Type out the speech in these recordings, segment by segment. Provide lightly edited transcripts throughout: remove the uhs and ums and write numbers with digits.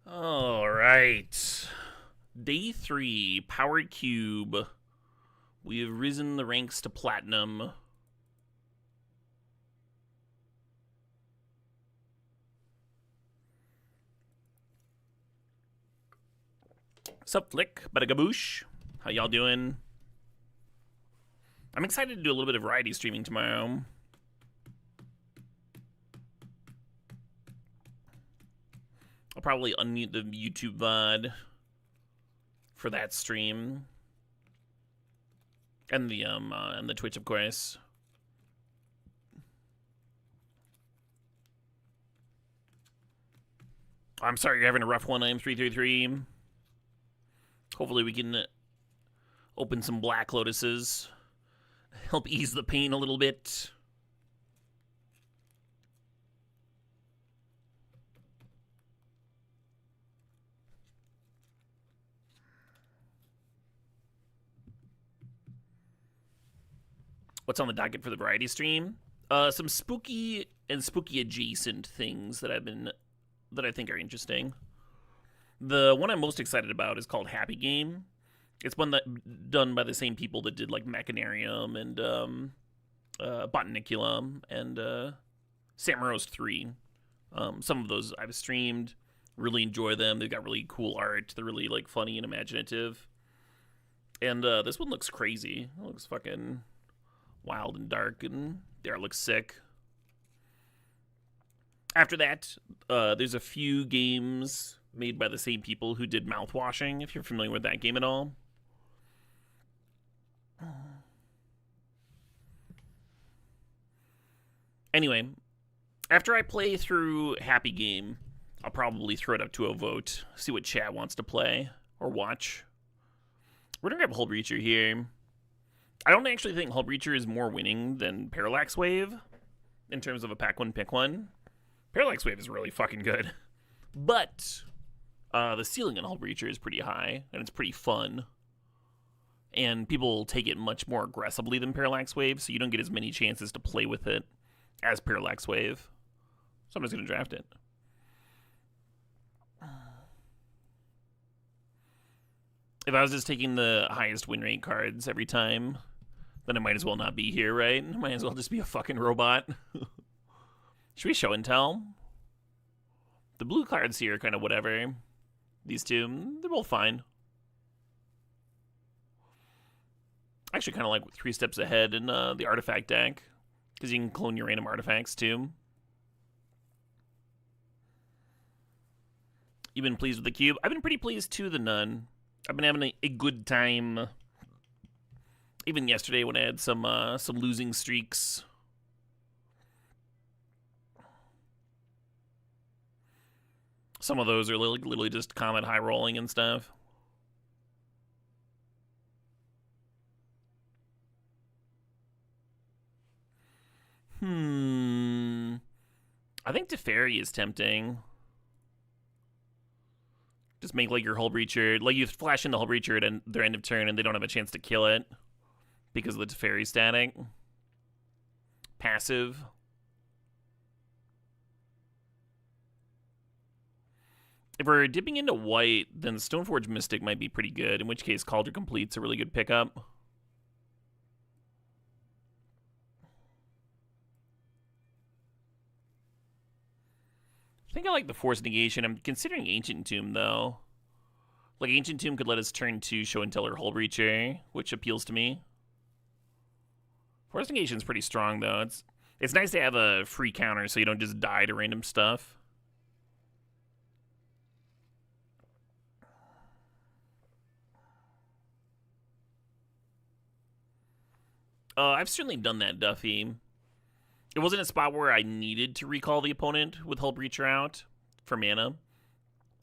All right. Day 3, Powered Cube. We have risen the ranks to Platinum. Sup, Flick? Badagaboosh? How y'all doing? I'm excited to do a little bit of variety streaming tomorrow. I'll probably unmute the YouTube VOD for that stream. And the Twitch, of course. I'm sorry you're having a rough one, IM333. Hopefully we can open some Black Lotuses. Help ease the pain a little bit. What's on the docket for the variety stream? Some spooky and spooky adjacent things that I think are interesting. The one I'm most excited about is called Happy Game. It's one that done by the same people that did like Machinarium and Botaniculum and Samaros 3. Some of those I've streamed. Really enjoy them. They've got really cool art. They're really like funny and imaginative. And this one looks crazy. It looks fucking wild and dark, and the art looks sick. After that, there's a few games made by the same people who did Mouthwashing, if you're familiar with that game at all. Anyway, after I play through Happy Game, I'll probably throw it up to a vote, see what chat wants to play or watch. We're gonna grab Hullbreacher here. I don't actually think Hullbreacher is more winning than Parallax Wave in terms of a pack one, pick one. Parallax Wave is really fucking good. But the ceiling on Hullbreacher is pretty high, and it's pretty fun. And people take it much more aggressively than Parallax Wave, so you don't get as many chances to play with it as Parallax Wave. So I'm just going to draft it. If I was just taking the highest win rate cards every time, then I might as well not be here, right? I might as well just be a fucking robot. Should we show and tell? The blue cards here are kind of whatever. These two, they're both fine. I actually kind of like 3 steps ahead in the artifact deck, because you can clone your random artifacts too. You've been pleased with the cube? I've been pretty pleased too, the Nun. I've been having a good time. Even yesterday when I had some losing streaks. Some of those are literally just Comet high rolling and stuff. I think Teferi is tempting. Just make like your Hullbreacher, like you flash in the Hullbreacher at their end of turn and they don't have a chance to kill it because of the Teferi static. Passive. If we're dipping into white, then Stoneforge Mystic might be pretty good, in which case Cauldron Complete's a really good pickup. I think I like the Force Negation. I'm considering Ancient Tomb, though. Like, Ancient Tomb could let us turn to Show and Tell or Hullbreacher, which appeals to me. Force Negation's pretty strong, though. It's nice to have a free counter so you don't just die to random stuff. I've certainly done that, Duffy. It wasn't a spot where I needed to recall the opponent with Hullbreacher out for mana,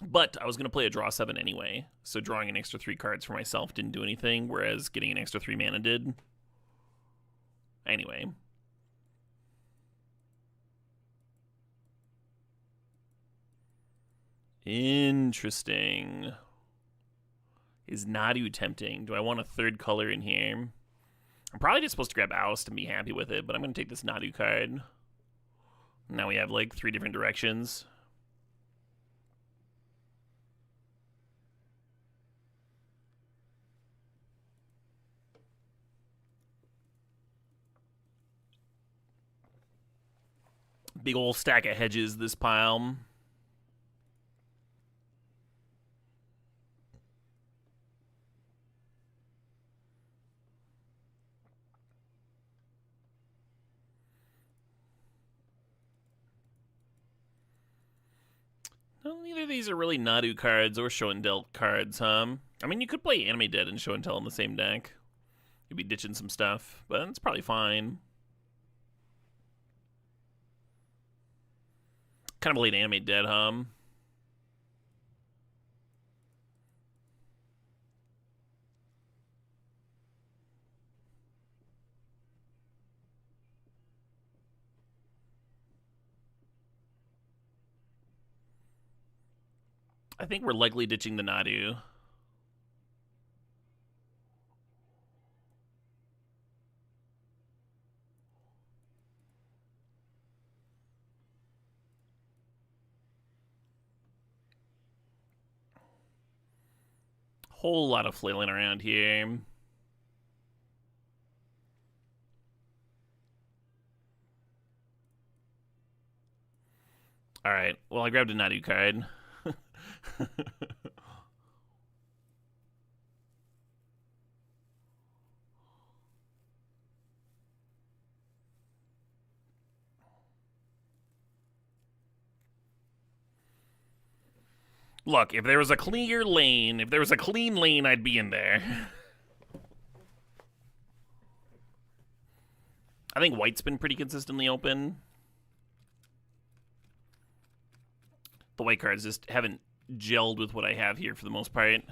but I was going to play a draw 7 anyway, so drawing an extra 3 cards for myself didn't do anything, whereas getting an extra 3 mana did. Anyway. Interesting. Is Nadu tempting? Do I want a 3rd color in here? I'm probably just supposed to grab Oust and be happy with it, but I'm going to take this Nadu card. Now we have like 3 different directions. Big old stack of hedges, this pile. Well, neither of these are really Nadu cards or Show and Tell cards, huh? I mean, you could play Anime Dead and Show and Tell in the same deck. You'd be ditching some stuff, but it's probably fine. Kind of late Anime Dead, huh? I think we're likely ditching the Nadu. Whole lot of flailing around here. Alright, well, I grabbed a Nadu card. Look, if there was a clear lane, if there was a clean lane, I'd be in there. I think white's been pretty consistently open. The white cards just haven't gelled with what I have here for the most part.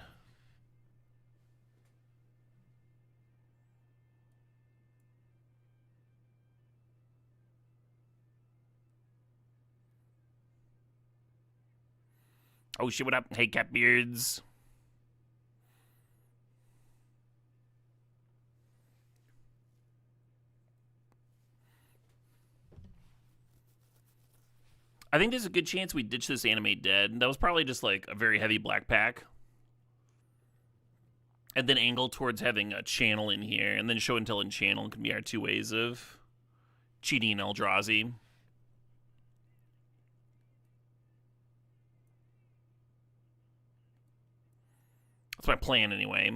Oh shit, what up? Hey, Catbeards. I think there's a good chance we ditch this Anime Dead. That was probably just like a very heavy black pack. And then angle towards having a channel in here. And then Show and Tell and channel can be our two ways of cheating Eldrazi. That's my plan anyway.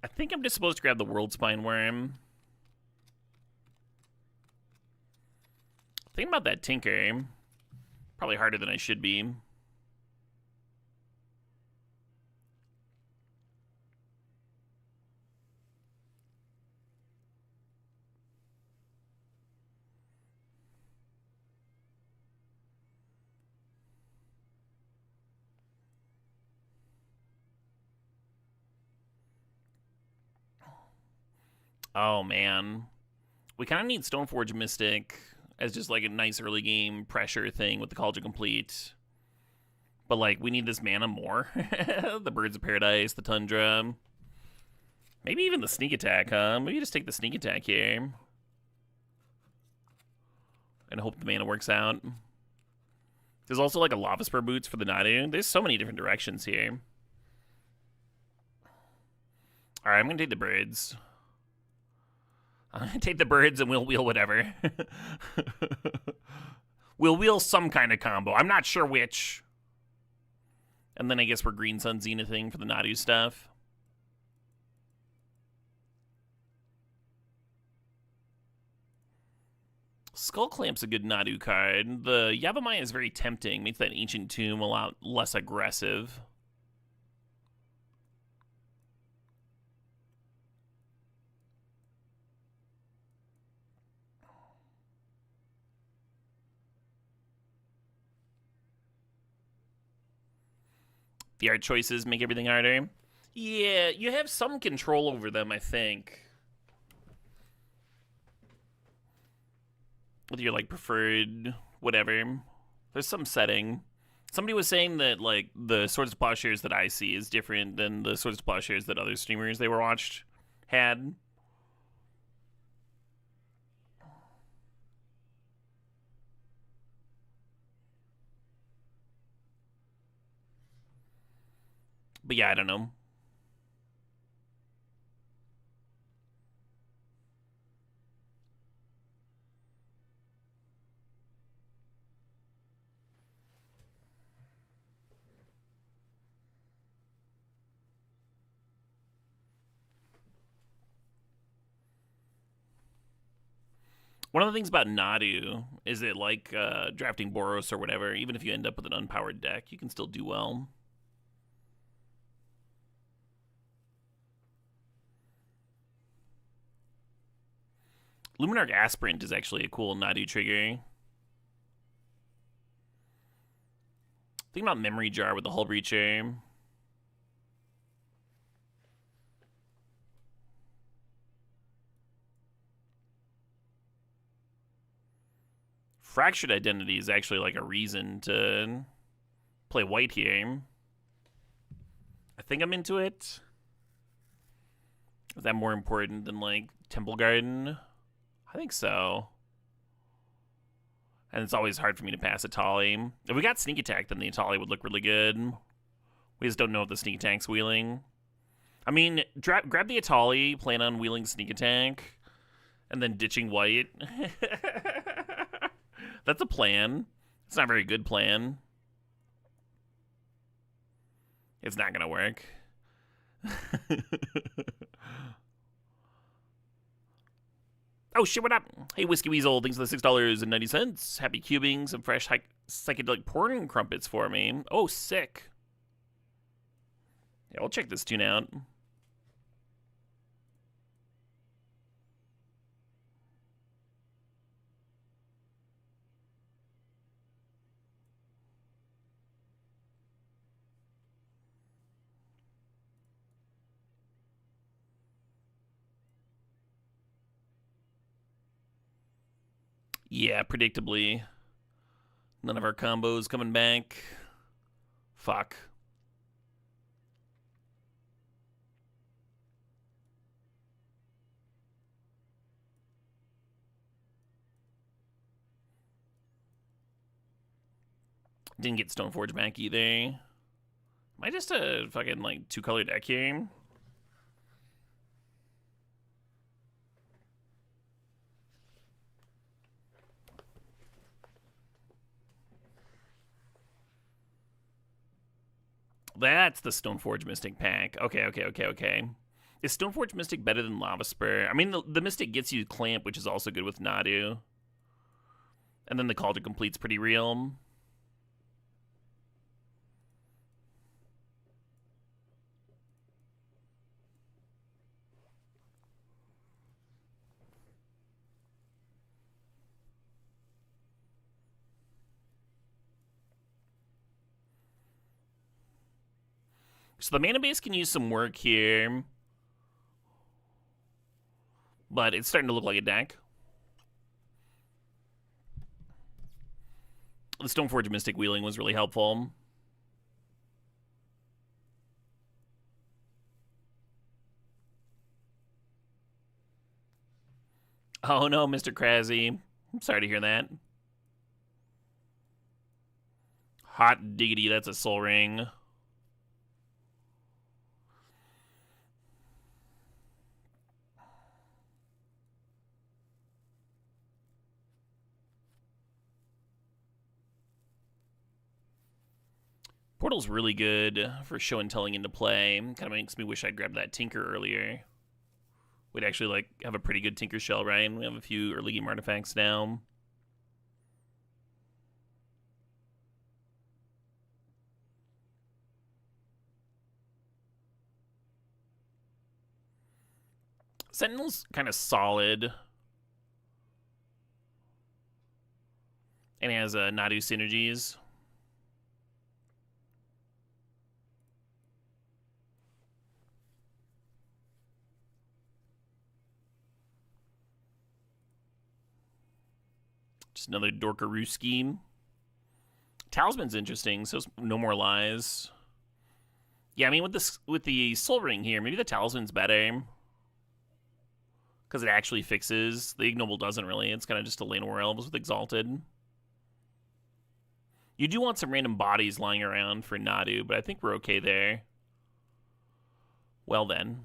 I think I'm just supposed to grab the World Spine Worm. Thinking about that Tinker. Probably harder than I should be. Oh, man. We kind of need Stoneforge Mystic as just like a nice early game pressure thing with the College of Complete. But like, we need this mana more. The Birds of Paradise, the Tundra. Maybe even the Sneak Attack, huh? Maybe just take the Sneak Attack here. And hope the mana works out. There's also like a Lava Spur Boots for the Nadu. There's so many different directions here. Alright, I'm gonna take the birds. I'm gonna take the birds and we'll wheel whatever. We'll wheel some kind of combo. I'm not sure which. And then I guess we're Green Sun Zenithing for the Nadu stuff. Skull Clamp's a good Nadu card. The Yavimaya is very tempting. Makes that Ancient Tomb a lot less aggressive. The art choices make everything harder. Yeah, you have some control over them, I think. With your, like, preferred whatever. There's some setting. Somebody was saying that, like, the Swords to Plowshares that I see is different than the Swords to Plowshares that other streamers they were watched had. But yeah, I don't know. One of the things about Nadu is that, like drafting Boros or whatever, even if you end up with an unpowered deck, you can still do well. Luminarch Aspirant is actually a cool Nadu trigger. Think about Memory Jar with the Hull Breacher. Fractured Identity is actually like a reason to play white here. I think I'm into it. Is that more important than like Temple Garden? I think so. And it's always hard for me to pass Atali. If we got Sneak Attack, then the Atali would look really good. We just don't know if the Sneak Attack's wheeling. I mean, grab the Atali, plan on wheeling Sneak Attack, and then ditching white. That's a plan. It's not a very good plan. It's not gonna work. Oh shit, what up? Hey, Whiskey Weasel, thanks for the $6.90. Happy cubing some fresh psychedelic porn crumpets for me. Oh, sick. Yeah, we'll check this tune out. Yeah, predictably. None of our combos coming back. Fuck. Didn't get Stoneforge back either. Am I just a fucking, like, two-color deck here? That's the Stoneforge Mystic pack. Okay. Is Stoneforge Mystic better than Lava Spur? I mean, the Mystic gets you Clamp, which is also good with Nadu. And then the Call to Complete's pretty real. So the mana base can use some work here. But it's starting to look like a deck. The Stoneforge Mystic wheeling was really helpful. Oh no, Mr. Kraszy. I'm sorry to hear that. Hot diggity, that's a Soul Ring. Portal's really good for show and telling into play. Kind of makes me wish I'd grabbed that Tinker earlier. We'd actually like have a pretty good Tinker Shell, right? We have a few early game artifacts now. Sentinel's kind of solid. And he has Nadu synergies. Just another Dorkaroo scheme. Talisman's interesting, so no more lies. Yeah, I mean with the Soul Ring here, maybe the Talisman's better. Because it actually fixes. The Ignoble doesn't really. It's kind of just a Lane of War Elves with Exalted. You do want some random bodies lying around for Nadu, but I think we're okay there. Well then.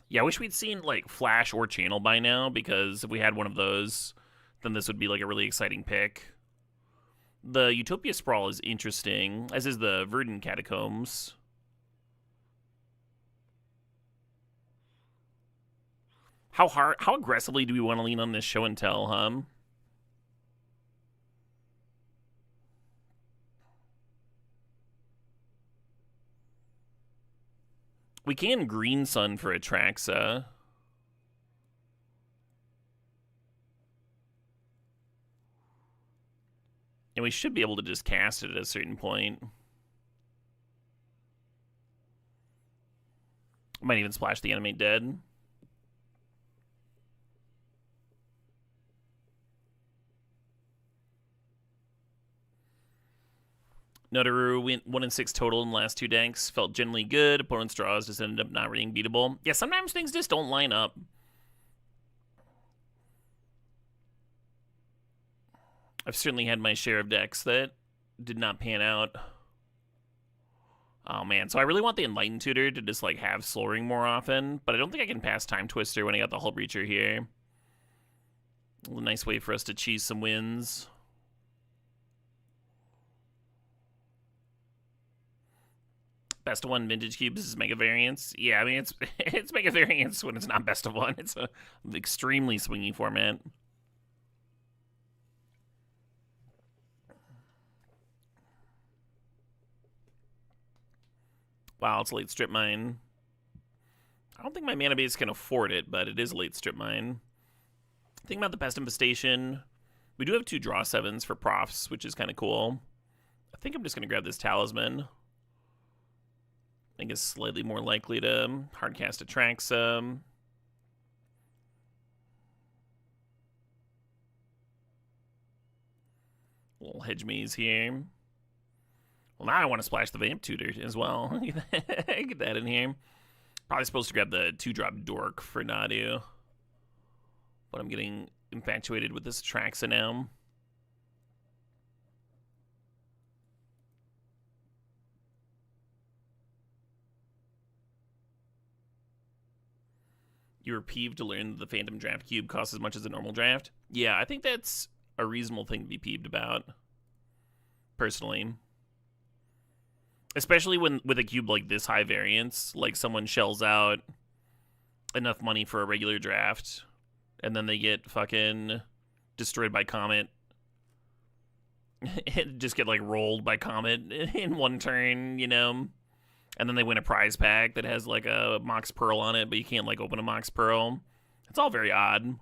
Yeah, I wish we'd seen like Flash or Channel by now, because if we had one of those, then this would be like a really exciting pick. The Utopia Sprawl is interesting, as is the Verdant Catacombs. How aggressively do we want to lean on this show and tell, huh? We can Green Sun for Atraxa. And we should be able to just cast it at a certain point. Might even splash the Animate Dead. Notaru 1 and 6 total in the last 2 decks. Felt generally good. Opponent's draws just ended up not being beatable. Yeah, sometimes things just don't line up. I've certainly had my share of decks that did not pan out. Oh man, so I really want the Enlightened Tutor to just like have Soul Ring more often, but I don't think I can pass Time Twister when I got the Hull Breacher here. A nice way for us to cheese some wins. Best of 1 Vintage Cubes is Mega Variants. Yeah, I mean, it's Mega Variants when it's not best of 1. It's an extremely swingy format. Wow, it's late Strip Mine. I don't think my mana base can afford it, but it is late Strip Mine. Think about the Pest Infestation. We do have 2 draw 7s for profs, which is kind of cool. I think I'm just going to grab this Talisman. I think it's slightly more likely to hardcast Atraxa. Little Hedge Maze here. Well, now I want to splash the Vamp Tutor as well. Get that in here. Probably supposed to grab the 2-drop Dork for Nadu. But I'm getting infatuated with this Atraxa now. You were peeved to learn that the Phantom Draft Cube costs as much as a normal draft? Yeah, I think that's a reasonable thing to be peeved about. Personally. Especially when with a cube like this high variance, like someone shells out enough money for a regular draft, and then they get fucking destroyed by Comet. Just get like rolled by Comet in one turn, you know? And then they win a prize pack that has like a Mox Pearl on it, but you can't like open a Mox Pearl. It's all very odd.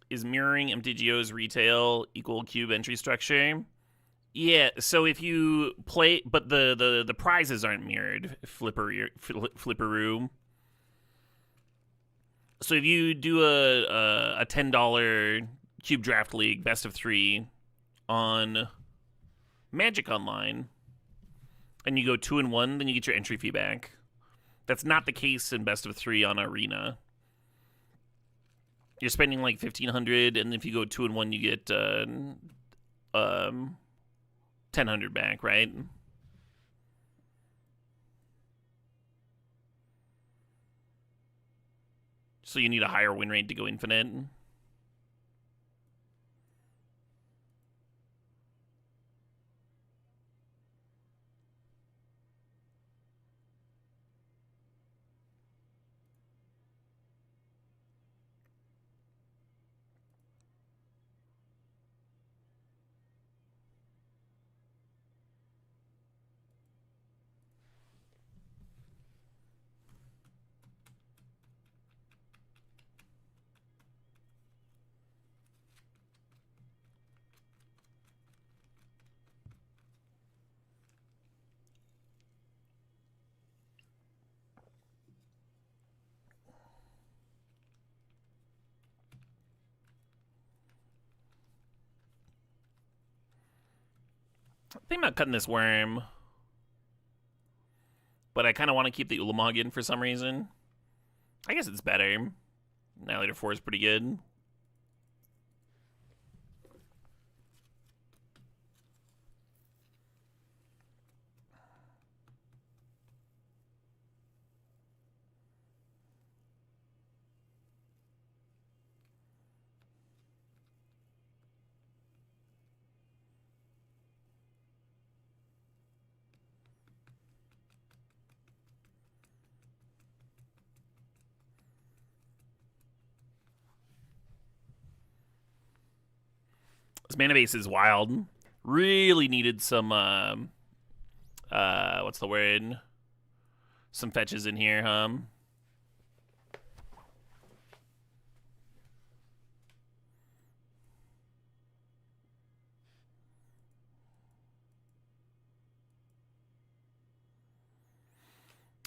Is mirroring MTGO's retail equal cube entry structure? Yeah, so if you play, but the prizes aren't mirrored, Flipperoo. So if you do a $10 cube draft league best of 3 on Magic Online, and you go 2-1, then you get your entry fee back. That's not the case in best of 3 on Arena. You're spending like $1,500, and if you go 2-1, you get $1,000 back, right? So you need a higher win rate to go infinite. Think about cutting this worm. but I kind of want to keep the Ulamog in for some reason. I guess it's better. Annihilator 4 is pretty good. This mana base is wild. Really needed some, what's the word? Some fetches in here, huh?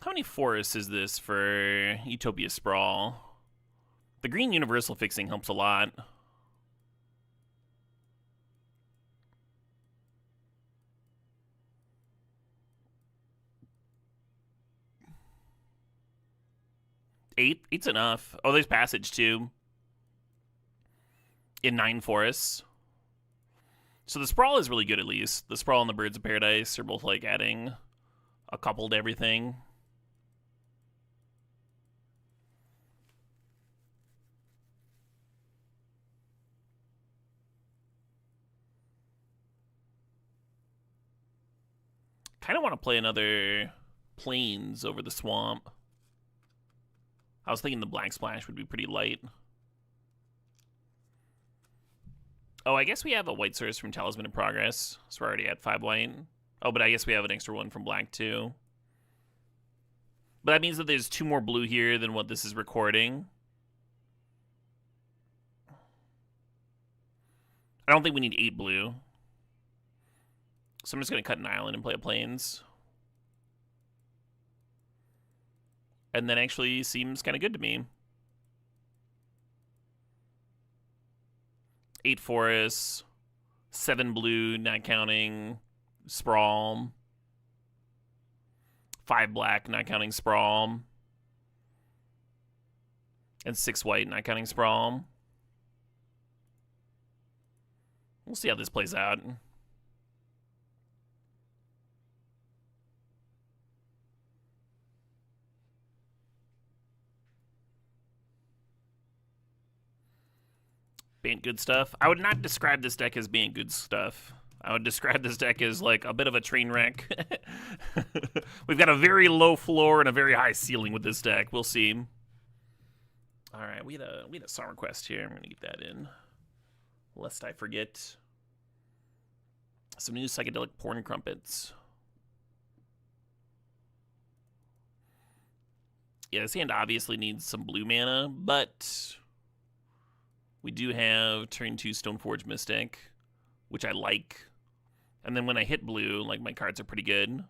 How many forests is this for Utopia Sprawl? The green universal fixing helps a lot. Eight's enough. Oh, there's passage too. In 9 forests. So the Sprawl is really good at least. The Sprawl and the Birds of Paradise are both like adding a couple to everything. Kind of want to play another Plains over the Swamp. I was thinking the Black Splash would be pretty light. Oh, I guess we have a white source from Talisman in Progress. So we're already at 5 white. Oh, but I guess we have an extra one from black too. But that means that there's 2 more blue here than what this is recording. I don't think we need 8 blue. So I'm just going to cut an island and play a Plains. And that actually seems kind of good to me. 8 forests, 7 blue, not counting Sprawl. 5 black, not counting Sprawl. And 6 white, not counting Sprawl. We'll see how this plays out. Being good stuff. I would not describe this deck as being good stuff. I would describe this deck as like a bit of a train wreck. We've got a very low floor and a very high ceiling with this deck. We'll see. All right, we had a song request here. I'm gonna get that in, lest I forget. Some new psychedelic porn crumpets. Yeah, this hand obviously needs some blue mana, but we do have turn 2 Stoneforge Mystic, which I like. And then when I hit blue, like, my cards are pretty good.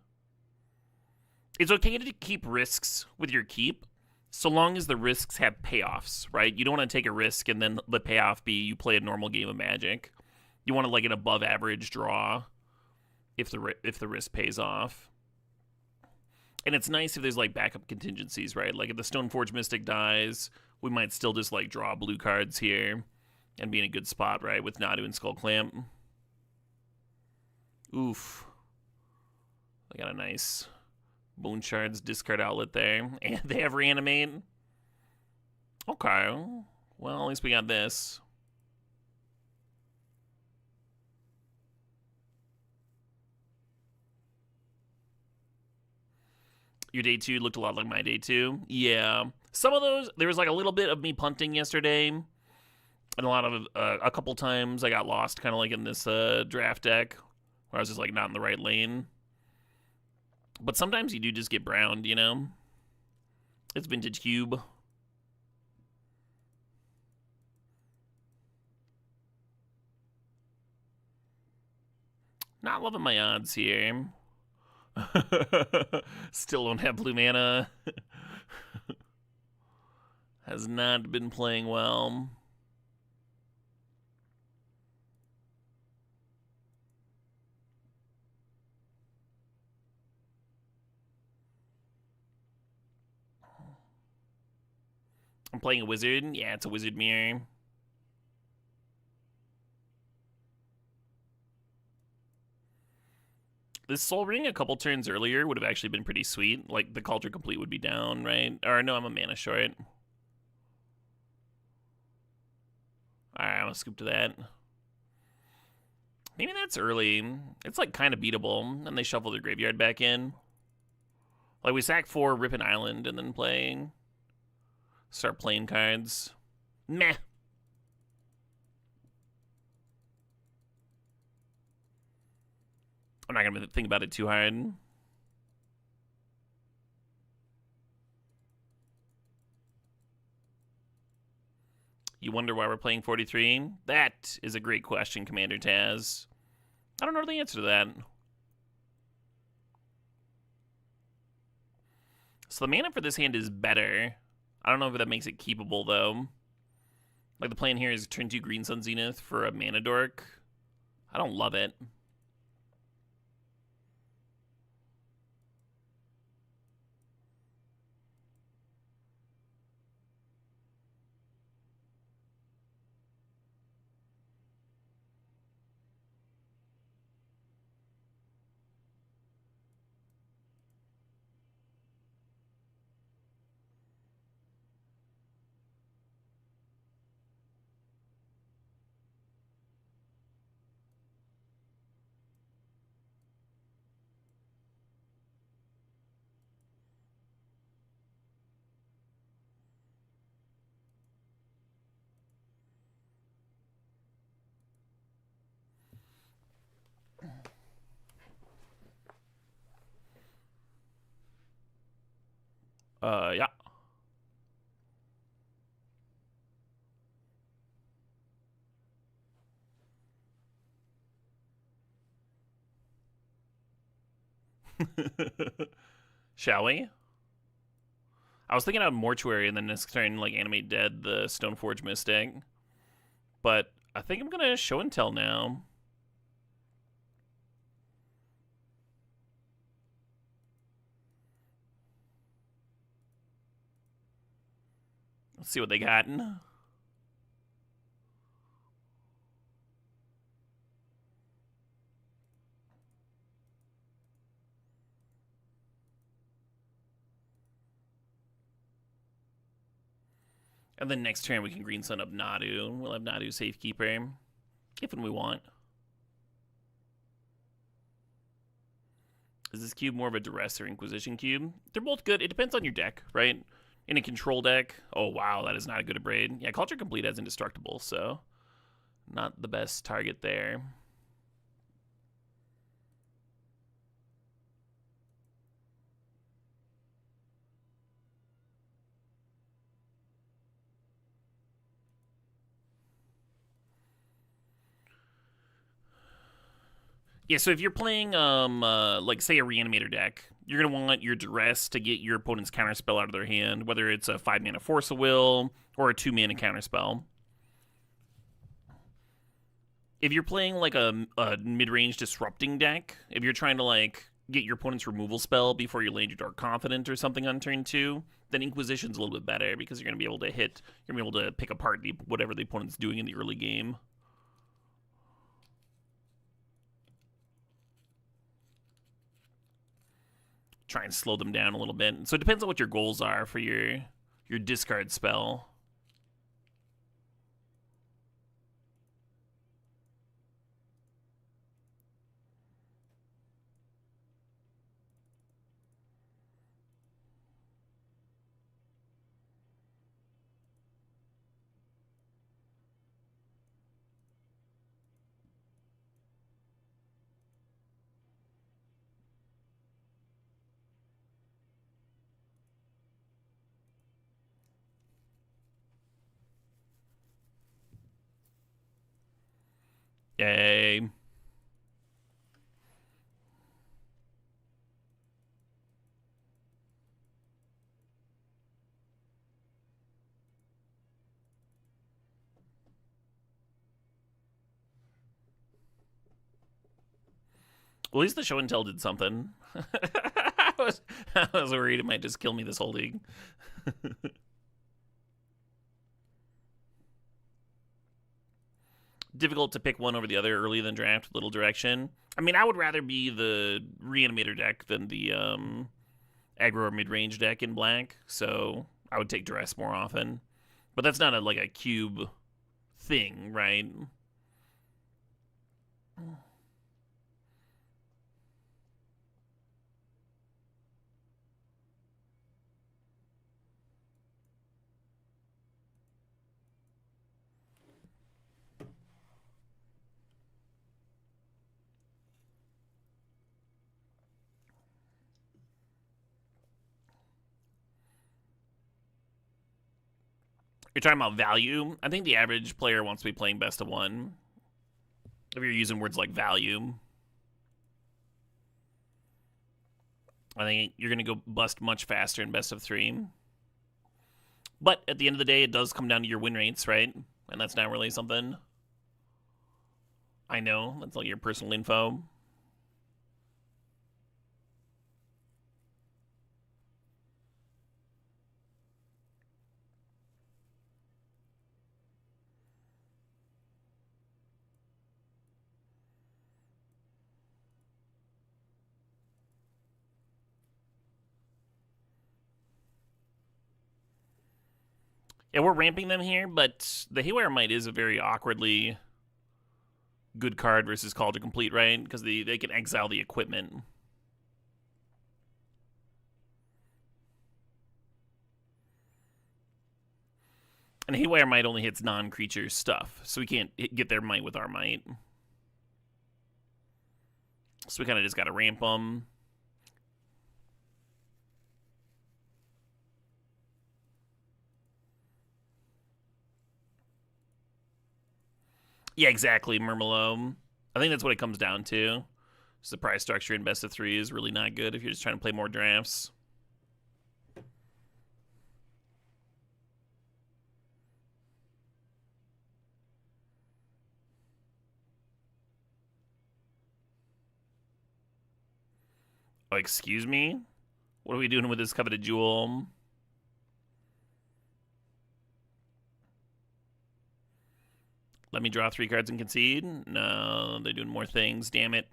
It's okay to keep risks with your keep, so long as the risks have payoffs, right? You don't want to take a risk and then the payoff be you play a normal game of Magic. You want to, like, an above average draw if the risk pays off. And it's nice if there's, like, backup contingencies, right? Like, if the Stoneforge Mystic dies, we might still just, like, draw blue cards here and be in a good spot, right, with Nadu and Skullclamp. Oof. I got a nice Bone Shards discard outlet there. And they have Reanimate. Okay. Well, at least we got this. Your day 2 looked a lot like my day 2. Yeah. Some of those, there was like a little bit of me punting yesterday. And a couple times I got lost kind of like in this draft deck where I was just like not in the right lane. But sometimes you do just get browned, you know? It's Vintage Cube. Not loving my odds here. Still don't have blue mana. Has not been playing well. I'm playing a wizard. Yeah, it's a wizard mirror. This Soul Ring a couple turns earlier would have actually been pretty sweet. Like, the Cauldron Complete would be down, right? Or no, I'm a mana short. Alright, I'm gonna scoop to that. Maybe that's early. It's like kind of beatable. And they shuffle their graveyard back in. Like, we sack 4, rip an island, and then start playing cards. Meh. I'm not gonna think about it too hard. You wonder why we're playing 43? That is a great question, Commander Taz. I don't know the answer to that. So the mana for this hand is better. I don't know if that makes it keepable, though. Like, the plan here is turn 2 Green Sun Zenith for a mana dork. I don't love it. Yeah. Shall we? I was thinking of Mortuary and then next turn, like, Animate Dead, the Stoneforge Mystic. But I think I'm gonna Show and Tell now. Let's see what they got. And then next turn we can Green Sun up Nadu. We'll have Nadu Safekeeper. If and we want. Is this cube more of a Duress or Inquisition cube? They're both good. It depends on your deck, right? In a control deck, oh wow, that is not a good Abrade. Yeah, Culture Complete has Indestructible, so not the best target there. Yeah, so if you're playing, like, say, a Reanimator deck, you're going to want your Duress to get your opponent's counterspell out of their hand, whether it's a 5-mana Force of Will or a 2-mana counterspell. If you're playing, like, a mid-range Disrupting deck, if you're trying to, like, get your opponent's removal spell before you land your Dark Confidant or something on turn 2, then Inquisition's a little bit better because you're going to be able to you're going to be able to pick apart whatever the opponent's doing in the early game. Try and slow them down a little bit. So it depends on what your goals are for your discard spell. Yay. Well, at least the Show and Tell did something. I was worried it might just kill me this whole league. difficult to pick one over the other early in the draft with little direction. I mean, I would rather be the Reanimator deck than the aggro or mid-range deck in black, so I would take Duress more often. But that's not like a cube thing, right? You're talking about value. I think the average player wants to be playing best of one. If you're using words like value, I think you're going to go bust much faster in best of three. But at the end of the day, it does come down to your win rates, right? And that's not really something I know. That's like your personal info. Yeah, we're ramping them here, but the Haywire Might is a very awkwardly good card versus Call to Complete, right? Because they can exile the equipment. And Haywire Might only hits non-creature stuff, so we can't get their might with our might. So we kind of just got to ramp them. Yeah, exactly, Murmelo. I think that's what it comes down to. So the prize structure in best of three is really not good if you're just trying to play more drafts. Oh, excuse me? What are we doing with this Coveted Jewel? Let me draw 3 cards and concede? No, they're doing more things. Damn it.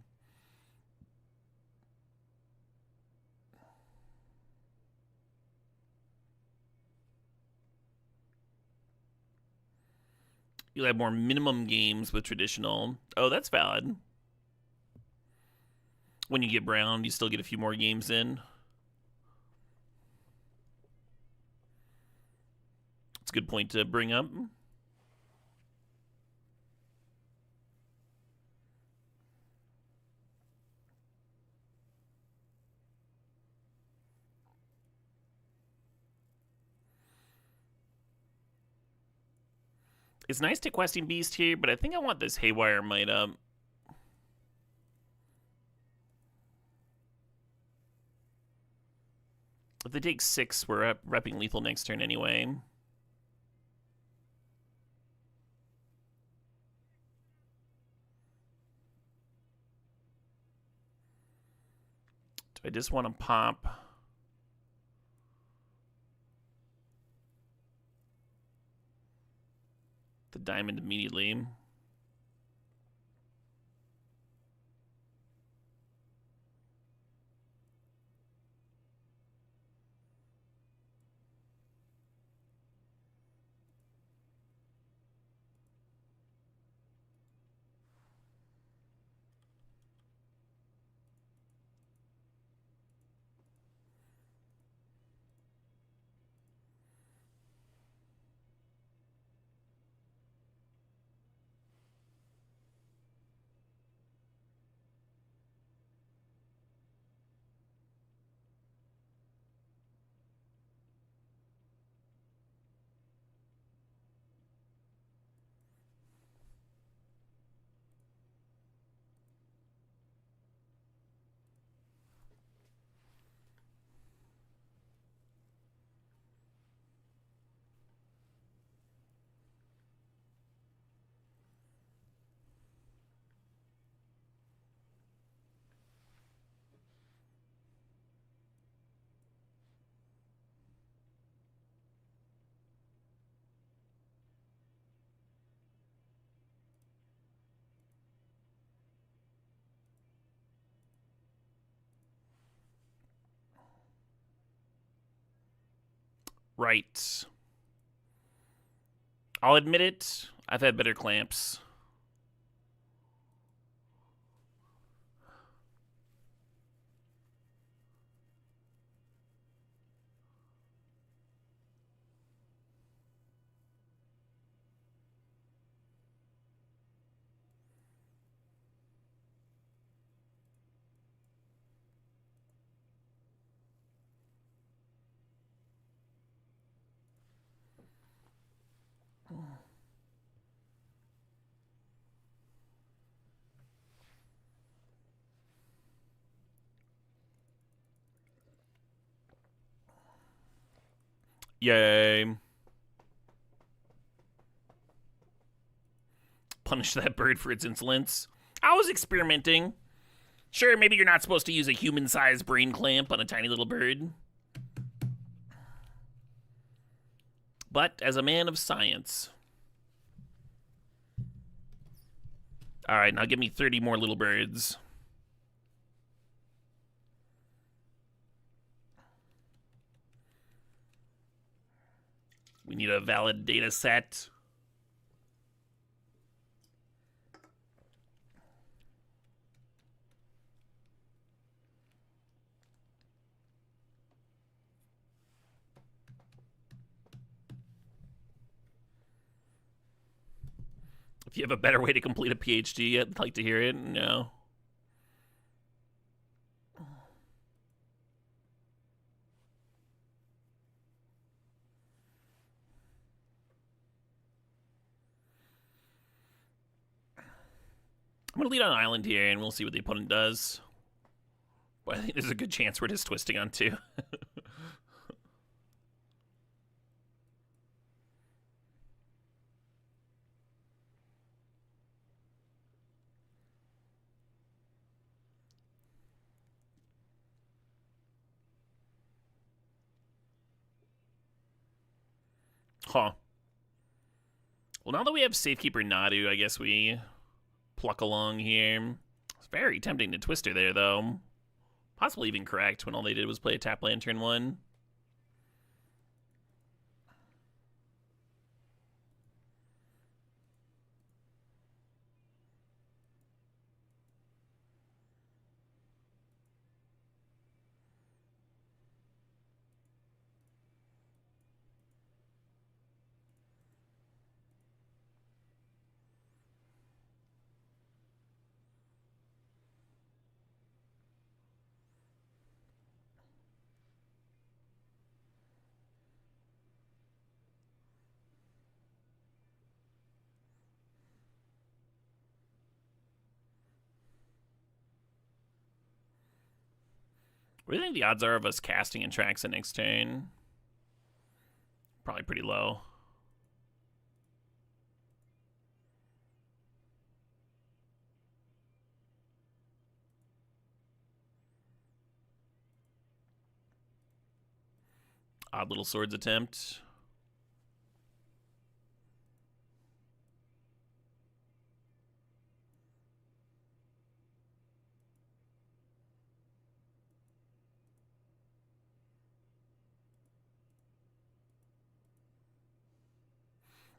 You'll have more minimum games with traditional. Oh, that's valid. When you get brown, you still get a few more games in. It's a good point to bring up. It's nice to Questing Beast here, but I think I want this Haywire Might up. If they take 6, we're repping lethal next turn anyway. Do I just want to pop the diamond immediately? Right. I'll admit it. I've had better clamps. Yay. Punish that bird for its insolence. I was experimenting. Sure, maybe you're not supposed to use a human-sized brain clamp on a tiny little bird. But as a man of science. Alright, now give me 30 more little birds. We need a valid data set. If you have a better way to complete a PhD, I'd like to hear it. No. I'm going to lead on island here, and we'll see what the opponent does. But I think there's a good chance we're just twisting on two. Huh. Well, now that we have Safekeeper Nadu, I guess we pluck along here. It's very tempting to Twister there, though. Possibly even correct when all they did was play a tap land turn 1. What do you think the odds are of us casting and Traxa next turn? Probably pretty low. Odd little swords attempt.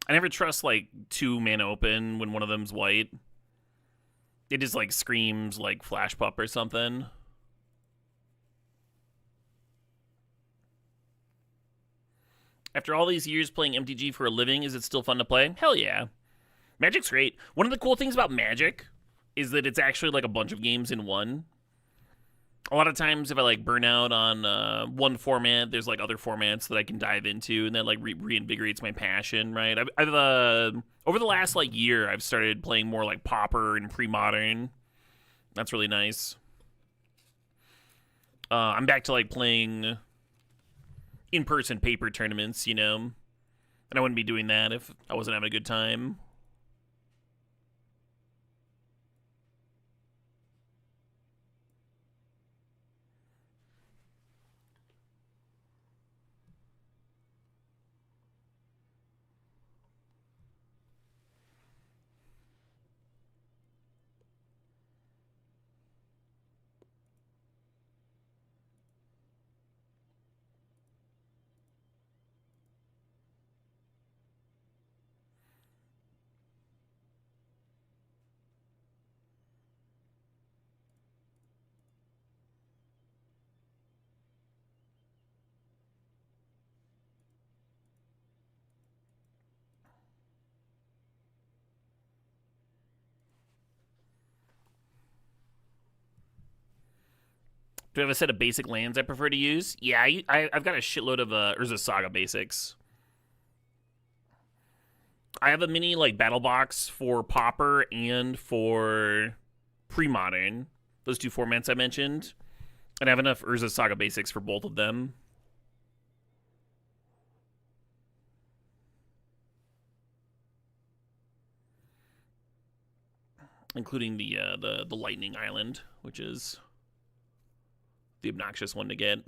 I never trust, like, 2 mana open when one of them's white. It just, like, screams, like, Flash Pup or something. After all these years playing MTG for a living, is it still fun to play? Hell yeah. Magic's great. One of the cool things about Magic is that it's actually, like, a bunch of games in one. A lot of times if I like burn out on one format, there's like other formats that I can dive into, and that like reinvigorates my passion, right? I've over the last like year, I've started playing more like Pauper and pre-modern. That's really nice. I'm back to like playing in-person paper tournaments, you know, and I wouldn't be doing that if I wasn't having a good time. Do I have a set of basic lands I prefer to use? Yeah, I've got a shitload of Urza Saga basics. I have a mini like battle box for Pauper and for Pre-Modern, those two formats I mentioned, and I have enough Urza Saga basics for both of them. Including the Lightning Island, which is the obnoxious one to get.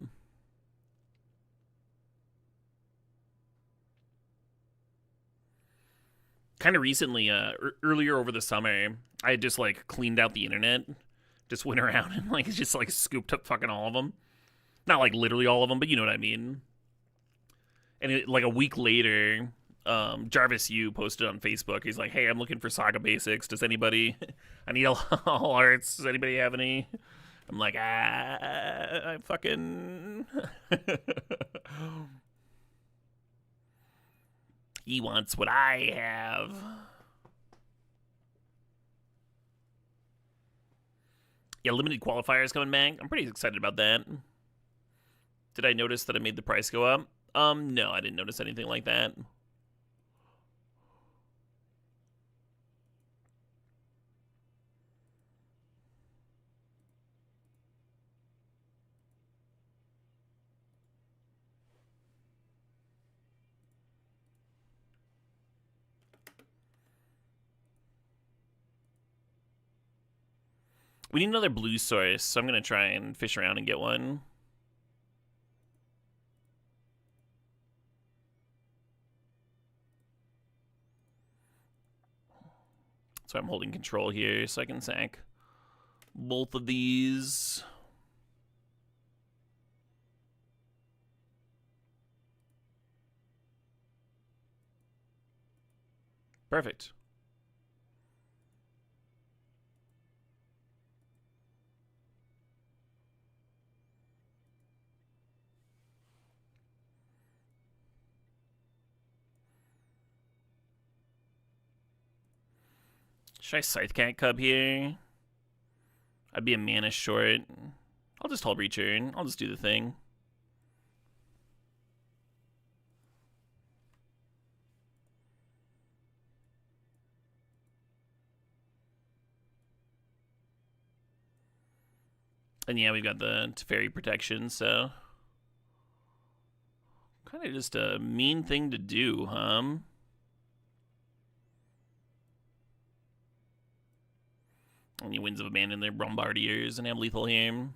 Kind of recently, earlier over the summer, I had just like cleaned out the internet, just went around and like just like scooped up fucking all of them. Not like literally all of them, but you know what I mean. And like a week later, Jarvis Yu posted on Facebook. He's like, "Hey, I'm looking for Saga basics. Does anybody? I need all arts. Does anybody have any?" I'm like, I fucking. He wants what I have. Yeah, limited qualifiers coming back. I'm pretty excited about that. Did I notice that I made the price go up? No, I didn't notice anything like that. We need another blue source, so I'm going to try and fish around and get one. So I'm holding control here so I can sack both of these. Perfect. Should I Scythecat Cub here? I'd be a mana short. I'll just hold return. I'll just do the thing. And yeah, we've got the Teferi protection, so kind of just a mean thing to do, huh? And the Winds of Abandon their Bombardiers and have lethal here.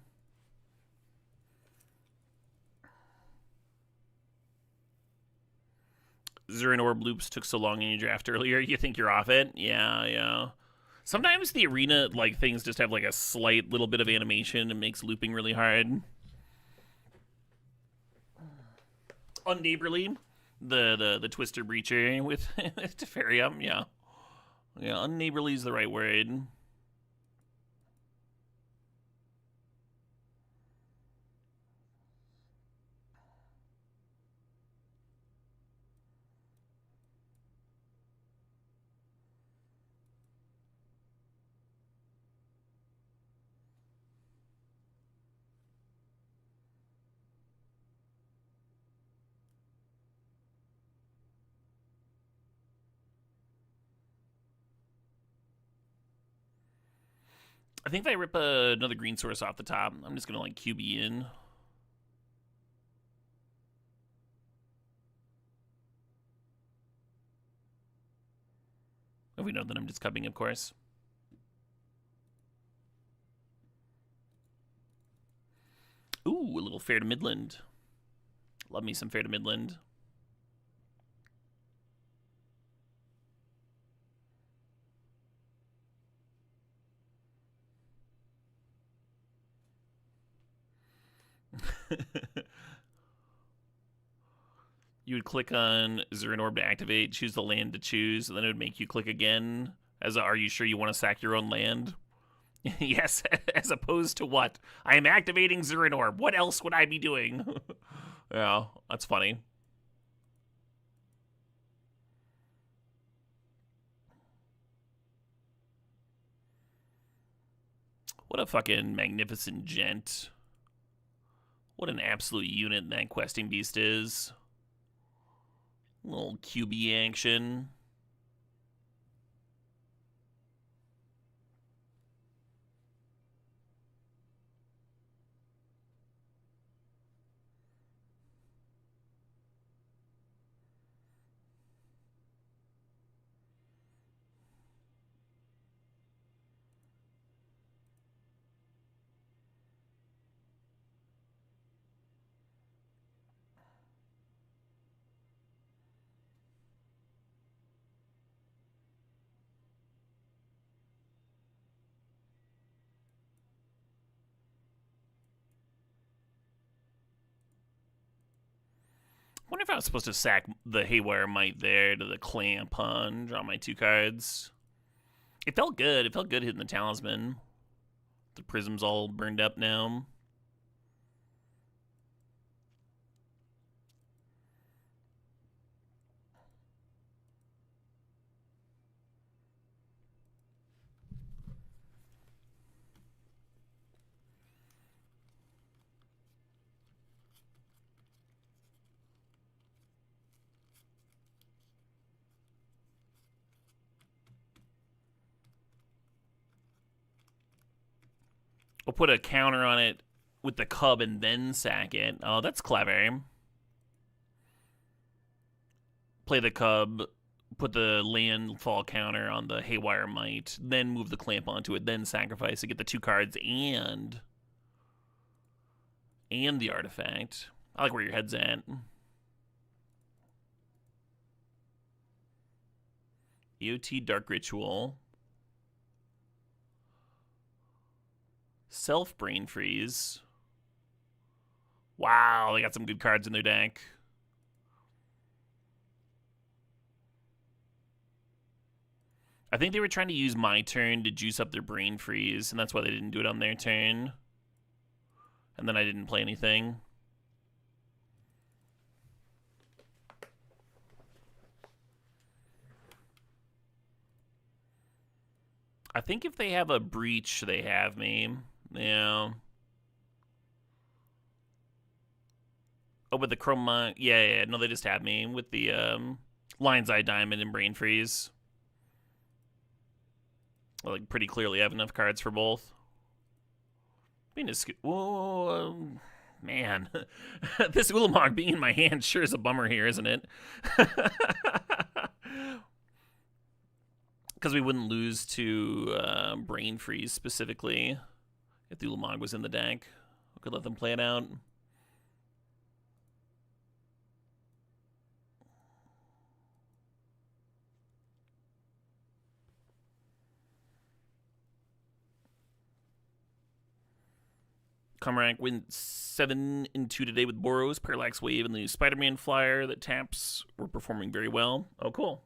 Zurin Orb loops took so long in your draft earlier, you think you're off it? Yeah. Sometimes the arena like things just have like a slight little bit of animation and makes looping really hard. Unneighborly, the Twister Breacher with Teferium, yeah. Yeah, unneighborly is the right word. I think if I rip another green source off the top, I'm just going to like QB in. If we know that I'm just cubbing, of course. Ooh, a little Fair to Midland. Love me some Fair to Midland. You would click on Zurin Orb to activate, choose the land to choose, and then it would make you click again as a, are you sure you want to sack your own land? Yes, as opposed to what? I am activating Zurin Orb. What else would I be doing? Yeah, that's funny. What a fucking magnificent gent. What an absolute unit that questing beast is. Little QB action. I wonder if I was supposed to sack the Haywire Mite there to the Clamp, huh? Draw my 2 cards. It felt good. It felt good hitting the Talisman. The Prism's all burned up now. We'll put a counter on it with the Cub and then sack it. Oh, that's clever. Play the Cub, put the landfall counter on the Haywire Mite, then move the Clamp onto it, then sacrifice to get the 2 cards and the artifact. I like where your head's at. EOT Dark Ritual. Self Brain Freeze. Wow, they got some good cards in their deck. I think they were trying to use my turn to juice up their Brain Freeze, and that's why they didn't do it on their turn. And then I didn't play anything. I think if they have a Breach, they have me. Yeah. Oh, with the Chroma... Yeah, no, they just have me with the Lion's Eye Diamond and Brain Freeze. I, like, pretty clearly have enough cards for both. Whoa, man. This Ulamog being in my hand sure is a bummer here, isn't it? Because we wouldn't lose to Brain Freeze specifically if the Ulamog was in the deck. We could let them play it out. Comrack went 7-2 today with Boros, Parallax Wave, and the Spider-Man Flyer that taps were performing very well. Oh, cool.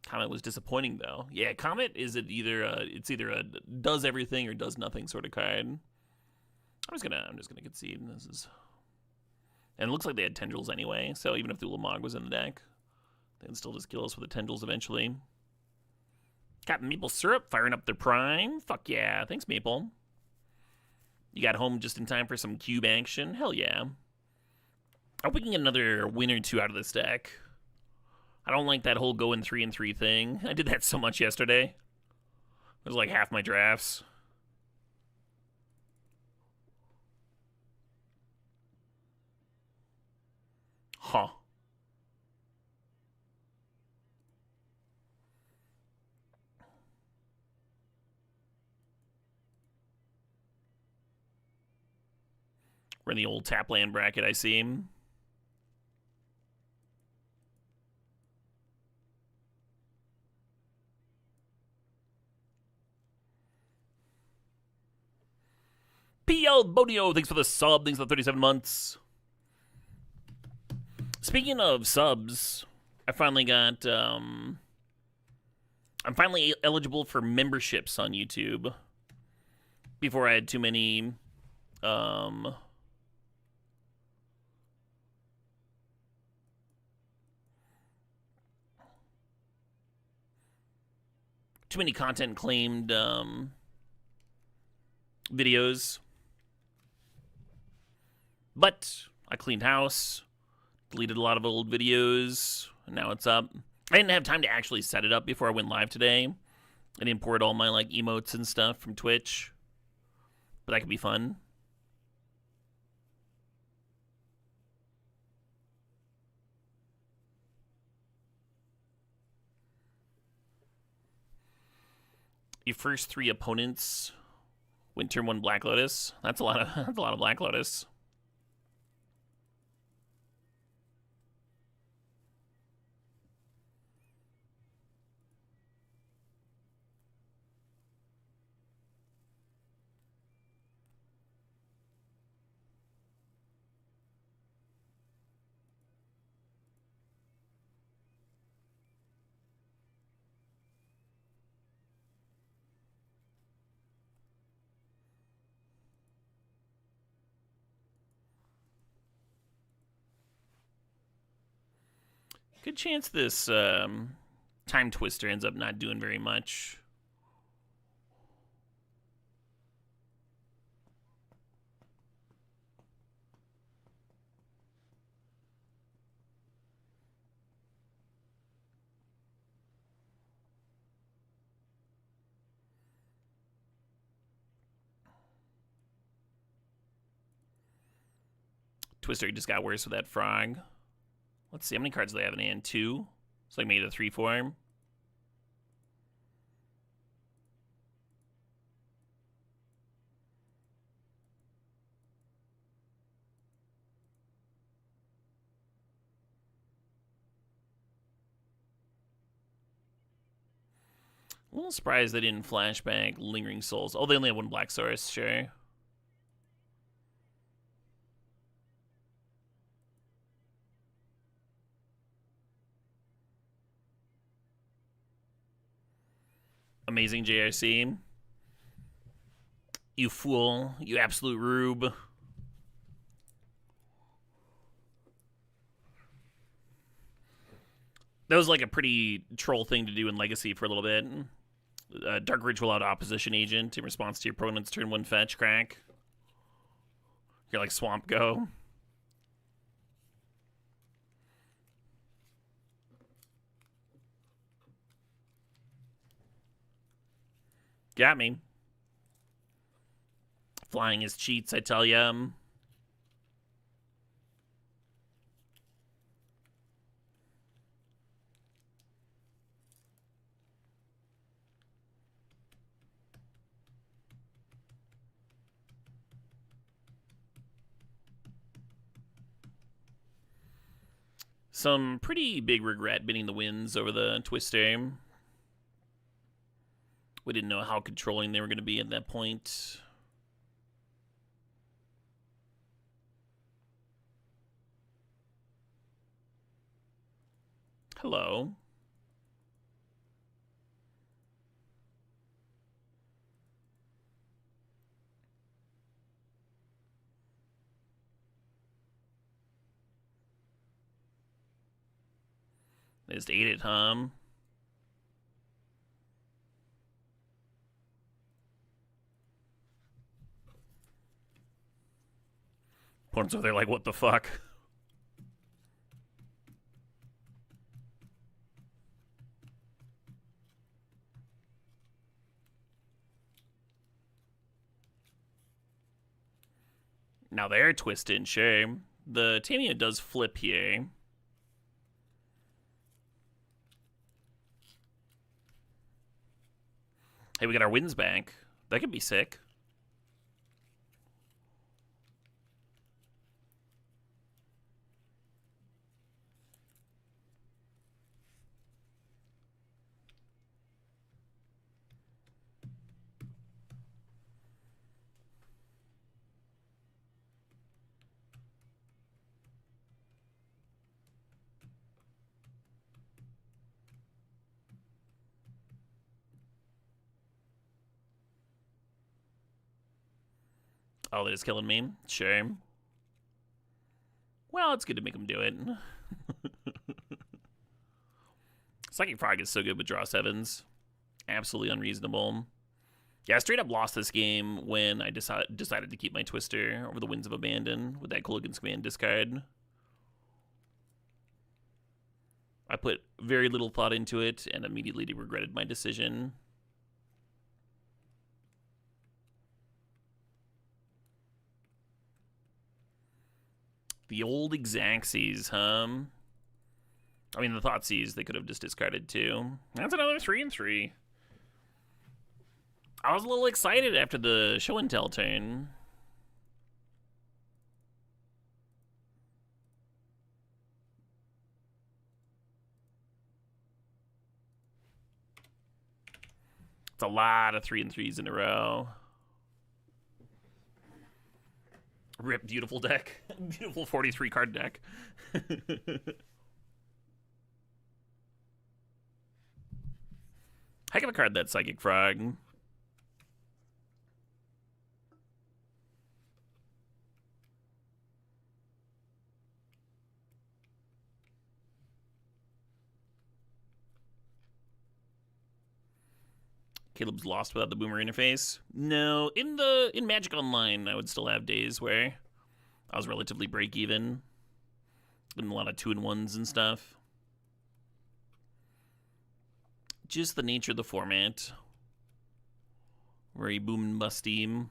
Comet was disappointing though. Yeah, Comet is either a does everything or does nothing sort of card. I'm just gonna concede. This is, and it looks like they had Tendrils anyway. So even if the Ulamog was in the deck, they'd still just kill us with the Tendrils eventually. Captain Maple Syrup firing up their prime. Fuck yeah, thanks Maple. You got home just in time for some cube action. Hell yeah. I hope we can get another win or 2 out of this deck. I don't like that whole going 3-3 thing. I did that so much yesterday. It was like half my drafts. Huh. We're in the old tap land bracket, I see. PL Bonio, thanks for the sub. Thanks for the 37 months. Speaking of subs, I finally got, I'm finally eligible for memberships on YouTube. Before I had too many, too many content claimed, videos. But I cleaned house, deleted a lot of old videos, and now it's up. I didn't have time to actually set it up before I went live today and import all my like emotes and stuff from Twitch. But that could be fun. Your first 3 opponents win turn 1 Black Lotus. That's a lot of Black Lotus. Good chance this Time Twister ends up not doing very much. Twister just got worse with that frog. Let's see, how many cards do they have in hand? 2? It's like maybe the 3 form. A little surprised they didn't flashback Lingering Souls. Oh, they only have 1 Black Source, sure. Amazing JRC. You fool. You absolute rube. That was like a pretty troll thing to do in Legacy for a little bit. Dark Ritual out Opposition Agent in response to your opponent's turn 1 fetch crack. You're like Swamp Go. Got me. Flying is cheats, I tell ya. Some pretty big regret bidding the wins over the Twister. We didn't know how controlling they were going to be at that point. Hello. They just ate it, huh? Opponents over there like, what the fuck? Now they're twisted, sure. The Tamiya does flip here. Hey, we got our wins back. That could be sick. Oh, they're just killing me? Sure. Well, it's good to make them do it. Psychic Frog is so good with draw 7s. Absolutely unreasonable. Yeah, I straight up lost this game when I decided to keep my Twister over the Winds of Abandon with that Kolaghan's Command discard. I put very little thought into it and immediately regretted my decision. The old Xaxes, huh? I mean, the Thoughtseize they could have just discarded too. That's another 3/3. I was a little excited after the show and tell turn. It's a lot of 3/3s in a row. Rip, beautiful deck. Beautiful 43 card deck. Heck of a card, that Psychic Frog. Caleb's lost without the Boomer interface. No, in Magic Online, I would still have days where I was relatively break even. In a lot of 2-in-1s and stuff. Just the nature of the format. Very boom and bust team.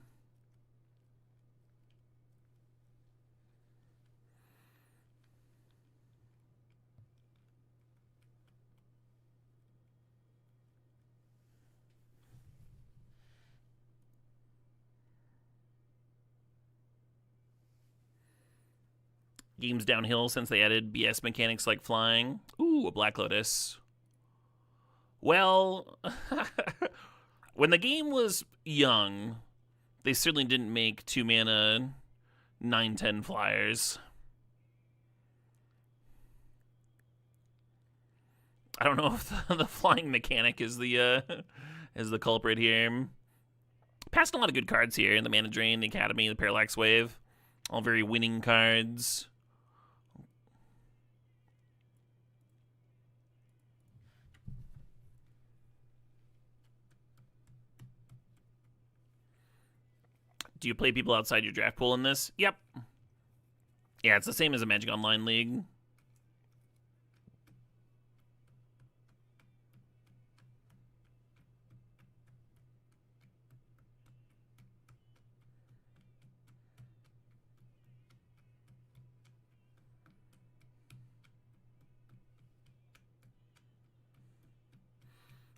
Game's downhill since they added BS mechanics like flying. Ooh, a Black Lotus. Well, when the game was young, they certainly didn't make 2-mana 9/10 flyers. I don't know if the flying mechanic is the culprit here. Passed a lot of good cards here. The Mana Drain, the Academy, the Parallax Wave. All very winning cards. Do you play people outside your draft pool in this? Yep. Yeah, it's the same as a Magic Online League.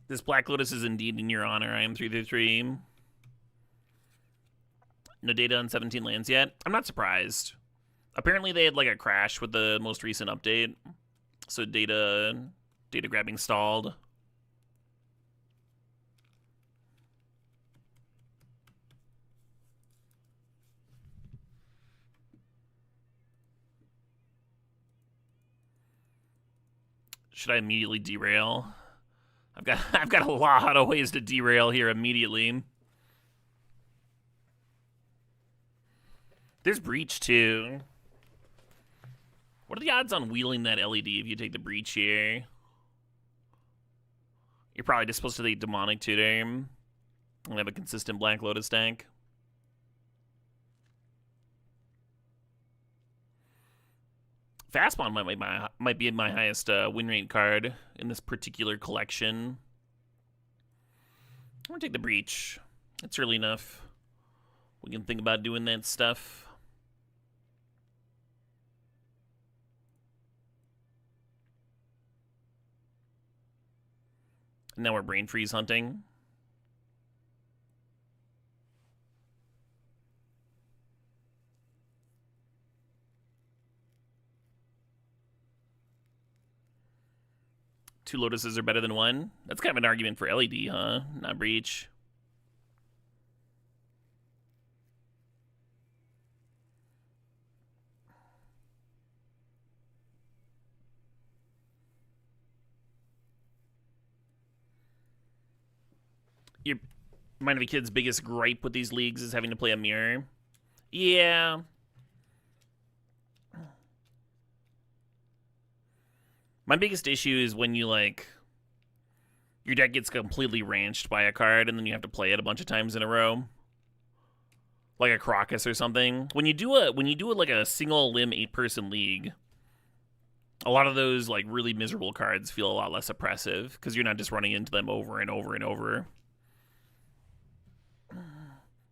This Black Lotus is indeed in your honor. I am 3/3. No data on 17 lands yet. I'm not surprised. Apparently they had like a crash with the most recent update. So data grabbing stalled. Should I immediately derail? I've got a lot of ways to derail here immediately. There's Breach too. What are the odds on wheeling that LED if you take the Breach here? You're probably just supposed to take Demonic Tutor and have a consistent Black Lotus deck. Fastbond might be my highest win rate card in this particular collection. I'm gonna take the Breach. It's early enough. We can think about doing that stuff. And now we're Brain Freeze hunting. Two Lotuses are better than one. That's kind of an argument for LED, huh? Not Breach. You mind if a kid's biggest gripe with these leagues is having to play a mirror? Yeah. My biggest issue is when you, like, your deck gets completely ranched by a card, and then you have to play it a bunch of times in a row, like a Crocus or something. When you do like a single limb 8-person league, a lot of those like really miserable cards feel a lot less oppressive because you're not just running into them over and over and over.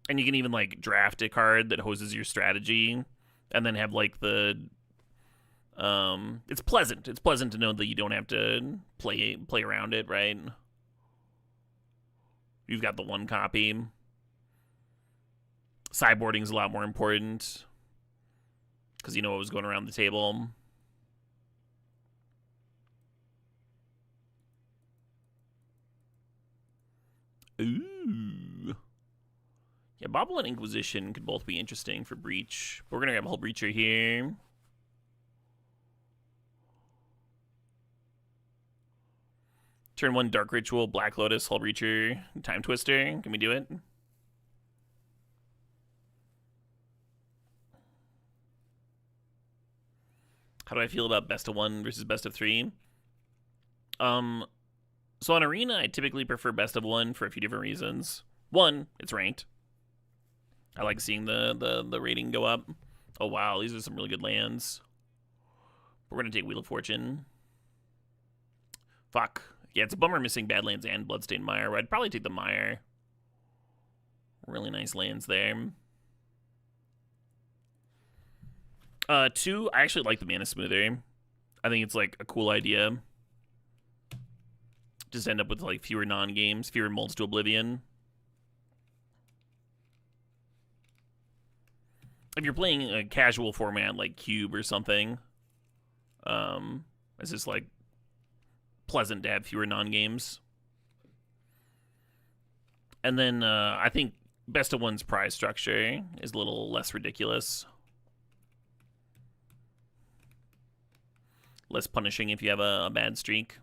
And you can even like draft a card that hoses your strategy, and then have like the it's pleasant. It's pleasant to know that you don't have to play around it, right? You've got the one copy. Sideboarding's a lot more important because you know what was going around the table. Ooh. Yeah, Bobble and Inquisition could both be interesting for Breach. But we're going to have a Hull Breacher here. Turn 1 Dark Ritual, Black Lotus, Hull Breacher, Time Twister. Can we do it? How do I feel about best of 1 versus best of 3? So on Arena, I typically prefer best of 1 for a few different reasons. One, it's ranked. I like seeing the rating go up. Oh wow, these are some really good lands. We're gonna take Wheel of Fortune. Fuck. Yeah, it's a bummer missing Badlands and Bloodstained Mire. I'd probably take the Mire. Really nice lands there. 2, I actually like the Mana Smoother. I think it's like a cool idea. Just end up with like fewer non-games, fewer molds to Oblivion. If you're playing a casual format like Cube or something, it's just like pleasant to have fewer non-games. And then I think best of 1's prize structure is a little less ridiculous. Less punishing if you have a bad streak.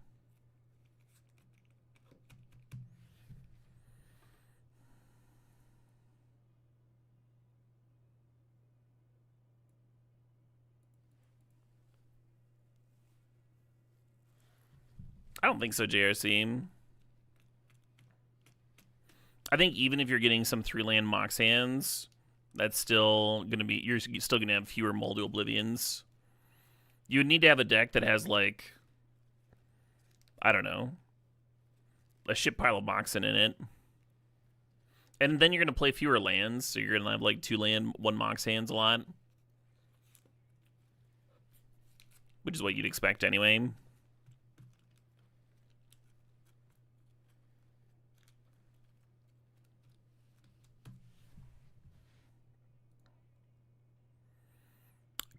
I don't think so, JRC. I think even if you're getting some 3-land Mox hands, that's still going to be... You're still going to have fewer Mold to Oblivions. You would need to have a deck that has, like... I don't know. A shit pile of Moxen in it. And then you're going to play fewer lands, so you're going to have, like, 2-land, 1 Mox hands a lot. Which is what you'd expect anyway.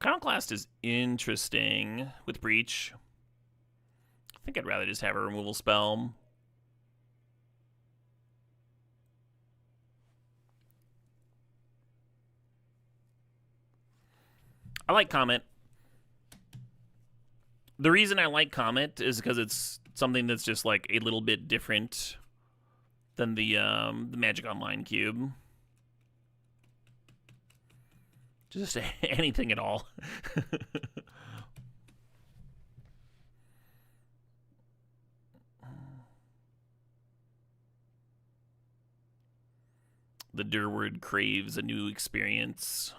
Iconoclast is interesting with Breach. I think I'd rather just have a removal spell. I like Comet. The reason I like Comet is because it's something that's just like a little bit different than the Magic Online cube. Just anything at all. The Durward craves a new experience.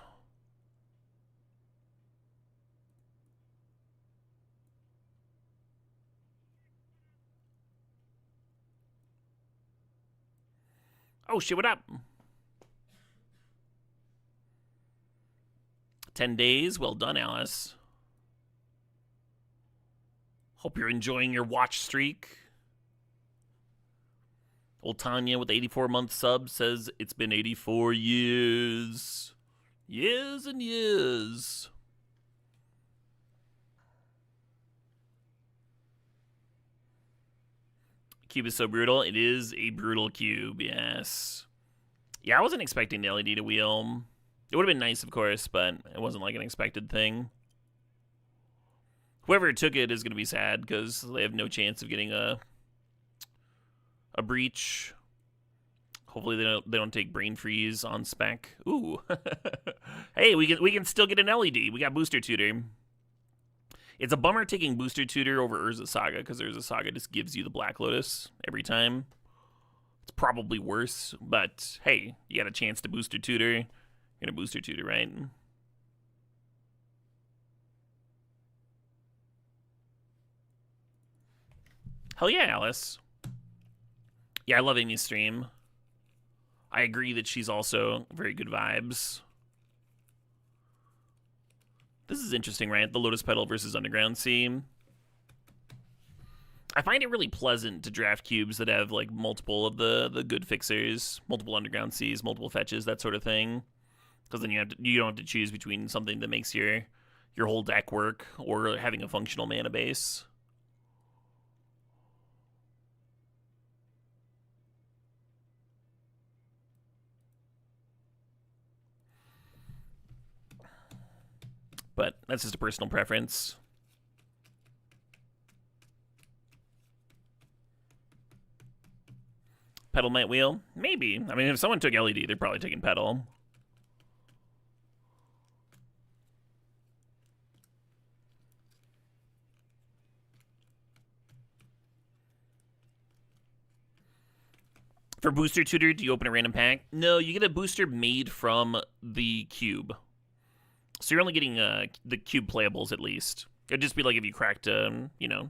Oh shit, what up? 10 days. Well done, Alice. Hope you're enjoying your watch streak. Old Tanya with 84-month sub says it's been 84 years. Years and years. Cube is so brutal. It is a brutal cube, yes. Yeah, I wasn't expecting the LED to wheel. It would have been nice, of course, but it wasn't like an expected thing. Whoever took it is going to be sad because they have no chance of getting a breach. Hopefully they don't take brain freeze on spec. Ooh. Hey, we can still get an LED. We got Booster Tutor. It's a bummer taking Booster Tutor over Urza Saga, because Urza Saga just gives you the Black Lotus every time. It's probably worse, but hey, you got a chance to Booster Tutor. You're gonna Booster Tutor, right? Hell yeah, Alice. Yeah, I love Amy's stream. I agree that she's also very good vibes. This is interesting, right? The Lotus Petal versus Underground Sea. I find it really pleasant to draft cubes that have like multiple of the good fixers, multiple Underground Seas, multiple fetches, that sort of thing. Because then you don't have to choose between something that makes your whole deck work or having a functional mana base. But that's just a personal preference. Petal Might Wheel? Maybe. I mean, if someone took LED, they're probably taking Petal. For Booster Tutor, do you open a random pack? No, you get a booster made from the cube. So you're only getting the cube playables at least. It'd just be like if you cracked, you know,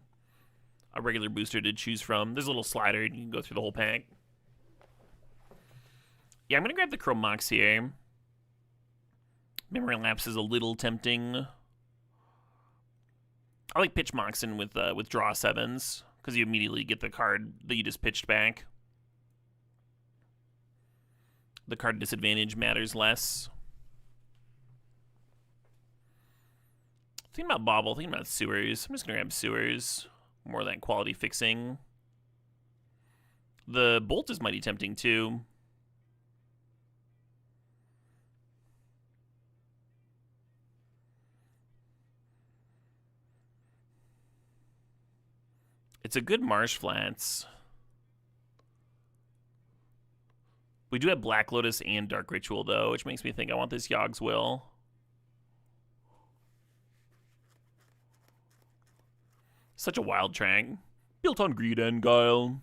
a regular booster to choose from. There's a little slider, and you can go through the whole pack. Yeah, I'm going to grab the Chrome Mox here. Memory Lapse is a little tempting. I like Pitch Moxen with Draw 7s, because you immediately get the card that you just pitched back. The card disadvantage matters less. Thinking about Bobble, thinking about Sewers. I'm just going to grab Sewers. More of that quality fixing. The Bolt is mighty tempting, too. It's a good Marsh Flats. We do have Black Lotus and Dark Ritual, though, which makes me think I want this Yogg's Will. Such a wild track. Built on greed and guile.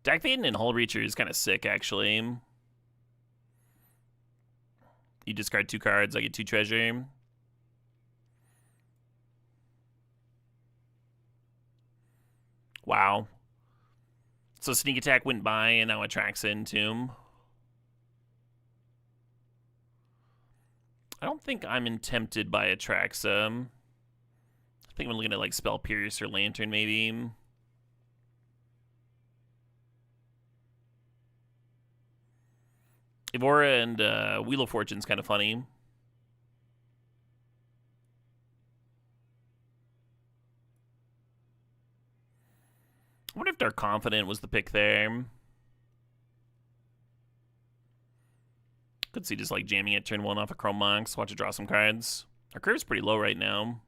Dak Faden and Hull Reacher is kind of sick, actually. You discard 2 cards, I get 2 treasure. Wow. So Sneak Attack went by, and now Atraxa Tomb. I don't think I'm tempted by Atraxa. I think I'm looking at like Spell Pierce or Lantern, maybe. Evora and Wheel of Fortune's kind of funny. I wonder if Dark Confident was the pick there. Could see just like jamming it turn 1 off a Chrome Mox, watch it draw some cards. Our curve's pretty low right now.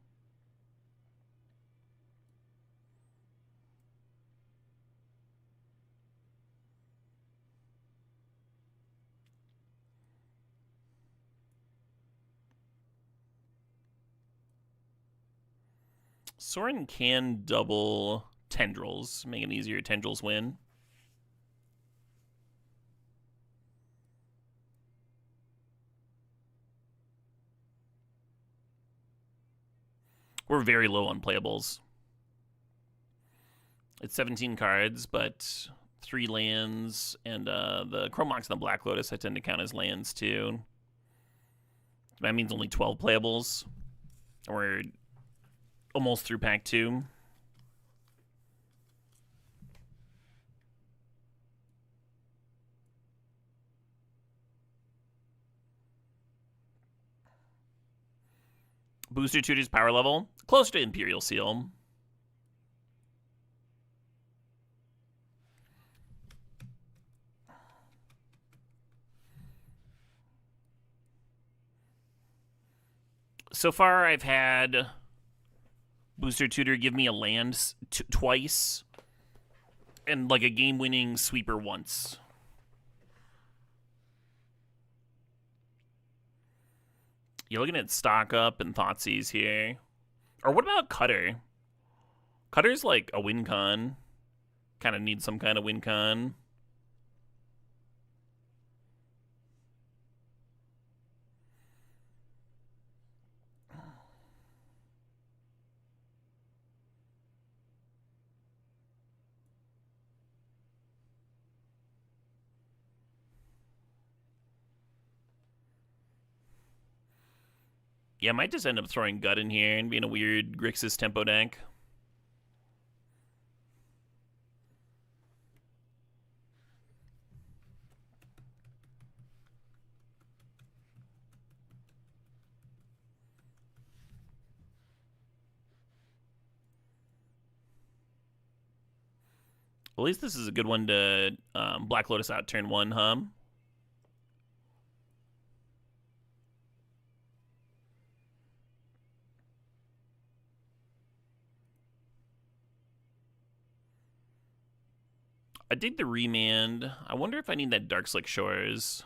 Sorin can double Tendrils, make it easier. Tendrils win. We're very low on playables. It's 17 cards, but 3 lands, and the Chrome Mox and the Black Lotus I tend to count as lands too. That means only 12 playables. We're almost through pack 2. Booster Tutor's power level, close to Imperial Seal. So far, I've had Booster Tutor give me a land twice and like a game-winning sweeper once. You're looking at Stock Up and Thoughtseize here. Or what about Cutter? Cutter's like a win con. Kind of needs some kind of win con. Yeah, I might just end up throwing Gut in here and being a weird Grixis tempo deck. At least this is a good one to Black Lotus out turn 1, huh? I dig the Remand. I wonder if I need that Darkslick Shores.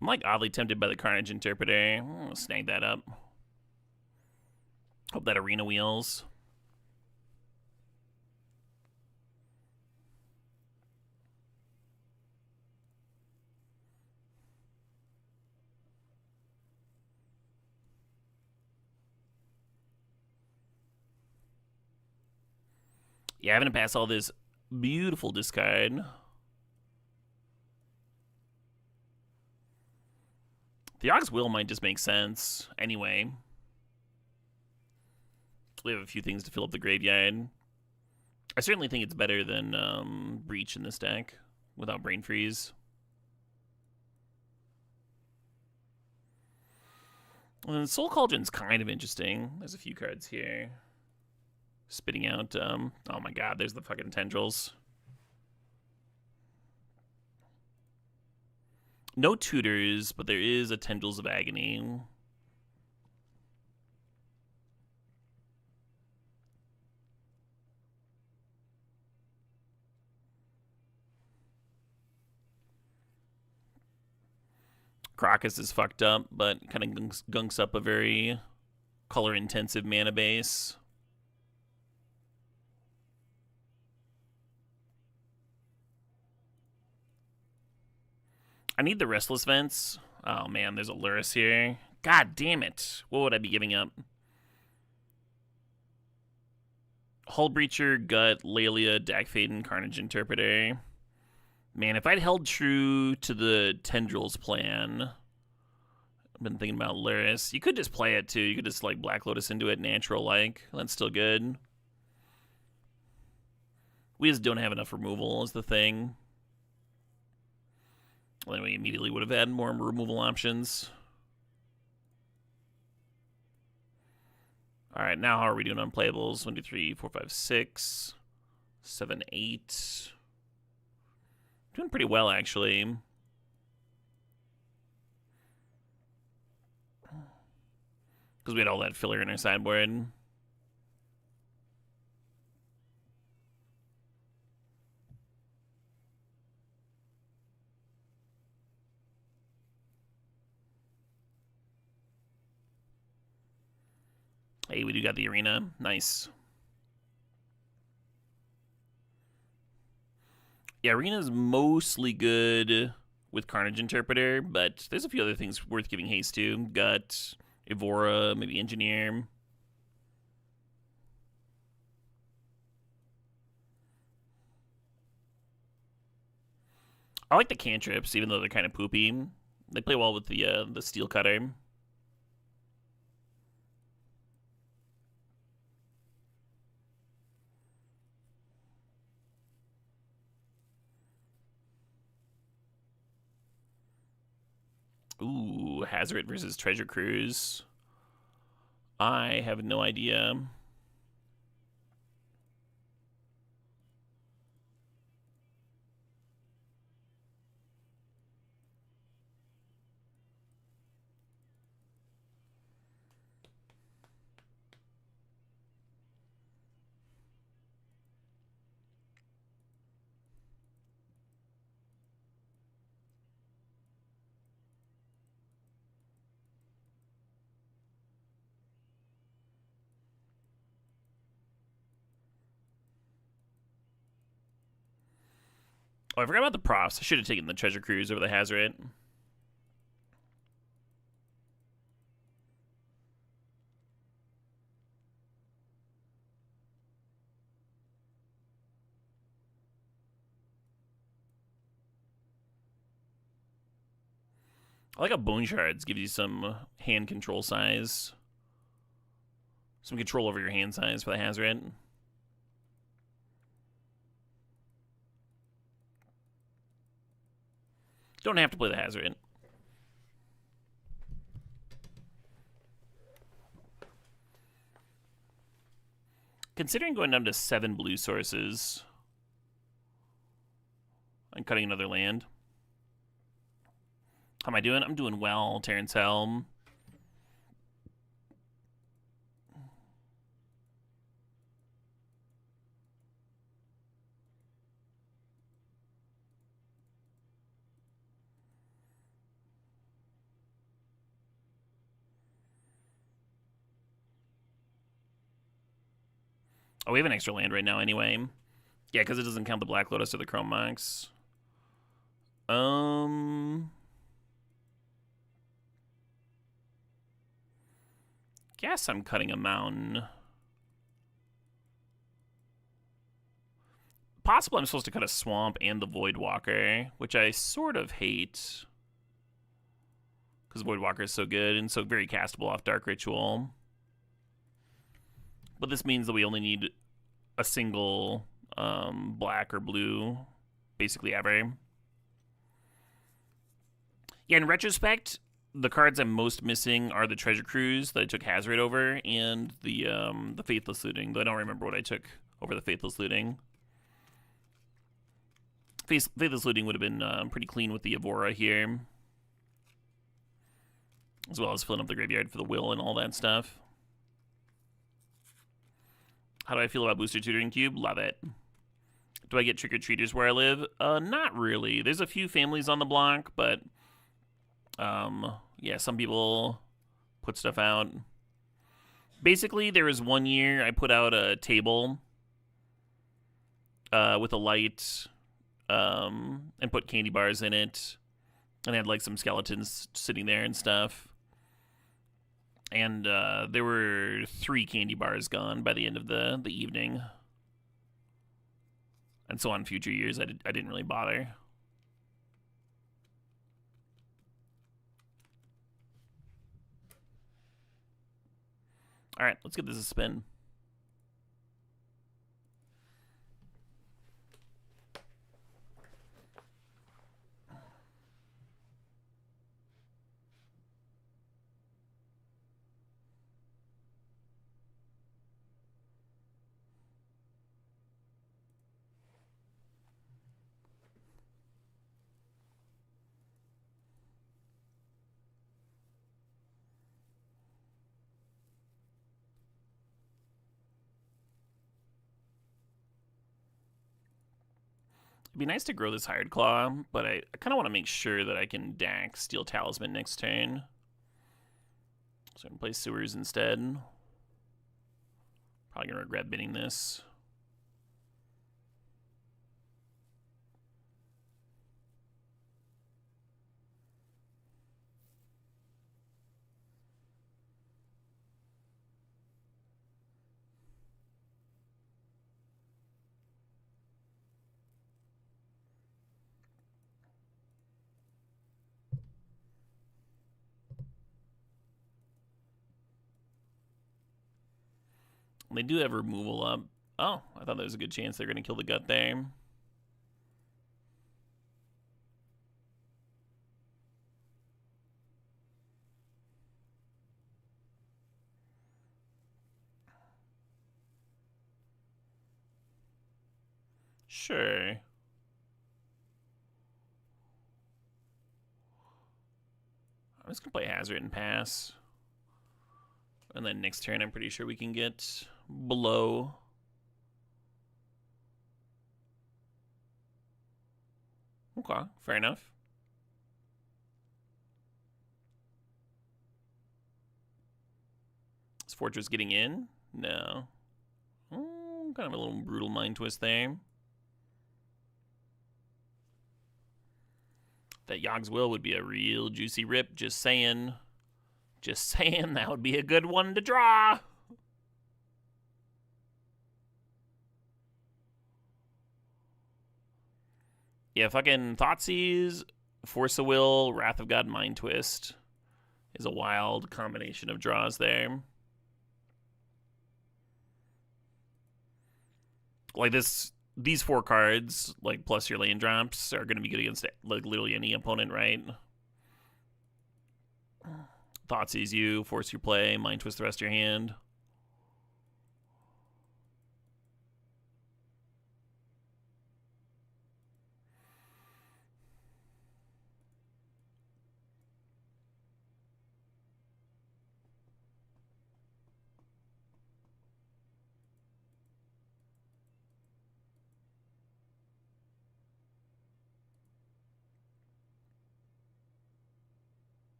I'm like oddly tempted by the Carnage Interpreter. I'll snag that up. Hope that Arena wheels. Yeah, having to pass all this beautiful discard. Theog's Will might just make sense. Anyway. We have a few things to fill up the graveyard. I certainly think it's better than Breach in this deck without Brain Freeze. And Soul Cauldron's kind of interesting. There's a few cards here. Spitting out, oh my god, there's the fucking tendrils. No tutors, but there is a Tendrils of Agony. Crocus is fucked up, but kind of gunks up a very color-intensive mana base. I need the Restless Vents. Oh man, there's a Lurrus here. God damn it. What would I be giving up? Hull Breacher, Gut, Laelia, Dackfaden, Carnage Interpreter. Man, if I'd held true to the Tendrils plan, I've been thinking about Lurrus. You could just play it too. You could just like Black Lotus into it natural-like. That's still good. We just don't have enough removal is the thing. Well, then we immediately would have had more removal options. All right, now how are we doing on playables? 1, 2, 3, 4, 5, 6, 7, 8. Doing pretty well, actually. Because we had all that filler in our sideboard. Hey, we do got the Arena. Nice. Yeah, Arena's mostly good with Carnage Interpreter, but there's a few other things worth giving haste to. Gut, Evora, maybe Engineer. I like the cantrips, even though they're kind of poopy. They play well with the Steel Cutter. Ooh, Hazard versus Treasure Cruise. I have no idea. Oh, I forgot about the profs. I should have taken the Treasure Cruise over the Hazard. I like how Bone Shards gives you some hand control size. Some control over your hand size for the Hazard. Don't have to play the Hazard. Considering going down to 7 blue sources and cutting another land. How am I doing? I'm doing well, Terrence Helm. Oh, we have an extra land right now anyway. Yeah, because it doesn't count the Black Lotus or the Chrome Mox. Guess I'm cutting a mountain. Possible I'm supposed to cut a swamp and the Voidwalker, which I sort of hate. Because Voidwalker is so good and so very castable off Dark Ritual. But this means that we only need a single black or blue, basically ever. Yeah, in retrospect, the cards I'm most missing are the Treasure Cruise that I took Hazard over and the Faithless Looting, though I don't remember what I took over the Faithless Looting. Faithless Looting would have been pretty clean with the Evora here. As well as filling up the graveyard for the Will and all that stuff. How do I feel about Booster Tutoring Cube? Love it. Do I get trick-or-treaters where I live? Not really. There's a few families on the block, but yeah, some people put stuff out. Basically, there was one year I put out a table with a light and put candy bars in it. And I had like some skeletons sitting there and stuff. And there were 3 candy bars gone by the end of the evening. And so on future years, I didn't really bother. All right, let's give this a spin. It'd be nice to grow this Hired Claw, but I kind of want to make sure that I can Dax Steel Talisman next turn. So I can play Sewers instead. Probably going to regret bidding this. They do have removal up. Oh, I thought there was a good chance they're going to kill the gut there. Sure. I'm just gonna play Hazard and pass. And then next turn, I'm pretty sure we can get below. Okay, fair enough. Is Fortress getting in? No. Kind of a little brutal mind twist there. That Yogg's Will would be a real juicy rip, just saying. Just saying, that would be a good one to draw. Yeah, fucking Thoughtseize, Force of Will, Wrath of God, Mind Twist is a wild combination of draws there. Like these 4 cards, like plus your lane drops, are going to be good against like literally any opponent, right? Thoughtseize you, force your play, Mind Twist the rest of your hand.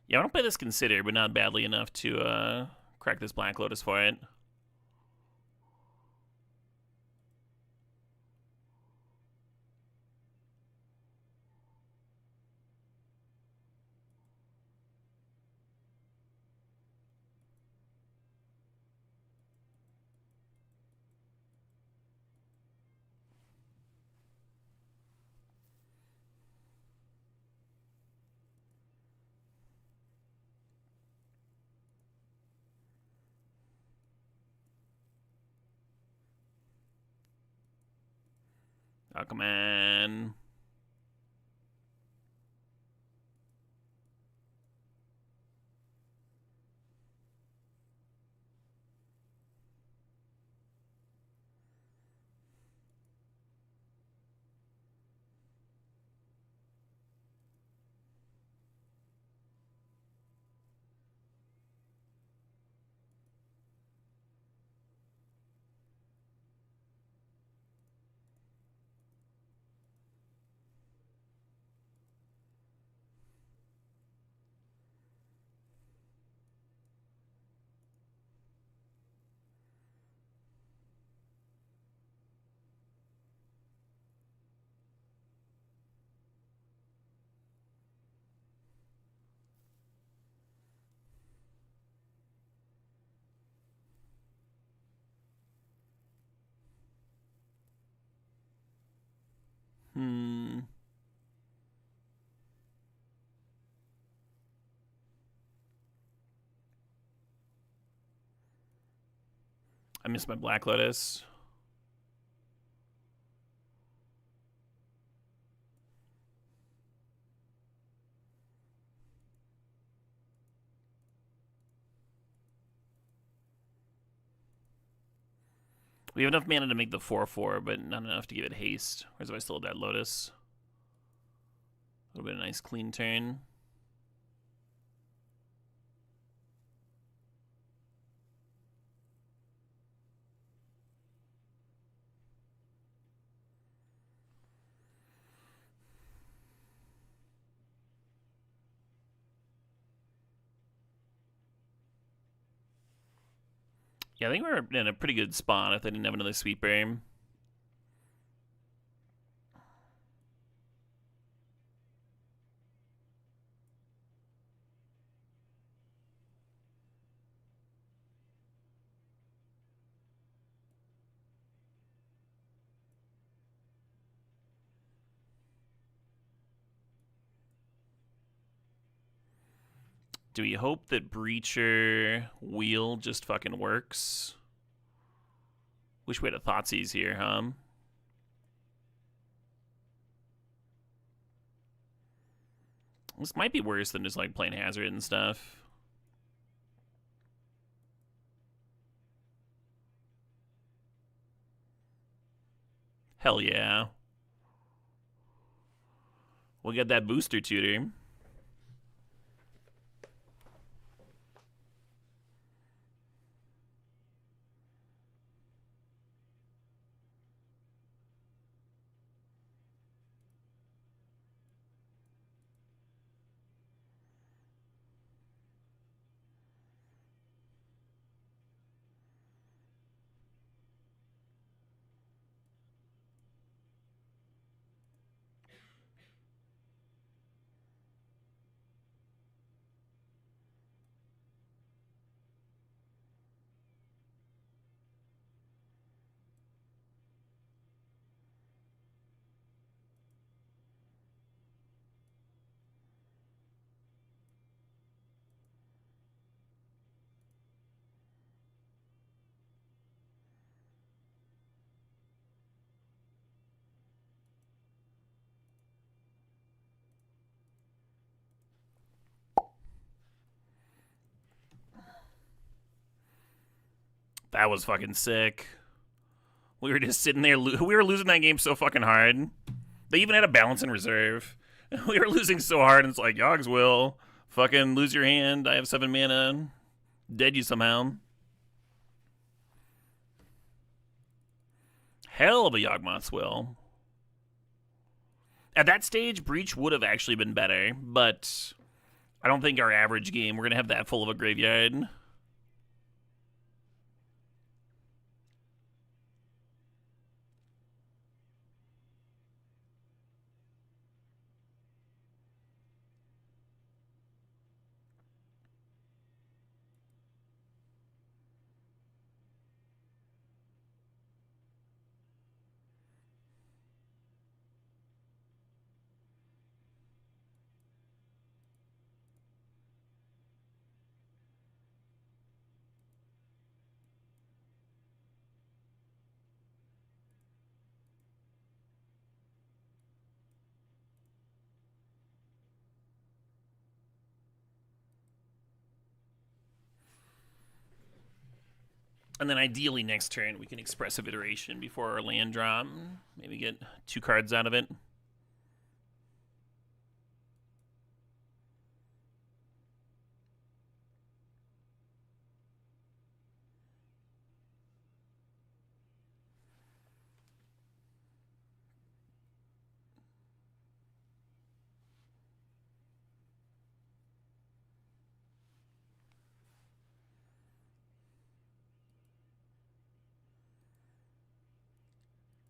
Yeah, I don't play this Consider, but not badly enough to crack this Black Lotus for it. Oh, come on. I missed my Black Lotus. We have enough mana to make the 4/4, but not enough to give it haste. Whereas if I still have that Lotus, would have been a nice clean turn. Yeah, I think we're in a pretty good spot if they didn't have another sweeper. Do we hope that Breacher Wheel just fucking works? Wish we had a Thoughtseize here, huh? This might be worse than just like playing Hazard and stuff. Hell yeah. We'll get that booster tutor. That was fucking sick. We were just sitting there. We were losing that game so fucking hard. They even had a balance in reserve. We were losing so hard, and it's like, Yogs will. Fucking lose your hand. I have 7 mana. Dead you somehow. Hell of a Yawgmoth's Will. At that stage, Breach would have actually been better, but I don't think our average game, we're going to have that full of a graveyard. And then ideally next turn we can Expressive Iteration before our land drop. Maybe get 2 cards out of it.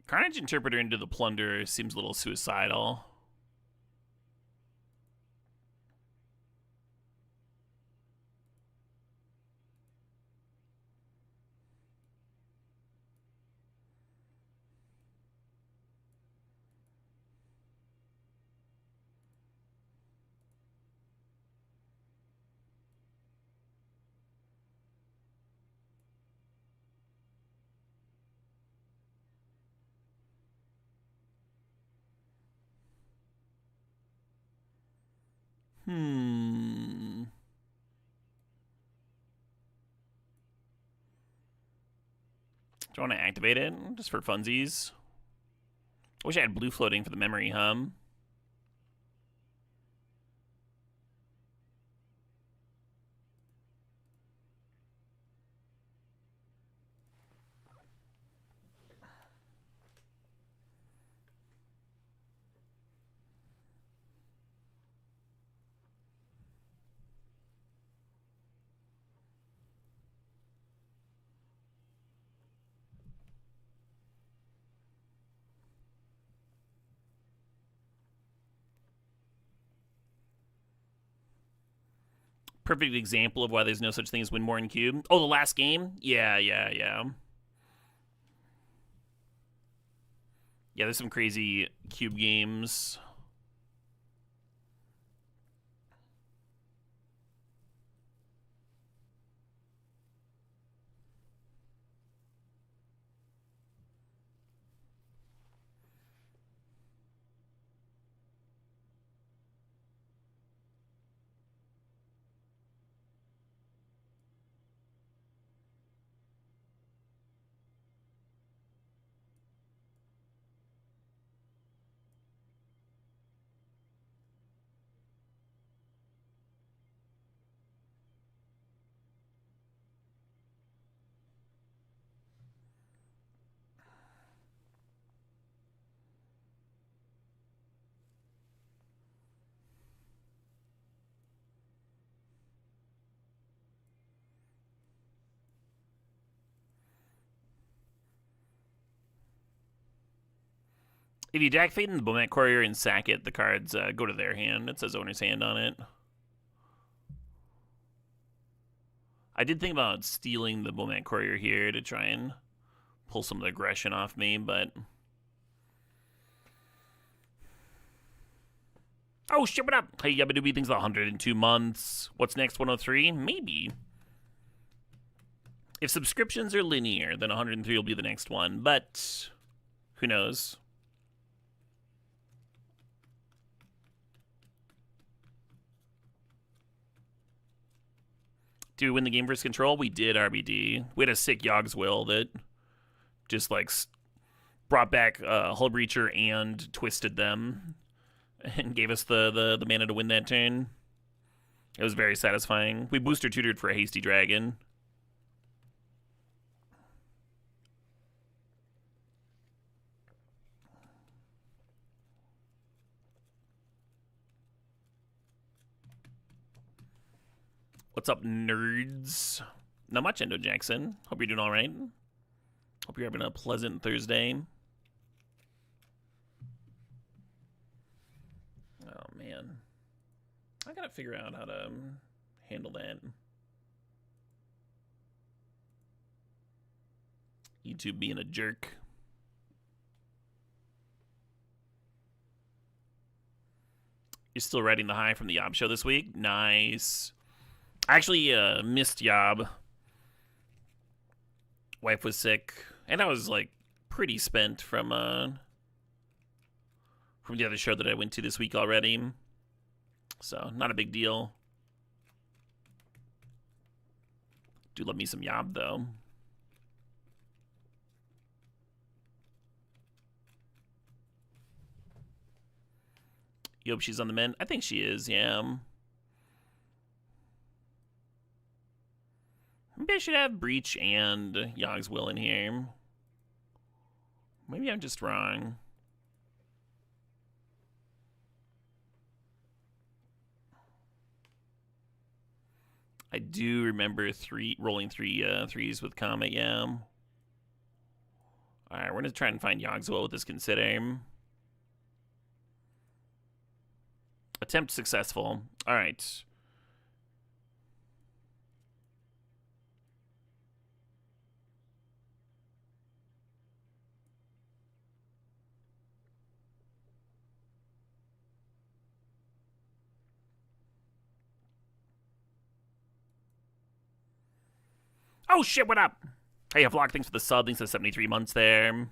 Carnage Interpreter into the Plunder seems a little suicidal. Do I want to activate it just for funsies? I wish I had blue floating for the memory hum. Perfect example of why there's no such thing as Windborne Cube. Oh, the last game? Yeah. Yeah, there's some crazy cube games. If you Jack Fate in the Bomat Courier and sack it, the cards go to their hand. It says owner's hand on it. I did think about stealing the Bomat Courier here to try and pull some of the aggression off me, but... Oh, shit, what up? Hey, Yabba thinks 102 months. What's next, 103? Maybe. If subscriptions are linear, then 103 will be the next one, but who knows? Did we win the game versus Control? We did, RBD. We had a sick Yogg's Will that just, like, brought back Hull Breacher and twisted them and gave us the mana to win that turn. It was very satisfying. We booster tutored for a Hasty Dragon. What's up, nerds? Not much, Endo Jackson. Hope you're doing all right. Hope you're having a pleasant Thursday. Oh, man. I gotta figure out how to handle that. YouTube being a jerk. You're still riding the high from the Yob show this week? Nice. I actually missed Yob. Wife was sick, and I was like pretty spent from the other show that I went to this week already. So not a big deal. Do love me some Yob though. You hope she's on the mend? I think she is, yeah. Maybe I should have Breach and Yogg's Will in here. Maybe I'm just wrong. I do remember rolling threes with Comet, yeah. Alright, we're going to try and find Yogg's Will with this Consider. Attempt successful. Alright. Oh shit, what up? Hey, Vlog, thanks for the sub. Thanks for the 73 months there.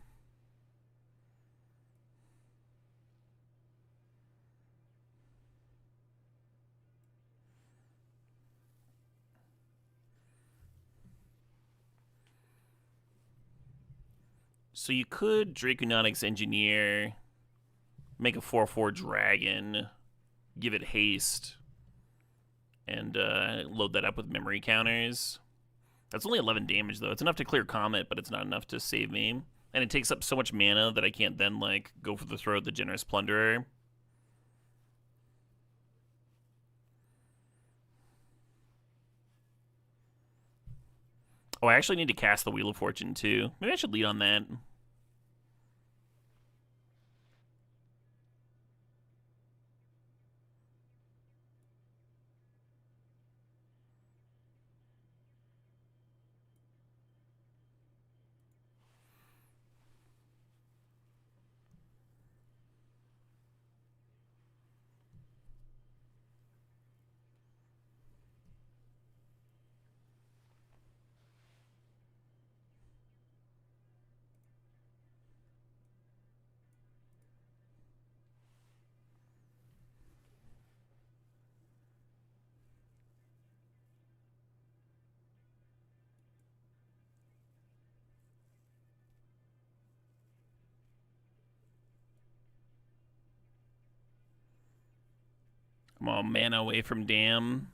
So you could Draconautics Engineer, make a 4/4 Dragon, give it haste, and load that up with memory counters. That's only 11 damage, though. It's enough to clear Comet, but it's not enough to save me. And it takes up so much mana that I can't then, like, go for the throw of the Generous Plunderer. Oh, I actually need to cast the Wheel of Fortune, too. Maybe I should lead on that. I'm all mana away from Dam.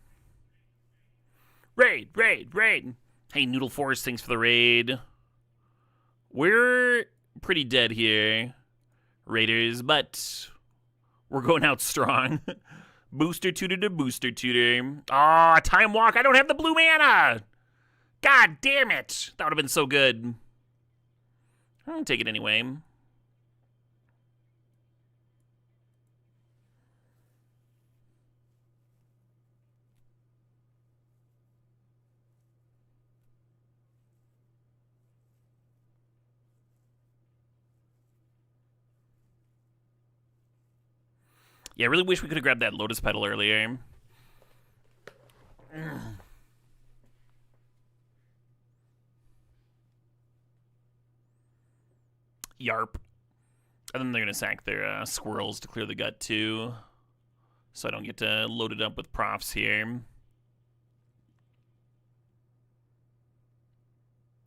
Raid, raid, raid. Hey, Noodle Force, thanks for the raid. We're pretty dead here, Raiders, but we're going out strong. Booster tutor to booster tutor. Ah, Time Walk. I don't have the blue mana. God damn it. That would have been so good. I'll take it anyway. Yeah, I really wish we could have grabbed that Lotus Petal earlier. Yarp. And then they're going to sack their squirrels to clear the gut, too. So I don't get to load it up with profs here.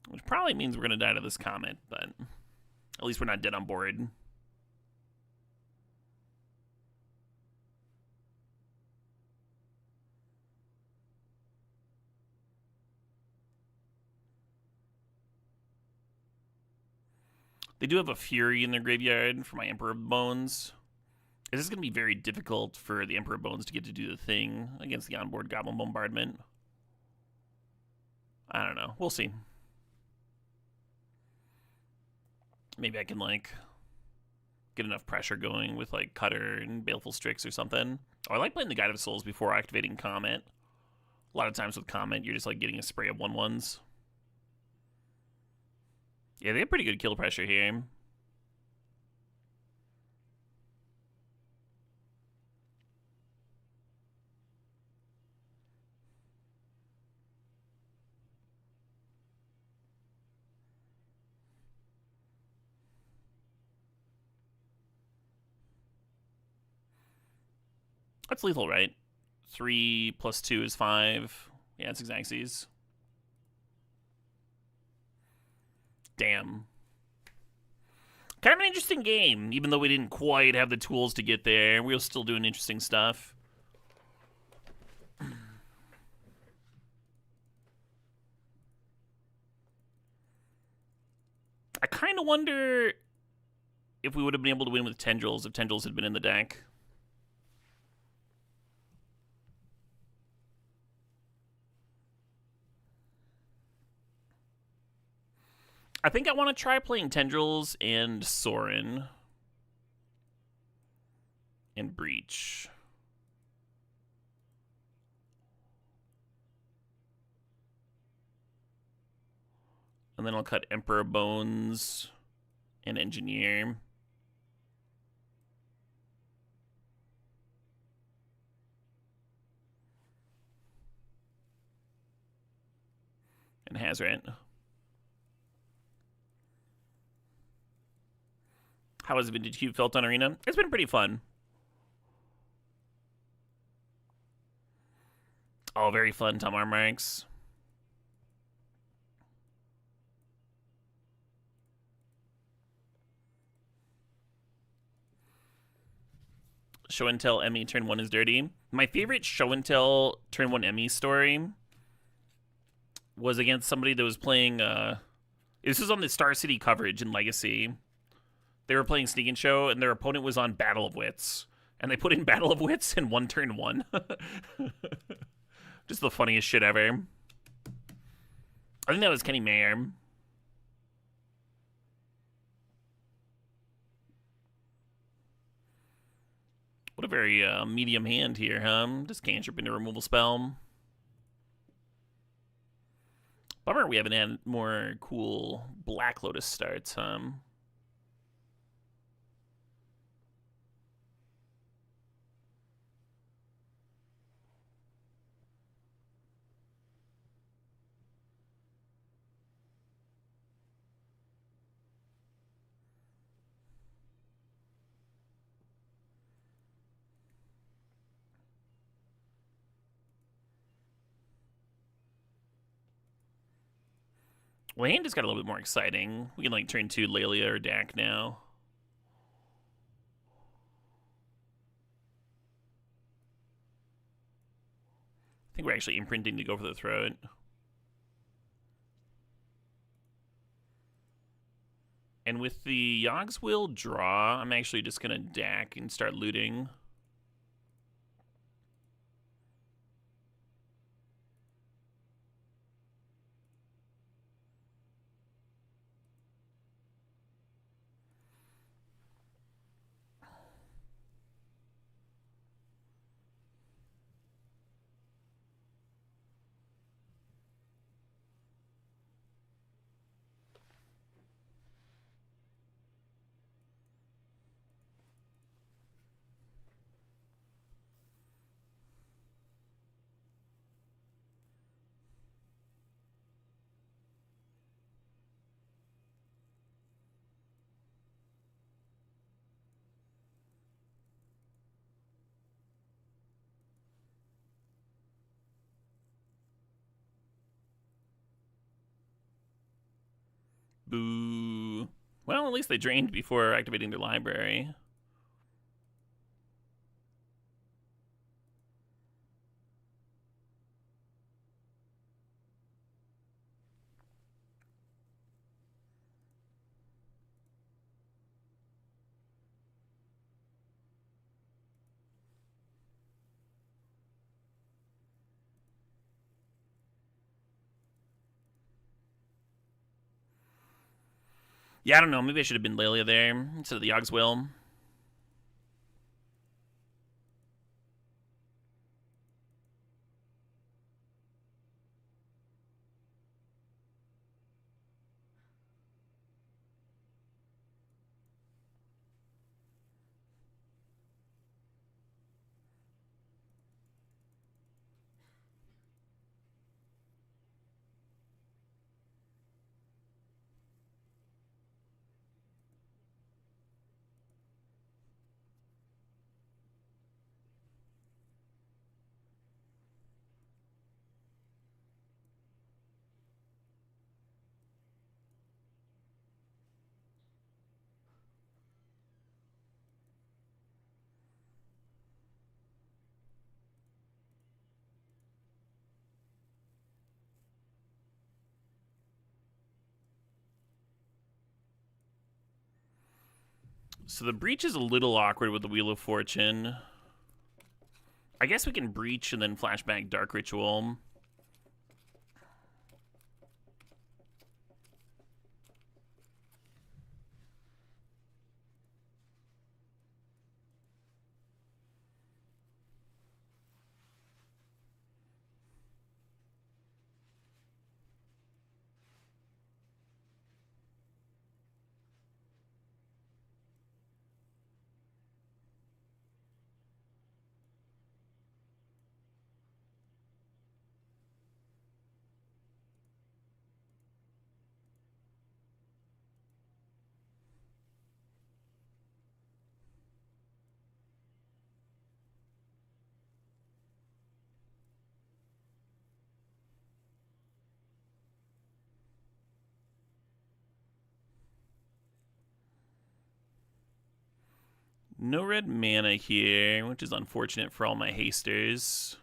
Which probably means we're going to die to this comet, but at least we're not dead on board. They do have a Fury in their graveyard for my Emperor Bones. This is going to be very difficult for the Emperor Bones to get to do the thing against the onboard Goblin Bombardment. I don't know. We'll see. Maybe I can, like, get enough pressure going with, like, Cutter and Baleful Strix or something. Oh, I like playing the Guide of Souls before activating Comet. A lot of times with Comet, you're just, like, getting a spray of 1/1s. Yeah, they have pretty good kill pressure here. That's lethal, right? 3 plus 2 is 5. Yeah, it's Xaxes. Damn. Kind of an interesting game, even though we didn't quite have the tools to get there. We were still doing interesting stuff. I kind of wonder if we would have been able to win with Tendrils if Tendrils had been in the deck. I think I want to try playing Tendrils and Sorin. And Breach. And then I'll cut Emperor Bones and Engineer. And Hazoret. How has Vintage Cube felt on Arena? It's been pretty fun. Oh, very fun, Tom Armarix. Show and Tell Emmy turn 1 is dirty. My favorite Show and Tell turn 1 Emmy story was against somebody that was playing. This was on the Star City coverage in Legacy. They were playing Sneak and Show, and their opponent was on Battle of Wits. And they put in Battle of Wits in 1 turn 1. Just the funniest shit ever. I think that was Kenny Mayer. What a very medium hand here, huh? Just cantrip into removal spell. Bummer we haven't had more cool Black Lotus starts, huh? Well, hand just got a little bit more exciting. We can, like, turn 2 Lelia or Dak now. I think we're actually imprinting to go for the throat. And with the Yogg's Will draw, I'm actually just going to Dak and start looting. Boo. Well, at least they drained before activating their library. Yeah, I don't know. Maybe I should have been Lelia there instead of the Yogswell. So the breach is a little awkward with the Wheel of Fortune. I guess we can breach and then flashback Dark Ritual. No red mana here, which is unfortunate for all my hasters.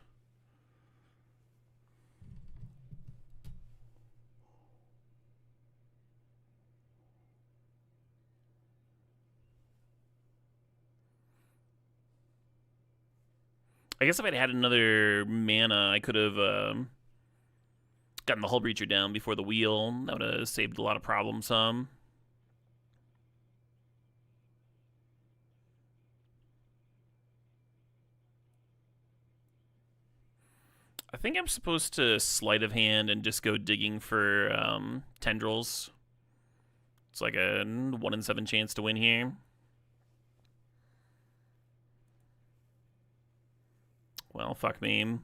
I guess if I'd had another mana, I could have gotten the Hull Breacher down before the wheel. That would have saved a lot of problems some. I think I'm supposed to sleight of hand and just go digging for tendrils. It's like a 1 in 7 chance to win here. Well, fuck me.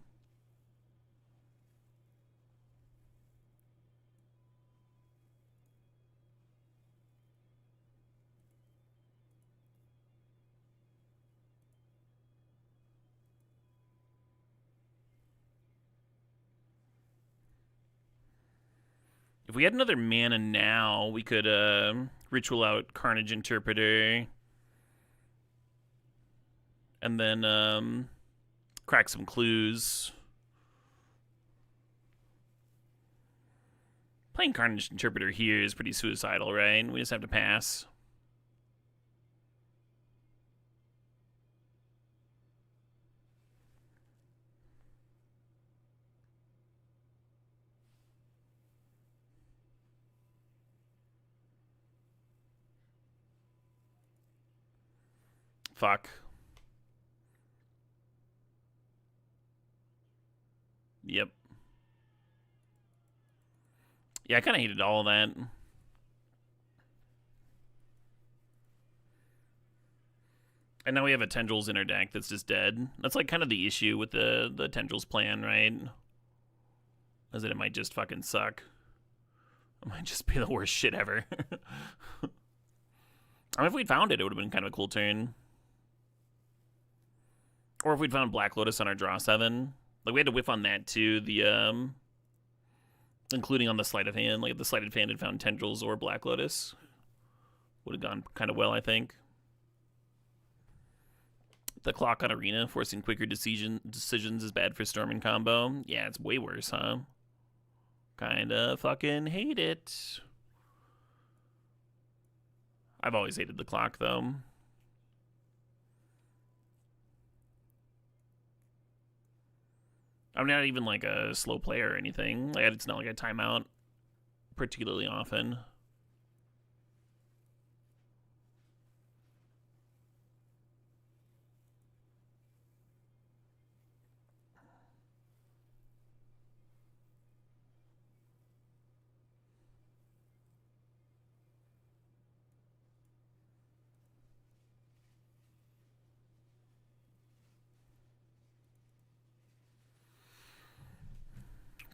If we had another mana now, we could ritual out Carnage Interpreter. And then crack some clues. Playing Carnage Interpreter here is pretty suicidal, right? We just have to pass. Fuck. Yep. Yeah, I kind of hated all of that. And now we have a Tendrils in our deck that's just dead. That's like kind of the issue with the Tendrils plan, right? Is that it might just fucking suck. It might just be the worst shit ever. I mean, if we'd found it, it would have been kind of a cool turn. Or if we'd found Black Lotus on our draw 7. Like, we had to whiff on that, too. The including on the sleight of hand. Like if the sleight of hand had found Tendrils or Black Lotus, would have gone kind of well, I think. The clock on Arena, forcing quicker decisions is bad for Storm and combo. Yeah, it's way worse, huh? Kinda fucking hate it. I've always hated the clock, though. I'm not even like a slow player or anything. Like, it's not like I time out particularly often.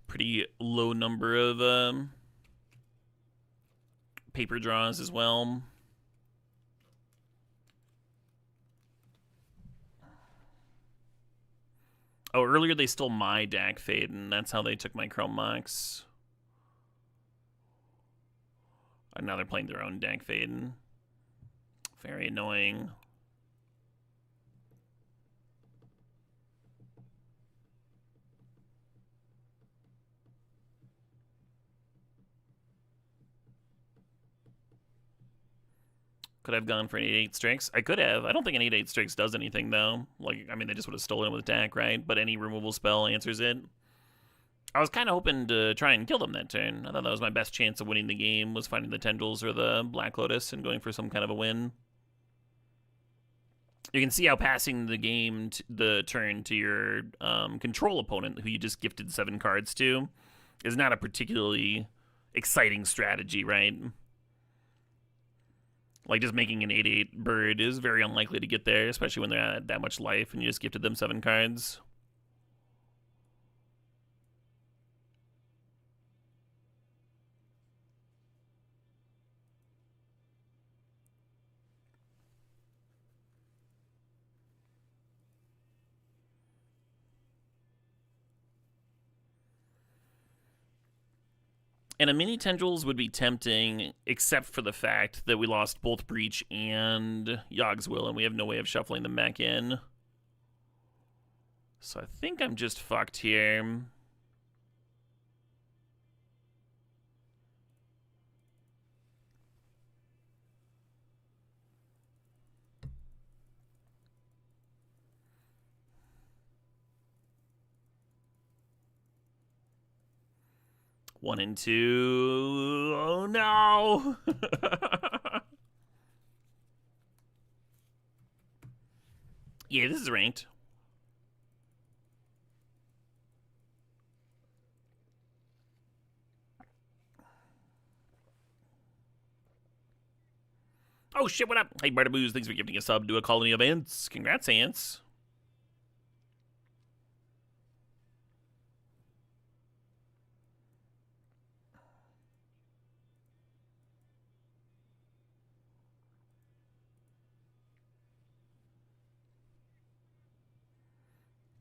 Pretty low number of paper draws as well. Oh, earlier they stole my Dak Fade, and that's how they took my Chrome Mox. And now they're playing their own Dak Fade. Very annoying. Could I have gone for an 8-8 Strix? I could have. I don't think an 8-8 Strix does anything, though. Like, I mean, they just would have stolen it with Dak, right? But any removal spell answers it. I was kind of hoping to try and kill them that turn. I thought that was my best chance of winning the game, was finding the Tendrils or the Black Lotus and going for some kind of a win. You can see how passing the game, the turn to your control opponent, who you just gifted 7 cards to, is not a particularly exciting strategy, right? Like, just making an 8-8 bird is very unlikely to get there, especially when they're at that much life and you just gifted them 7 cards. And a mini Tendrils would be tempting, except for the fact that we lost both Breach and Yogg's Will, and we have no way of shuffling them back in. So I think I'm just fucked here. One and two. Oh no! Yeah, this is ranked. Oh shit, what up? Hey, Bartaboos, thanks for gifting a sub to a colony of ants. Congrats, ants.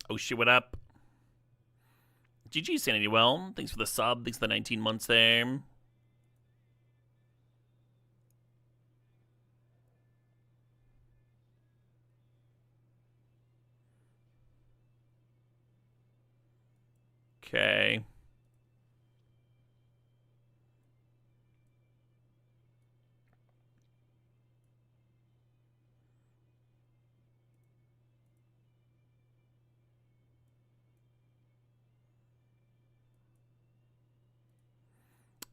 Oh shit, what up? GG, Sanity Well. Thanks for the sub. Thanks for the 19 months there. Okay.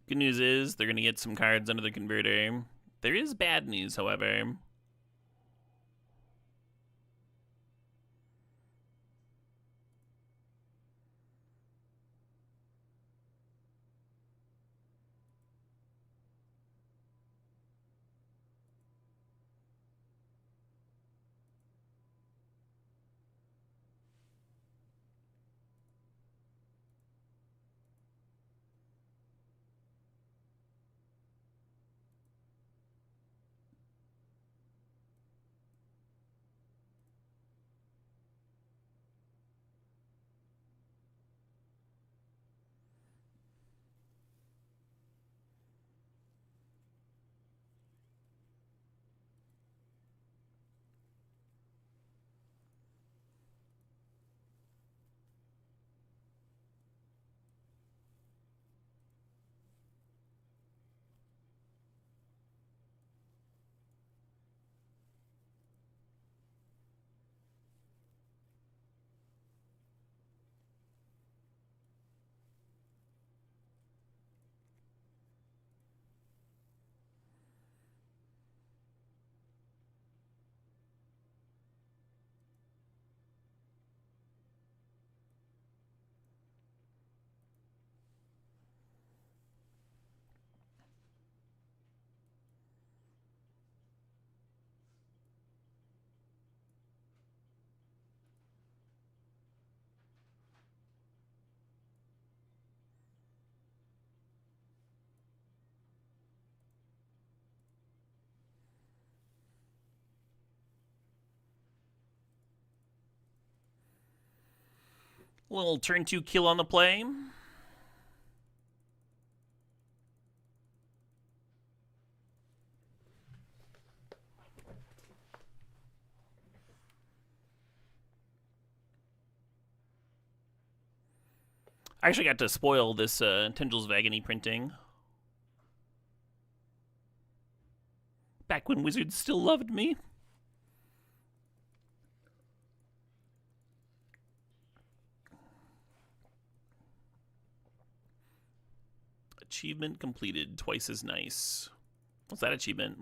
Good news is they're going to get some cards under the converter. There is bad news, however. A little turn 2 kill on the play. I actually got to spoil this Tendrils of Agony printing. Back when Wizards still loved me. Achievement completed, twice as nice. What's that achievement?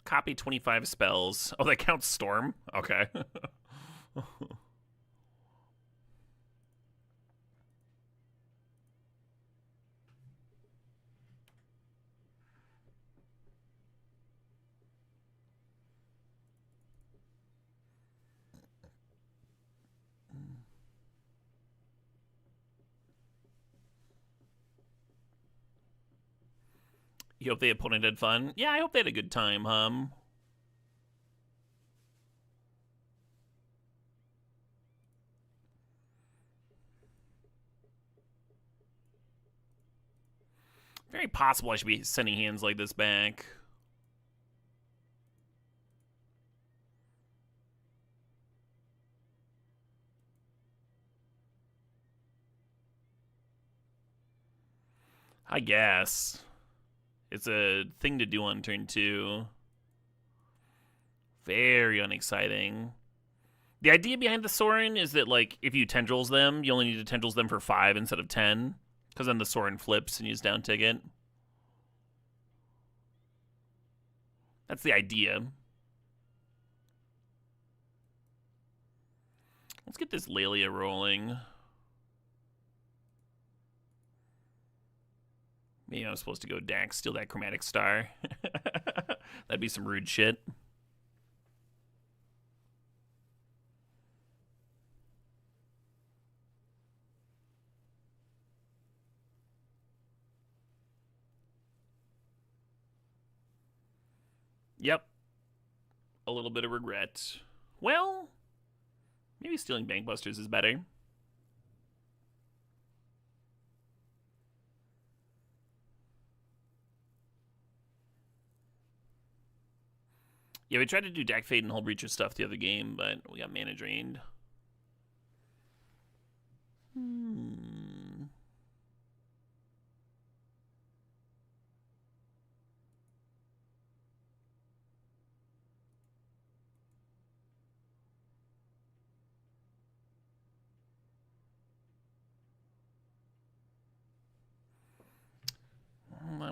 Copy 25 spells. Oh, that counts Storm? Okay. You hope the opponent had fun? Yeah, I hope they had a good time, Very possible I should be sending hands like this back. I guess. It's a thing to do on turn 2. Very unexciting. The idea behind the Sorin is that, like, if you Tendrils them, you only need to Tendrils them for 5 instead of 10. Because then the Sorin flips and you just down ticket. That's the idea. Let's get this Laelia rolling. Maybe I'm supposed to go Dax, steal that Chromatic Star. That'd be some rude shit. Yep. A little bit of regret. Well, maybe stealing Bankbusters is better. Yeah, we tried to do Deck Fade and Hull Breacher stuff the other game, but we got mana drained.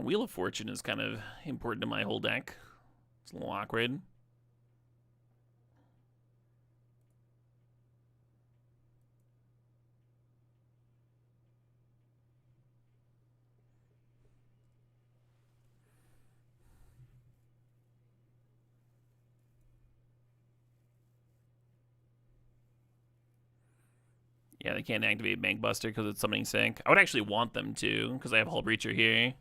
Wheel of Fortune is kind of important to my whole deck. It's a little awkward. Yeah, they can't activate Bankbuster because it's summoning sync. I would actually want them to, because I have Hull Breacher here.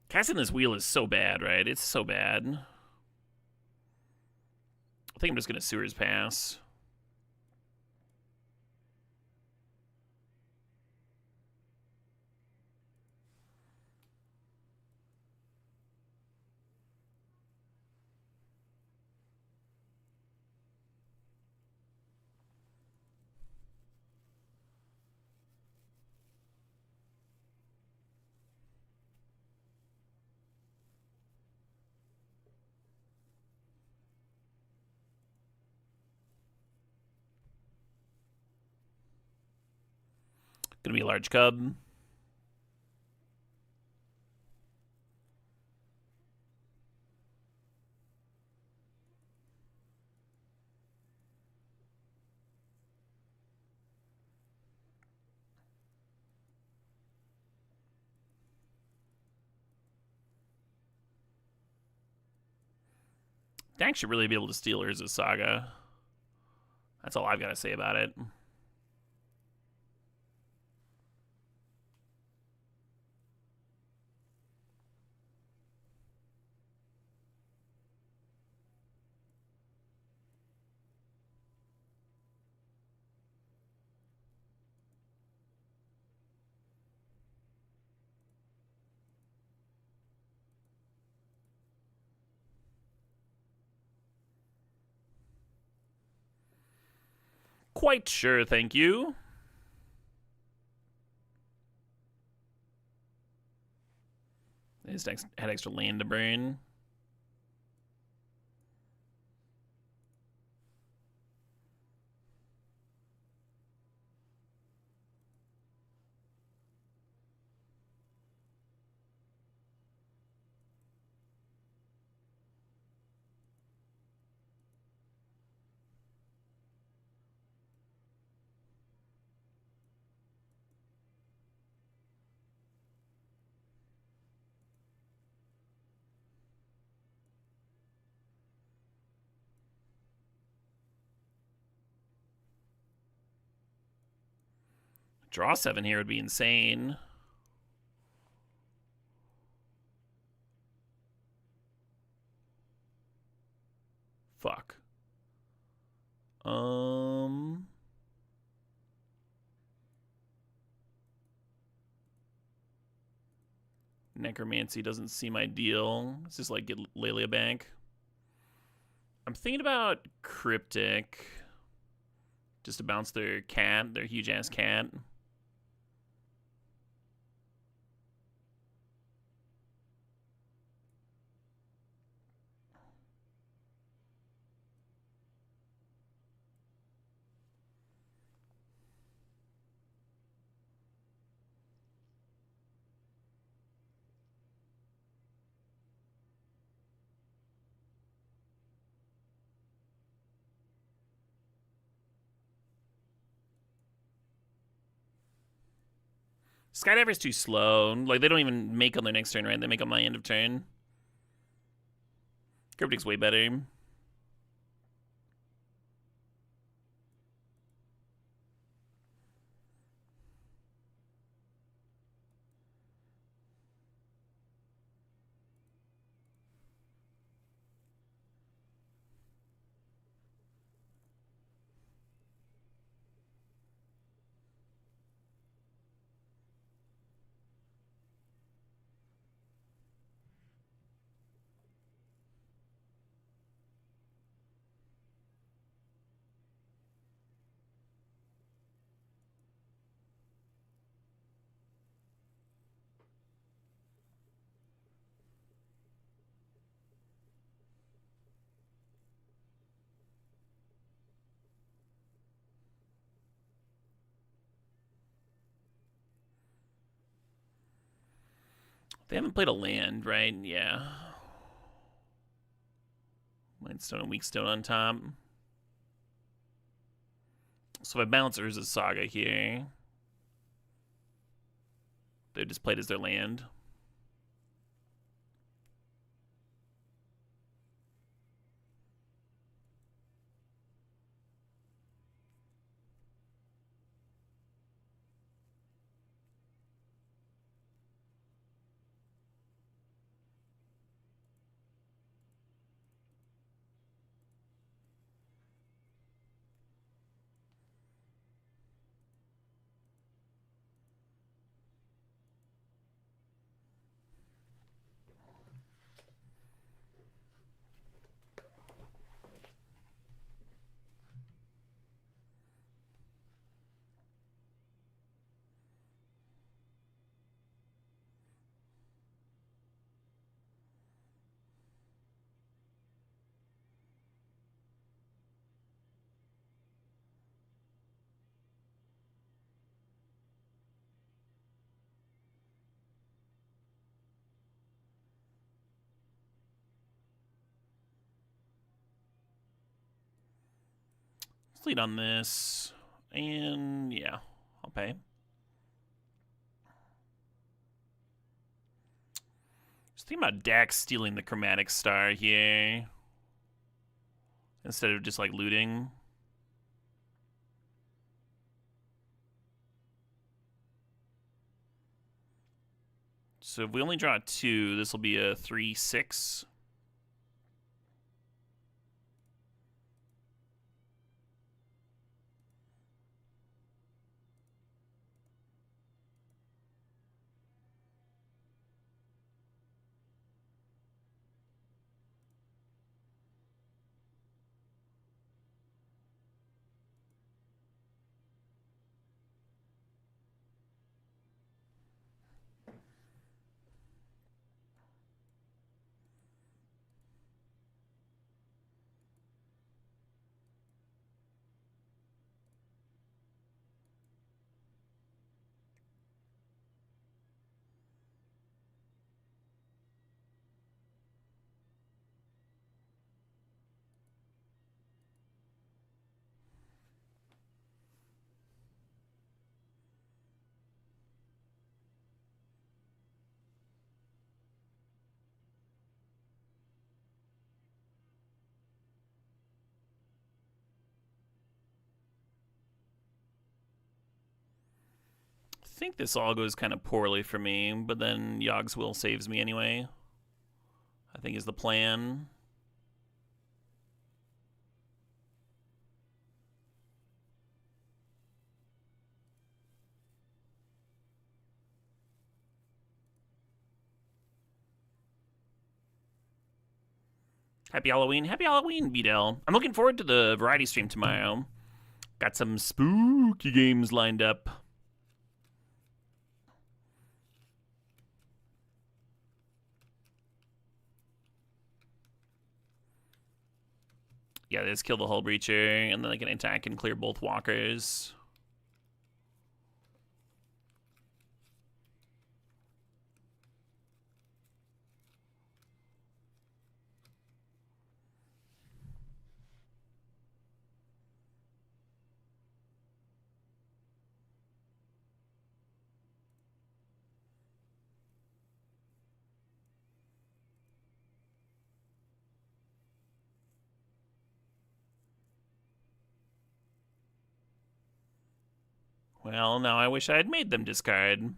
Casting this wheel is so bad, right? It's so bad. I think I'm just going to Sewers Pass. Gonna be a large cub. Dax should really be able to steal Urza's Saga. That's all I've got to say about it. Quite sure, thank you. His next had extra land to burn. Draw 7 here would be insane. Fuck. Necromancy doesn't seem ideal. It's just like get Lelia Bank. I'm thinking about Cryptic. Just to bounce their cat, their huge ass cat. Skydiver's too slow. Like, they don't even make on their next turn, right? They make on my end of turn. Cryptic's way better. They haven't played a land, right? Yeah. Mindstone and Weakstone on top. So if I bounce Urza's Saga here, they're just played as their land. Let's lead on this. And yeah, I'll pay. Just thinking about Dax stealing the Chromatic Star here. instead of just like looting. So if we only draw 2, this will be a 3/6. I think this all goes kind of poorly for me, but then Yogg's Will saves me anyway. I think is the plan. Happy Halloween. Happy Halloween, Beadell. I'm looking forward to the variety stream tomorrow. Got some spooky games lined up. Yeah, they just kill the Hull Breacher, and then they can attack and clear both walkers. Well, now I wish I had made them discard.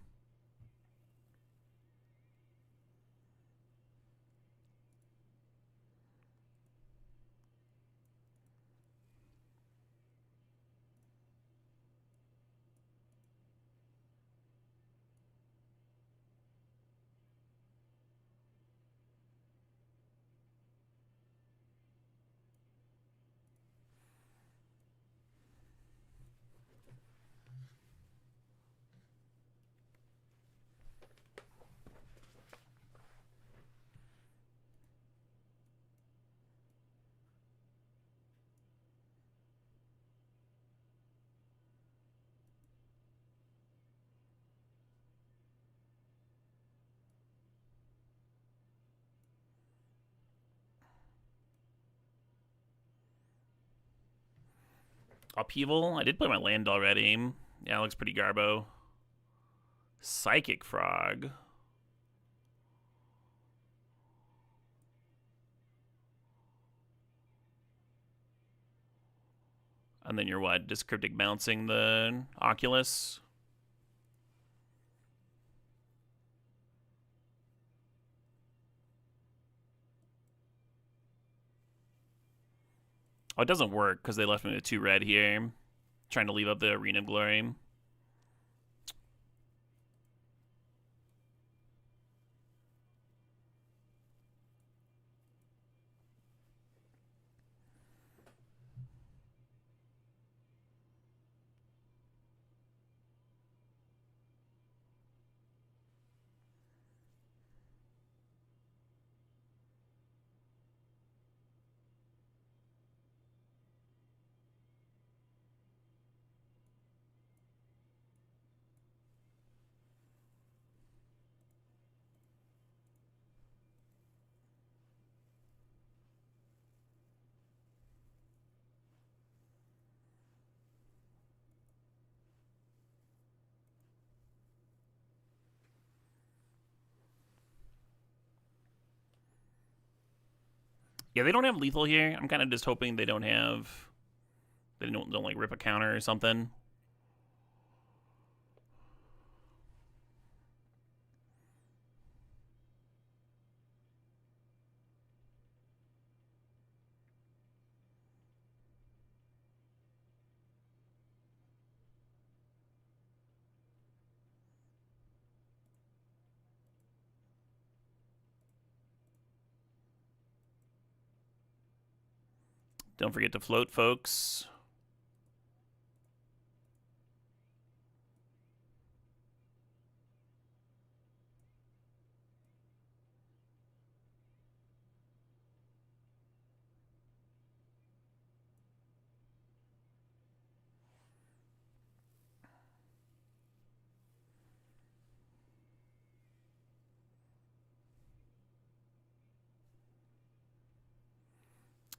Upheaval? I did play my land already. Yeah, it looks pretty garbo. Psychic Frog. And then you're what? Just Cryptic bouncing the Oculus? Oh, it doesn't work because they left me with 2 red here. Trying to leave up the Arena of Glory. Yeah, they don't have lethal here. I'm kind of just hoping they don't have... They don't like, rip a counter or something. Don't forget to float, folks.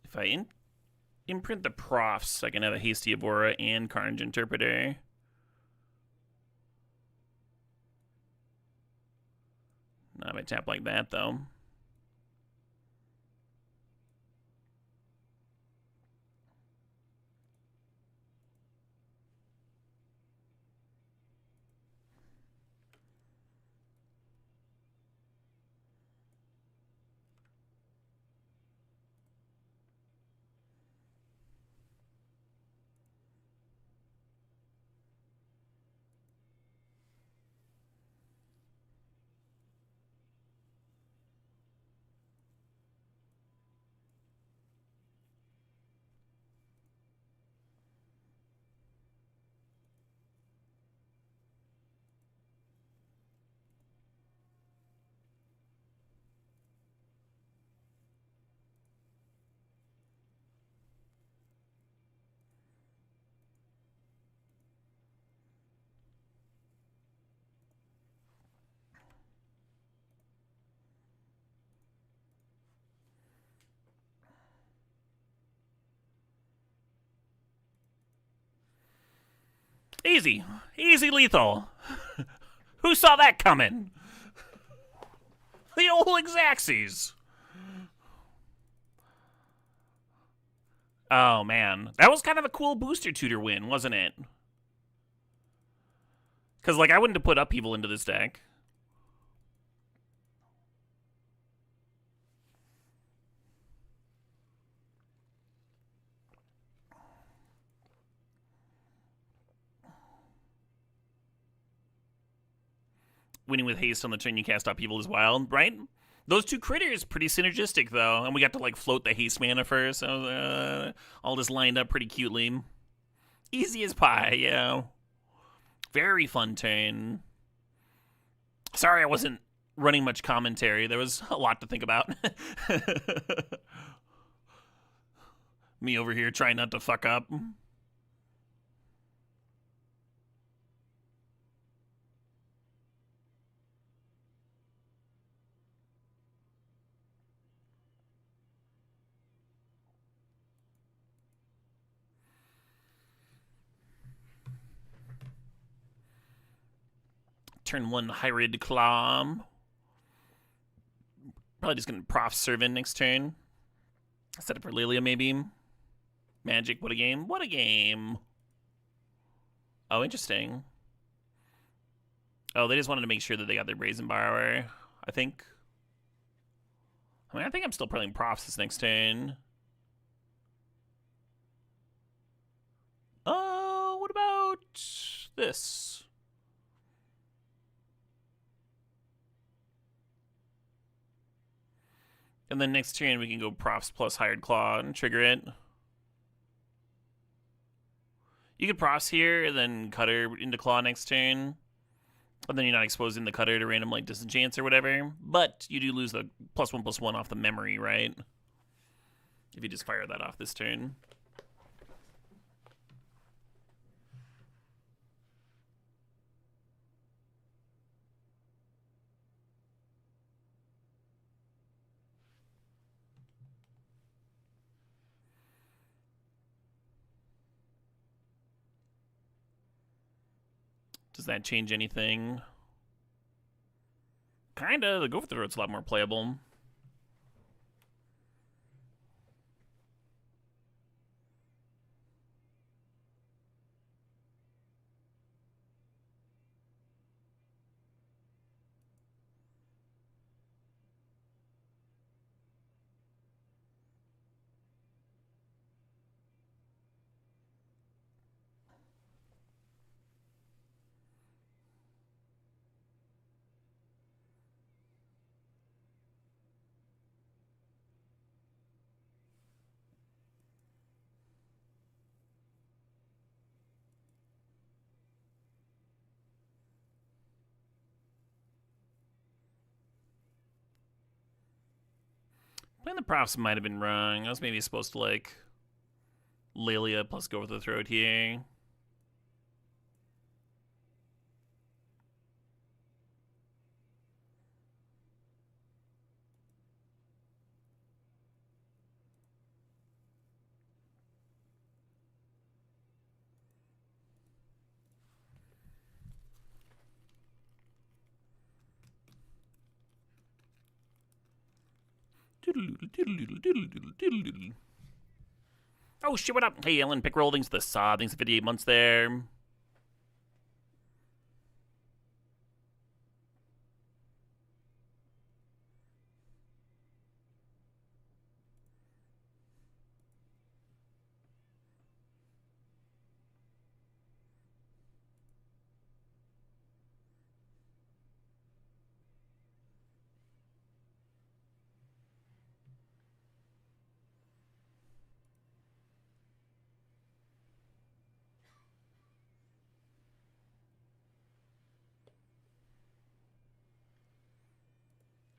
If I imprint the profs, I can have a Hasty Abora and Carnage Interpreter. Not if I tap like that, though. Easy. Easy lethal. Who saw that coming? The old Xaxes. Oh, man. That was kind of a cool booster tutor win, wasn't it? Because, like, I wouldn't have put Upheaval into this deck. Winning with haste on the turn you cast Upheaval is wild, right? Those two critters pretty synergistic, though. And we got to, like, float the haste mana first. So, all this lined up pretty cutely. Easy as pie, yeah. Very fun turn. Sorry I wasn't running much commentary. There was a lot to think about. Me over here trying not to fuck up. Turn 1 Hyride Claw. Probably just gonna Prof Servant next turn. Set up for Lilia, maybe. Magic, what a game. What a game. Oh, interesting. Oh, they just wanted to make sure that they got their Brazen Borrower, I think. I mean, I think I'm still playing Profs this next turn. Oh, what about this? And then next turn we can go Profs plus Hired Claw and trigger it. You could Profs here and then Cutter into Claw next turn. And then you're not exposing the Cutter to random like Disenchants or whatever. But you do lose the +1/+1 off the memory, right? If you just fire that off this turn. Does that change anything? Kinda. The Go for the Throat's a lot more playable. Playing the props might have been wrong. I was maybe supposed to, like, Lilia plus go with the throat here. Oh shit, what up? Hey, Ellen, pick roll. Thanks for the saw. Thanks for 58 months there.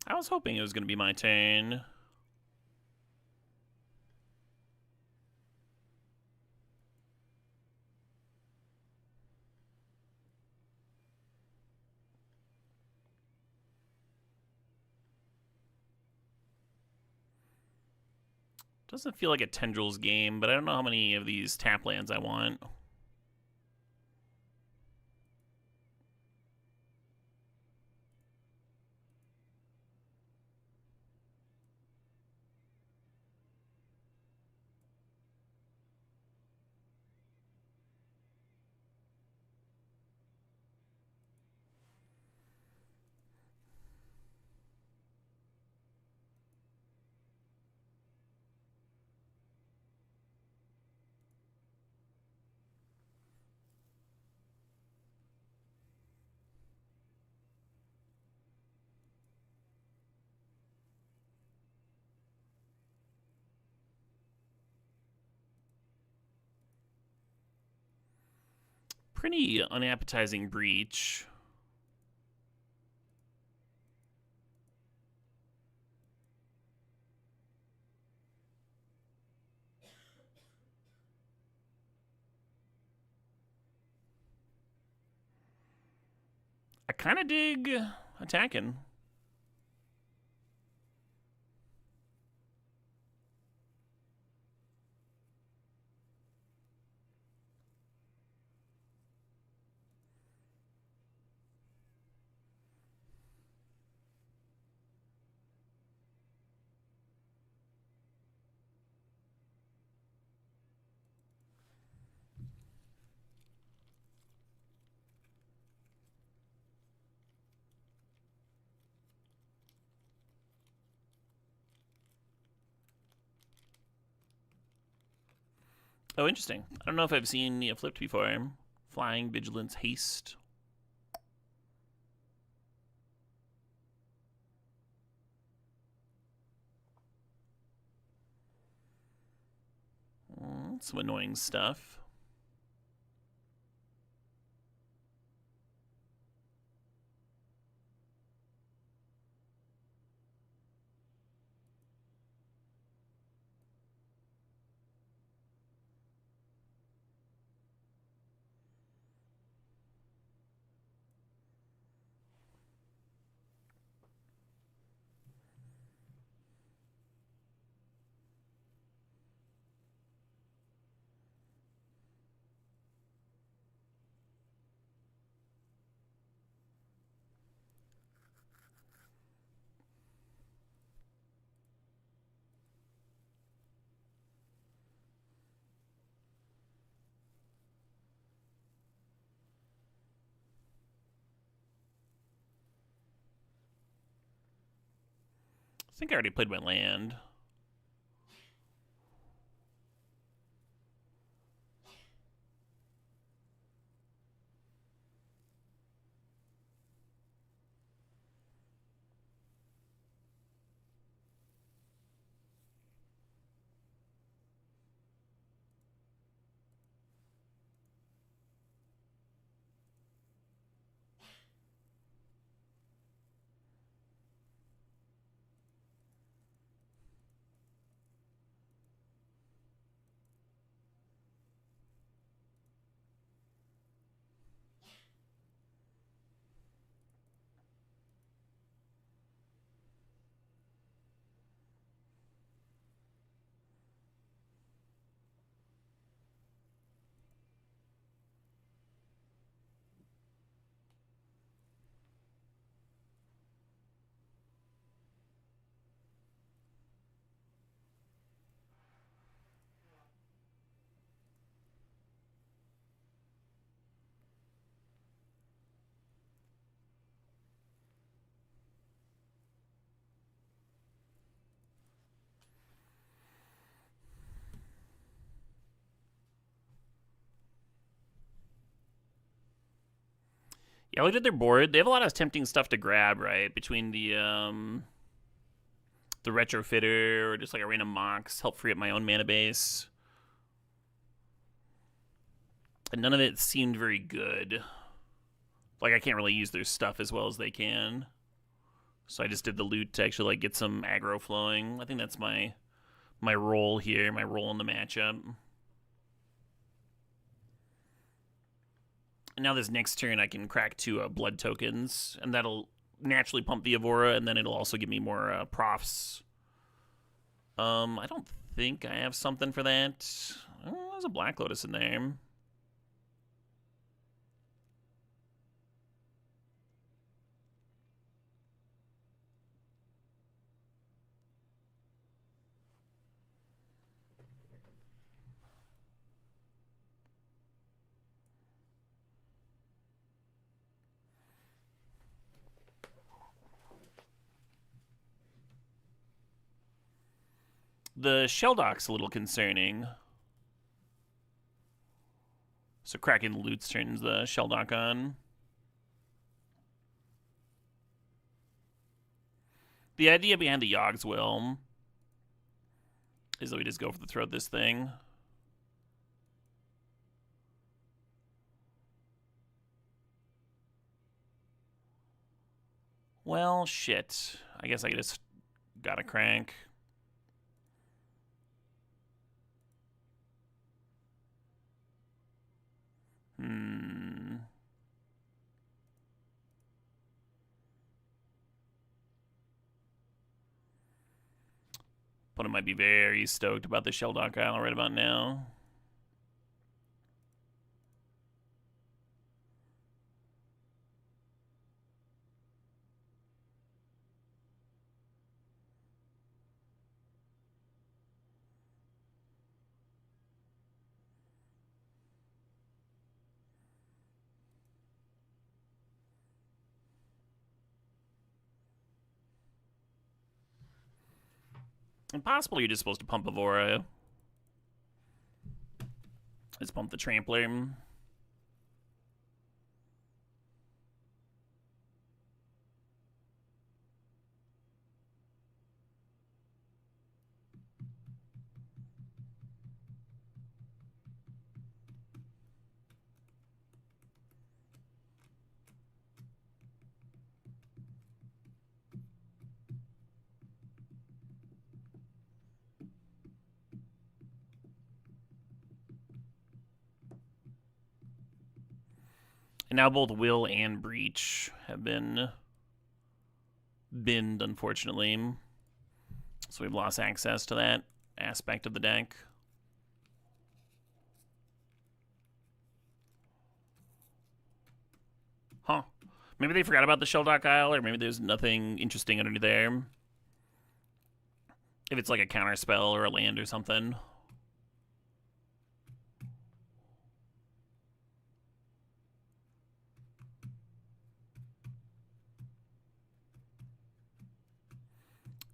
I was hoping it was going to be my turn. Doesn't feel like a Tendrils game, but I don't know how many of these tap lands I want. Pretty unappetizing breach. I kind of dig attacking. Oh, interesting. I don't know if I've seen Nia flipped before. Flying, Vigilance, Haste. Some annoying stuff. I think I already played my land. Yeah, I looked at their board. They have a lot of tempting stuff to grab, right? Between the retrofitter or just like a random mox, help free up my own mana base. And none of it seemed very good. Like I can't really use their stuff as well as they can. So I just did the loot to actually like get some aggro flowing. I think that's my role here, my role in the matchup. And now this next turn I can crack 2 blood tokens, and that'll naturally pump the Evora, and then it'll also give me more profs. I don't think I have something for that. Oh, there's a Black Lotus in there. The Shelldock's a little concerning. So Kraken Loots turns the Shelldock on. The idea behind the Yogg's Will is that we just go for the throat this thing. Well, shit. I guess I just gotta crank. Opponent might be very stoked about the Shelldock Isle right about now. Impossible, you're just supposed to pump Evora. Let's pump the Trampler. And now both Will and Breach have been binned, unfortunately. So we've lost access to that aspect of the deck. Huh. Maybe they forgot about the Shelldock Isle, or maybe there's nothing interesting under there. If it's like a counter spell or a land or something.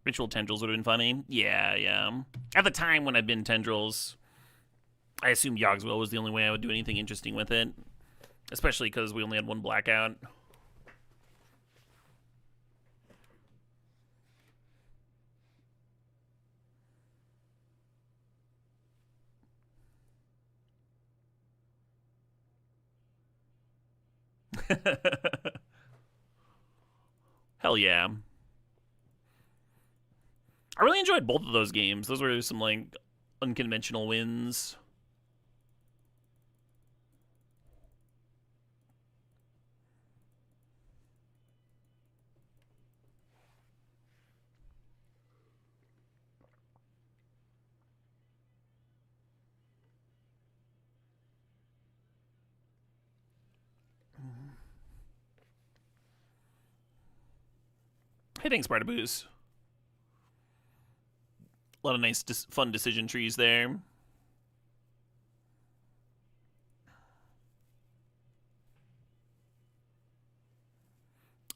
Ritual Tendrils would have been funny. Yeah. At the time when I'd been Tendrils, I assumed Yogg's Will was the only way I would do anything interesting with it. Especially because we only had 1 blackout. Hell yeah. I really enjoyed both of those games. Those were some, like, unconventional wins. Hey, thanks, Bartaboos. A lot of nice, fun decision trees there.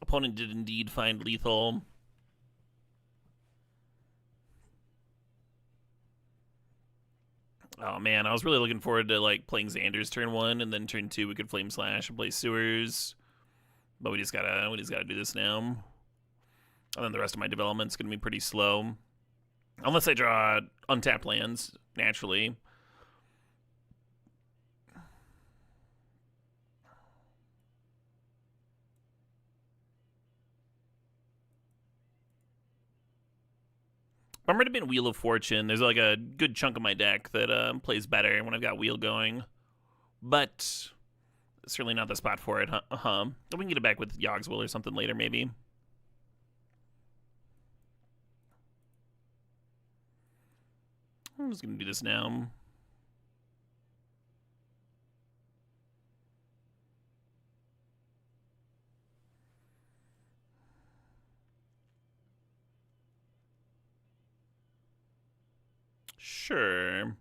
Opponent did indeed find lethal. Oh man, I was really looking forward to like playing Xander's turn 1, and then turn 2 we could Flame Slash and play Sewers. But we just gotta do this now. And then the rest of my development's gonna be pretty slow. Unless I draw untapped lands, naturally. I'm going to be in Wheel of Fortune. There's like a good chunk of my deck that plays better when I've got Wheel going. But certainly not the spot for it, huh? We can get it back with Yogswell or something later, maybe. I'm just going to do this now. Sure.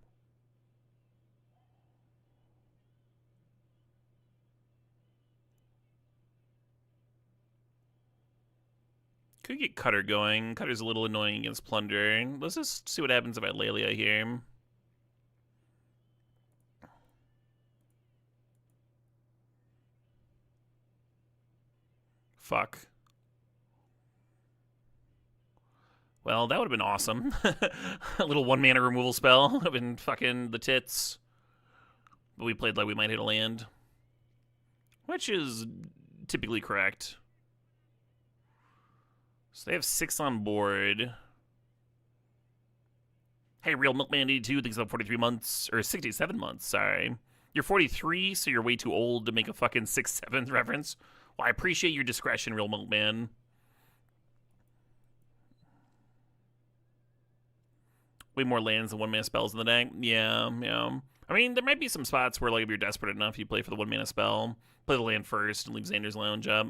Could get Cutter going. Cutter's a little annoying against Plunder. Let's just see what happens if I Lelia here. Fuck. Well, that would have been awesome. A little 1-mana removal spell would have been fucking the tits. But we played like we might hit a land. Which is typically correct. So they have 6 on board. Hey, Real Milkman 82 thinks about 43 months, or 67 months, sorry. You're 43, so you're way too old to make a fucking 6-7 reference. Well, I appreciate your discretion, Real Milkman. Way more lands than 1-mana spells in the deck. Yeah. I mean, there might be some spots where, like, if you're desperate enough, you play for the 1-mana spell, play the land first, and leave Xander's Lounge up.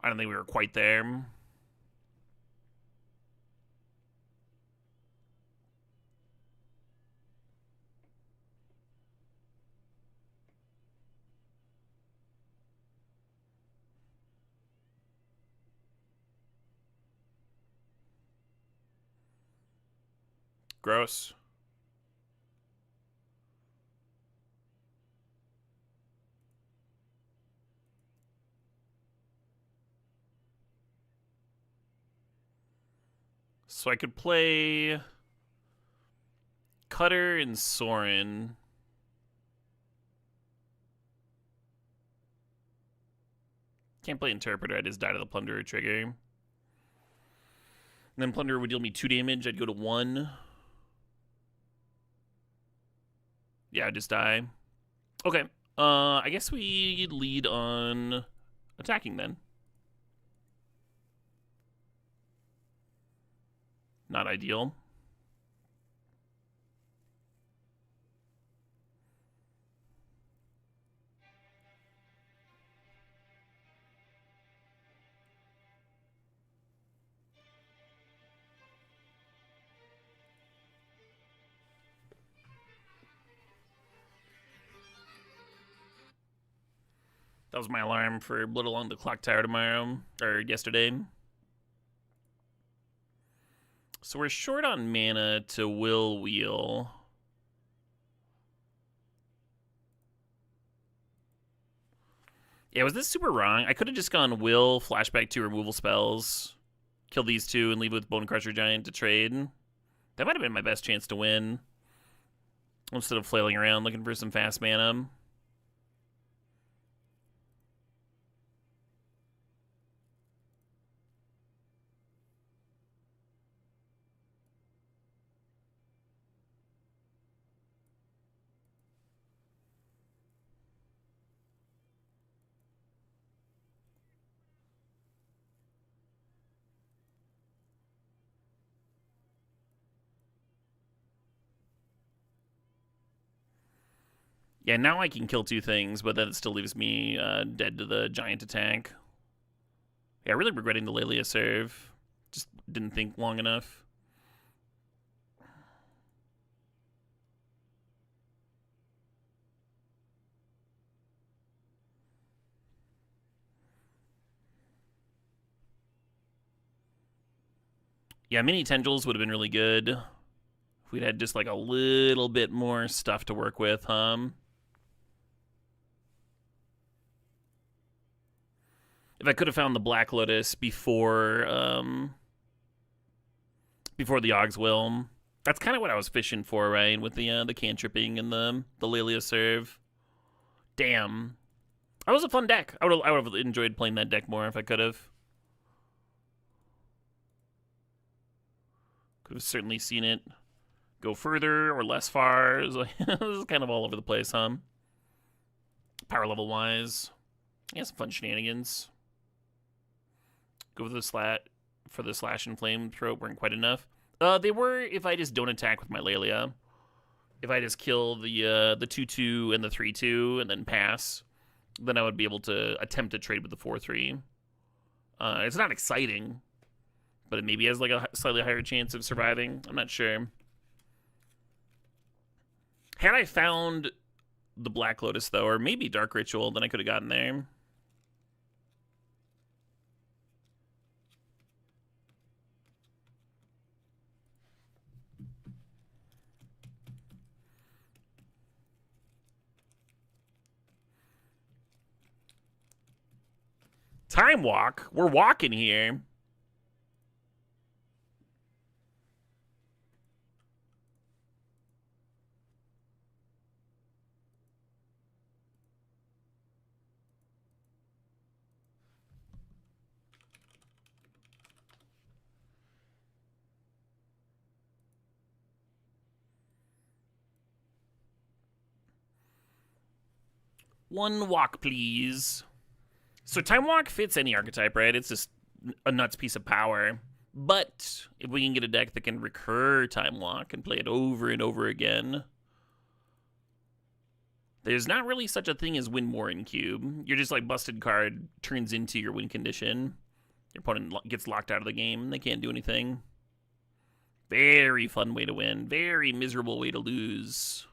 I don't think we were quite there. Gross. So I could play Cutter and Sorin. Can't play Interpreter, I just die to the Plunderer trigger. And then Plunderer would deal me 2 damage, I'd go to 1. Yeah, I'd just die. Okay, I guess we lead on attacking then. Not ideal. That was my alarm for Blood Along the Clock Tower tomorrow, or yesterday. So we're short on mana to Will Wheel. Yeah, was this super wrong? I could have just gone Will, flashback 2 removal spells, kill these 2, and leave with Bone Crusher Giant to trade. That might have been my best chance to win. Instead of flailing around looking for some fast mana. Yeah, now I can kill 2 things, but then it still leaves me dead to the giant attack. Yeah, really regretting the Lelia serve. Just didn't think long enough. Yeah, mini tendrils would have been really good. If we'd had just like a little bit more stuff to work with, If I could have found the Black Lotus before the Ogswilm, that's kind of what I was fishing for, right? With the cantripping and the Lilia serve. Damn, that was a fun deck. I would have enjoyed playing that deck more if I could have. Could have certainly seen it go further or less far. It was kind of all over the place, huh? Power level wise, yeah, some fun shenanigans. Go for the slash and flame throw weren't quite enough. They were if I just don't attack with my Laelia. If I just kill the 2/2 and the 3/2 and then pass, then I would be able to attempt to trade with the 4/3. It's not exciting, but it maybe has like a slightly higher chance of surviving. I'm not sure. Had I found the Black Lotus, though, or maybe Dark Ritual, then I could have gotten there. Time Walk? We're walking here. One walk, please. So Time Walk fits any archetype, right? It's just a nuts piece of power. But if we can get a deck that can recur Time Walk and play it over and over again, there's not really such a thing as win more in Cube. You're just like busted card turns into your win condition. Your opponent gets locked out of the game. They can't do anything. Very fun way to win. Very miserable way to lose.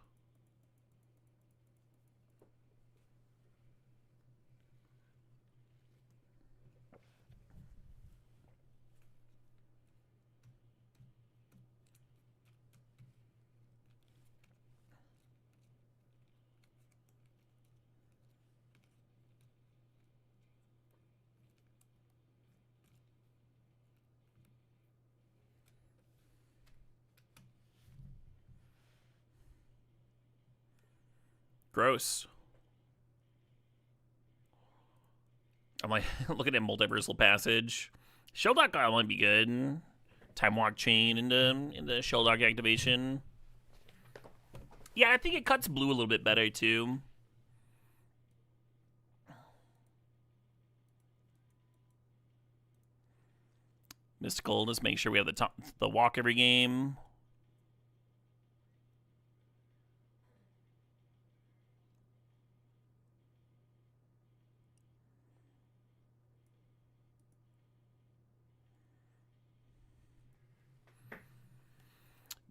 Gross. I'm like, looking at Multiversal Passage. Shelldog might be good. Time Walk Chain into Shelldog activation. Yeah, I think it cuts blue a little bit better, too. Mystical, just make sure we have the walk every game.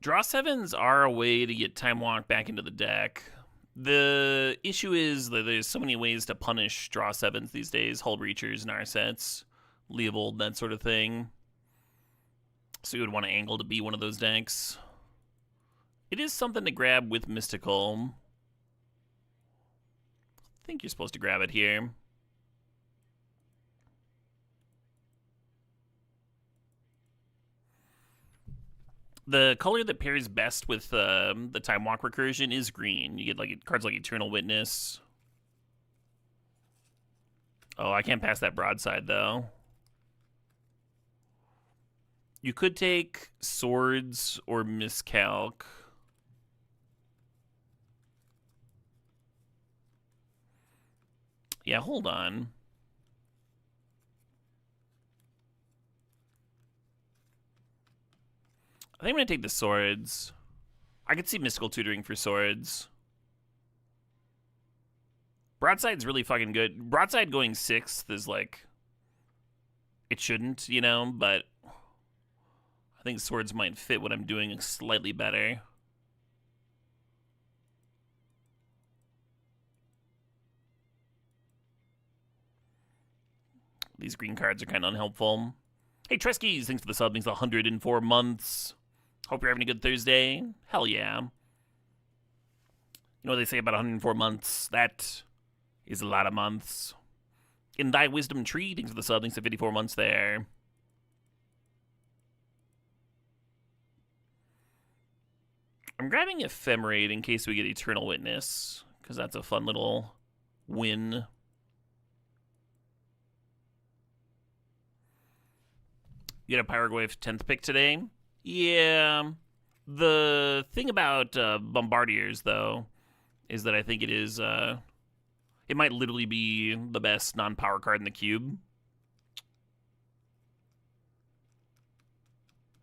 Draw 7s are a way to get Time Walk back into the deck. The issue is that there's so many ways to punish Draw 7s these days. Hull Breachers, Narsets, Leovold, that sort of thing. So you would want to angle to be one of those decks. It is something to grab with Mystical. I think you're supposed to grab it here. The color that pairs best with the Time Walk recursion is green. You get like cards like Eternal Witness. Oh, I can't pass that Broadside, though. You could take Swords or Miscalc. Yeah, hold on. I think I'm going to take the Swords. I could see Mystical Tutoring for Swords. Broadside's really fucking good. Broadside going 6th is like... It shouldn't, you know, but... I think Swords might fit what I'm doing slightly better. These green cards are kind of unhelpful. Hey, Treskies, thanks for the sub. Thanks 104 months. Hope you're having a good Thursday. Hell yeah. You know what they say about 104 months? That is a lot of months. In Thy Wisdom Tree, thanks for the sub. Thanks for 54 months there. I'm grabbing Ephemerate in case we get Eternal Witness, because that's a fun little win. You got a Pyroglyph 10th pick today? Yeah. The thing about Bombardiers, though, is that I think it is... it might literally be the best non-power card in the cube.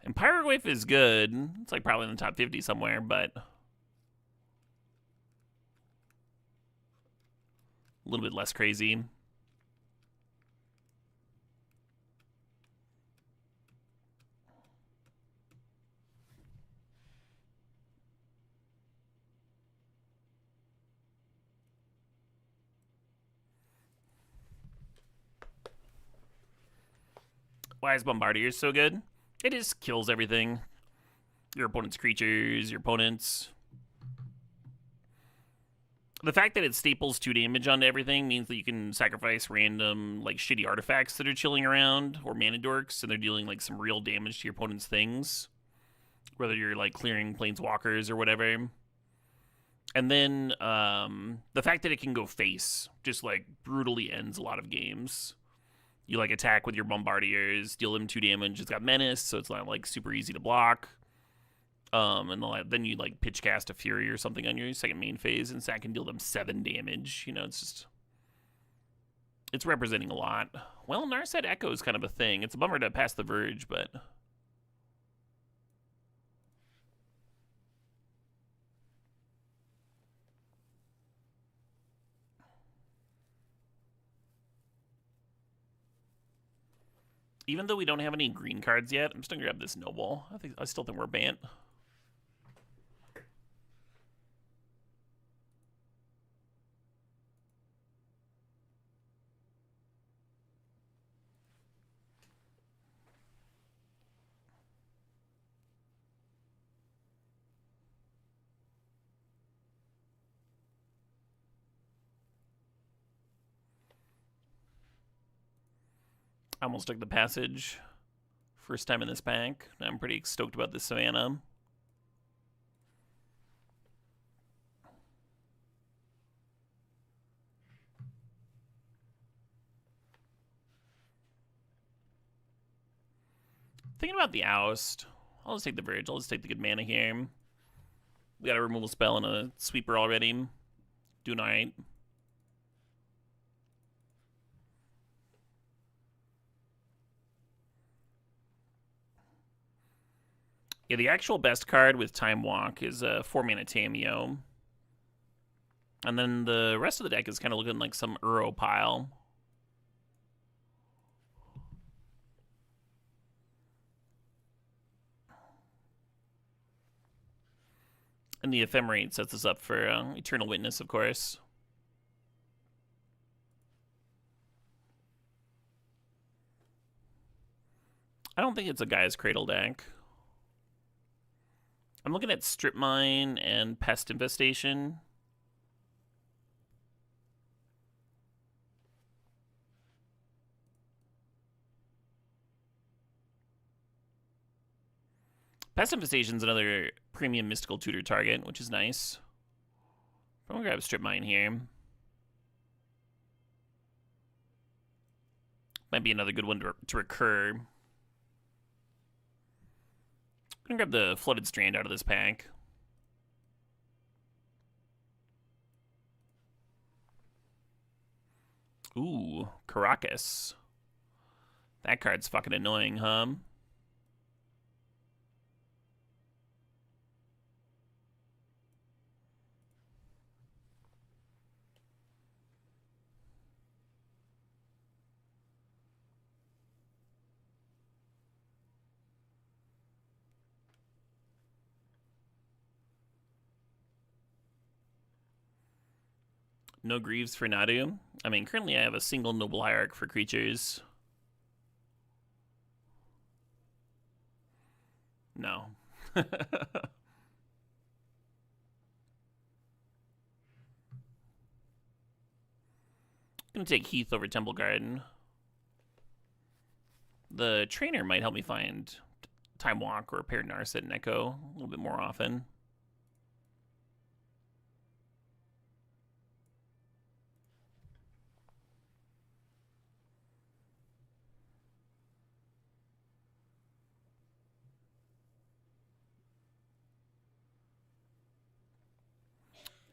And Pyroglyph is good. It's like probably in the top 50 somewhere, but... a little bit less crazy. Why is Bombardier so good? It just kills everything. Your opponent's creatures, your opponent's... The fact that it staples 2 damage onto everything means that you can sacrifice random, like, shitty artifacts that are chilling around, or mana dorks, and they're dealing, like, some real damage to your opponent's things. Whether you're, like, clearing planeswalkers or whatever. And then, the fact that it can go face just, like, brutally ends a lot of games. You, like, attack with your Bombardiers, deal them 2 damage. It's got Menace, so it's not, like, super easy to block. And then you, like, pitch cast a Fury or something on your second main phase, and Sack can deal them 7 damage. You know, it's just... it's representing a lot. Well, Narset Echo is kind of a thing. It's a bummer to pass the Verge, but... even though we don't have any green cards yet, I'm just gonna grab this Noble. I still think we're Bant. I almost took the Passage. First time in this pack. I'm pretty stoked about this Savannah. Thinking about the Oust. I'll just take the Verge. I'll just take the good mana here. We got a removal spell and a sweeper already. Doing alright. Yeah, the actual best card with Time Walk is 4-mana Tameo. And then the rest of the deck is kind of looking like some Uro pile. And the Ephemerate sets us up for Eternal Witness, of course. I don't think it's a Gaia's Cradle deck. I'm looking at Strip Mine and Pest Infestation. Pest Infestation's another premium Mystical Tutor target, which is nice. I'm gonna grab Strip Mine here. Might be another good one to recur. I'm gonna grab the Flooded Strand out of this pack. Ooh, Caracas. That card's fucking annoying, huh? No Greaves for Nadu. I mean, currently I have a single Noble Hierarch for creatures. No. gonna take Heath over Temple Garden. The trainer might help me find Time Walk or Paired Narset and Echo a little bit more often.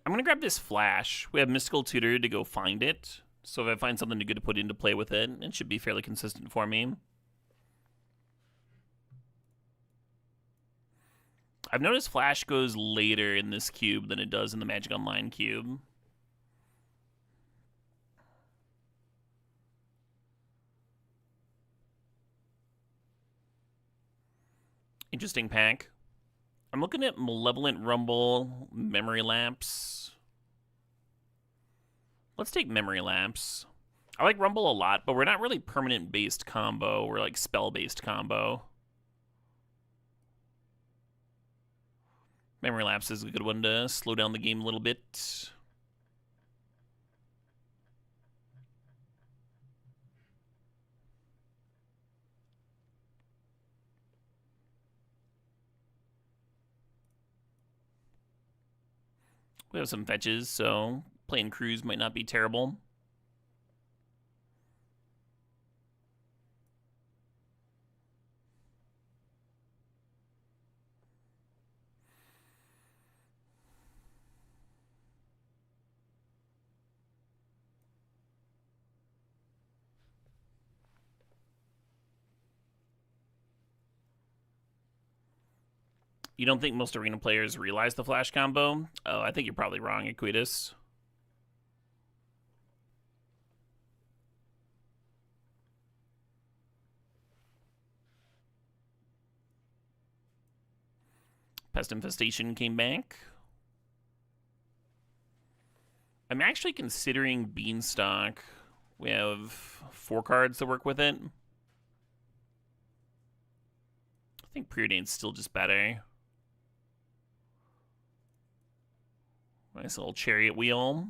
I'm going to grab this Flash. We have Mystical Tutor to go find it. So if I find something good to put into play with it, it should be fairly consistent for me. I've noticed Flash goes later in this cube than it does in the Magic Online cube. Interesting pack. I'm looking at Malevolent Rumble, Memory Lapse. Let's take Memory Lapse. I like Rumble a lot, but we're not really permanent-based combo. We're like spell-based combo. Memory Lapse is a good one to slow down the game a little bit. We have some fetches, so playing Cruise might not be terrible. You don't think most Arena players realize the Flash combo? Oh, I think you're probably wrong, Equitas. Pest Infestation came back. I'm actually considering Beanstalk. We have 4 cards that work with it. I think Preordain's still just better. Nice little chariot wheel.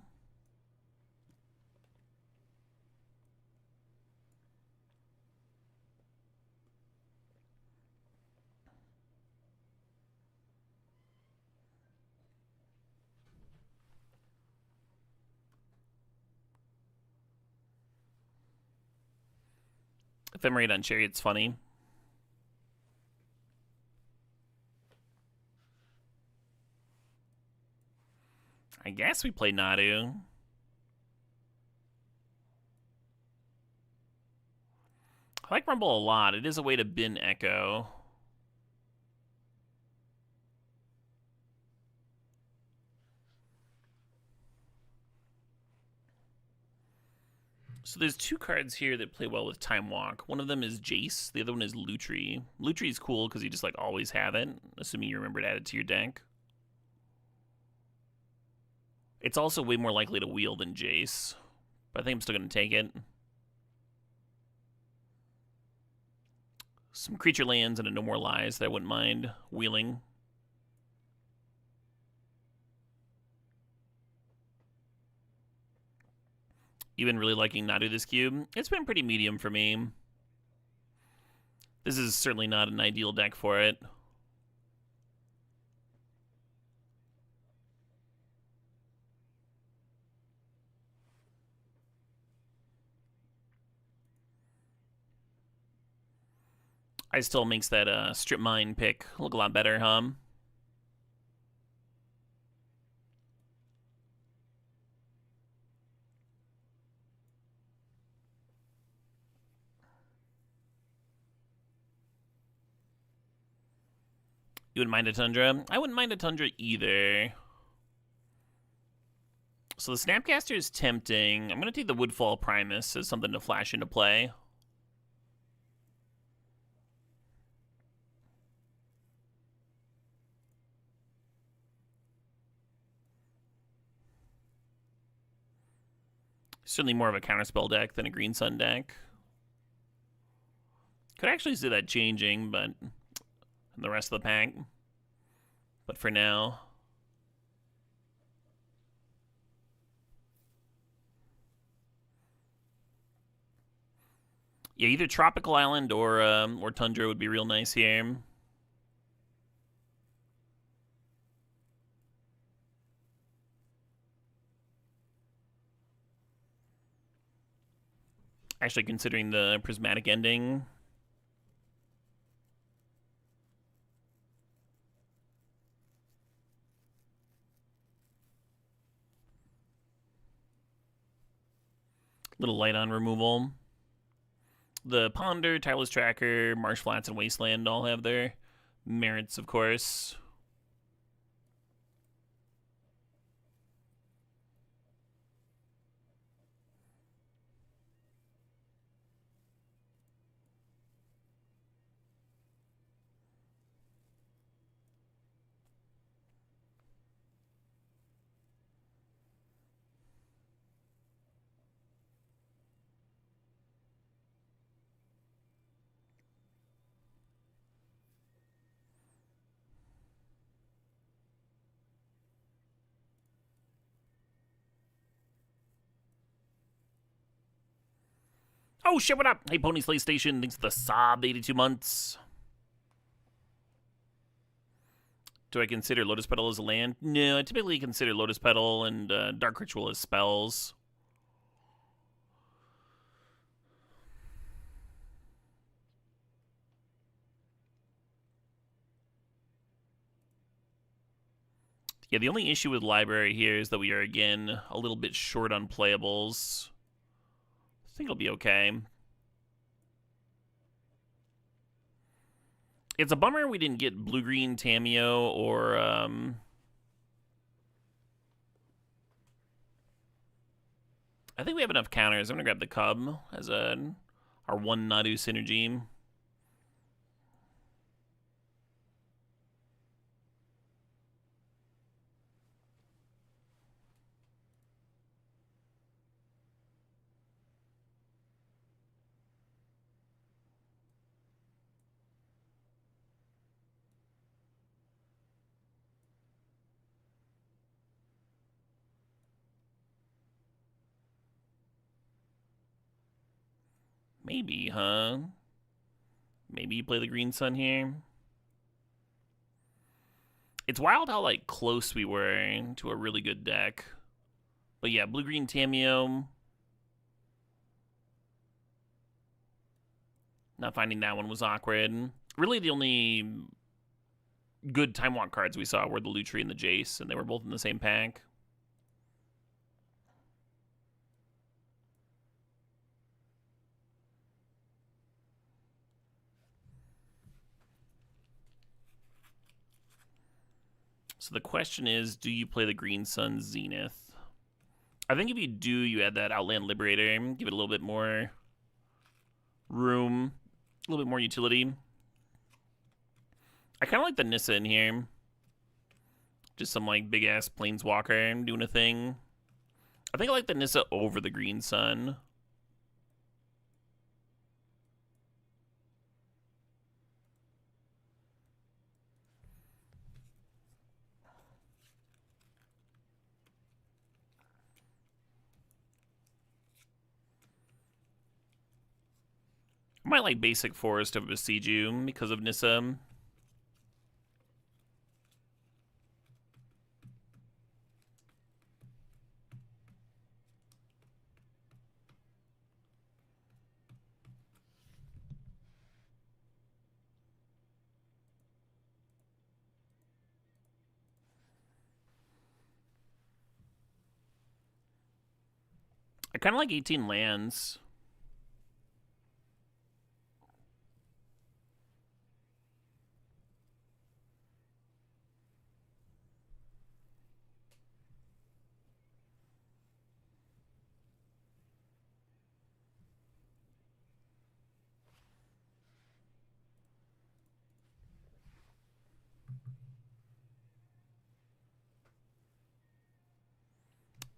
Ephemerate on Chariot's funny. I guess we play Nadu. I like Rumble a lot. It is a way to bin Echo. So there's 2 cards here that play well with Time Walk. One of them is Jace. The other one is Lutri. Lutri's cool because you just like always have it, assuming you remember to add it to your deck. It's also way more likely to wheel than Jace, but I think I'm still going to take it. Some creature lands and a No More Lies that I wouldn't mind wheeling. You've been really liking Nadu this cube. It's been pretty medium for me. This is certainly not an ideal deck for it. I still makes that Strip Mine pick look a lot better, huh? You wouldn't mind a Tundra? I wouldn't mind a Tundra either. So the Snapcaster is tempting. I'm going to take the Woodfall Primus as something to flash into play. Certainly more of a counterspell deck than a Green Sun deck. Could actually see that changing, but in the rest of the pack. But for now, Yeah, either tropical island or tundra would be real nice here. Actually, considering the prismatic ending. Little light on removal. The Ponder, Tireless Tracker, Marsh Flats, and Wasteland all have their merits, of course. Oh shit, what up? Hey, Pony Slay Station, thanks for the sob 82 months. Do I consider Lotus Petal as a land? No, I typically consider Lotus Petal and Dark Ritual as spells. Yeah, the only issue with library here is that we are, again, a little bit short on playables. I think it'll be okay. It's a bummer we didn't get blue-green Tameo or, I think we have enough counters. I'm gonna grab the Cub as our one Nadu synergy. Maybe, huh? Maybe you play the Green Sun here. It's wild how, like, close we were to a really good deck. But yeah, blue-green Tameo. Not finding that one was awkward. Really, the only good Time Walk cards we saw were the Lutri and the Jace, and they were both in the same pack. So the question is, do you play the Green Sun Zenith? I think if you do, you add that Outland Liberator, give it a little bit more room, a little bit more utility. I kind of like the Nissa in here. Just some, like, big-ass Planeswalker doing a thing. I think I like the Nissa over the Green Sun. I might like basic Forest of Besiju because of Nissa. I kind of like 18 lands.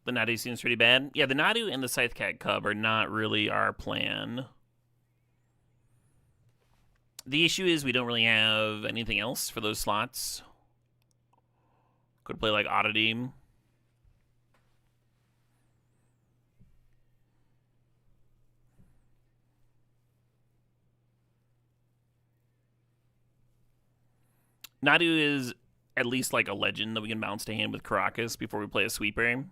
The Nadu seems pretty bad. Yeah, the Nadu and the Scythecat Cub are not really our plan. The issue is we don't really have anything else for those slots. Could play like Oddity. Nadu is at least like a legend that we can bounce to hand with Caracas before we play a sweeper.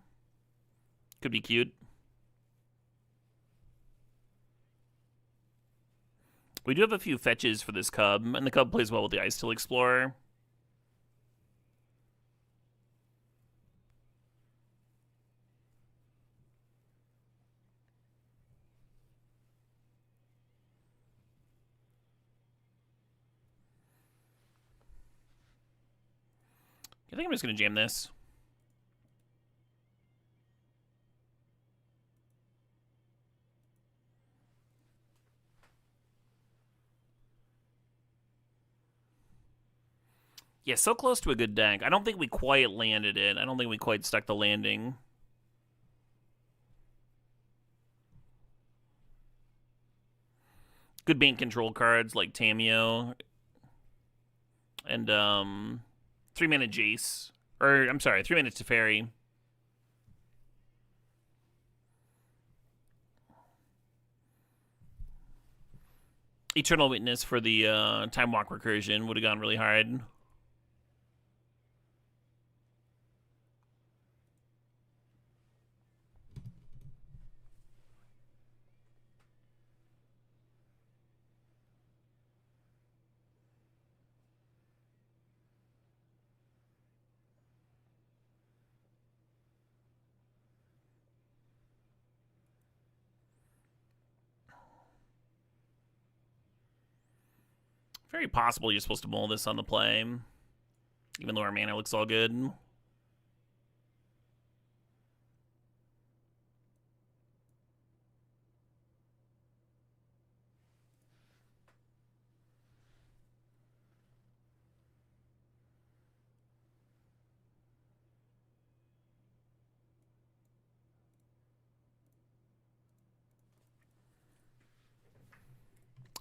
Could be cute. We do have a few fetches for this Cub, and the Cub plays well with the Ice-Till Explorer. I think I'm just going to jam this. Yeah, so close to a good deck. I don't think we quite landed it. I don't think we quite stuck the landing. Good bank control cards like Tameo. And 3-mana Jace. Or, I'm sorry, 3-mana Teferi. Eternal Witness for the Time Walk recursion would have gone really hard. Very possible you're supposed to mull this on the play, even though our mana looks all good.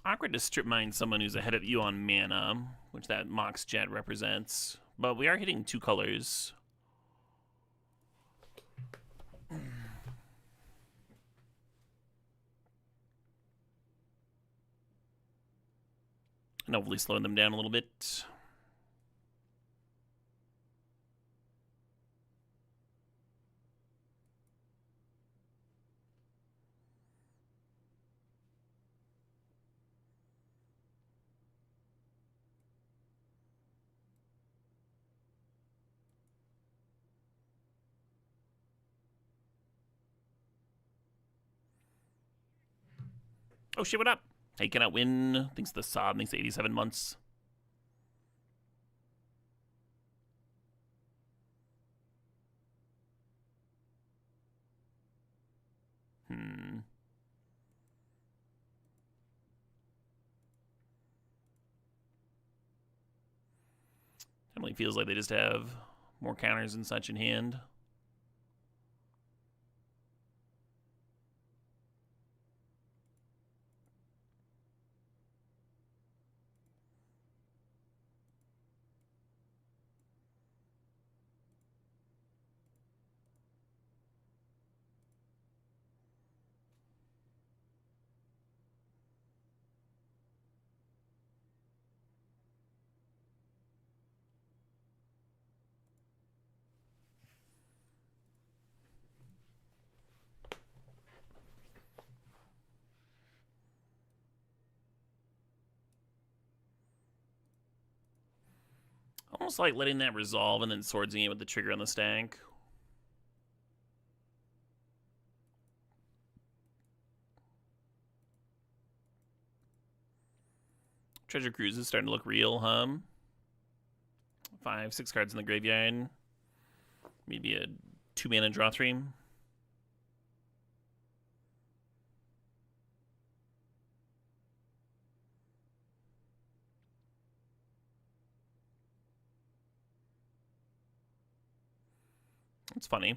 Awkward to strip mine someone who's ahead of you on mana, which that Mox Jet represents. But we are hitting 2 colors. And hopefully slowing them down a little bit. Oh shit, what up? Hey, cannot win. Thinks the Sob thinks 87 months. Definitely feels like they just have more counters and such in hand. Almost like letting that resolve and then swordsing it with the trigger on the stack. Treasure Cruise is starting to look real, huh? 5, 6 cards in the graveyard. Maybe a 2-mana draw 3. It's funny.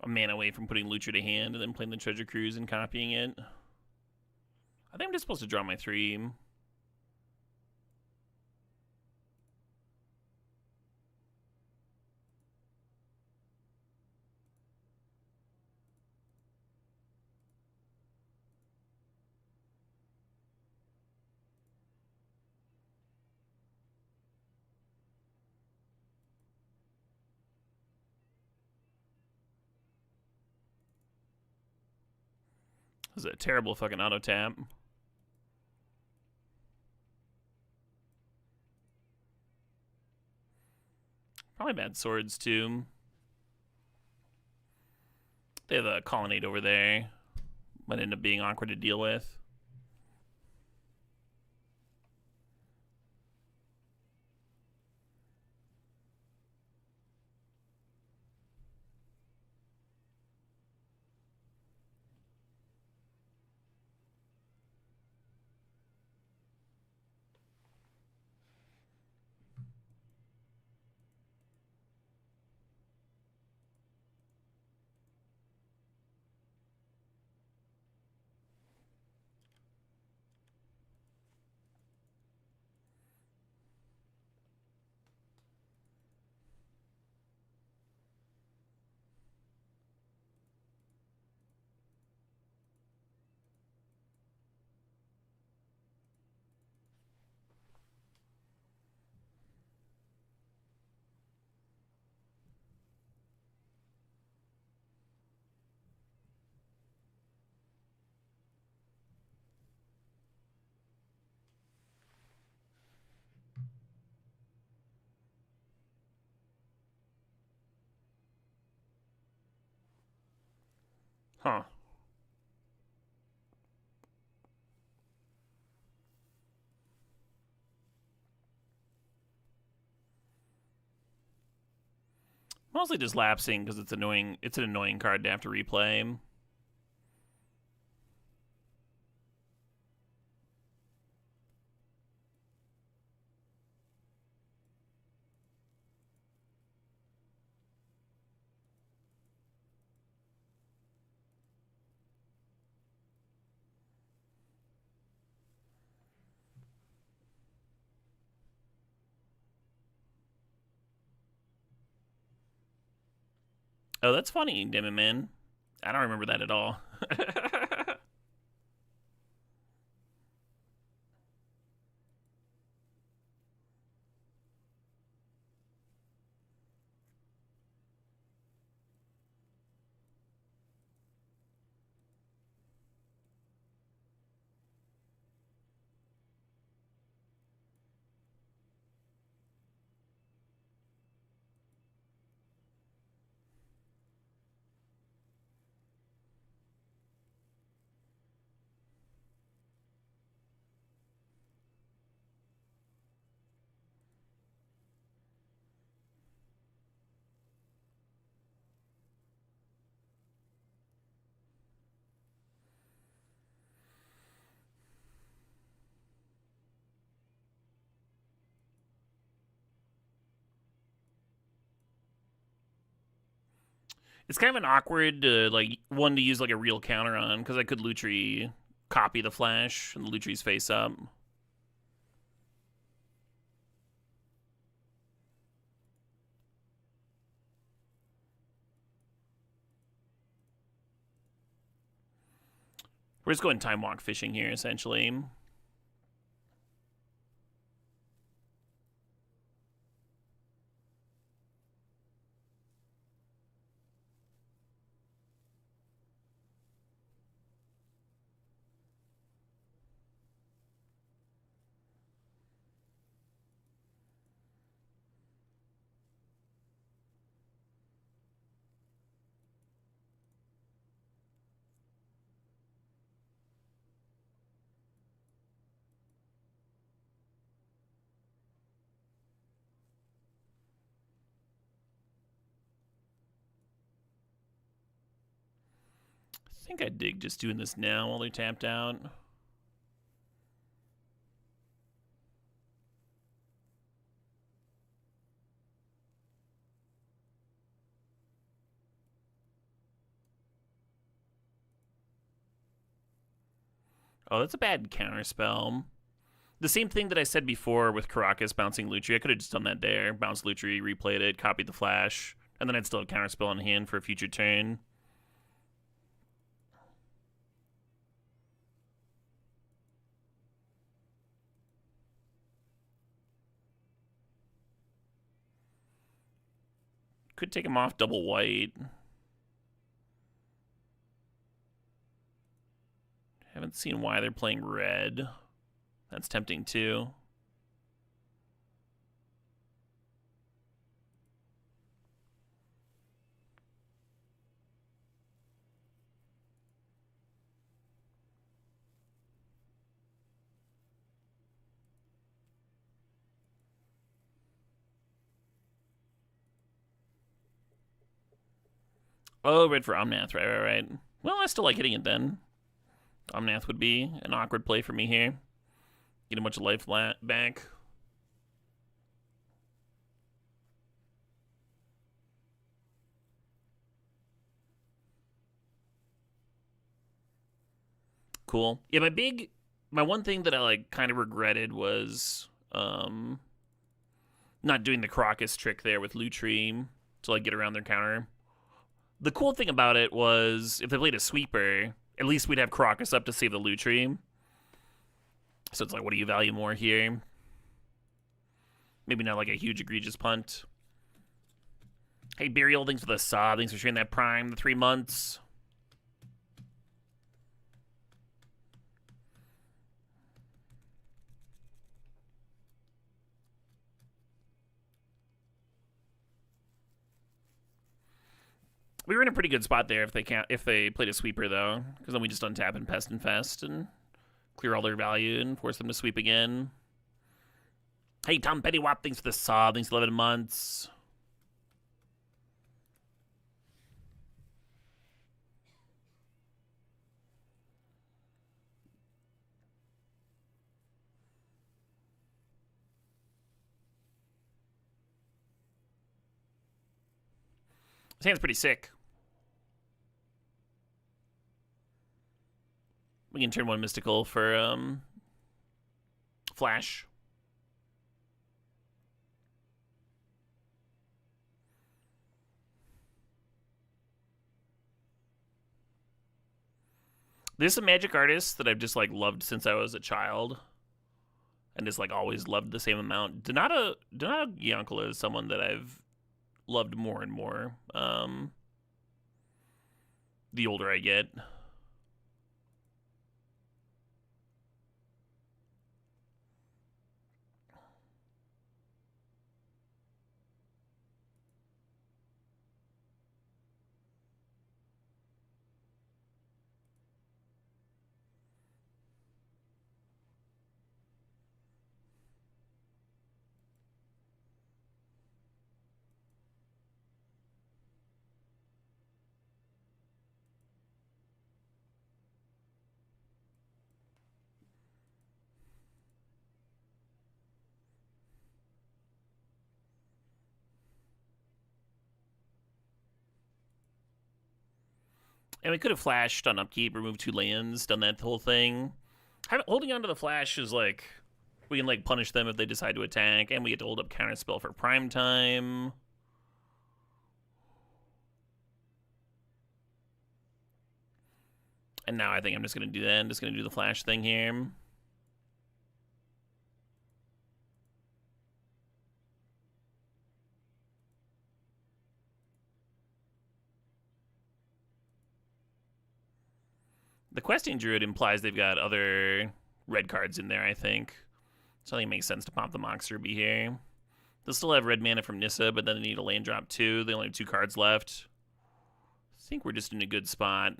a mana away from putting Lucher to hand and then playing the Treasure Cruise and copying it. I think I'm just supposed to draw my 3. This is a terrible fucking auto tap. Probably bad swords too. They have a colonnade over there. Might end up being awkward to deal with. Huh. Mostly just lapsing because it's annoying. It's an annoying card to have to replay. Oh, that's funny, Demon Man. I don't remember that at all. It's kind of an awkward like one to use like a real counter on because I could Lutri copy the flash and Lutri's face up. We're just going time walk fishing here essentially. I think I dig just doing this now while they're tapped out. Oh, that's a bad counterspell. The same thing that I said before with Karakas bouncing Lutri. I could have just done that there. Bounced Lutri, replayed it, copied the flash, and then I'd still have counterspell on hand for a future turn. Could take him off double white. Haven't seen why they're playing red. That's tempting too. Oh, red for Omnath, right. Well, I still like hitting it then. Omnath would be an awkward play for me here. Get a bunch of life back. Cool. Yeah, my one thing that I like kind of regretted was not doing the Karakas trick there with Lutri to like get around their counter. The cool thing about it was if they played a sweeper, at least we'd have Karakas up to save the Lutri. So it's like, what do you value more here? Maybe not like a huge egregious punt. Hey, Burial, thanks for the sub. Thanks for sharing that Prime, the 3 months. We were in a pretty good spot there if they played a sweeper though, because then we just untap and Pest Infest and clear all their value and force them to sweep again. Hey, Tom Pettywop, thanks for the sub. Thanks for 11 months. This hand's pretty sick. We can turn one mystical for flash. There's some Magic artists that I've just like loved since I was a child, and just like always loved the same amount. Donata Giancola is someone that I've loved more and more the older I get. And we could have flashed on upkeep, removed 2 lands, done that whole thing. Holding on to the flash is like, we can like punish them if they decide to attack, and we get to hold up counterspell for prime time. And now I think I'm just going to do that. I'm just going to do the flash thing here. The Questing Druid implies they've got other red cards in there, I think. So I think it makes sense to pop the Mox Ruby here. They'll still have red mana from Nissa, but then they need a land drop too. They only have 2 cards left. I think we're just in a good spot.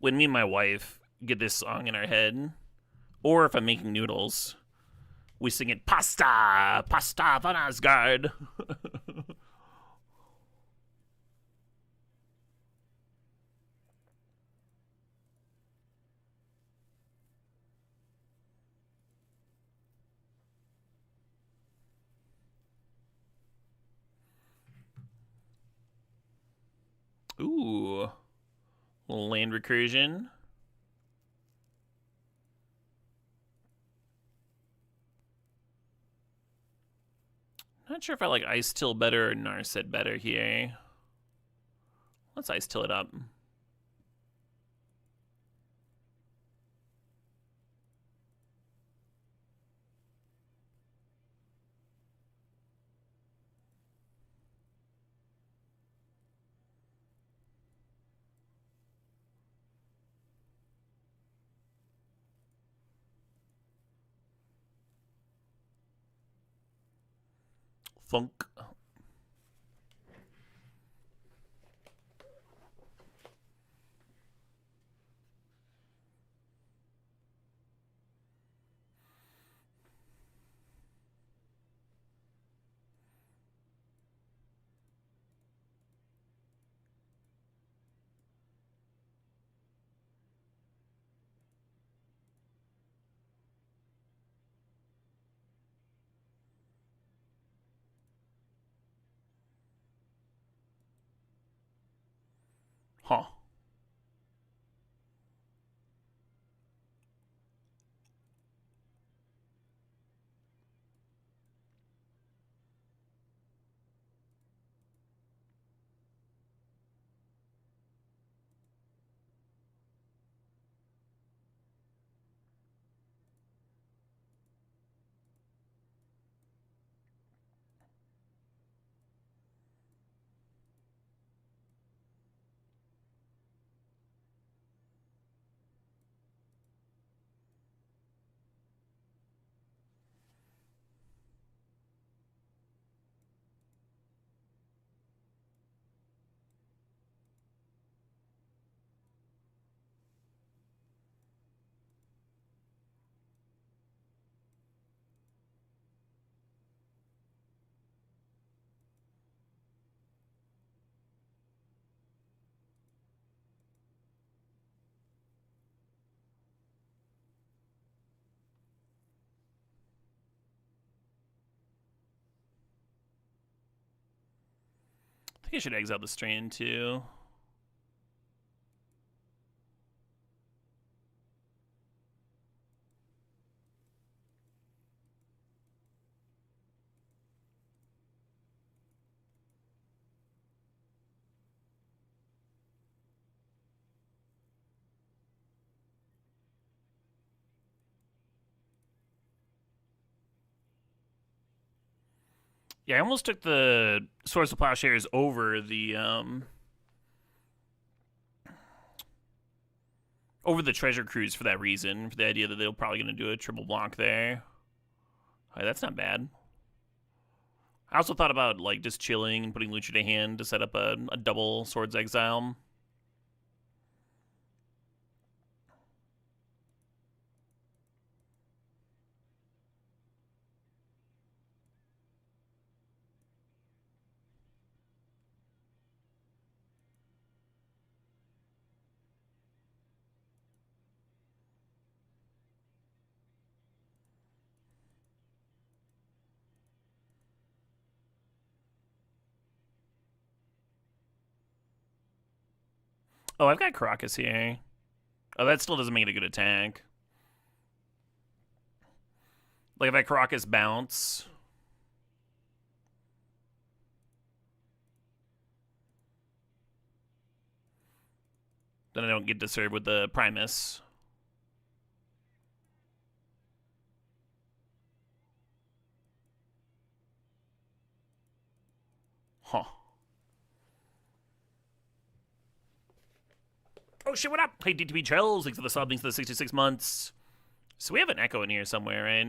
When me and my wife get this song in our head, or if I'm making noodles, we sing it, Pasta! Pasta von Asgard! Land recursion. Not sure if I like Ice Till better or Narset better here. Let's Ice Till it up. Funk. Huh. I think I should exile the Strand too. Yeah, I almost took the Swords of Plowshares over the Treasure Cruise for that reason, for the idea that they're probably going to do a triple block there. Right, that's not bad. I also thought about like just chilling and putting Lucha to hand to set up a double Swords Exile. Oh, I've got Karakas here. Oh, that still doesn't make it a good attack. Like if I Karakas bounce. Then I don't get to serve with the Primus. Huh. Oh shit, what up? Hey, DTB Chills, thanks for the sub, thanks for the 66 months. So we have an Echo in here somewhere, right?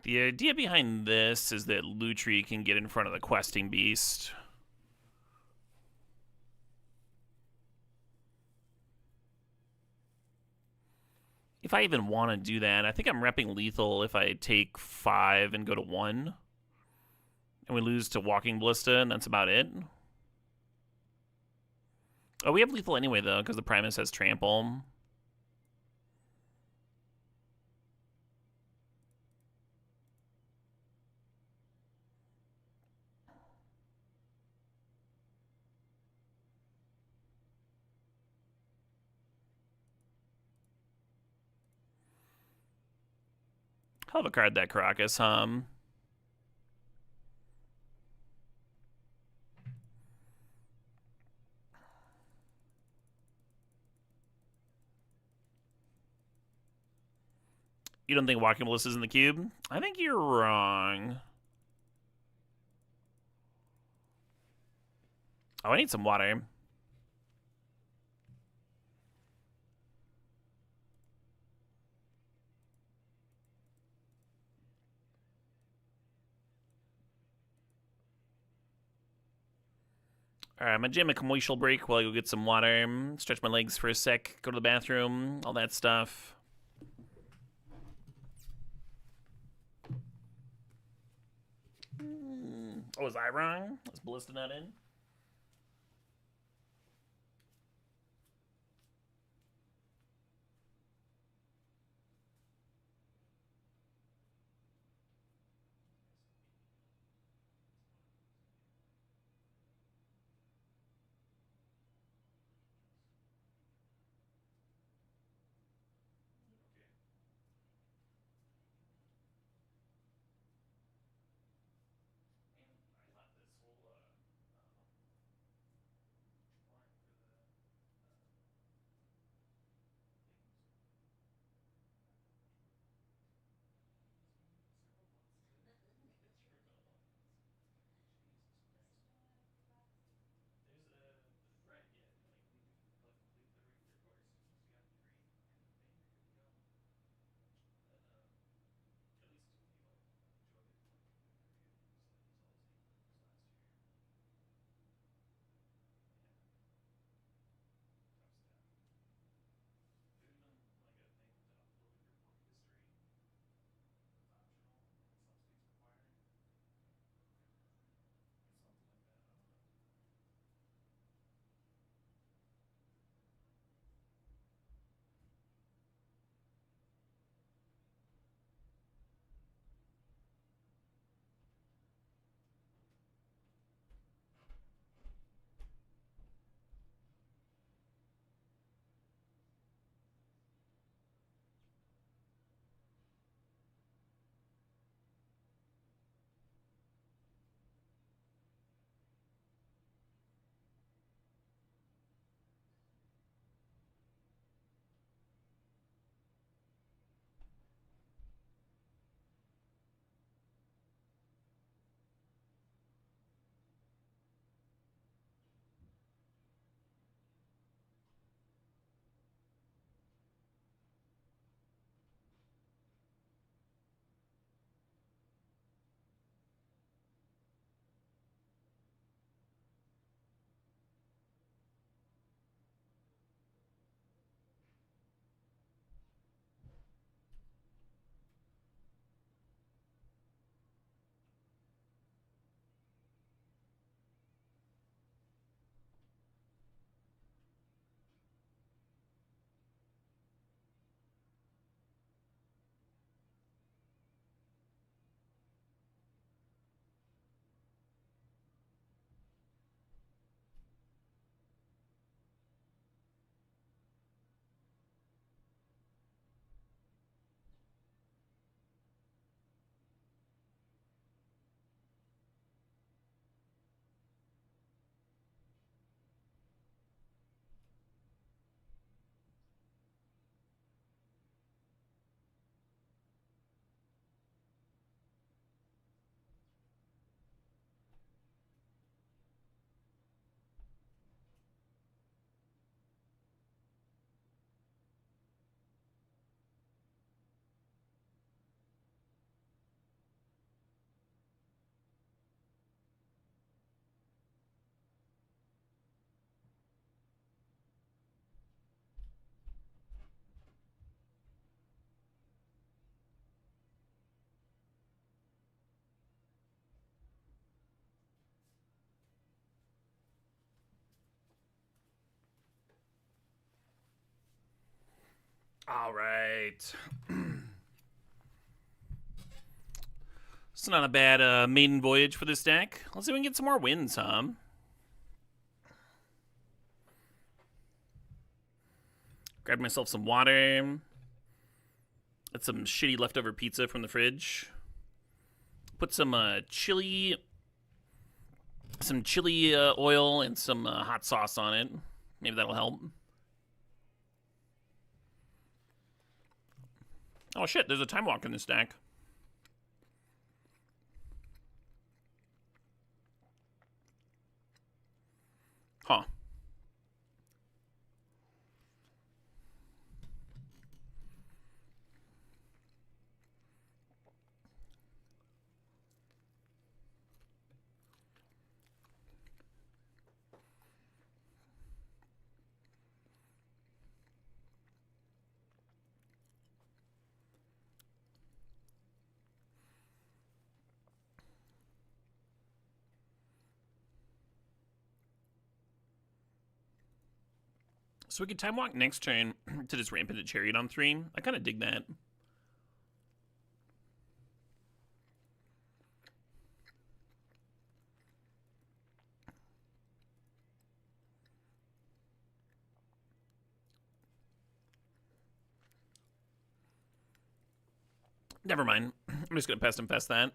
The idea behind this is that Lutri can get in front of the questing beast. If I even want to do that, I think I'm repping lethal if I take 5 and go to 1. And we lose to Walking Ballista, and that's about it. Oh, we have lethal anyway, though, because the Primus has trample. Hell of a card, that Caracas, You don't think Walking Ballista's in the cube? I think you're wrong. Oh, I need some water. Alright, I'm gonna jam a commercial break while I go get some water, stretch my legs for a sec, go to the bathroom, all that stuff. Oh, was I wrong? Was Ballista not in? All right. It's not a bad maiden voyage for this deck. Let's see if we can get some more wins, huh? Grab myself some water. That's some shitty leftover pizza from the fridge. Put some chili oil and some hot sauce on it. Maybe that'll help. Oh shit, there's a time walk in this deck. Huh. So we could time walk next turn to just ramp into Chariot on 3. I kind of dig that. Never mind. I'm just going to pest infest that.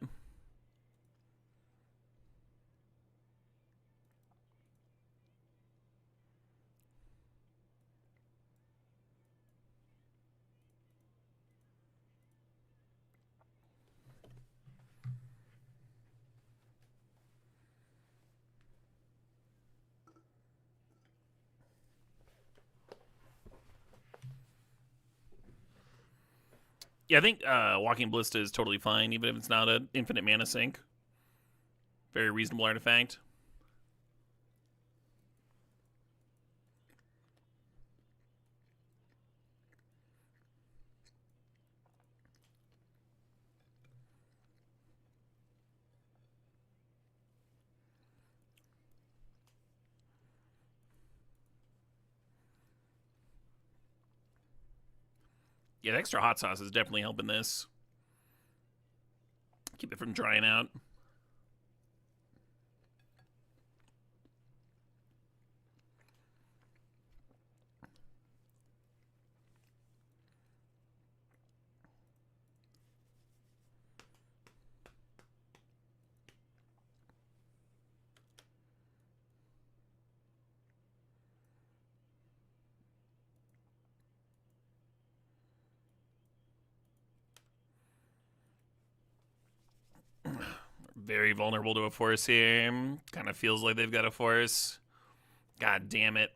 Yeah, I think Walking Ballista is totally fine, even if it's not an infinite mana sink. Very reasonable artifact. Yeah, the extra hot sauce is definitely helping this. Keep it from drying out. Very vulnerable to a force here. Kind of feels like they've got a force. God damn it.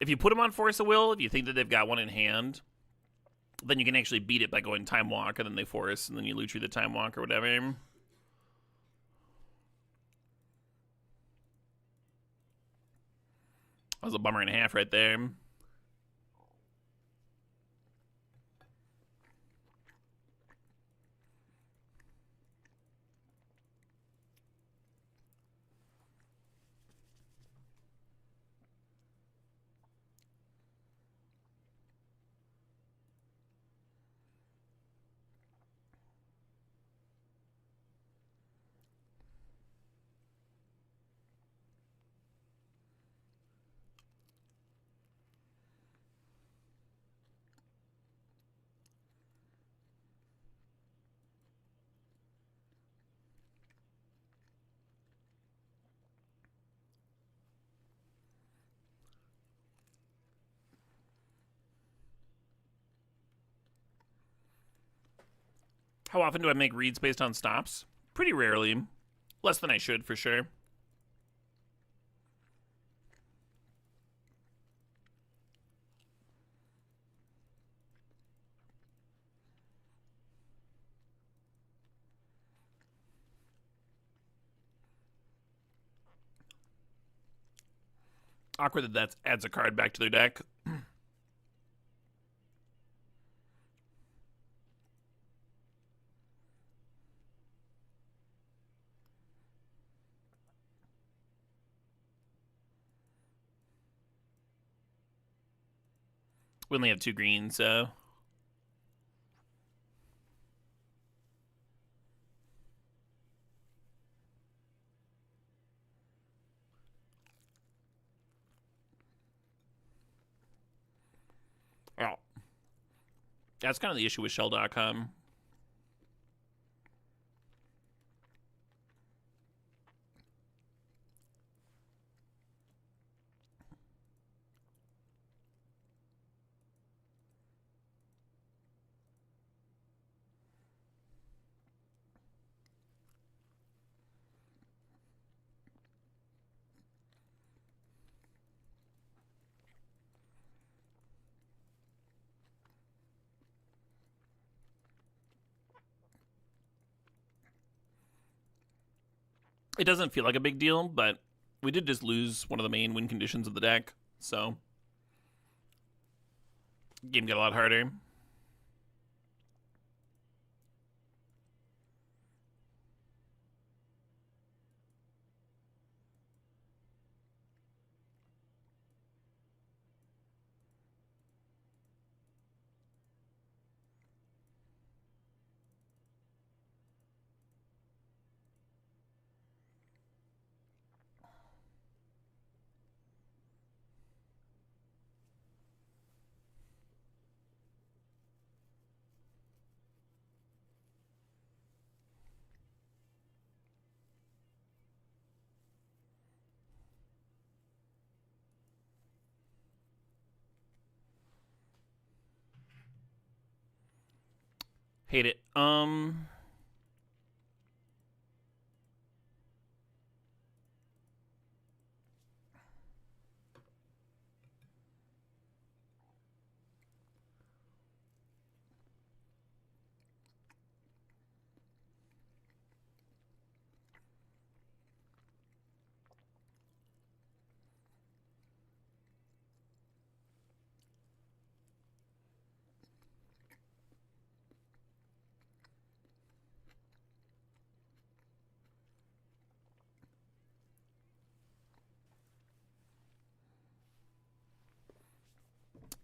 If you put them on Force of Will, if you think that they've got one in hand, then you can actually beat it by going Time Walk, and then they force, and then you loot through the Time Walk or whatever. That was a bummer and a half right there. How often do I make reads based on stops? Pretty rarely. Less than I should, for sure. Awkward that adds a card back to their deck. We only have 2 greens, so... Oh. That's kind of the issue with Shell.com. It doesn't feel like a big deal, but we did just lose one of the main win conditions of the deck, so game got a lot harder. Hate it.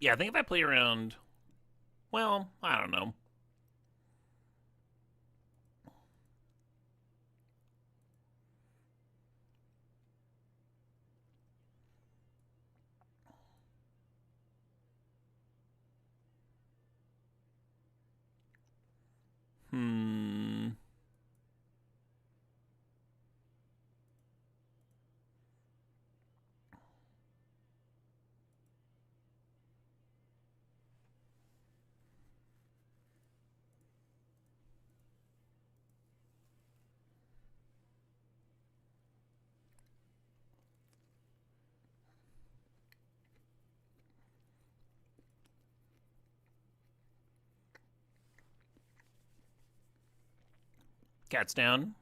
Yeah, I think if I play around, well, I don't know. Hmm. Cat's down.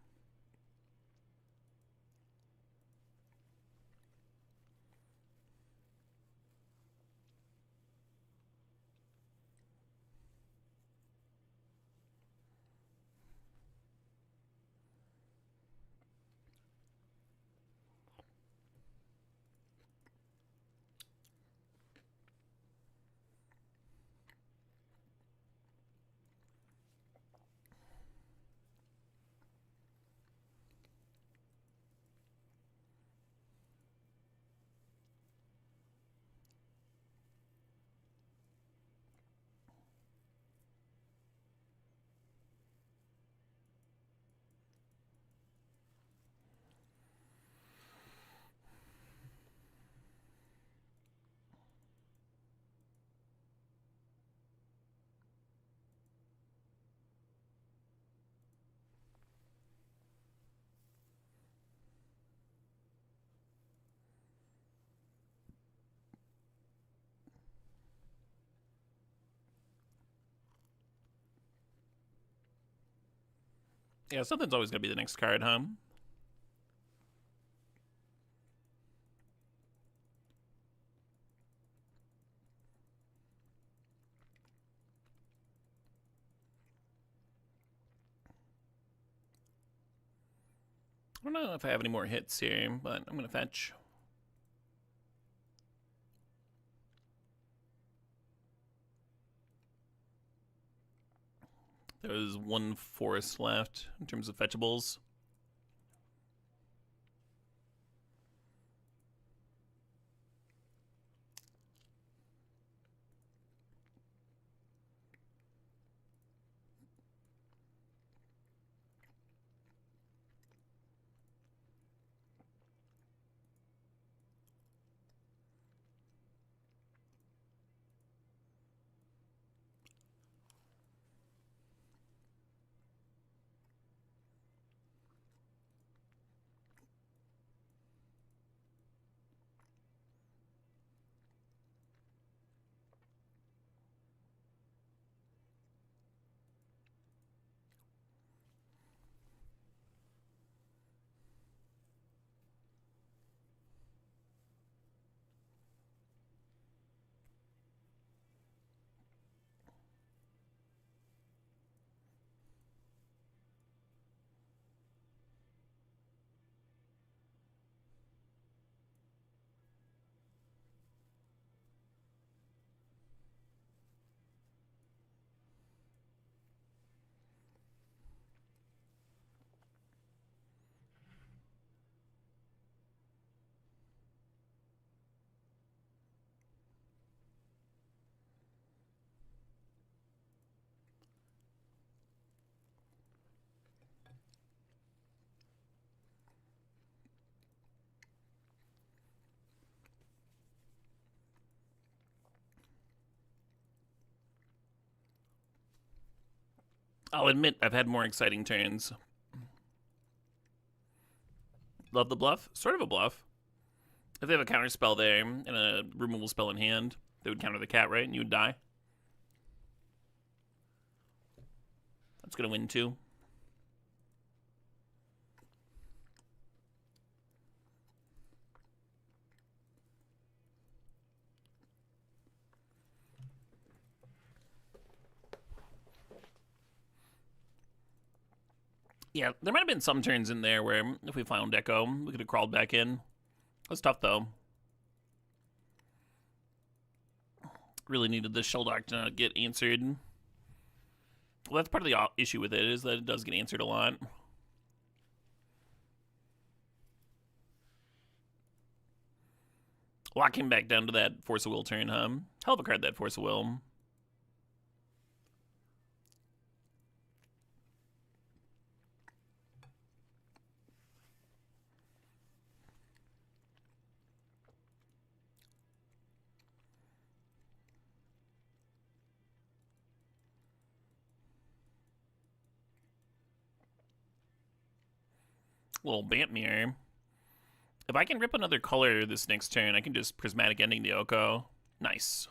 Yeah, something's always gonna be the next card, huh? I don't know if I have any more hits here, but I'm gonna fetch. There was one forest left in terms of fetchables. I'll admit I've had more exciting turns. Love the bluff? Sort of a bluff. If they have a counter spell there and a removal spell in hand, they would counter the cat, right? And you would die. That's going to win too. Yeah, there might have been some turns in there where if we found Echo, we could have crawled back in. That's tough, though. Really needed this Shelldock to not get answered. Well, that's part of the issue with it, is that it does get answered a lot. Locking back down to that Force of Will turn, huh? Hell of a card, that Force of Will. Little Bant Mirror. If I can rip another color this next turn, I can just Prismatic Ending the Oko. Nice.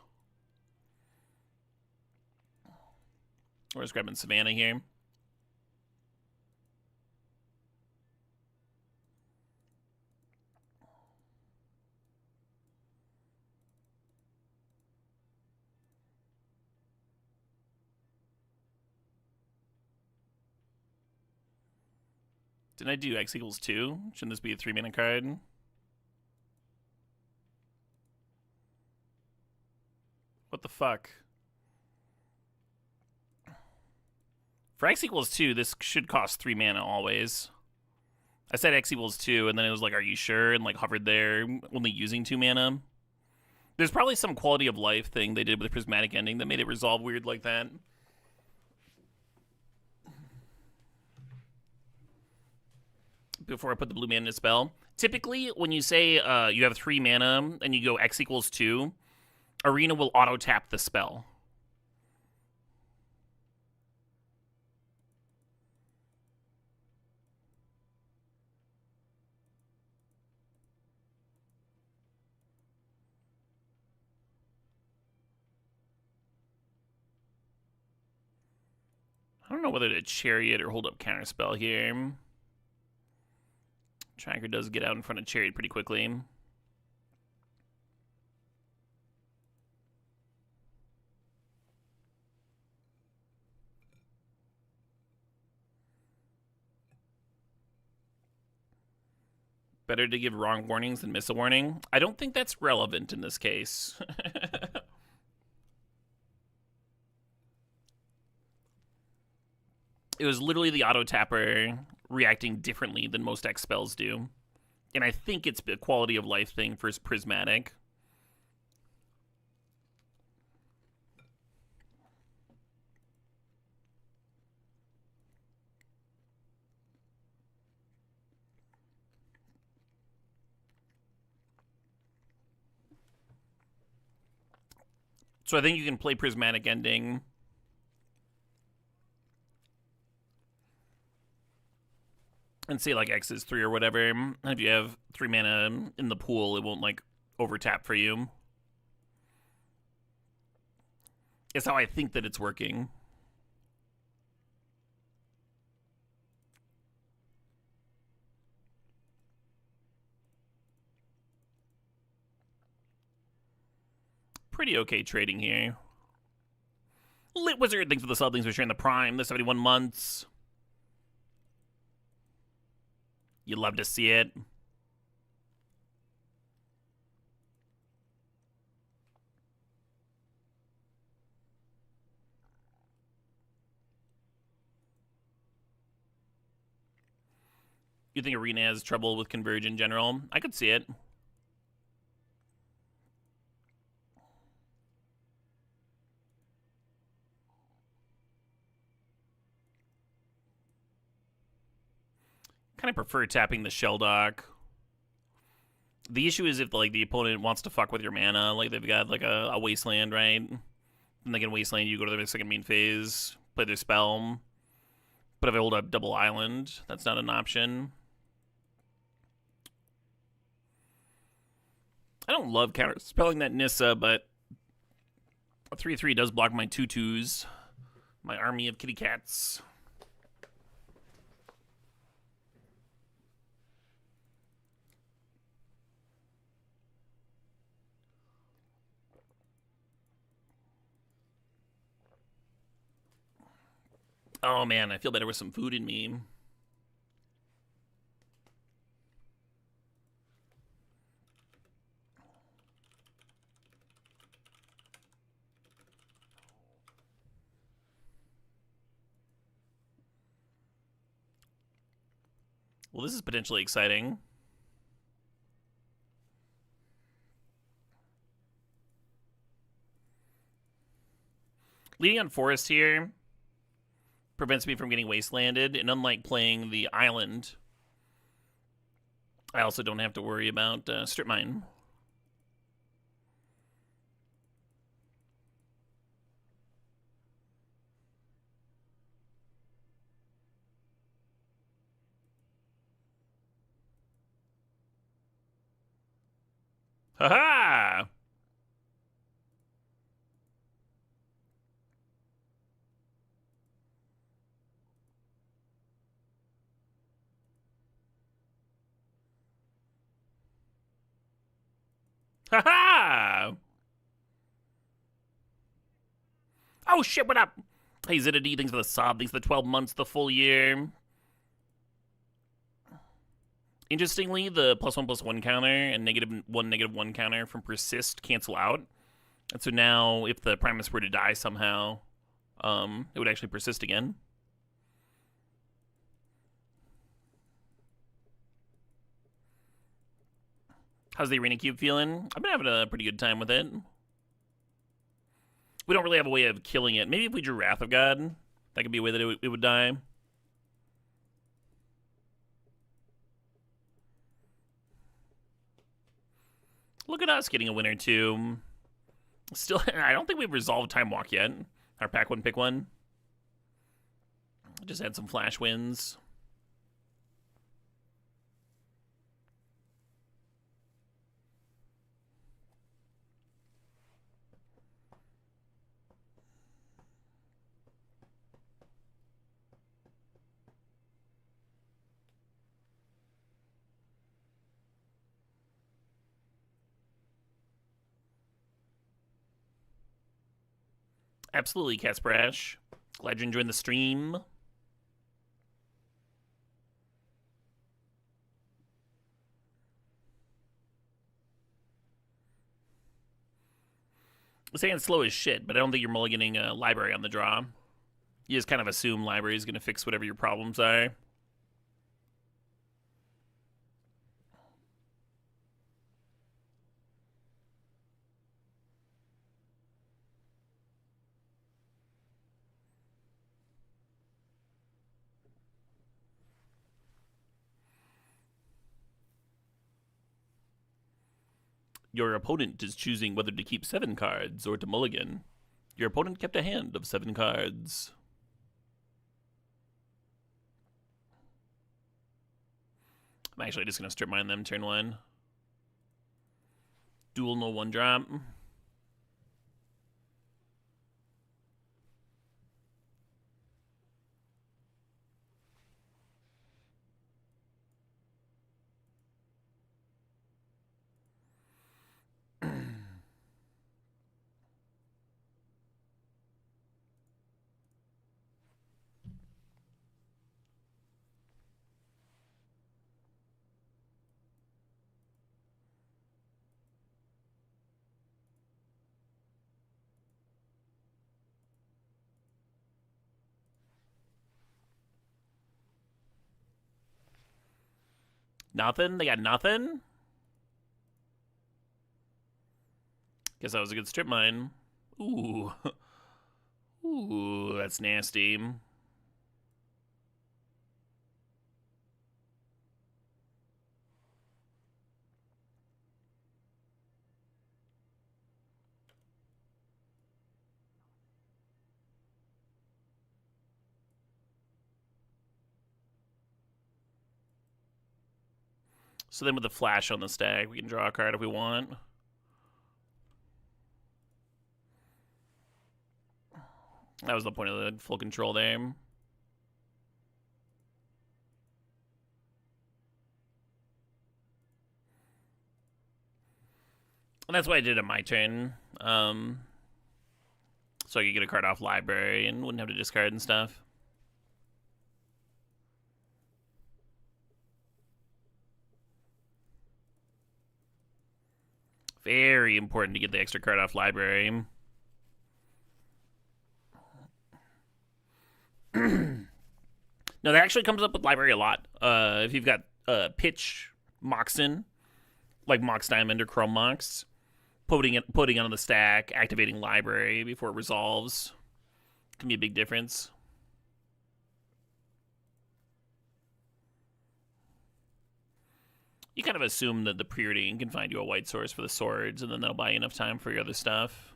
We're just grabbing Savannah here. Didn't I do X equals 2? Shouldn't this be a 3-mana card? What the fuck? For X equals 2, this should cost 3 mana always. I said X equals 2, and then it was like, are you sure? And like hovered there, only using 2 mana. There's probably some quality of life thing they did with the Prismatic Ending that made it resolve weird like that. Before I put the blue mana in a spell. Typically, when you say you have 3 mana and you go X equals 2, Arena will auto-tap the spell. I don't know whether to Chariot or hold up Counterspell here. Tracker does get out in front of Chariot pretty quickly. Better to give wrong warnings than miss a warning. I don't think that's relevant in this case. It was literally the auto tapper reacting differently than most X spells do. And I think it's a quality of life thing for Prismatic. So I think you can play Prismatic Ending. And say like X is 3 or whatever. And if you have 3 mana in the pool, it won't like overtap for you. It's how I think that it's working. Pretty okay trading here. Lit Wizard, thanks for the sub, thanks for sharing the Prime, the 71 months. You love to see it. You think Arena has trouble with Converge in general? I could see it. Kind of prefer tapping the Shelldock. The issue is if like the opponent wants to fuck with your mana, like they've got like a Wasteland, right? Then they can Wasteland you, go to their second main phase, play their spell. But if I hold up double island, that's not an option. I don't love counter spelling that Nissa, but a 3/3 does block my 2/2s, my army of kitty cats. Oh man, I feel better with some food in me. Well, this is potentially exciting. Leading on Forest here prevents me from getting Wastelanded, and unlike playing the island, I also don't have to worry about Strip Mine. Haha! Haha! Oh shit, what up? Hey, Ziddy, thanks for the sub, thanks for the 12 months, the full year. Interestingly, the +1/+1 counter and -1/-1 counter from Persist cancel out. And so now, if the Primus were to die somehow, it would actually persist again. How's the Arena Cube feeling? I've been having a pretty good time with it. We don't really have a way of killing it. Maybe if we drew Wrath of God, that could be a way that it would die. Look at us getting a winner too. Still, I don't think we've resolved Time Walk yet. Our pack one, pick one. Just had some flash wins. Absolutely, Casprash. Glad you're enjoying the stream. Saying slow as shit, but I don't think you're mulliganing a library on the draw. You just kind of assume library is going to fix whatever your problems are. Your opponent is choosing whether to keep 7 cards or to mulligan. Your opponent kept a hand of 7 cards. I'm actually just going to strip mine them turn 1. Dual no 1-drop. Nothing? They got nothing? Guess that was a good strip mine. Ooh. Ooh, that's nasty. So then with the flash on the stack, we can draw a card if we want. That was the point of the full control there. And that's why I did it on my turn. So I could get a card off library and wouldn't have to discard and stuff. Very important to get the extra card off library. No, that actually comes up with library a lot. If you've got pitch Moxen, like Mox Diamond or Chrome Mox, putting it on the stack, activating library before it resolves can be a big difference. You kind of assume that the preordain can find you a white source for the swords, and then that'll buy you enough time for your other stuff.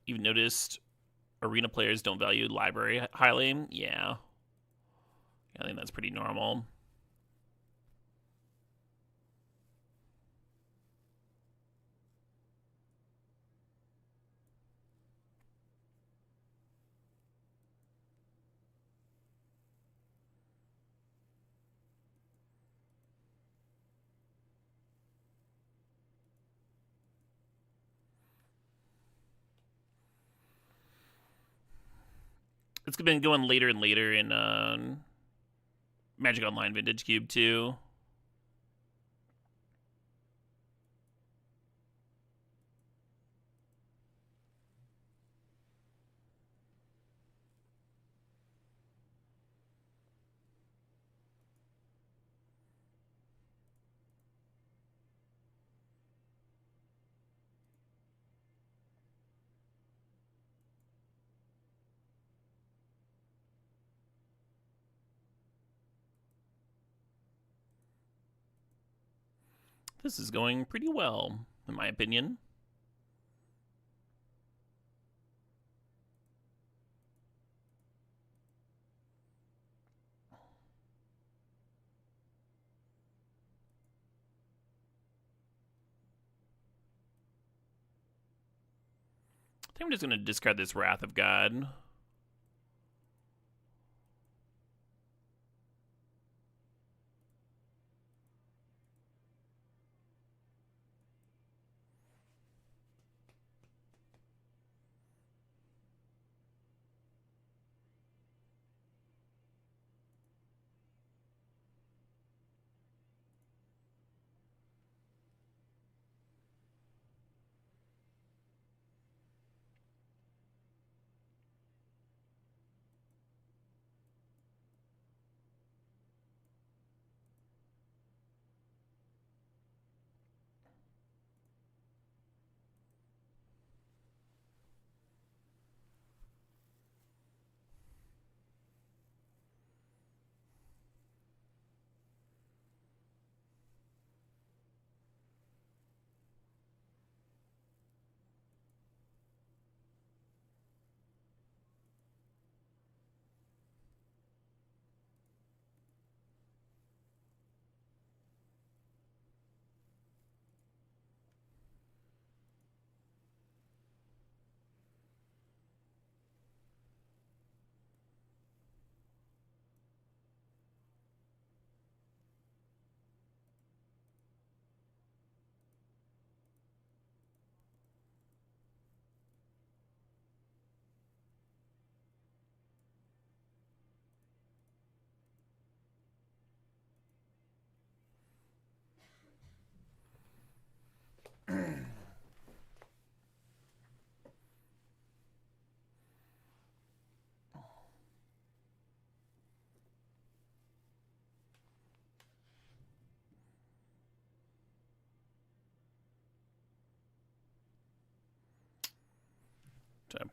You've noticed arena players don't value library highly? Yeah. I think that's pretty normal. It's been going later and later in Magic Online Vintage Cube too. This is going pretty well, in my opinion. I think I'm just going to discard this Wrath of God.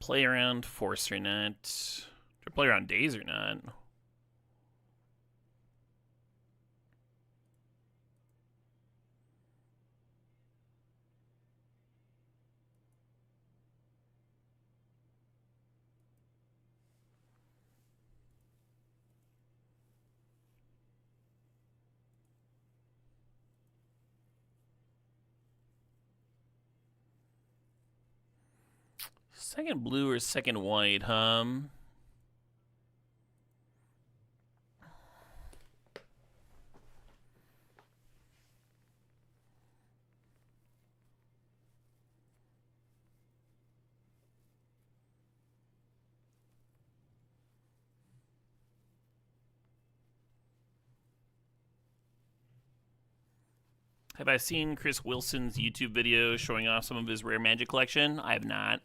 play around Force or not? Do I play around Daze or not? Second blue or second white, Have I seen Chris Wilson's YouTube video showing off some of his rare magic collection? I have not.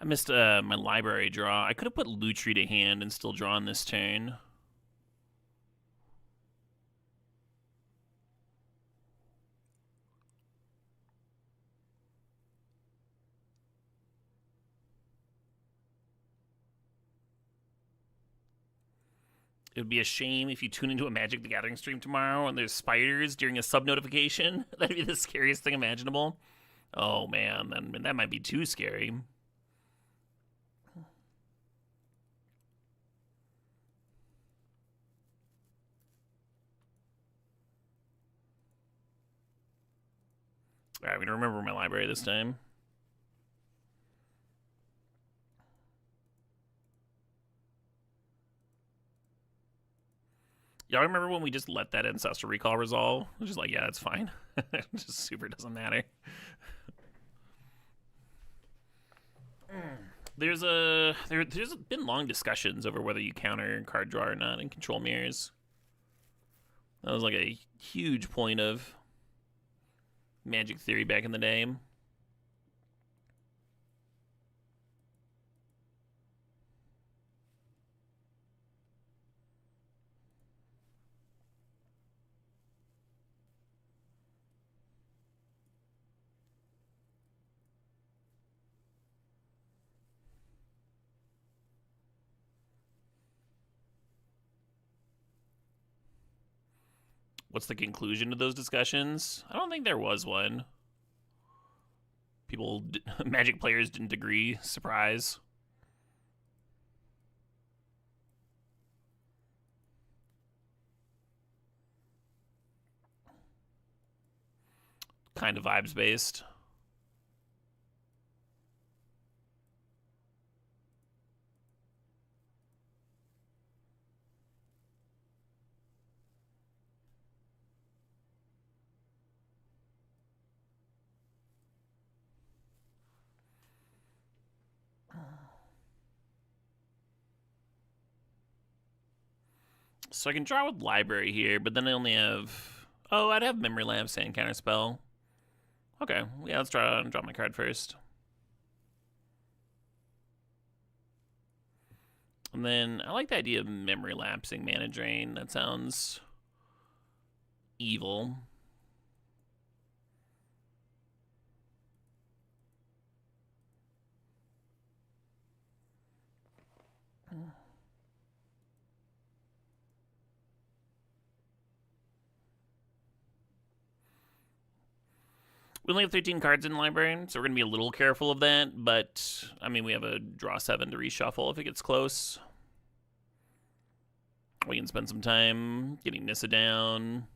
I missed my library draw. I could have put Lutri to hand and still drawn this turn. It would be a shame if you tune into a Magic the Gathering stream tomorrow and there's spiders during a sub notification. That'd be the scariest thing imaginable. Oh man, that might be too scary. Alright, I'm gonna remember my library this time. Y'all remember when we just let that Ancestral Recall resolve? It was just like, yeah, it's fine. It just super doesn't matter. There's been long discussions over whether you counter card draw or not in Control Mirrors. That was like a huge point of Magic theory back in the day. What's the conclusion to those discussions? I don't think there was one. Magic players didn't agree. Surprise. Kind of vibes based. So I can draw with library here, but then I only have... Oh, I'd have Memory Lapse and Counterspell. Okay, yeah, let's draw my card first. And then I like the idea of Memory Lapsing Mana Drain. That sounds evil. We only have 13 cards in the library, so we're going to be a little careful of that. But, I mean, we have a draw 7 to reshuffle if it gets close. We can spend some time getting Nissa down,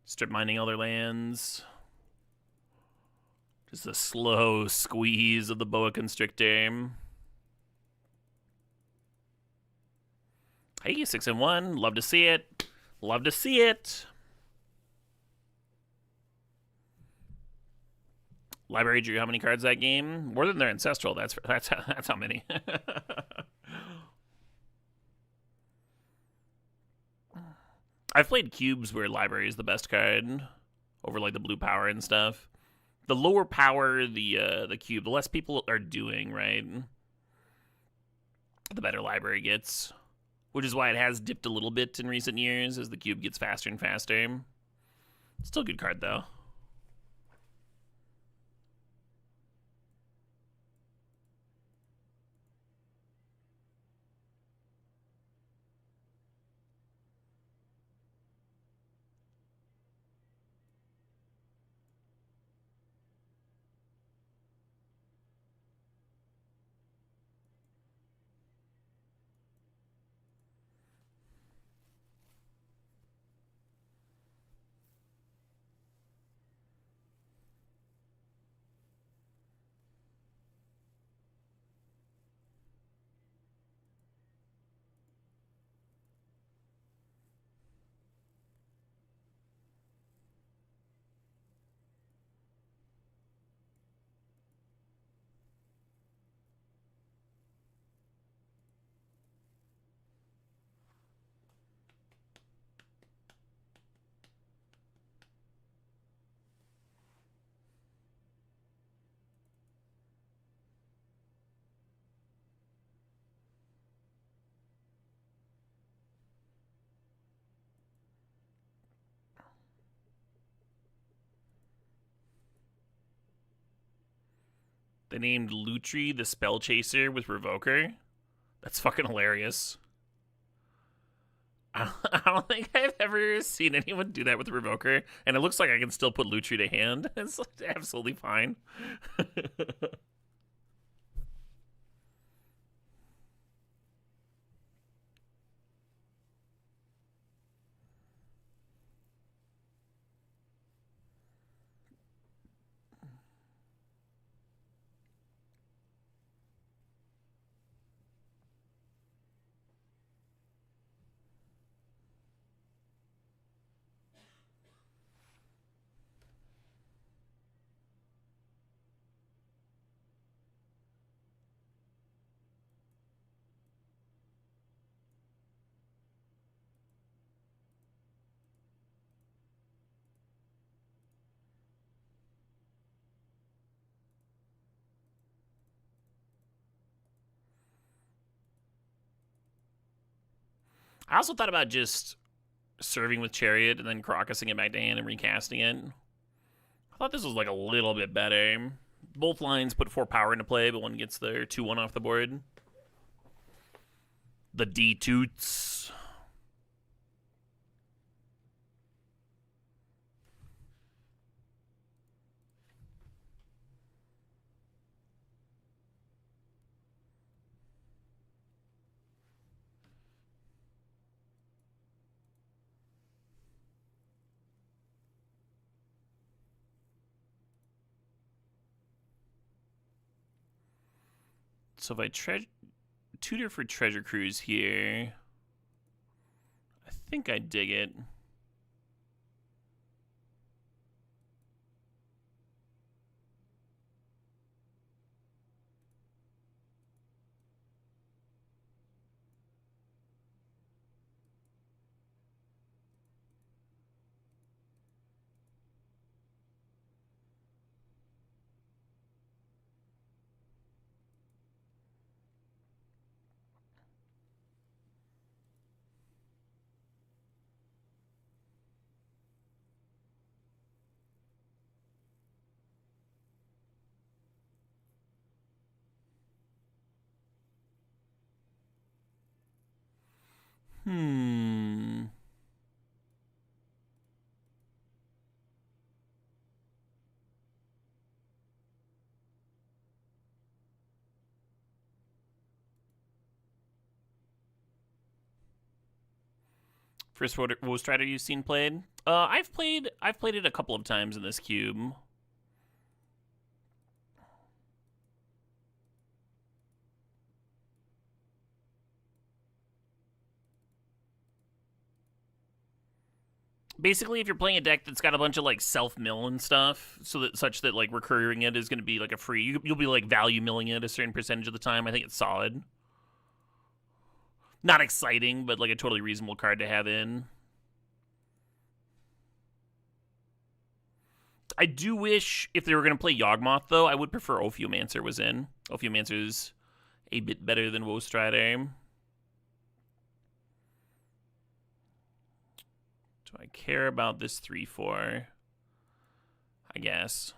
strip mining all their lands. Just a slow squeeze of the Boa Constrictor. Hey, 6-1. Love to see it. Love to see it. Library drew how many cards that game? More than their ancestral. That's how many. I've played cubes where library is the best card over like the blue power and stuff. The lower power the cube, the less people are doing, right? The better library gets. Which is why it has dipped a little bit in recent years as the cube gets faster and faster. Still a good card though. They named Lutri the Spell Chaser with Revoker. That's fucking hilarious. I don't think I've ever seen anyone do that with Revoker, and it looks like I can still put Lutri to hand. It's absolutely fine. I also thought about just serving with Chariot and then Crocusing it back to hand and recasting it. I thought this was like a little bit better. Both lines put 4 power into play, but one gets their 2-1 off the board. The D-toots. So if I tutor for Treasure Cruise here, I think I dig it. Hmm. First Woe Strider you've seen played? I've played it a couple of times in this cube. Basically, if you're playing a deck that's got a bunch of like self mill and stuff, so that such that like recurring it is going to be like a free, you'll be like value milling it a certain percentage of the time. I think it's solid. Not exciting, but like a totally reasonable card to have in. I do wish if they were going to play Yawgmoth, though, I would prefer Ophiomancer was in. Ophiomancer's a bit better than Woe Strider. Do I care about this 3/4? I guess.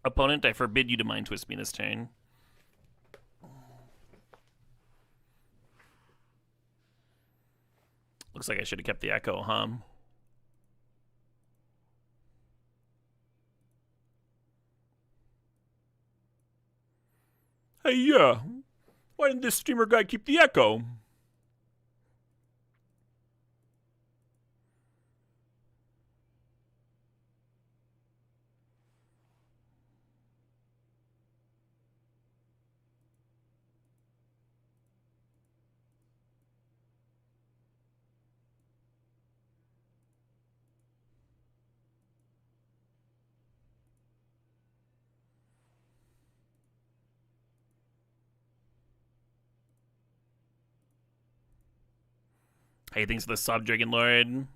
Opponent, I forbid you to mind twist me this turn. Looks like I should have kept the Echo, huh? Hey, yeah. Why didn't this streamer guy keep the Echo? Hey, thanks for the sub, Dragon Lord.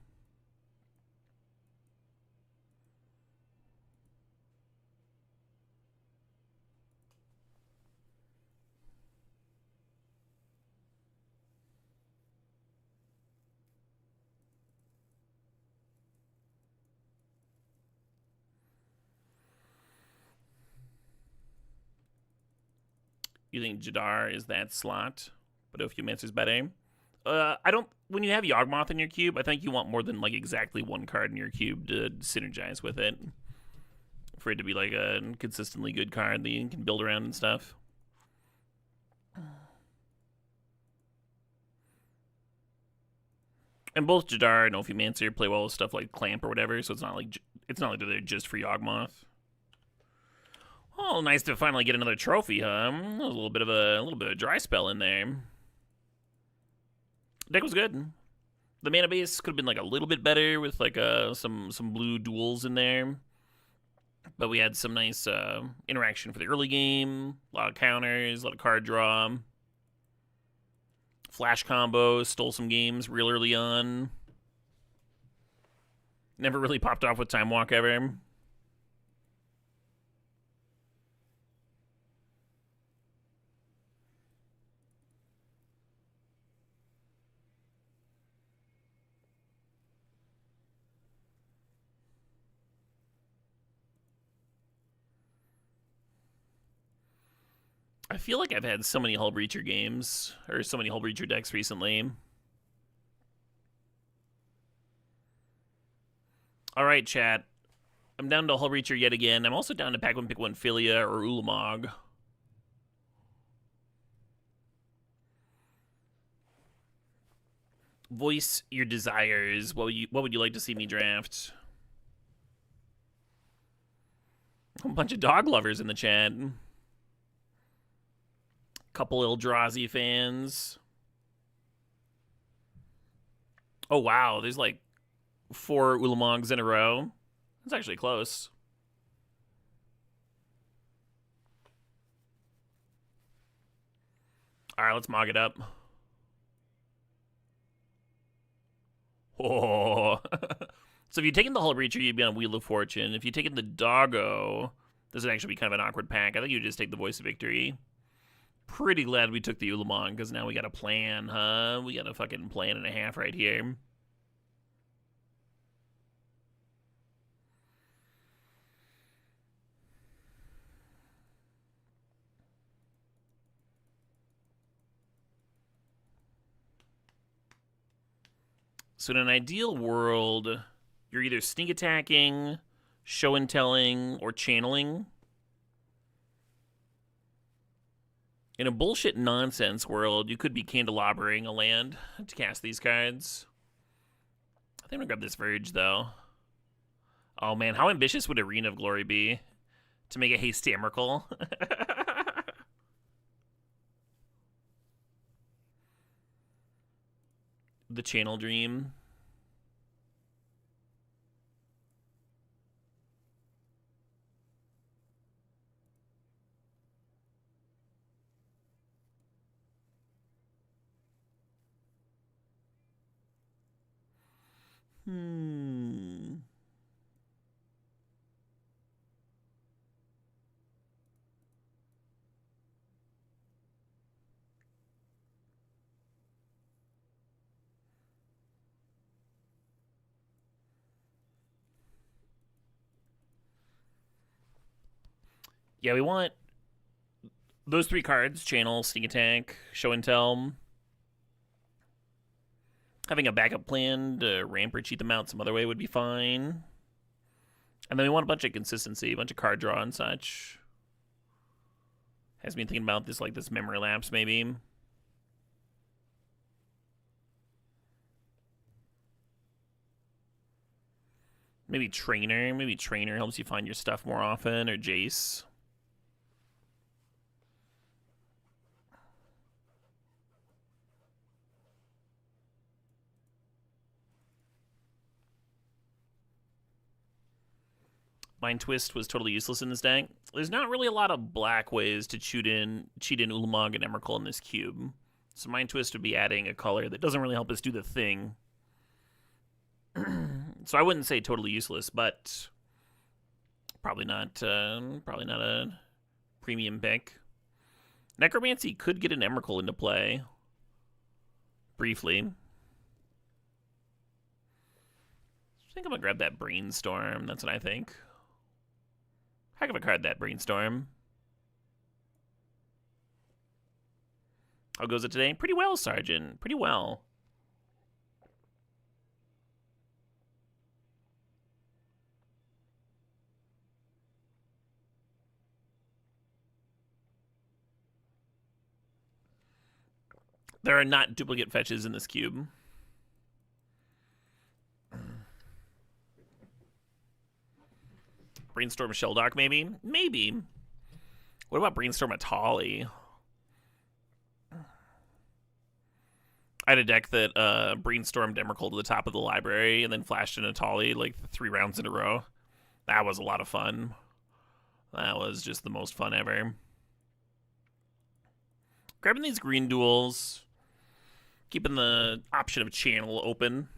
You think Jadar is that slot, but Ophiomancer's better? I don't. When you have Yawgmoth in your cube, I think you want more than like exactly one card in your cube to synergize with it, for it to be like a consistently good card that you can build around and stuff. And both Jadar and Ophiomancer play well with stuff like Clamp or whatever, so it's not like they're just for Yawgmoth. Oh, nice to finally get another trophy, huh? A little bit of a dry spell in there. Deck was good. The mana base could have been like a little bit better with like some blue duels in there, but we had some nice interaction for the early game. A lot of counters, a lot of card draw, flash combos, stole some games real early on. Never really popped off with Time Walk ever. I feel like I've had so many Hull Breacher games, or so many Hull Breacher decks recently. Alright, chat. I'm down to Hull Breacher yet again. I'm also down to Pack 1 Pick 1 Philia or Ulamog. Voice your desires. What would you like to see me draft? A bunch of dog lovers in the chat. Couple Eldrazi fans. Oh wow, there's like 4 Ulamogs in a row. That's actually close. Alright, let's mog it up. Oh. So if you'd taken the Hull Breacher, you'd be on Wheel of Fortune. If you'd taken the Doggo, this would actually be kind of an awkward pack. I think you'd just take the Voice of Victory. Pretty glad we took the Ulamog, because now we got a plan, huh? We got a fucking plan and a half right here. So in an ideal world, you're either sneak attacking, show and telling, or channeling. In a bullshit nonsense world, you could be candelabering a land to cast these cards. I think I'm gonna grab this Verge, though. Oh man, how ambitious would Arena of Glory be to make a hasty Emrakul? The Channel Dream. Yeah, we want those 3 cards: Channel, Sneak Attack, Show and Tell. Having a backup plan to ramp or cheat them out some other way would be fine. And then we want a bunch of consistency, a bunch of card draw and such. Has me thinking about this, like this memory lapse, maybe. Maybe Trainer. Maybe Trainer helps you find your stuff more often, or Jace. Mind Twist was totally useless in this deck. There's not really a lot of black ways to cheat in Ulamog and Emrakul in this cube. So Mind Twist would be adding a color that doesn't really help us do the thing. So I wouldn't say totally useless, but probably not a premium pick. Necromancy could get an Emrakul into play briefly. I think I'm gonna grab that Brainstorm. That's what I think. Heck of a card, that Brainstorm. How goes it today? Pretty well, Sergeant. Pretty well. There are not duplicate fetches in this cube. Brainstorm Sheldock, maybe? Maybe. What about Brainstorm Atali? I had a deck that brainstormed Emrakul to the top of the library and then flashed an Atali like 3 rounds in a row. That was a lot of fun. That was just the most fun ever. Grabbing these green duels. Keeping the option of Channel open.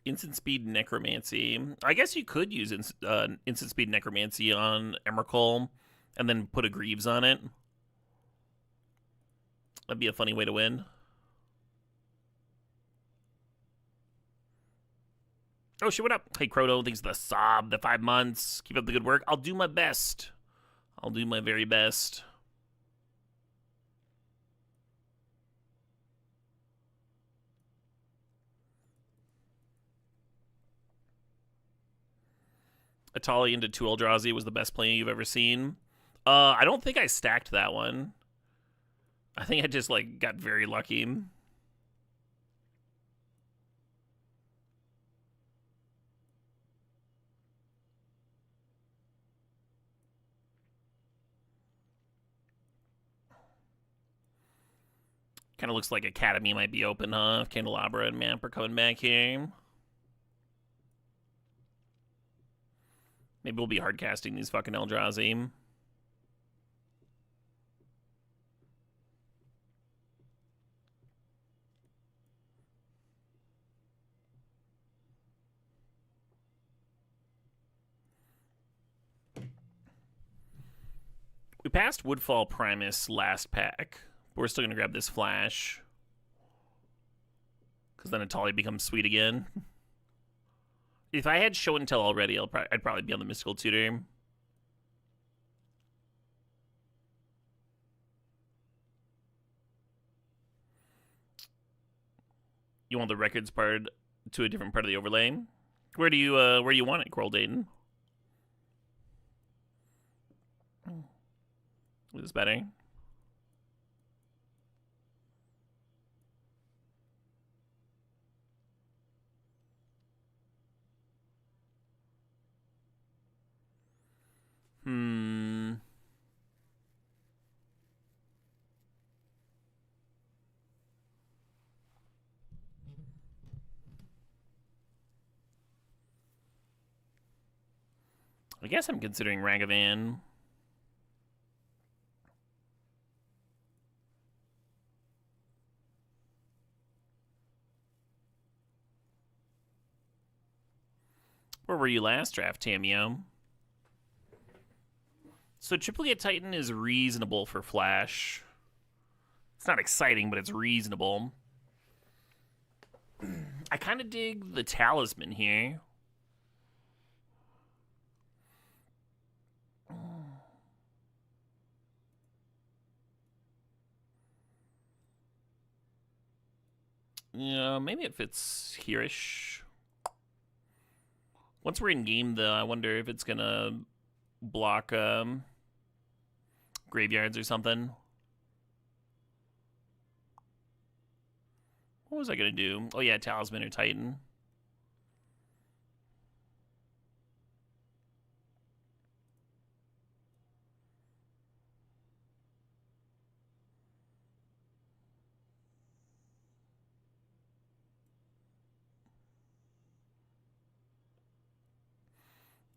Instant Speed Necromancy. I guess you could use Instant Speed Necromancy on Emrakul and then put a Greaves on it. That'd be a funny way to win. Oh shit, what up? Hey Croto, thanks for the sob, the 5 months. Keep up the good work. I'll do my best. I'll do my very best. Atali into 2 Eldrazi was the best play you've ever seen. I don't think I stacked that one. I think I just like got very lucky. Kind of looks like Academy might be open, huh? If Candelabra and Map are coming back here. Maybe we'll be hardcasting these fucking Eldrazi. We passed Woodfall Primus last pack. But we're still going to grab this Flash. Because then Atali becomes sweet again. If I had Show and Tell already, I'd probably be on the Mystical Tutor. You want the records part to a different part of the overlay? Where do you want it, Coral Dayton? Is this better? I guess I'm considering Ragavan. Where were you last draft, Tamio? So Triplicate Titan is reasonable for Flash. It's not exciting, but it's reasonable. I kind of dig the Talisman here. Yeah, maybe it fits here-ish. Once we're in game, though, I wonder if it's gonna block graveyards or something. What was I gonna do? Oh yeah, Talisman or Titan.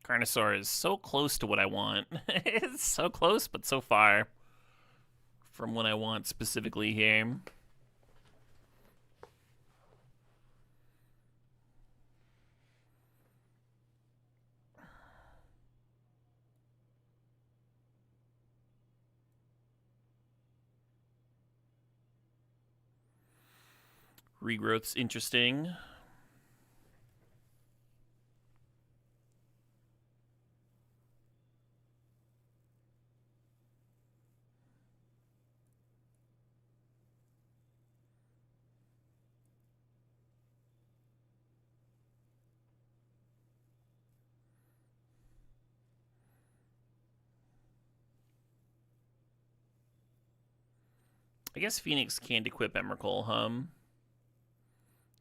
Carnosaur is so close to what I want. It's so close, but so far from what I want specifically here. Regrowth's interesting. I guess Phoenix can't equip Emrakul,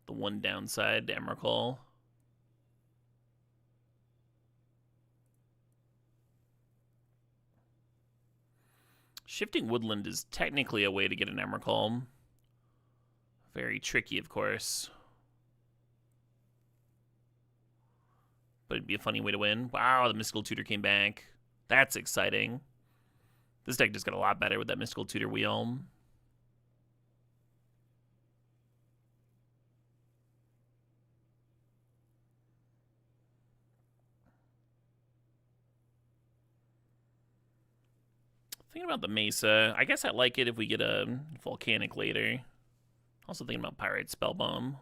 the one downside to Emrakul. Shifting Woodland is technically a way to get an Emrakul. Very tricky, of course. But it'd be a funny way to win. Wow, the Mystical Tutor came back. That's exciting. This deck just got a lot better with that Mystical Tutor wheel. Thinking about the Mesa. I guess I like it if we get a Volcanic later. Also thinking about Pyrite Spellbomb. In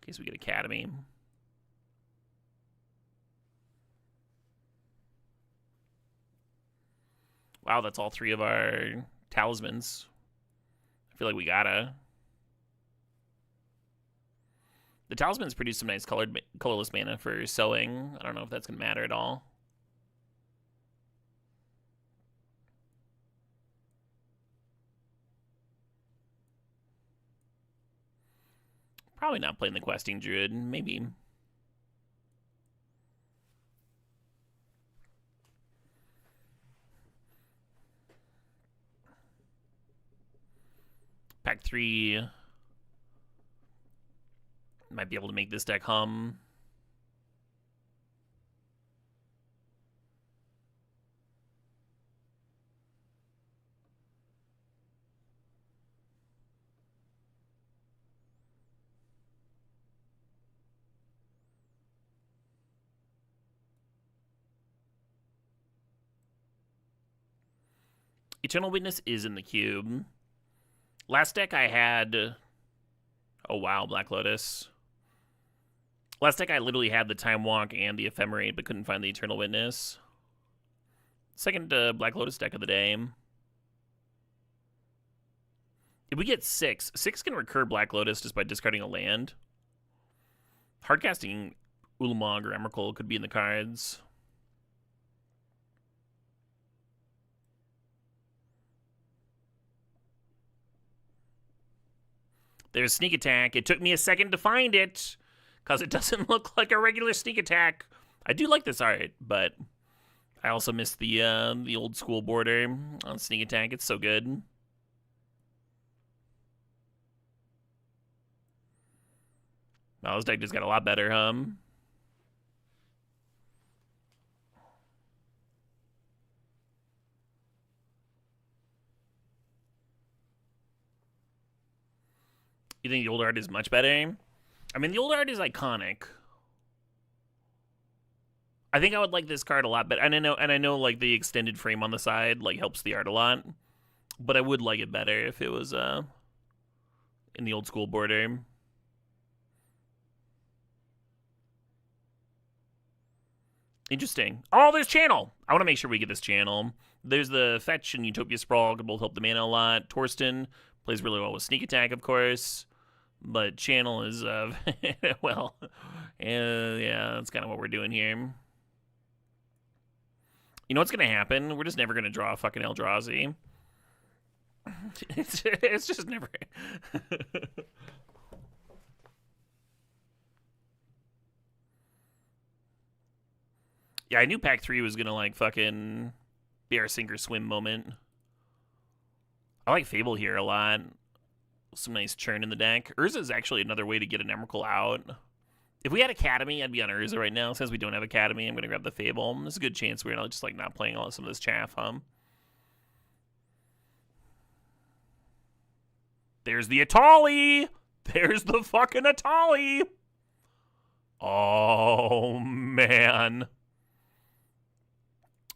case we get Academy. Wow, that's all three of our talismans. I feel like we gotta. The talismans produce some nice colorless mana for sowing. I don't know if that's gonna matter at all. Probably not playing the Questing Druid. Maybe. Pack 3 might be able to make this deck hum. Eternal Witness is in the cube. Last deck I had... Oh, wow, Black Lotus. Last deck I literally had the Time Walk and the Ephemerate, but couldn't find the Eternal Witness. Second Black Lotus deck of the day. If we get 6, 6 can recur Black Lotus just by discarding a land. Hardcasting Ulamog or Emrakul could be in the cards. There's Sneak Attack. It took me a second to find it because it doesn't look like a regular Sneak Attack. I do like this art, but I also miss the old school border on Sneak Attack. It's so good. Oh, this deck just got a lot better, You think the old art is much better? I mean, the old art is iconic. I think I would like this card a lot better. And I know like the extended frame on the side like helps the art a lot. But I would like it better if it was in the old school border. Interesting. Oh, there's Channel. I want to make sure we get this Channel. There's the Fetch and Utopia Sprawl. Could both help the mana a lot. Torsten plays really well with Sneak Attack, of course. But Channel is, well, yeah, that's kind of what we're doing here. You know what's going to happen? We're just never going to draw a fucking Eldrazi. It's just never... Yeah, I knew Pack 3 was going to, like, fucking be our sink or swim moment. I like Fable here a lot. Some nice churn in the deck. Urza is actually another way to get an Emrakul out. If we had Academy, I'd be on Urza right now. Since we don't have Academy, I'm going to grab the Fable. There's a good chance we're just, like, not playing some of this chaff, There's the Atali! There's the fucking Atali! Oh, man.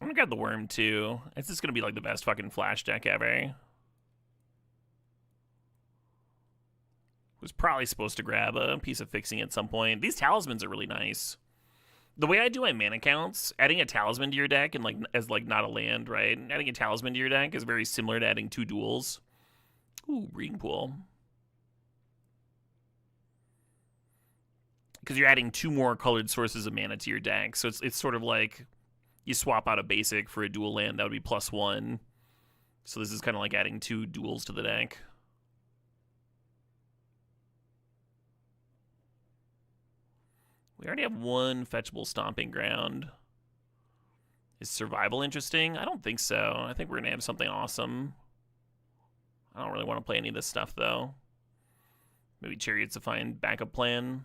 I'm gonna grab the Worm, too. It's just gonna be, like, the best fucking Flash deck ever. Was probably supposed to grab a piece of Fixing at some point. These Talismans are really nice. The way I do my mana counts, adding a Talisman to your deck and, like, as, like, not a land, right? Adding a Talisman to your deck is very similar to adding 2 duels. Ooh, Breeding Pool. Because you're adding 2 more colored sources of mana to your deck. So it's sort of like you swap out a basic for a dual land, that would be +1. So this is kind of like adding 2 duels to the deck. We already have 1 fetchable Stomping Ground. Is Survival interesting? I don't think so. I think we're going to have something awesome. I don't really want to play any of this stuff, though. Maybe Chariots to find backup plan.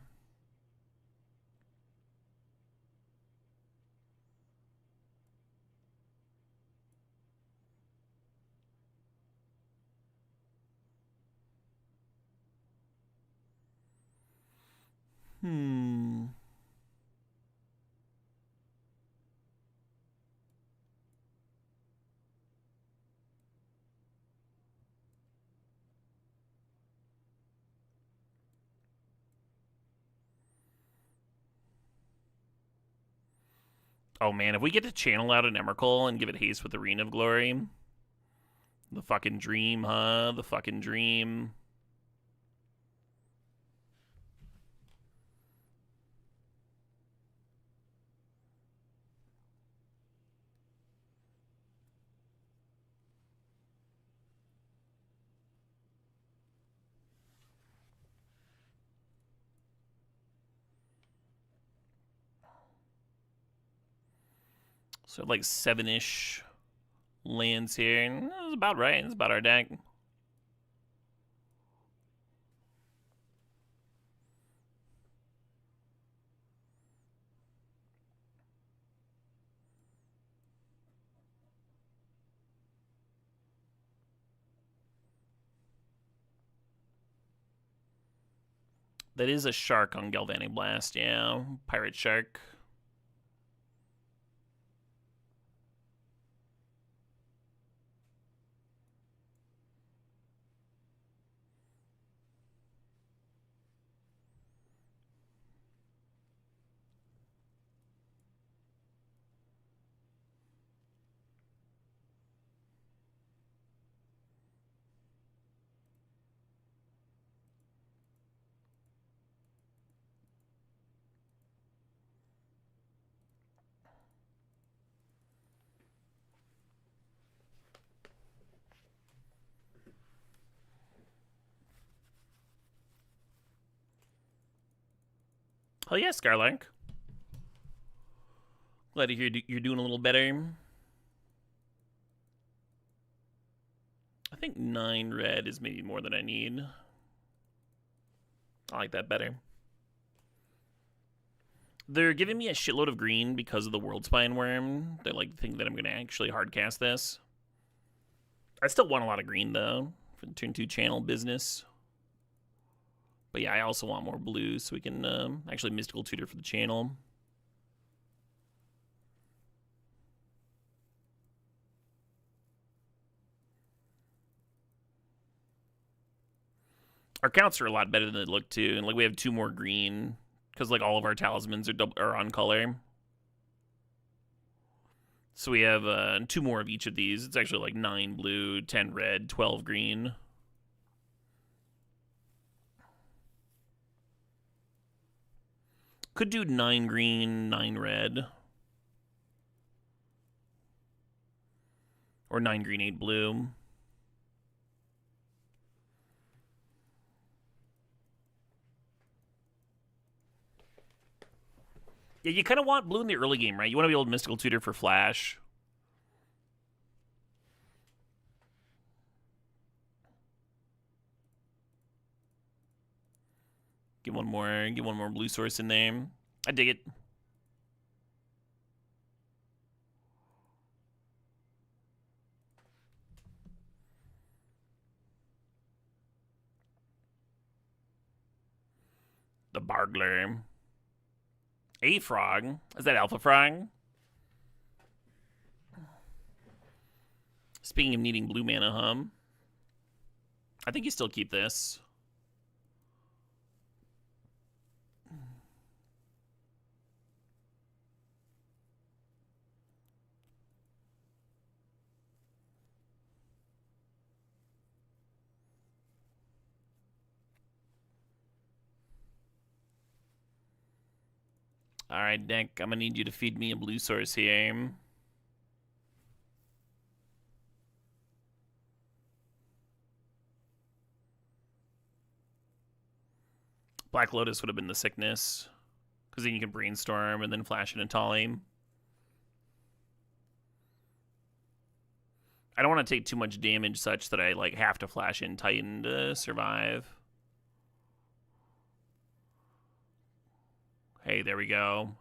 Oh, man, if we get to channel out an Emrakul and give it haste with Arena of Glory. The fucking dream, huh? The fucking dream. So like 7-ish lands here. That's about right. It's about our deck. That is a shark on Galvanic Blast, yeah. Pirate Shark. Oh yeah, Scarlark. Glad to hear you're doing a little better. I think 9 red is maybe more than I need. I like that better. They're giving me a shitload of green because of the World Spine Worm. They like think that I'm going to actually hardcast this. I still want a lot of green, though, for the turn 2 channel business. But yeah, I also want more blue, so we can actually Mystical Tutor for the channel. Our counts are a lot better than they look, too. And, like, we have 2 more green, because, like, all of our talismans are on color. So we have 2 more of each of these. It's actually, like, 9 blue, 10 red, 12 green. Could do 9 green, 9 red. Or 9 green, 8 blue. Yeah, you kind of want blue in the early game, right? You want to be able to Mystical Tutor for Flash. Get one more blue source in there. I dig it. The Bargler. A frog? Is that Alpha Frog? Speaking of needing blue mana, I think you still keep this. All right, Nick, I'm gonna need you to feed me a blue source here. Black Lotus would have been the sickness, because then you can brainstorm and then flash in a Tali. I don't want to take too much damage such that I like have to flash in Titan to survive. Hey, there we go.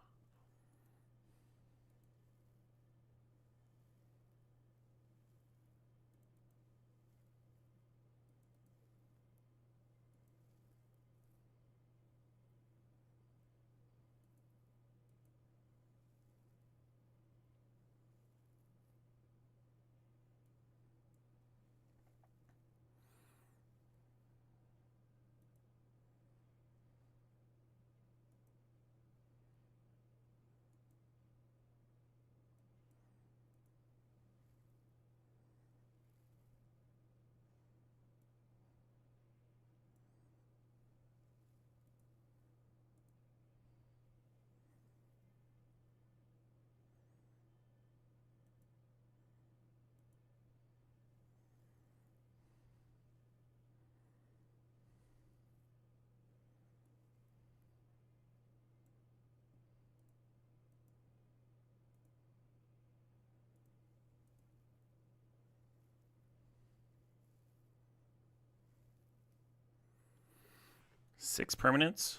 Six permanents?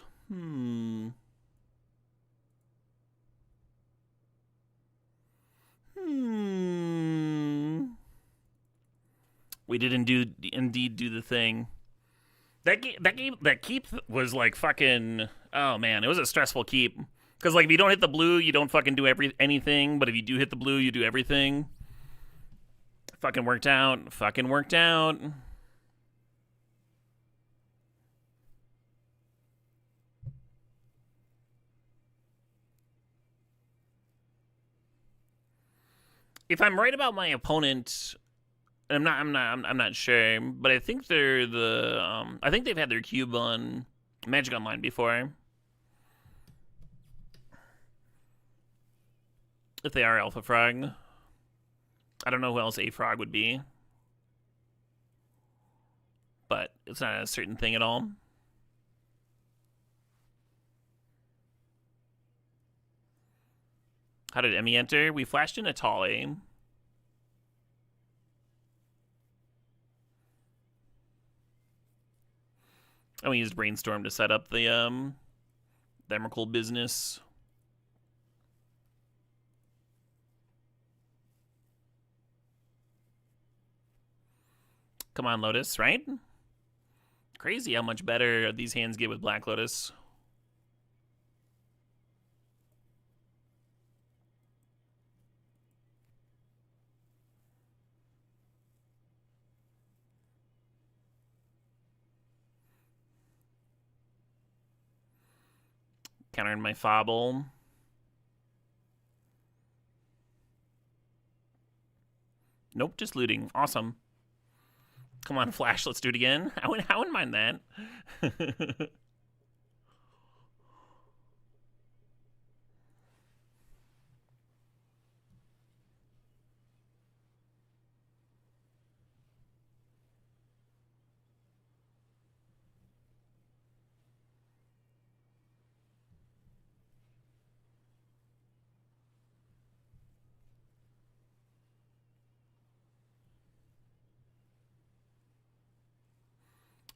We did indeed do the thing. That keep was like fucking. Oh man, it was a stressful keep. Because like if you don't hit the blue, you don't fucking do anything. But if you do hit the blue, you do everything. Fucking worked out. Fucking worked out. If I'm right about my opponent, I'm not sure, but I think they're I think they've had their cube on Magic Online before. If they are Alpha Frog. I don't know who else A Frog would be. But it's not a certain thing at all. How did Emmy enter? We flashed in a Tolly. And we used Brainstorm to set up the Emrakul business. Come on, Lotus, right? Crazy how much better these hands get with Black Lotus. Countering my Fobble. Nope, just looting. Awesome. Come on, Flash, let's do it again. I wouldn't mind that.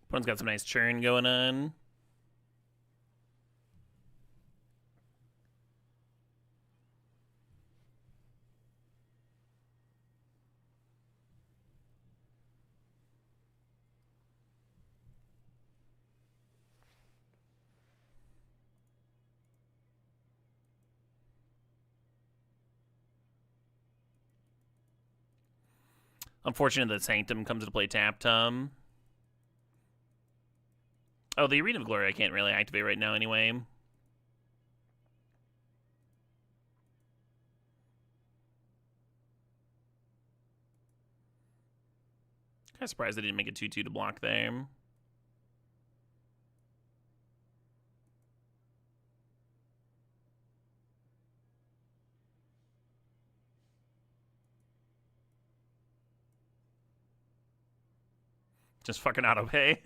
Opponent's got some nice churn going on. Unfortunate that Sanctum comes into play tapped. Oh, the Arena of Glory I can't really activate right now anyway. Kind of surprised they didn't make a 2/2 to block there. Just fucking auto pay.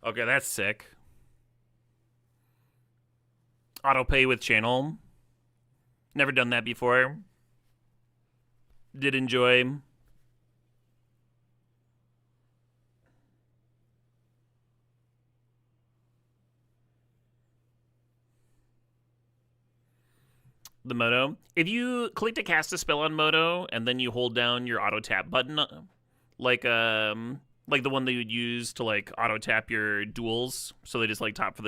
Okay, that's sick. Auto pay with channel. Never done that before. Did enjoy. The Moto. If you click to cast a spell on Moto and then you hold down your auto tap button, like the one that you would use to like auto tap your duels, so they just like tap for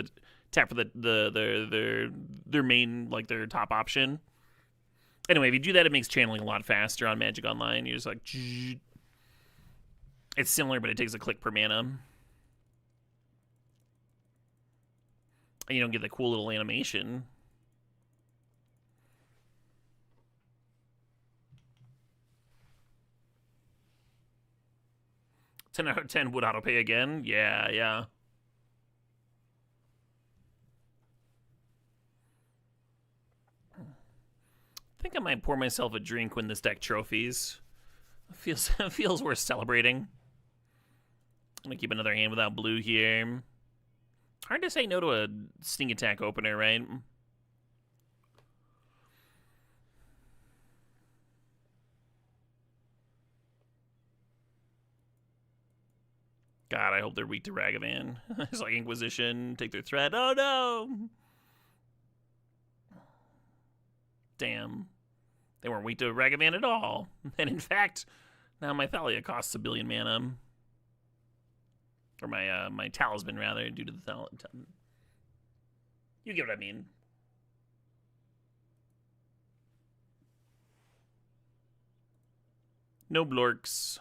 their main, like their top option. Anyway, if you do that, it makes channeling a lot faster on Magic Online. You're just like, it's similar, but it takes a click per mana, and you don't get the cool little animation. 10 out of 10 would auto pay again. Yeah. I think I might pour myself a drink when this deck trophies. It feels worth celebrating. I'm gonna keep another hand without blue here. Hard to say no to a sneak attack opener, right? God, I hope they're weak to Ragavan. It's like Inquisition, take their threat. Oh no! Damn. They weren't weak to Ragavan at all. And in fact, now my Thalia costs 1 billion mana. Or my Talisman, rather, due to the Talisman. You get what I mean. No Blorks.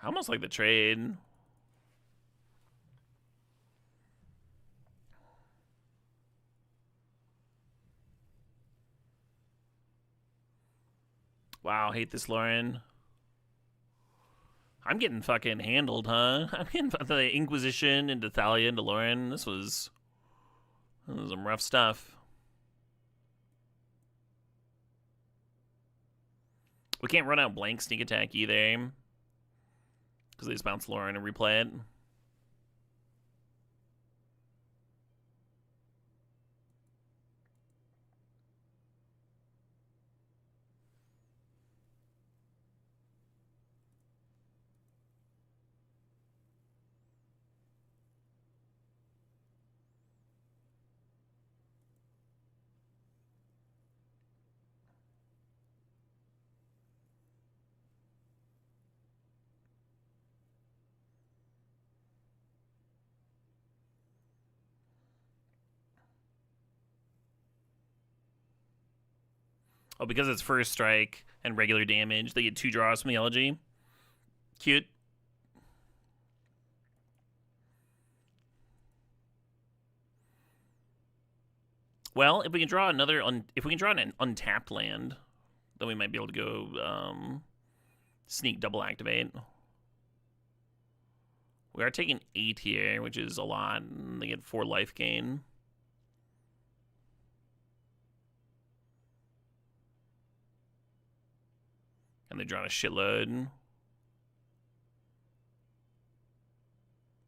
I almost like the trade. Wow, hate this, Lauren. I'm getting fucking handled, huh? I'm getting the Inquisition into Thalia into Lauren. This was some rough stuff. We can't run out blank sneak attack either, because they just bounce Lauren and replay it. Oh, because it's first strike and regular damage, they get 2 draws from the elegy. Cute. Well, if we can draw if we can draw an untapped land, then we might be able to go sneak double activate. We are taking 8 here, which is a lot. They get 4 life gain. And they draw a shitload.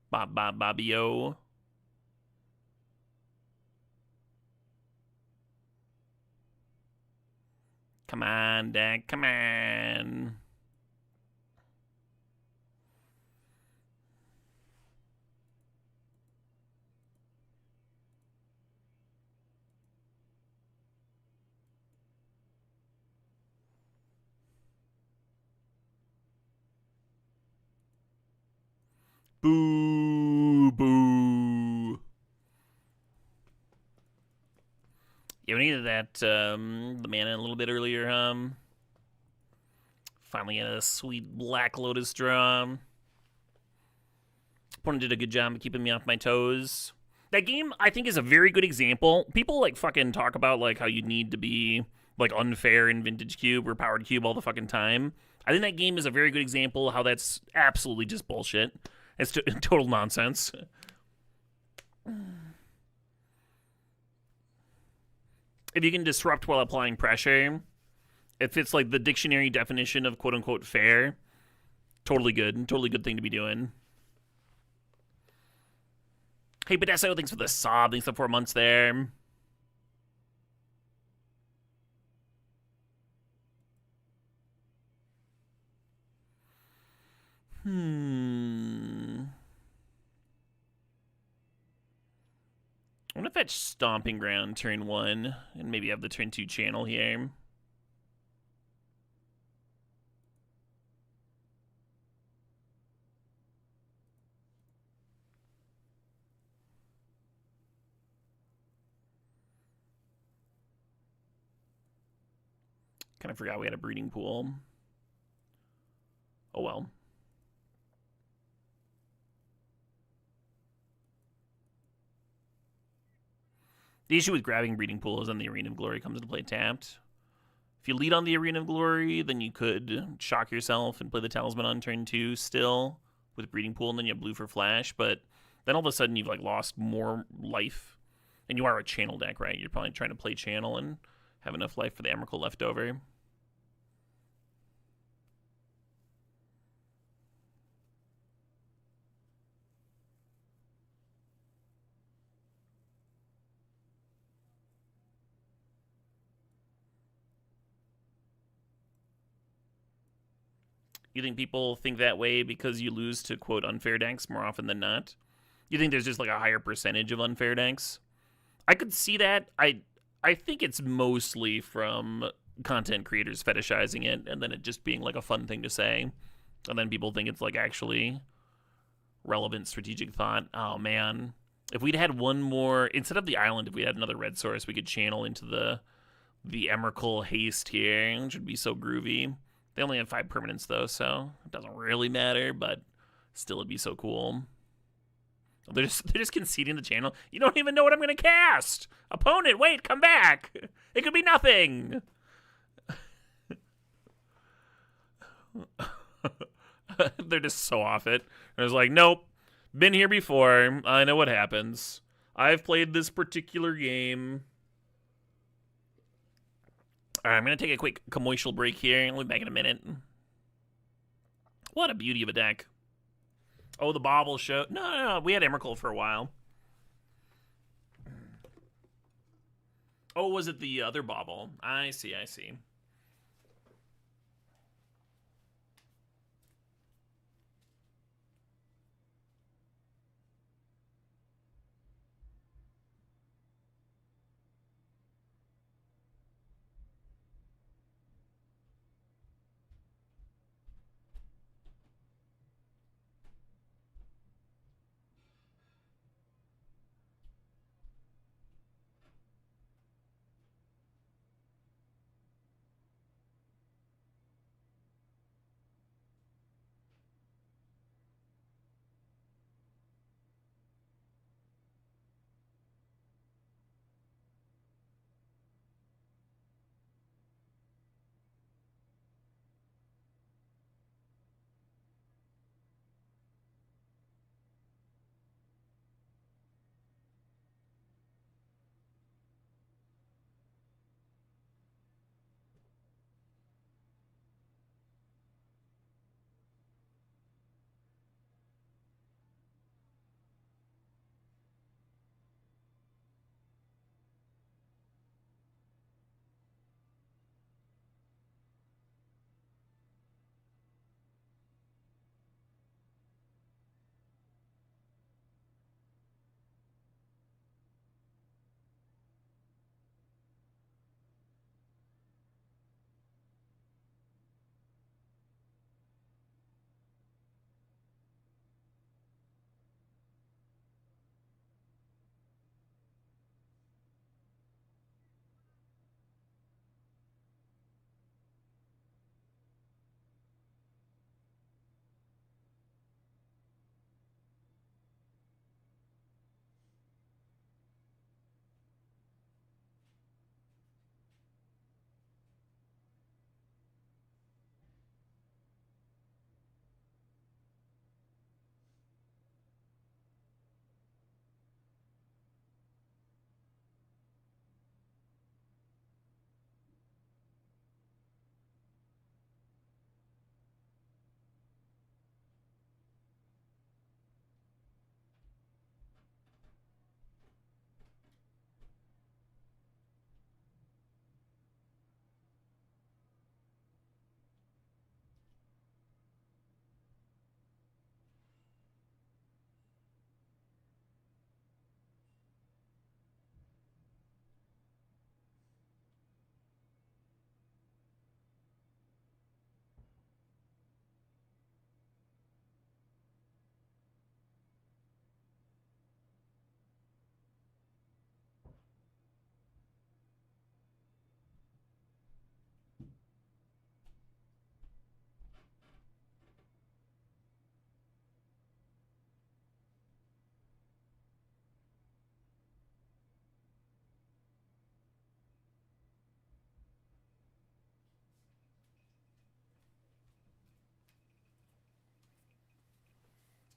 Bob-yo. Come on, deck. Come on. Boo, boo. Yeah, we needed that, the mana a little bit earlier, Finally had a sweet Black Lotus draw. Opponent did a good job of keeping me off my toes. That game, I think, is a very good example. People, like, fucking talk about, like, how you need to be, like, unfair in Vintage Cube or Powered Cube all the fucking time. I think that game is a very good example of how that's absolutely just bullshit. It's total nonsense. If you can disrupt while applying pressure, it fits like the dictionary definition of quote unquote fair. Totally good. Totally good thing to be doing. Hey, Bedesso, thanks for the sob. Thanks for 4 months there. I'm gonna fetch Stomping Ground turn 1 and maybe have the turn 2 channel here. Kind of forgot we had a breeding pool. Oh well. The issue with grabbing breeding pool is then the Arena of Glory comes into play tapped. If you lead on the Arena of Glory, then you could shock yourself and play the Talisman on turn 2 still with breeding pool, and then you have blue for flash, but then all of a sudden you've like lost more life. And you are a channel deck, right? You're probably trying to play channel and have enough life for the Emrakul left over. You think people think that way because you lose to, quote, unfair decks more often than not? You think there's just like a higher percentage of unfair decks? I could see that. I think it's mostly from content creators fetishizing it and then it just being like a fun thing to say. And then people think it's like actually relevant strategic thought. Oh man. If we'd had one more, instead of the island, if we had another red source, we could channel into the Emrakul haste here, which would be so groovy. They only have 5 permanents, though, so it doesn't really matter, but still it'd be so cool. They're just conceding the channel. You don't even know what I'm going to cast! Opponent, wait, come back! It could be nothing! They're just so off it. And it's like, nope, been here before. I know what happens. I've played this particular game. Alright, I'm going to take a quick commercial break here. I'll be back in a minute. What a beauty of a deck. Oh, the Bauble show. No. We had Emrakul for a while. Oh, was it the other Bauble? I see.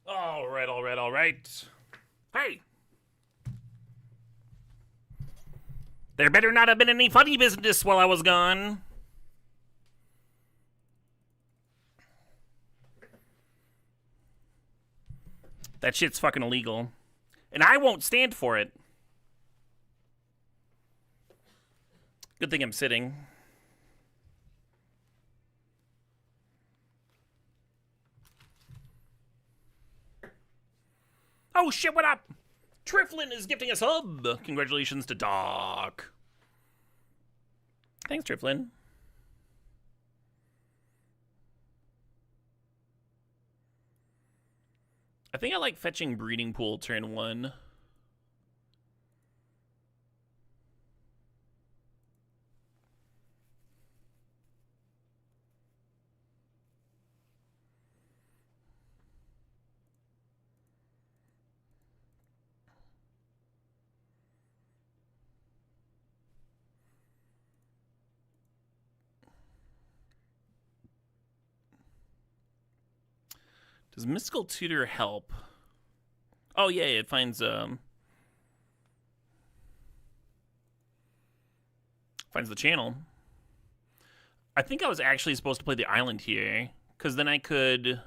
All right, all right, all right. Hey! There better not have been any funny business while I was gone. That shit's fucking illegal. And I won't stand for it. Good thing I'm sitting. Oh shit, what up? Triflin is gifting a sub. Congratulations to Doc. Thanks, Triflin. I think I like fetching Breeding Pool turn 1. Does Mystical Tutor help? Oh yeah, it finds the channel. I think I was actually supposed to play the island here, because then I could...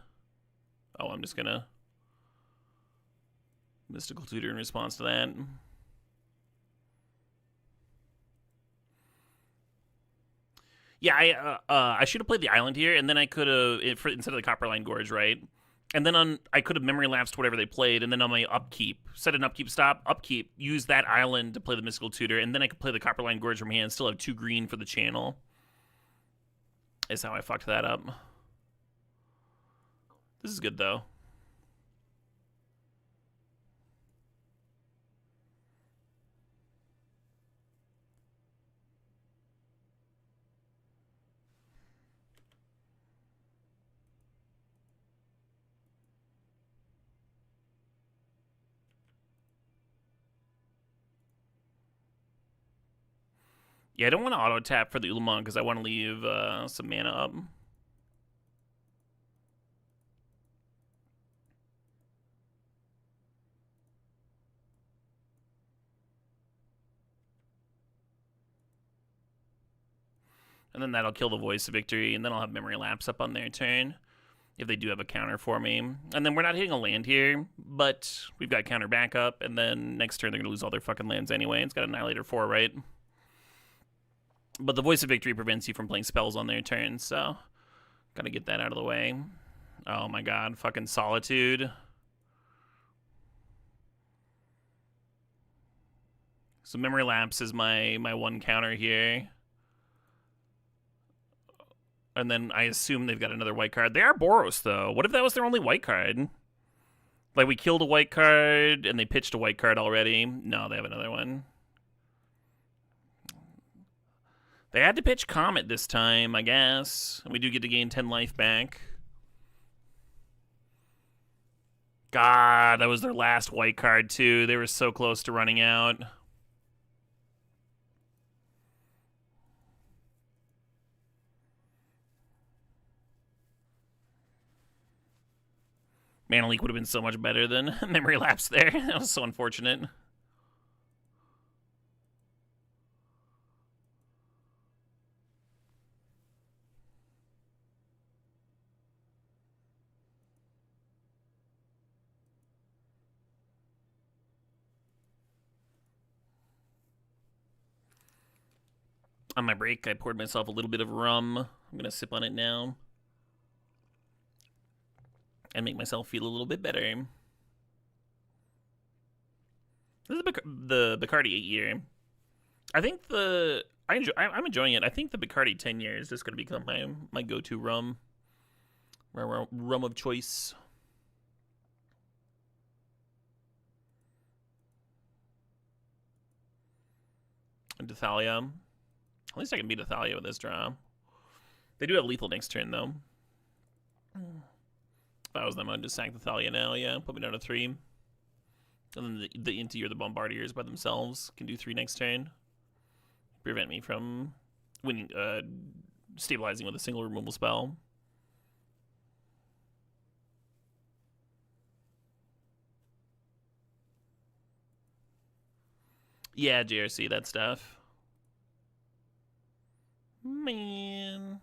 Oh, I'm just gonna... Mystical Tutor in response to that. Yeah, I should have played the island here, and then I could have, instead of the Copperline Gorge, right? And then I could have memory lapsed whatever they played, and then on my upkeep, set an upkeep stop, upkeep, use that island to play the Mystical Tutor, and then I could play the Copperline Gorge from hand, still have 2 green for the channel. Is how I fucked that up. This is good, though. Yeah, I don't want to auto-tap for the Ulamog because I want to leave some mana up. And then that'll kill the Voice of Victory, and then I'll have Memory Lapse up on their turn, if they do have a counter for me. And then we're not hitting a land here, but we've got counter backup, and then next turn they're going to lose all their fucking lands anyway. It's got Annihilator 4, right? But the Voice of Victory prevents you from playing spells on their turn, so gotta get that out of the way. Oh my god, fucking Solitude. So Memory Lapse is my one counter here. And then I assume they've got another white card. They are Boros, though. What if that was their only white card? Like, we killed a white card, and they pitched a white card already. No, they have another one. They had to pitch Comet this time, I guess. We do get to gain 10 life back. God, that was their last white card, too. They were so close to running out. Mana Leak would have been so much better than Memory Lapse there. That was so unfortunate. On my break, I poured myself a little bit of rum. I'm going to sip on it now. And make myself feel a little bit better. This is the Bacardi 8 year. I think I'm enjoying it. I think the Bacardi 10 year is just going to become my go-to rum. Rum of choice. And Dethalia. At least I can beat Dethalia with this draw. They do have lethal next turn, though. If I was them, I'd just sack Dethalia now, yeah. Put me down to 3. And then the Inti or the Bombardiers by themselves can do 3 next turn. Prevent me from winning, stabilizing with a single removal spell. Yeah, JRC, that stuff. Man.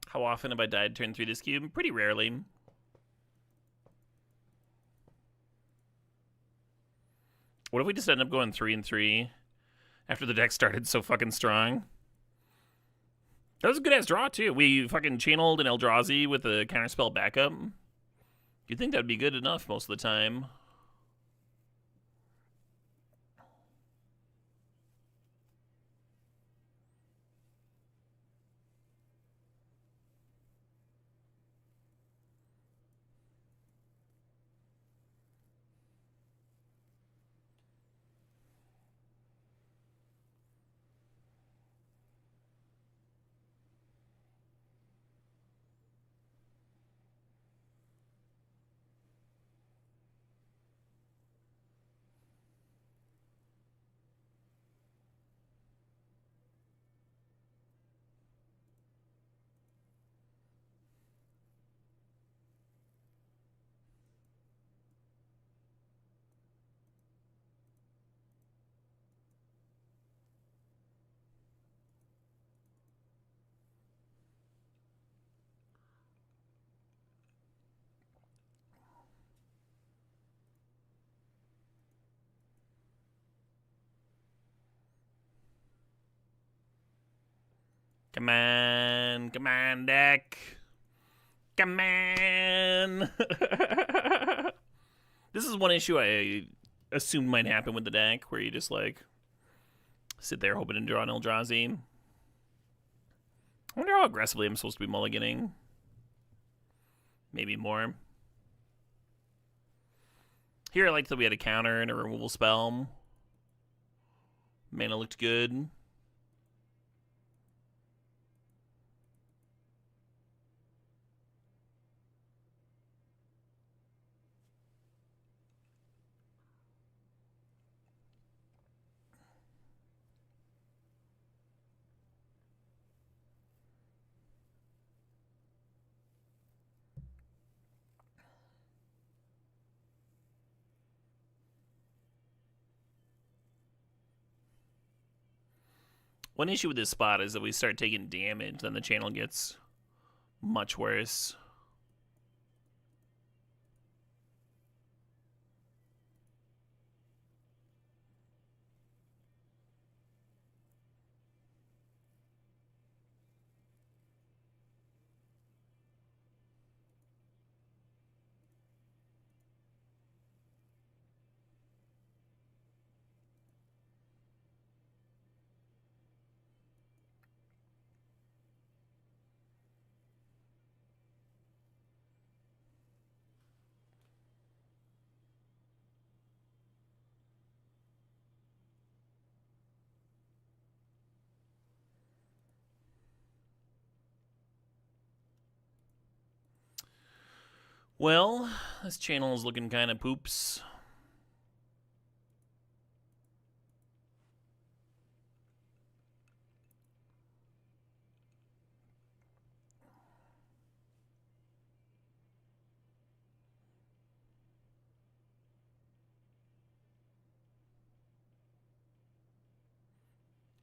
How often have I died turn 3 this cube? Pretty rarely. What if we just end up going 3 and 3 after the deck started so fucking strong? That was a good ass draw too. We fucking channeled an Eldrazi with a counterspell backup. You'd think that'd be good enough most of the time. Come on, deck. Come on. This is one issue I assumed might happen with the deck, where you just like sit there hoping to draw an Eldrazi. I wonder how aggressively I'm supposed to be mulliganing. Maybe more. Here I liked that we had a counter and a removal spell. Mana looked good. One issue with this spot is that we start taking damage, then the channel gets much worse. Well, this channel is looking kind of poops.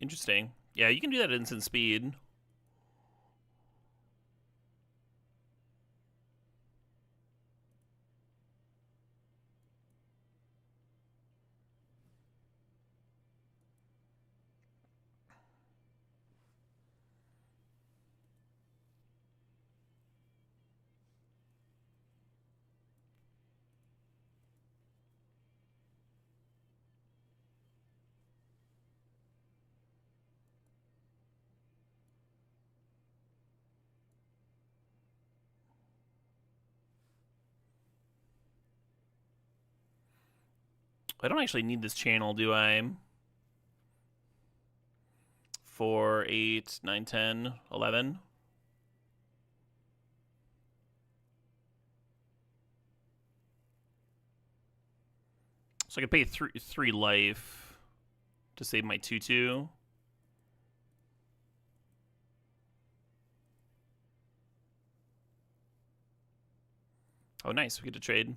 Interesting. Yeah, you can do that at instant speed. I don't actually need this channel, do I? 4, 8, 9, 10, 11. So I could pay 3 life to save my 2/2. Oh, nice. We get to trade.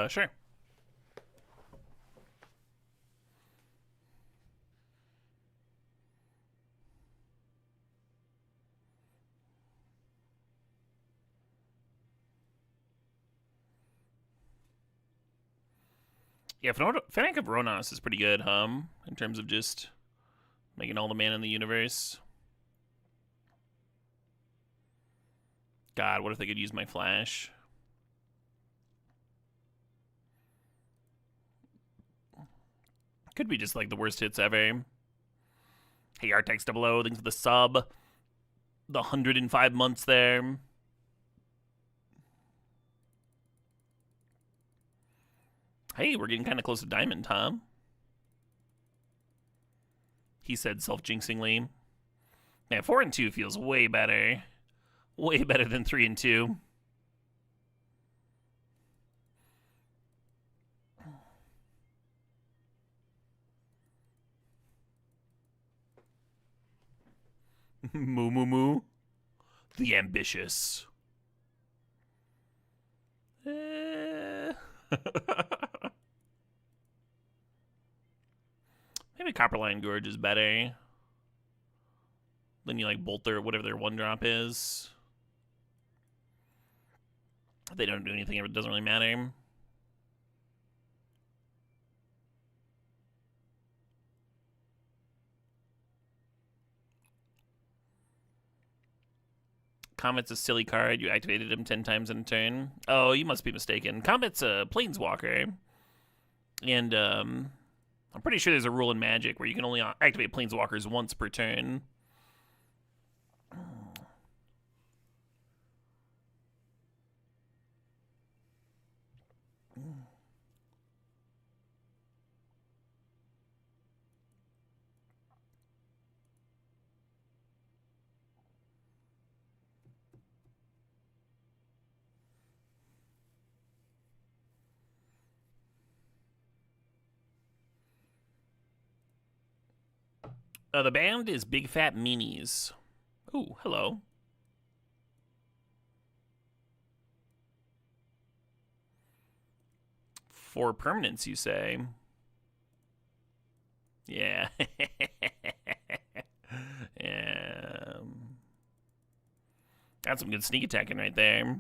Sure. Yeah, Fennec of Ronos is pretty good, in terms of just making all the mana in the universe. God, what if they could use my flash? Could be just like the worst hits ever. Hey, Artex 00, thanks for the sub. The 105 months there. Hey, we're getting kind of close to Diamond, huh? He said self-jinxingly. Yeah, 4 and 2 feels way better. Way better than 3 and 2. Moo moo moo. The ambitious. Maybe Copperline Gorge is better. Then you like bolt their whatever their 1-drop is. They don't do anything, it doesn't really matter. Comet's a silly card. You activated him 10 times in a turn. Oh, you must be mistaken. Comet's a Planeswalker. And I'm pretty sure there's a rule in Magic where you can only activate Planeswalkers once per turn. The band is Big Fat Meanies. Ooh, hello. For permanence, you say? Yeah. Yeah. Got some good sneak attacking right there.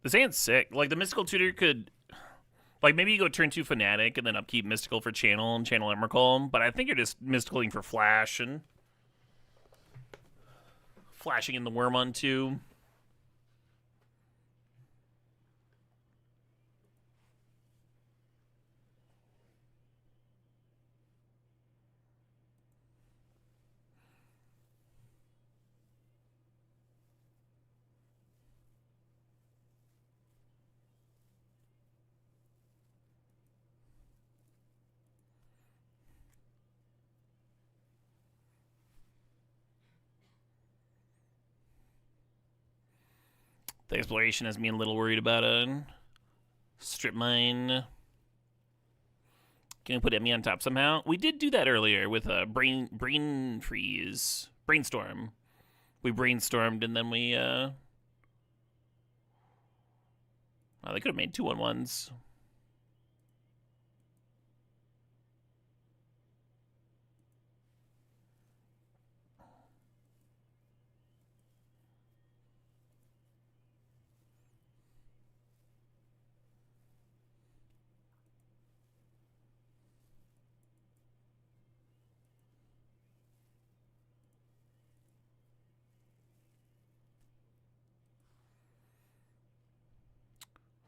This hand's sick. Like, the Mystical Tutor could... Like, maybe you go turn 2 Fanatic and then upkeep Mystical for Channel and Channel Emrakul, but I think you're just Mysticaling for Flash and... Flashing in the Worm on 2. The Exploration has me a little worried about it. Strip Mine. Can we put Emmy on top somehow? We did do that earlier with a brain freeze. Brainstorm. We brainstormed and then we oh, they could have made 2-on-1s.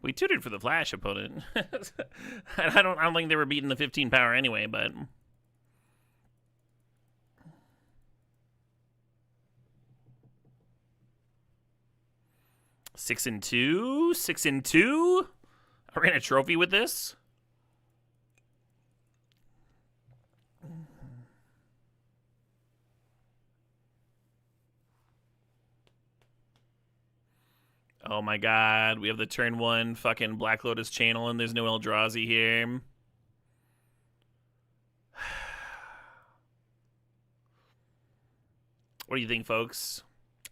We tutored for the Flash opponent. I don't think they were beating the 15 power anyway, but. Six and two. I ran a trophy with this. Oh my god, we have the turn 1 fucking Black Lotus channel and there's no Eldrazi here. What do you think, folks?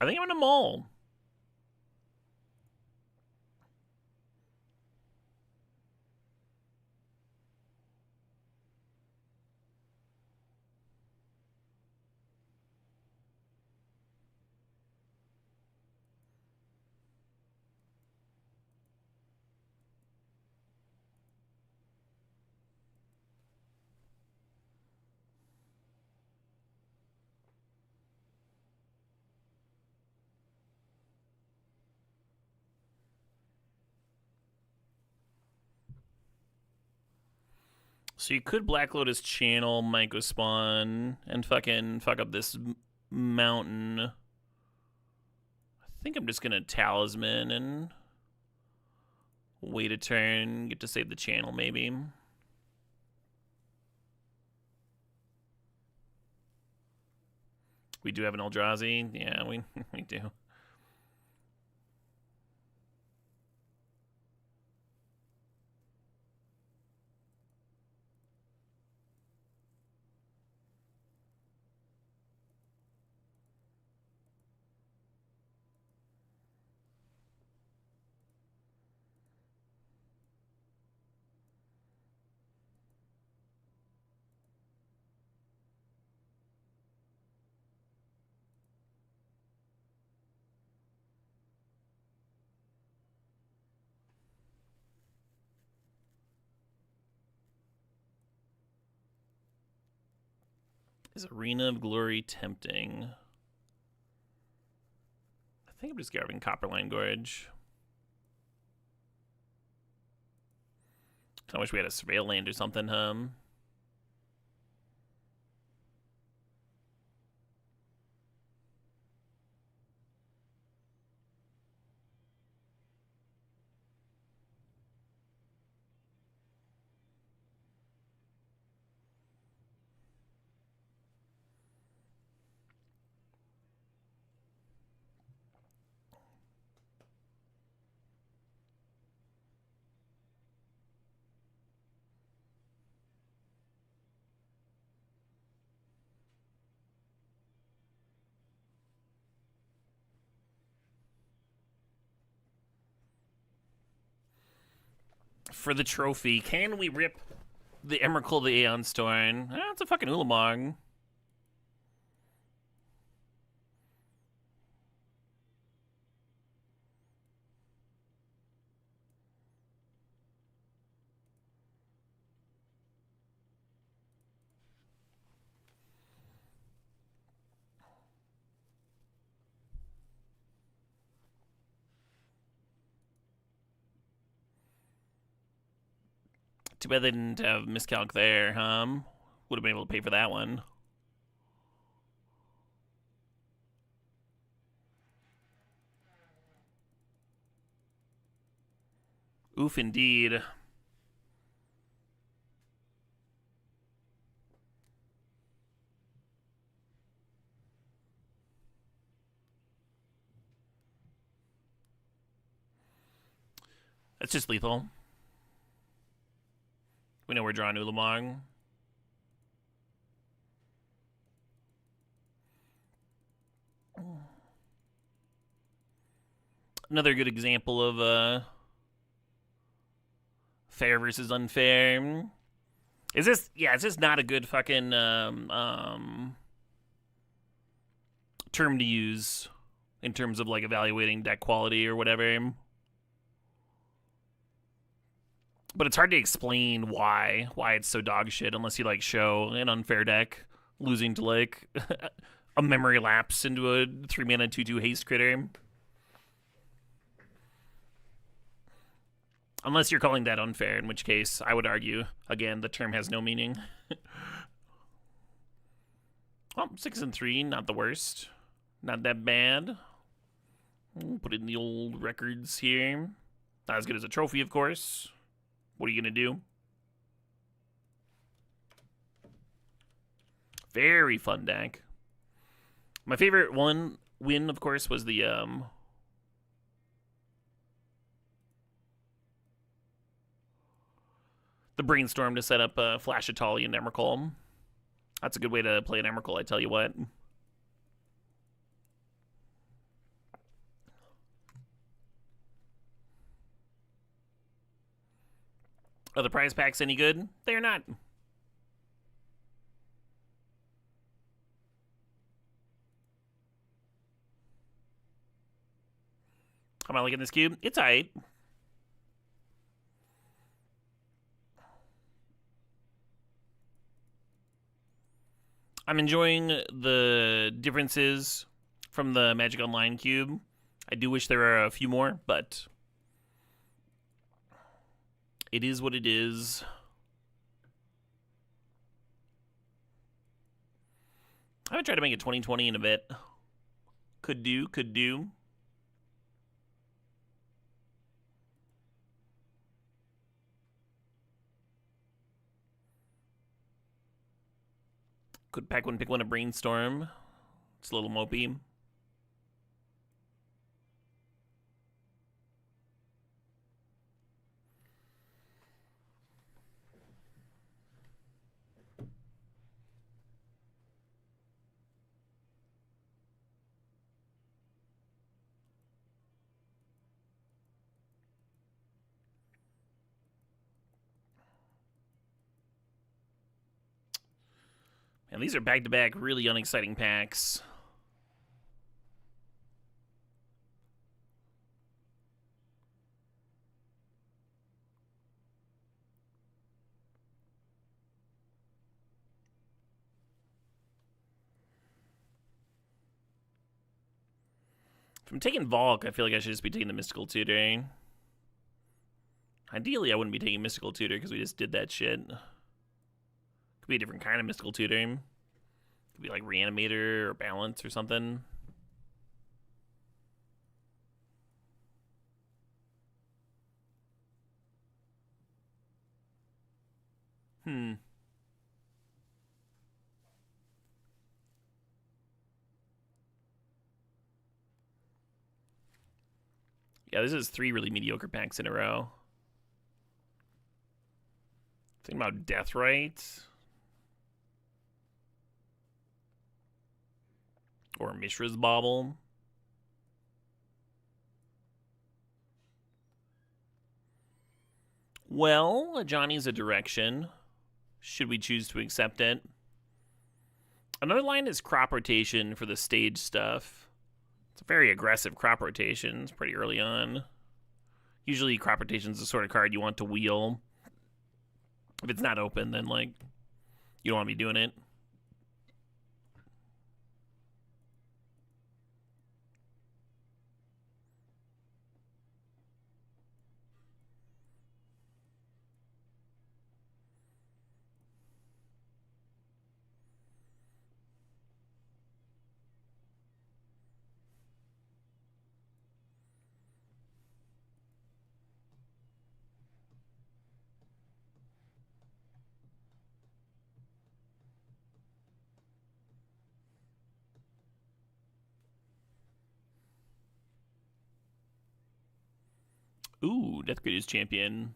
I think I'm gonna mull. So you could Black Lotus channel Myco Spawn and fucking fuck up this mountain. I think I'm just gonna Talisman and wait a turn, get to save the channel maybe. We do have an Eldrazi. Yeah, we do. Is Arena of Glory tempting? I think I'm just grabbing Copperline Gorge. I wish we had a Surveil land or something, For the trophy, can we rip the Emrakul the Aeon Storm? It's a fucking Ulamog. Too bad they didn't have Miscalc there, Would have been able to pay for that one. Oof, indeed. That's just lethal. We know we're drawing Ulamog. Another good example of fair versus unfair. Is this? Yeah, it's just not a good fucking term to use in terms of like evaluating deck quality or whatever. But it's hard to explain why it's so dog shit unless you like show an unfair deck losing to like a memory lapse into a 3-mana 2/2 haste critter. Unless you're calling that unfair, in which case I would argue, again, the term has no meaning. Well, 6 and 3, not the worst. Not that bad. Put it in the old records here. Not as good as a trophy, of course. What are you going to do? Very fun deck. My favorite win, of course, was the brainstorm to set up Flash Atali and Emrakul. That's a good way to play an Emrakul, I tell you what. Are the prize packs any good? They're not. How am I liking this cube? It's alright. I'm enjoying the differences from the Magic Online cube. I do wish there were a few more, but it is what it is. I haven't tried to make it 2020 in a bit. Could do. Could pack one, pick one, a brainstorm. It's a little mopey. And these are back-to-back really unexciting packs. If I'm taking Volk, I feel like I should just be taking the Mystical Tutor. Ideally, I wouldn't be taking Mystical Tutor because we just did that shit. Could be a different kind of Mystical Tutor. Could be like Reanimator or Balance or something. Yeah, this is 3 really mediocre packs in a row. Thinking about Deathrite. Or Mishra's Bauble. Well, Johnny's a direction. Should we choose to accept it? Another line is crop rotation for the stage stuff. It's a very aggressive crop rotation. It's pretty early on. Usually crop rotation is the sort of card you want to wheel. If it's not open, then like you don't want to be doing it. Ooh, Death Grid is champion.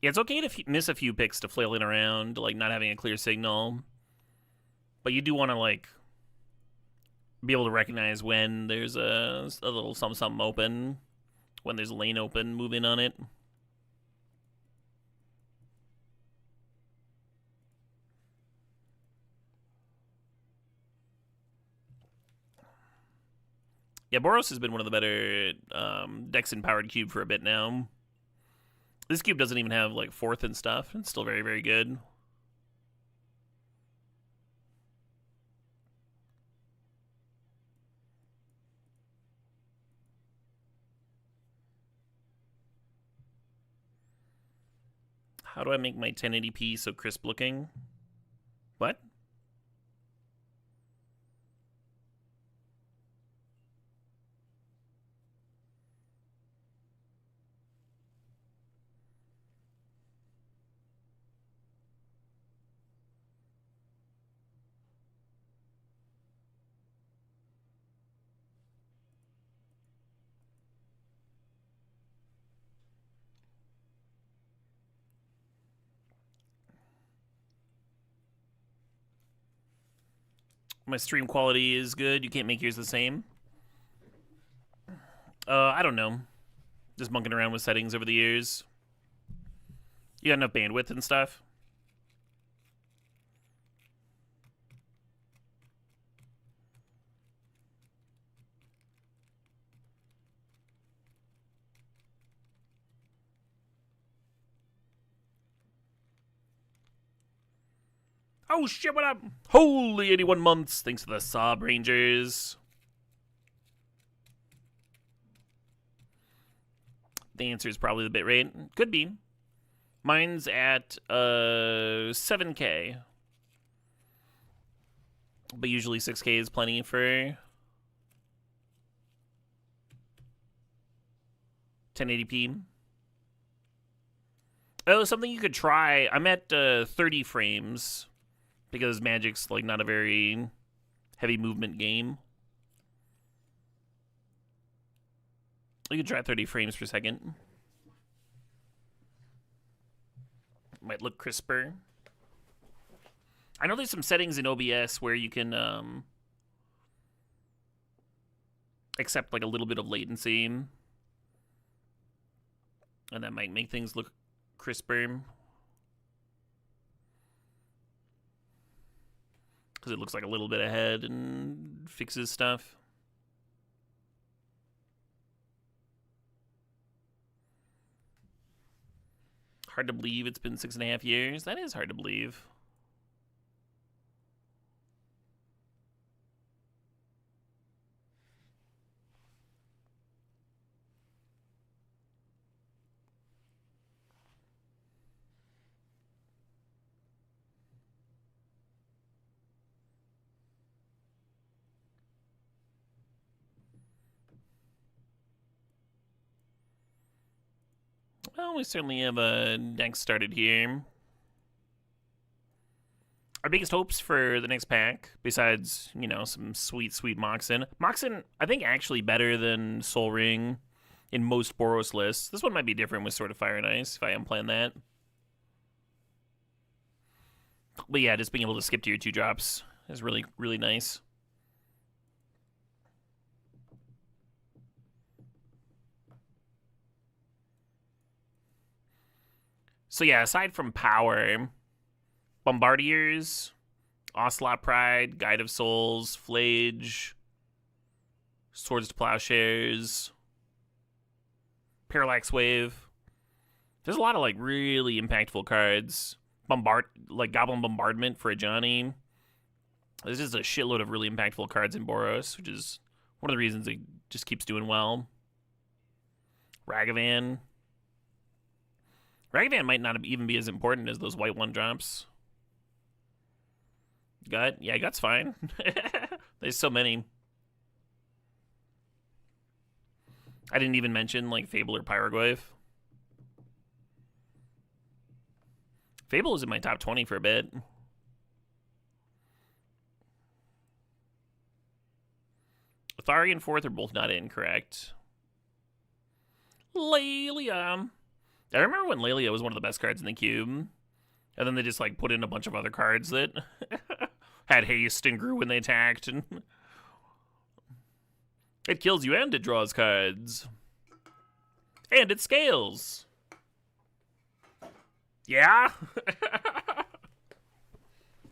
Yeah, it's okay to miss a few picks to flailing around, like not having a clear signal. But you do want to like be able to recognize when there's a little something open, when there's a lane open, move in on it. Yeah, Boros has been one of the better decks in Powered Cube for a bit now. This cube doesn't even have like 4th and stuff. It's still very, very good. How do I make my 1080p so crisp looking? What? My stream quality is good. You can't make yours the same. I don't know. Just monkeying around with settings over the years. You got enough bandwidth and stuff? Oh shit, what up? Holy 81 months. Thanks to the Sob Rangers. The answer is probably the bitrate. Could be. Mine's at 7K. But usually 6K is plenty for 1080p. Oh, something you could try. I'm at 30 frames because Magic's like not a very heavy movement game. You can try 30 frames per second. Might look crisper. I know there's some settings in OBS where you can accept like a little bit of latency. And that might make things look crisper. Because it looks like a little bit ahead and fixes stuff. Hard to believe it's been 6.5 years. That is hard to believe. Well, we certainly have a deck started here. Our biggest hopes for the next pack, besides, you know, some sweet, sweet Moxen. Moxen, I think, actually better than Sol Ring in most Boros lists. This one might be different with Sword of Fire and Ice, if I am playing that. But yeah, just being able to skip to your 2 drops is really, really nice. So yeah, aside from power, Bombardiers, Ocelot Pride, Guide of Souls, Flage, Swords to Plowshares, Parallax Wave. There's a lot of like really impactful cards. Goblin Bombardment for a Johnny. There's just a shitload of really impactful cards in Boros, which is one of the reasons it just keeps doing well. Ragavan. Ragavan might not even be as important as those white 1-drops. Gut? Yeah, Gut's fine. There's so many. I didn't even mention, like, Fable or Pyroglyph. Fable was in my top 20 for a bit. Athari and Fourth are both not incorrect. Laelia. I remember when Laelia was one of the best cards in the cube. And then they just, like, put in a bunch of other cards that had haste and grew when they attacked. And it kills you and it draws cards. And it scales. Yeah?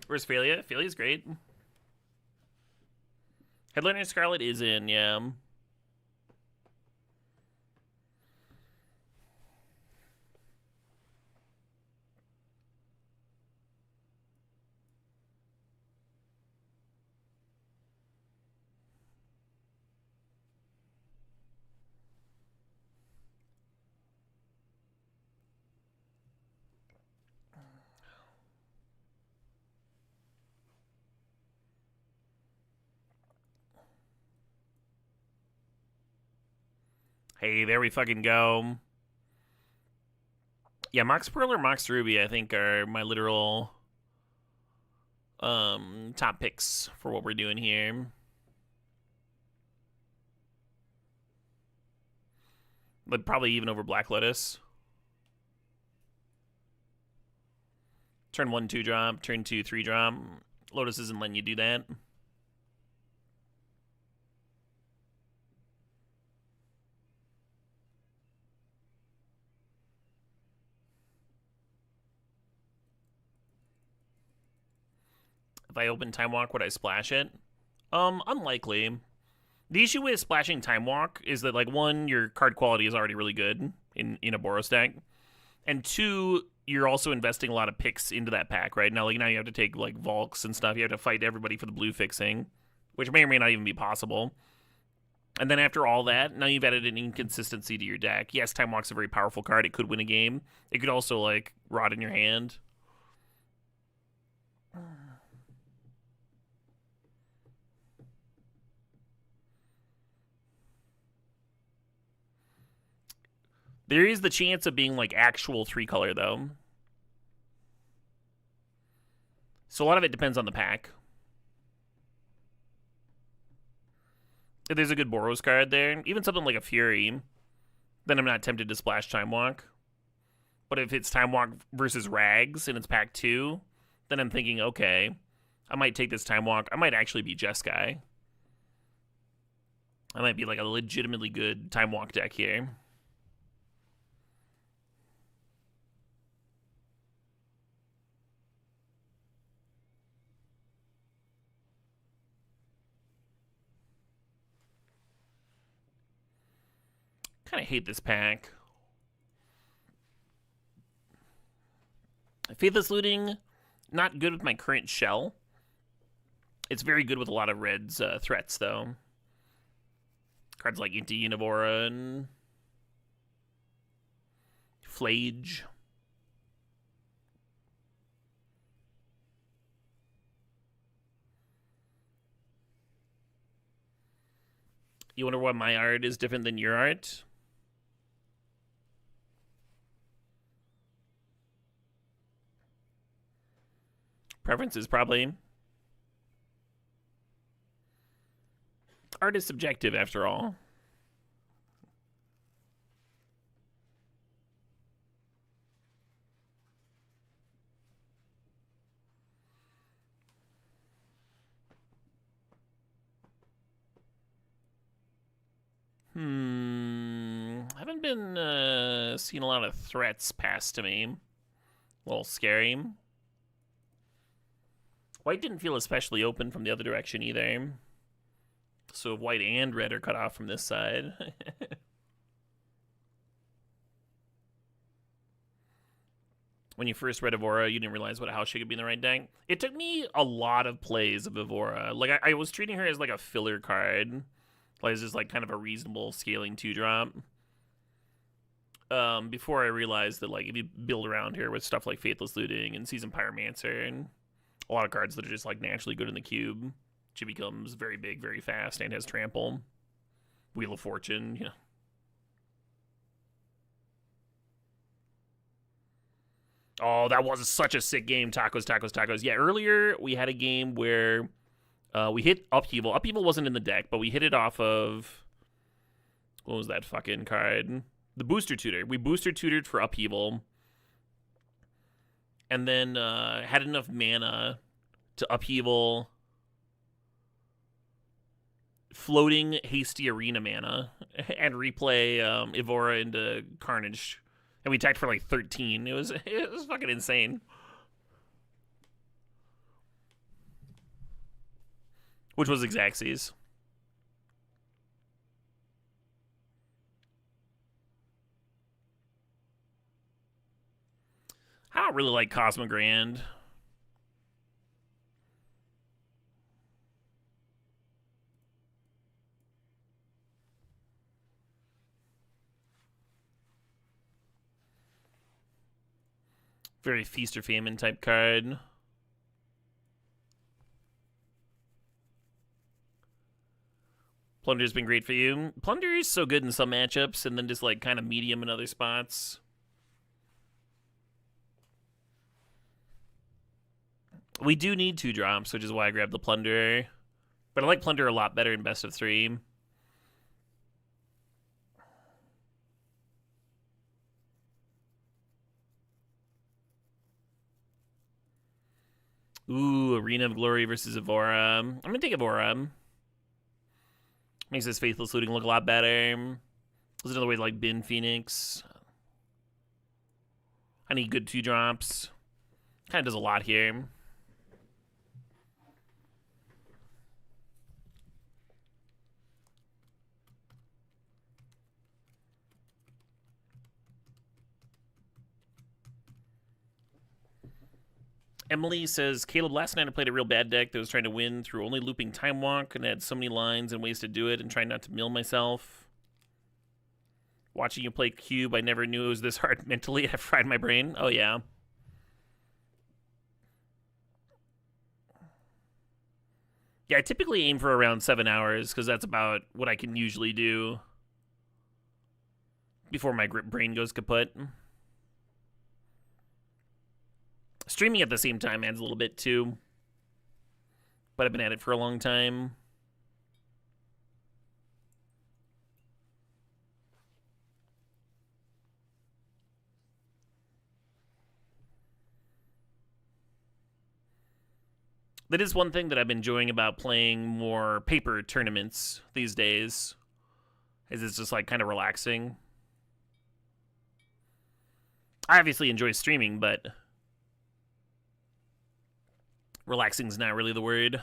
Where's Phalia? Phalia's great. Headliner Scarlet is in, yeah. Hey, there we fucking go. Yeah, Mox Pearl or Mox Ruby, I think, are my literal top picks for what we're doing here. But probably even over Black Lotus. Turn 1, 2 drop. Turn 2, 3 drop. Lotus isn't letting you do that. If I open Time Walk, would I splash it? Unlikely. The issue with splashing Time Walk is that, like, one, your card quality is already really good in a Boros deck, and two, you're also investing a lot of picks into that pack, right? Now, like, now you have to take, like, Volks and stuff. You have to fight everybody for the blue fixing, which may or may not even be possible. And then after all that, now you've added an inconsistency to your deck. Yes, Time Walk's a very powerful card. It could win a game. It could also, like, rot in your hand. There is the chance of being, like, actual 3-color, though. So a lot of it depends on the pack. If there's a good Boros card there, even something like a Fury, then I'm not tempted to splash Time Walk. But if it's Time Walk versus Rags and it's pack 2, then I'm thinking, okay, I might take this Time Walk. I might actually be Jeskai. I might be like a legitimately good Time Walk deck here. Kind of hate this pack. Faithless Looting, not good with my current shell. It's very good with a lot of Red's threats, though. Cards like Inti Univora and Flage. You wonder why my art is different than your art? Preferences, probably. Art is subjective, after all. Haven't been seeing a lot of threats passed to me. A little scary. White didn't feel especially open from the other direction either. So white and red are cut off from this side. When you first read Evora, you didn't realize what how she could be in the right deck. It took me a lot of plays of Evora. Like, I was treating her as like a filler card. Like, it's just like kind of a reasonable scaling 2-drop. Before I realized that, like, if you build around her with stuff like Faithless Looting and Seasoned Pyromancer and a lot of cards that are just, like, naturally good in the cube, she becomes very big, very fast, and has trample. Wheel of Fortune, you know. Oh, that was such a sick game. Tacos, tacos, tacos. Yeah, earlier we had a game where we hit Upheaval. Upheaval wasn't in the deck, but we hit it off of... What was that fucking card? The Booster Tutor. We Booster Tutored for Upheaval. And then had enough mana to Upheaval floating Hasty Arena mana and replay Evora into Carnage. And we attacked for like 13. It was fucking insane. Which was Xaxes. I don't really like Cosmogrand. Very Feast or Famine type card. Plunder's been great for you. Plunder is so good in some matchups, and then just like kind of medium in other spots. We do need 2 drops, which is why I grabbed the Plunder. But I like Plunder a lot better in best of 3. Ooh, Arena of Glory versus Evora. I'm going to take Evora. Makes this Faithless Looting look a lot better. There's another way to like bin Phoenix. I need good 2 drops. Kind of does a lot here. Emily says, Caleb, last night I played a real bad deck that was trying to win through only looping Time Walk and had so many lines and ways to do it and trying not to mill myself. Watching you play Cube, I never knew it was this hard mentally. I fried my brain. Oh, yeah. Yeah, I typically aim for around 7 hours because that's about what I can usually do before my brain goes kaput. Streaming at the same time adds a little bit too, but I've been at it for a long time. That is one thing that I've been enjoying about playing more paper tournaments these days, is it's just like kind of relaxing. I obviously enjoy streaming, but relaxing's not really the word.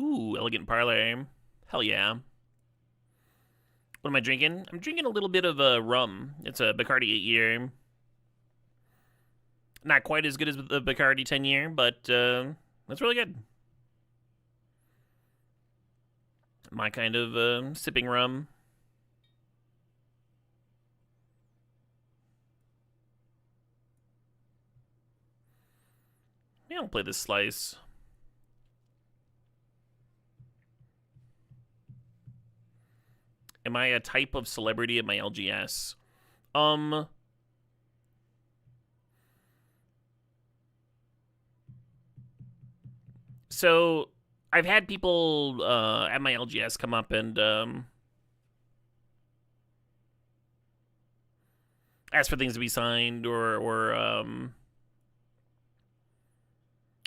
Ooh, Elegant Parlor. Hell yeah. What am I drinking? I'm drinking a little bit of rum. It's a Bacardi 8-year. Not quite as good as the Bacardi 10-year, but that's really good. My kind of sipping rum. Yeah, I'll play this slice. Am I a type of celebrity at my LGS? So I've had people at my LGS come up and ask for things to be signed or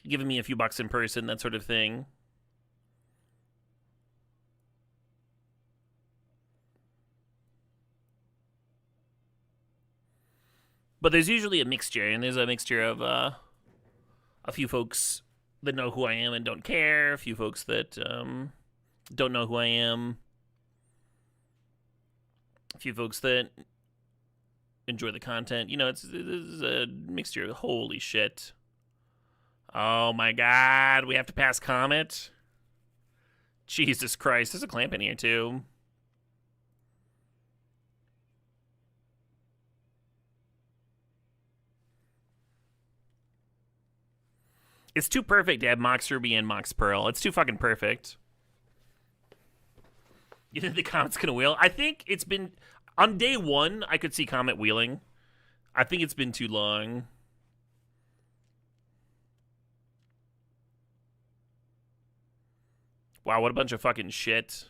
giving me a few bucks in person, that sort of thing. But there's usually a mixture, and there's a mixture of a few folks that know who I am and don't care, a few folks that don't know who I am, a few folks that enjoy the content. You know, it's a mixture. Holy shit. Oh my god, we have to pass Comet? Jesus Christ, there's a clamp in here too. It's too perfect to have Mox Ruby and Mox Pearl. It's too fucking perfect. You think the Comet's gonna wheel? I think it's been... On day 1, I could see Comet wheeling. I think it's been too long. Wow, what a bunch of fucking shit.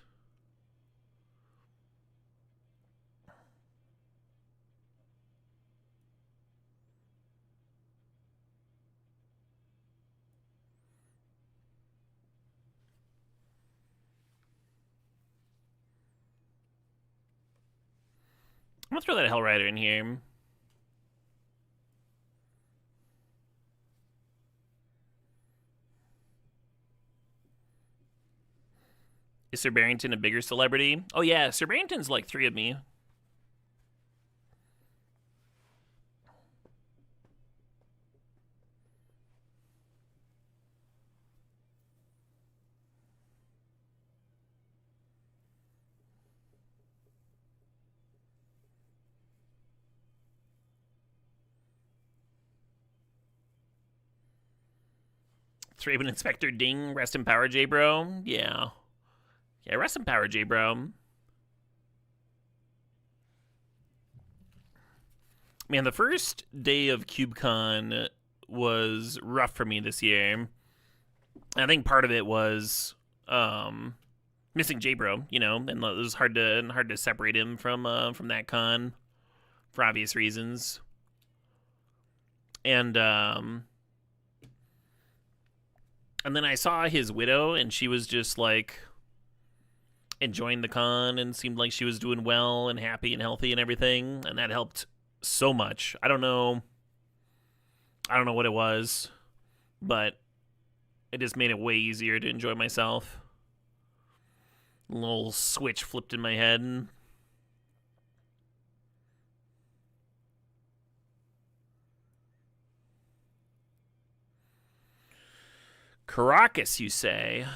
I'm gonna throw that Hell Rider in here. Is Sir Barrington a bigger celebrity? Oh yeah, Sir Barrington's like 3 of me. Thraben Inspector Ding, rest in power, J-Bro. Yeah. Yeah, rest in power, J-Bro. Man, the first day of CubeCon was rough for me this year. I think part of it was missing J-Bro, you know, and it was hard to separate him from that con for obvious reasons. And then I saw his widow, and she was just like enjoying the con and seemed like she was doing well and happy and healthy and everything, and that helped so much. I don't know what it was, but it just made it way easier to enjoy myself. A little switch flipped in my head. Caracas, you say?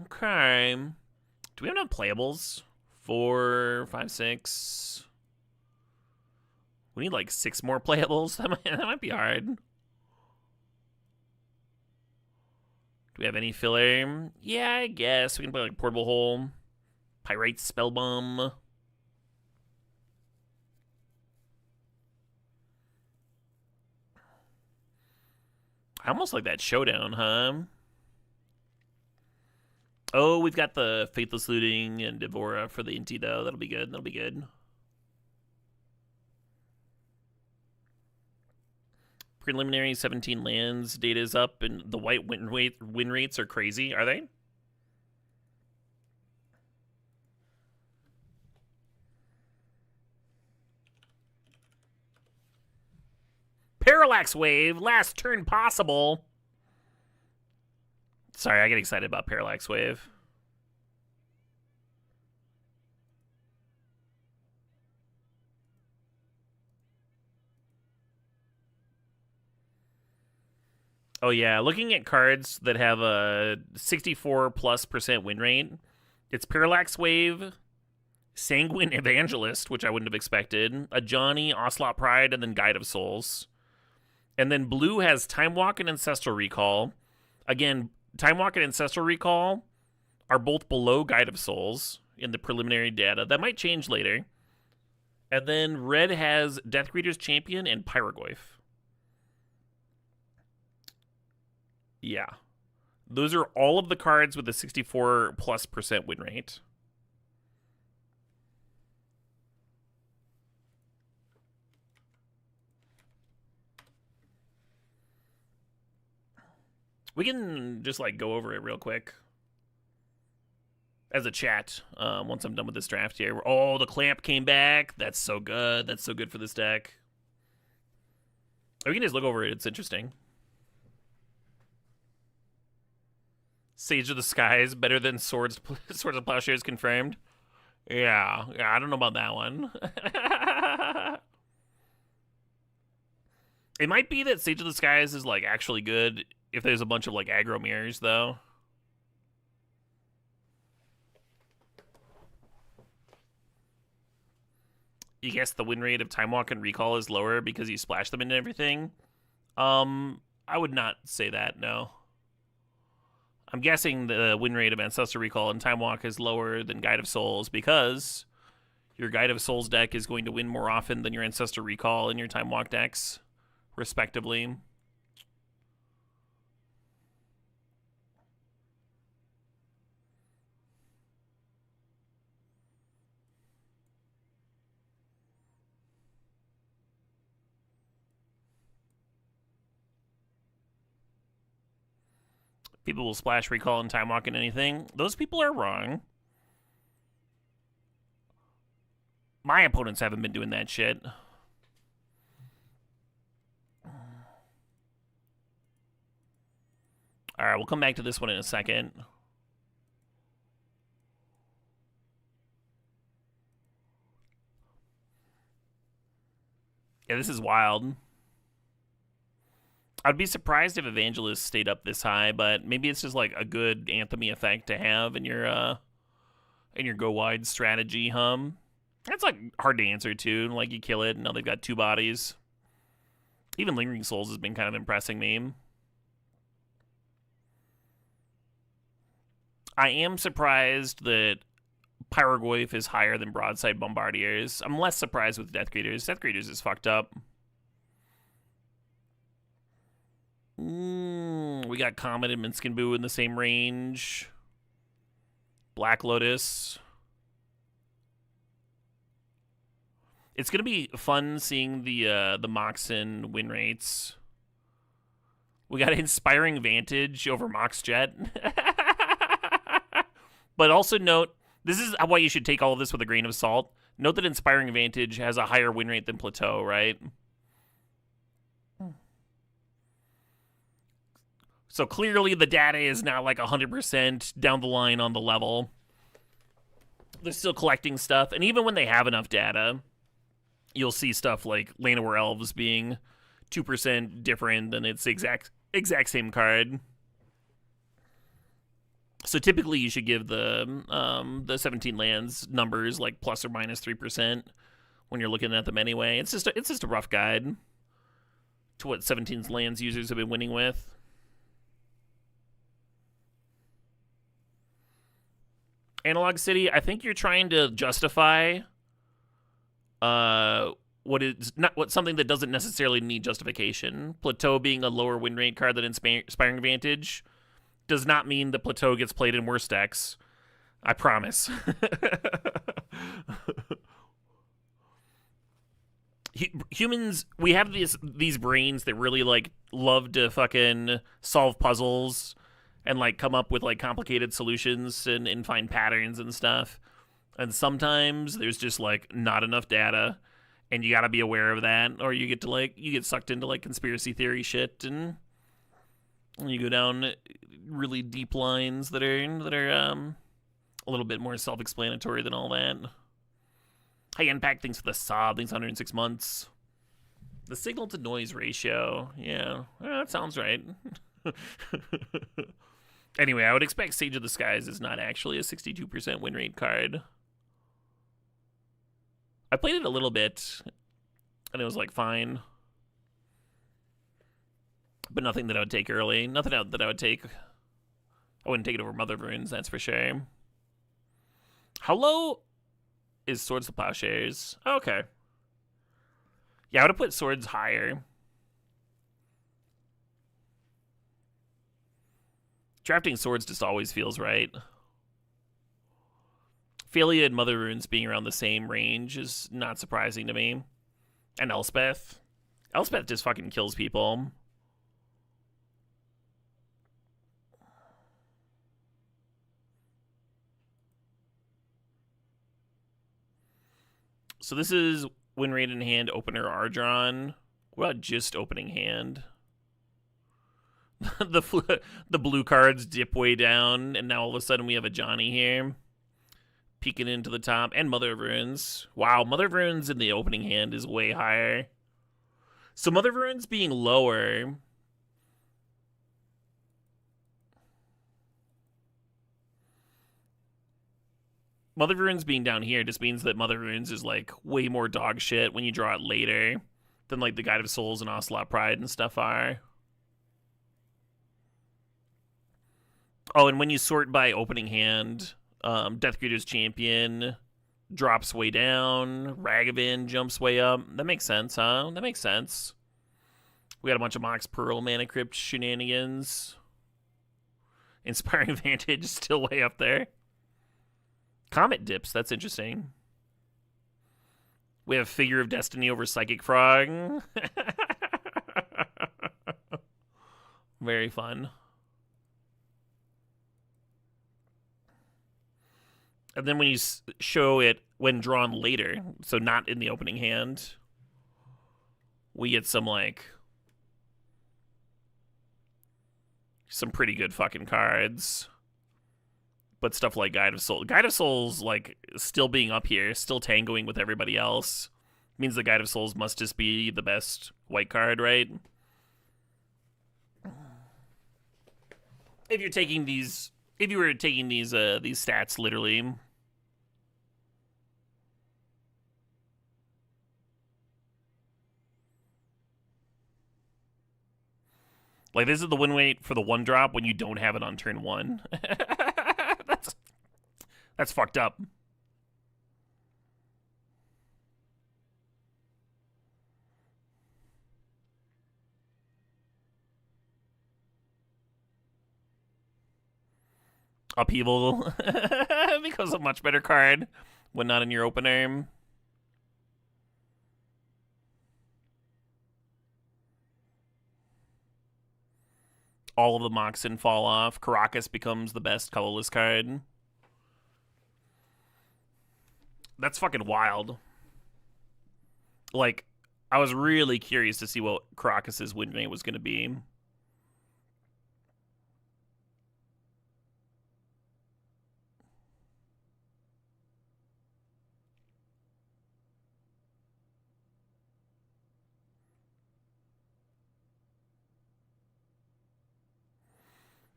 Okay. Do we have enough playables? 4, 5, 6. We need like 6 more playables. That might be hard. Do we have any filler? Yeah, I guess we can play like Portable Hole, Pyrite Spellbomb. I almost like that showdown, huh? Oh, we've got the Faithless Looting and Devora for the Inti, though. That'll be good. That'll be good. Preliminary 17 lands data is up, and the white win rates are crazy. Are they? Parallax Wave, last turn possible. Sorry, I get excited about Parallax Wave. Oh yeah, looking at cards that have a 64+% win rate, it's Parallax Wave, Sanguine Evangelist, which I wouldn't have expected, a Johnny, Ocelot Pride, and then Guide of Souls. And then blue has Time Walk and Ancestral Recall. Again, Time Walk and Ancestral Recall are both below Guide of Souls in the preliminary data. That might change later. And then red has Deathgreeter's Champion and Pyrogoyf. Yeah. Those are all of the cards with a 64+% win rate. We can just like go over it real quick as a chat once I'm done with this draft here. Oh, the Clamp came back. That's so good. That's so good for this deck. We can just look over it. It's interesting. Sage of the Skies better than Swords of Plowshares confirmed. Yeah, I don't know about that one. It might be that Sage of the Skies is like actually good if there's a bunch of like aggro mirrors, though. You guess the win rate of Time Walk and Recall is lower because you splash them into everything? I would not say that, no. I'm guessing the win rate of Ancestral Recall and Time Walk is lower than Guide of Souls because your Guide of Souls deck is going to win more often than your Ancestral Recall and your Time Walk decks, respectively. People will splash Recall and Time Walk in anything. Those people are wrong. My opponents haven't been doing that shit. Alright, we'll come back to this one in a second. Yeah, this is wild. I'd be surprised if Evangelist stayed up this high, but maybe it's just like a good Anthemy effect to have in your go wide strategy. That's like hard to answer too. Like you kill it, and now they've got 2 bodies. Even Lingering Souls has been kind of impressing me. I am surprised that Pyrogoyf is higher than Broadside Bombardiers. I'm less surprised with Death Greeters. Death Greeters is fucked up. We got Comet and Minskin Boo in the same range. Black Lotus. It's gonna be fun seeing the Moxen win rates. We got Inspiring Vantage over Mox Jet. But also note, this is why you should take all of this with a grain of salt. Note that Inspiring Vantage has a higher win rate than Plateau, right? So clearly the data is not like 100% down the line on the level. They're still collecting stuff, and even when they have enough data, you'll see stuff like Llanowar Elves being 2% different than its exact same card. So typically you should give the 17 lands numbers like plus or minus 3% when you're looking at them anyway. It's just a rough guide to what 17's lands users have been winning with. Analog City, I think you're trying to justify something that doesn't necessarily need justification. Plateau being a lower win rate card than Inspiring Vantage does not mean that Plateau gets played in worse decks. I promise. Humans, we have these brains that really like love to fucking solve puzzles and like come up with like complicated solutions and find patterns and stuff. And sometimes there's just like not enough data, and you got to be aware of that, or you get sucked into like conspiracy theory shit, and you go down really deep lines that are a little bit more self-explanatory than all that. Hey, Impact, thanks for the sob. Thanks 106 months. The signal to noise ratio. Yeah, that sounds right. Anyway, I would expect Sage of the Skies is not actually a 62% win rate card. I played it a little bit, and it was like fine. But nothing that I would take early. Nothing that I would take. I wouldn't take it over Mother of Runes, that's for sure. How low is Swords to Plowshares? Oh, okay. Yeah, I would have put Swords higher. Drafting Swords just always feels right. Phalia and Mother Runes being around the same range is not surprising to me. And Elspeth. Elspeth just fucking kills people. So this is win rate in hand, opener Ardron. What about just opening hand? the blue cards dip way down, and now all of a sudden we have a Johnny here. Peeking into the top, and Mother of Runes. Wow, Mother of Runes in the opening hand is way higher. So Mother of Runes being lower... Mother of Runes being down here just means that Mother of Runes is like way more dog shit when you draw it later than like the Guide of Souls and Ocelot Pride and stuff are. Oh, and when you sort by opening hand, Deathgreeter's Champion drops way down, Ragavan jumps way up. That makes sense, huh? That makes sense. We got a bunch of Mox Pearl Mana Crypt shenanigans. Inspiring Vantage still way up there. Comet dips, that's interesting. We have Figure of Destiny over Psychic Frog. Very fun. And then when you show it when drawn later, so not in the opening hand, we get some pretty good fucking cards. But stuff like Guide of Souls, like, still being up here, still tangoing with everybody else, means the Guide of Souls must just be the best white card, right? If you were taking these stats literally. Like, this is the win rate for the 1-drop when you don't have it on turn 1. That's fucked up. Upheaval becomes a much better card when not in your opener. All of the Moxen fall off. Caracas becomes the best colorless card. That's fucking wild. Like, I was really curious to see what Caracas's win rate was going to be.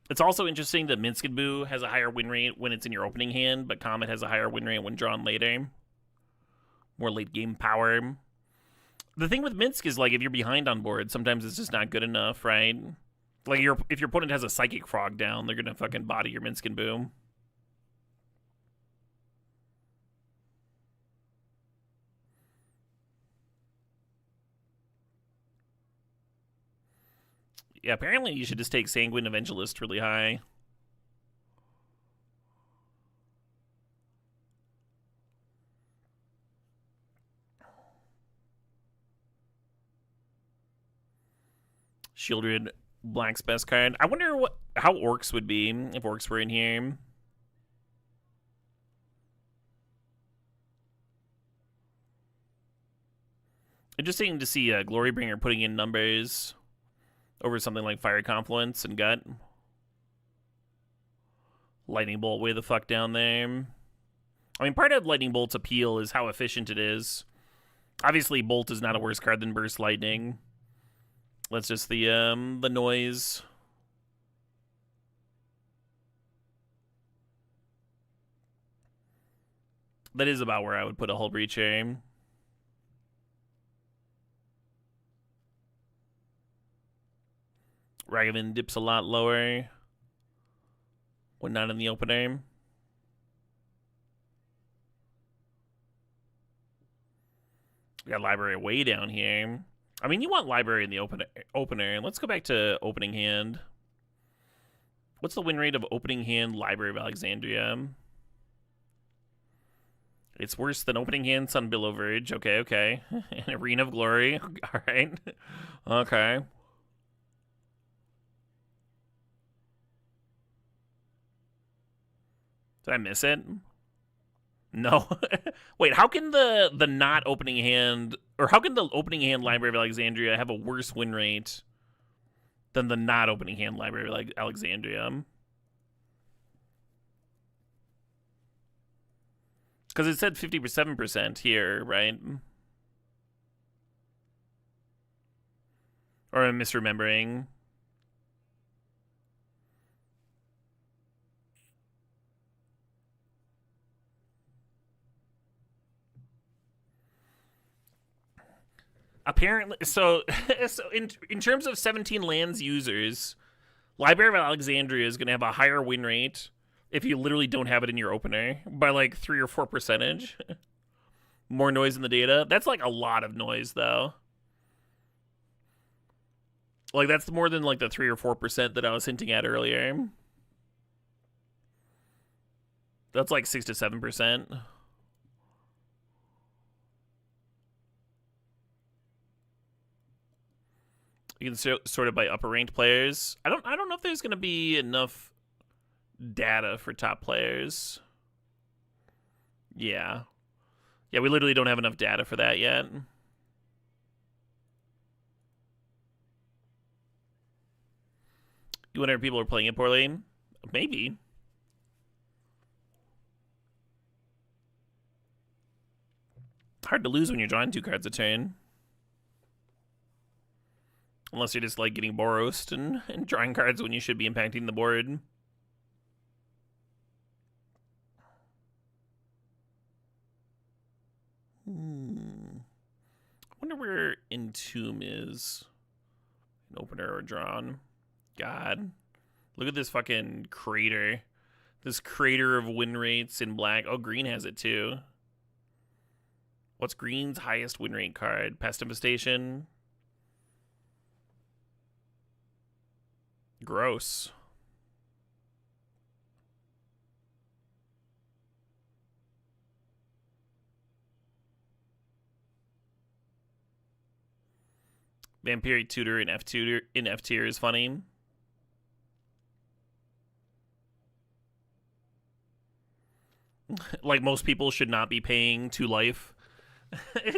It's also interesting that Minsc and Boo has a higher win rate when it's in your opening hand, but Comet has a higher win rate when drawn later. More late game power. The thing with Minsc is, like, if you're behind on board, sometimes it's just not good enough, right? Like, if your opponent has a Psychic Frog down, they're gonna fucking body your Minsc and Boo. Yeah, apparently you should just take Sanguine Evangelist really high. Shieldred, Black's best card. I wonder how Orcs would be if Orcs were in here. Interesting to see Glorybringer putting in numbers over something like Fire Confluence and Gut. Lightning Bolt way the fuck down there. I mean, part of Lightning Bolt's appeal is how efficient it is. Obviously, Bolt is not a worse card than Burst Lightning. That's just the noise. That is about where I would put a Hull Breacher. Ragavan dips a lot lower when not in the opener. We got Library way down here. I mean, you want Library in the opener. Let's go back to opening hand. What's the win rate of opening hand Library of Alexandria? It's worse than opening hand Sunbillow Verge. Okay. An Arena of Glory. All right. Okay. Did I miss it? No. Wait, how can the not opening hand, or how can the opening hand Library of Alexandria have a worse win rate than the not opening hand Library of Alexandria? Because it said 57% here, right? Or am I misremembering? Apparently, so in terms of 17 lands users, Library of Alexandria is going to have a higher win rate if you literally don't have it in your opener by like 3 or 4%. More noise in the data. That's like a lot of noise, though. Like, that's more than like the 3 or 4% that I was hinting at earlier. That's like 6 to 7%. You can sort it by upper ranked players. I don't know if there's going to be enough data for top players. Yeah, we literally don't have enough data for that yet. You wonder if people are playing it poorly? Maybe. Hard to lose when you're drawing 2 cards a turn. Unless you're just like getting Boros and drawing cards when you should be impacting the board. I wonder where Entomb is. An opener or drawn. God. Look at this fucking crater. This crater of win rates in black. Oh, green has it too. What's green's highest win rate card? Pest Infestation. Gross. Vampiric Tutor in F tier is funny. Like most people should not be paying 2 life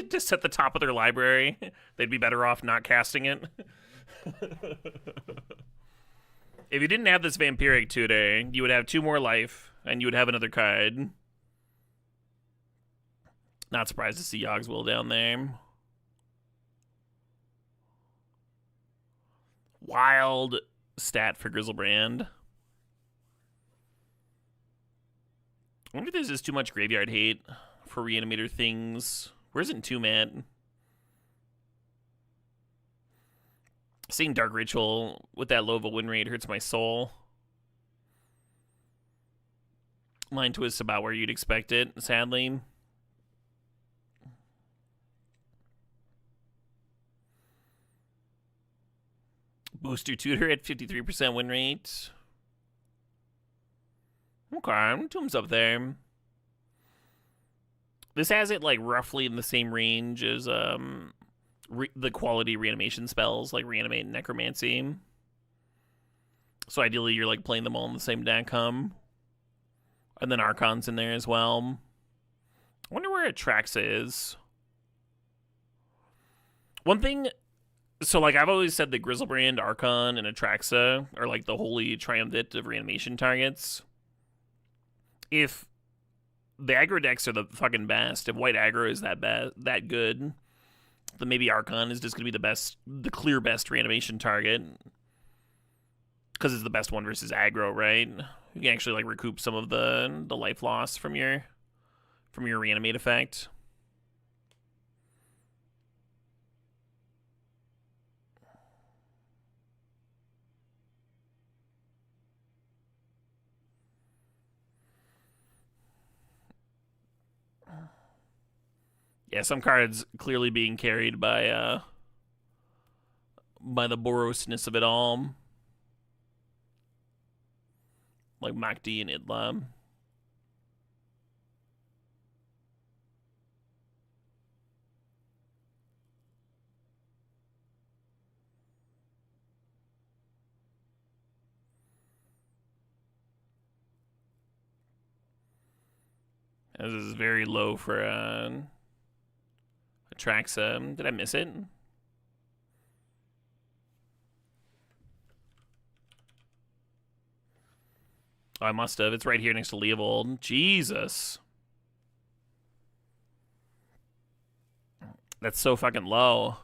to set the top of their library. They'd be better off not casting it. If you didn't have this Vampiric Tutor, you would have 2 more life, and you would have another card. Not surprised to see Yogswill down there. Wild stat for Griselbrand. I wonder if there's just too much graveyard hate for Reanimator things. Where's Entomb at? Seeing Dark Ritual with that low of a win rate hurts my soul. Mind Twist about where you'd expect it, sadly. Booster Tutor at 53% win rate. Okay, Tomb's up there. This has it like roughly in the same range as the quality reanimation spells like Reanimate and Necromancy. So ideally you're like playing them all in the same deck, and then Archon's in there as well. I wonder where Atraxa is. One thing, so like I've always said that Griselbrand, Archon, and Atraxa are like the holy triumvirate of reanimation targets. If the aggro decks are the fucking best, if white aggro is that good, then maybe Archon is just going to be the clear best reanimation target. Because it's the best one versus aggro, right? You can actually like recoup some of the life loss from your reanimate effect. Yeah, some cards clearly being carried by the Borosness of it all. Like Makdi and Idla. This is very low for Atraxa. Did I miss it? Oh, I must have. It's right here next to Leovold. Jesus. That's so fucking low.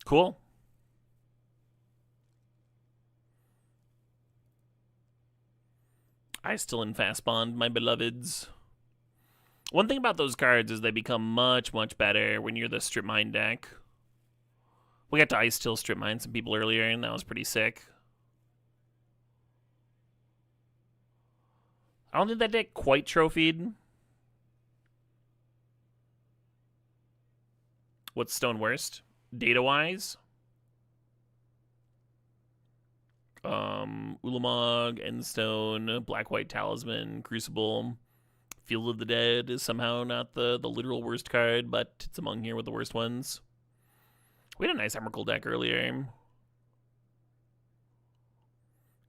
Cool. I still in Fast Bond, my beloveds. One thing about those cards is they become much, much better when you're the Strip Mine deck. We got to Ice Steel Strip Mine some people earlier, and that was pretty sick. I don't think that deck quite trophied. What's Stone worst? Data-wise? Ulamog, Endstone, Black-White Talisman, Crucible. Field of the Dead is somehow not the literal worst card, but it's among here with the worst ones. We had a nice Emrakul deck earlier.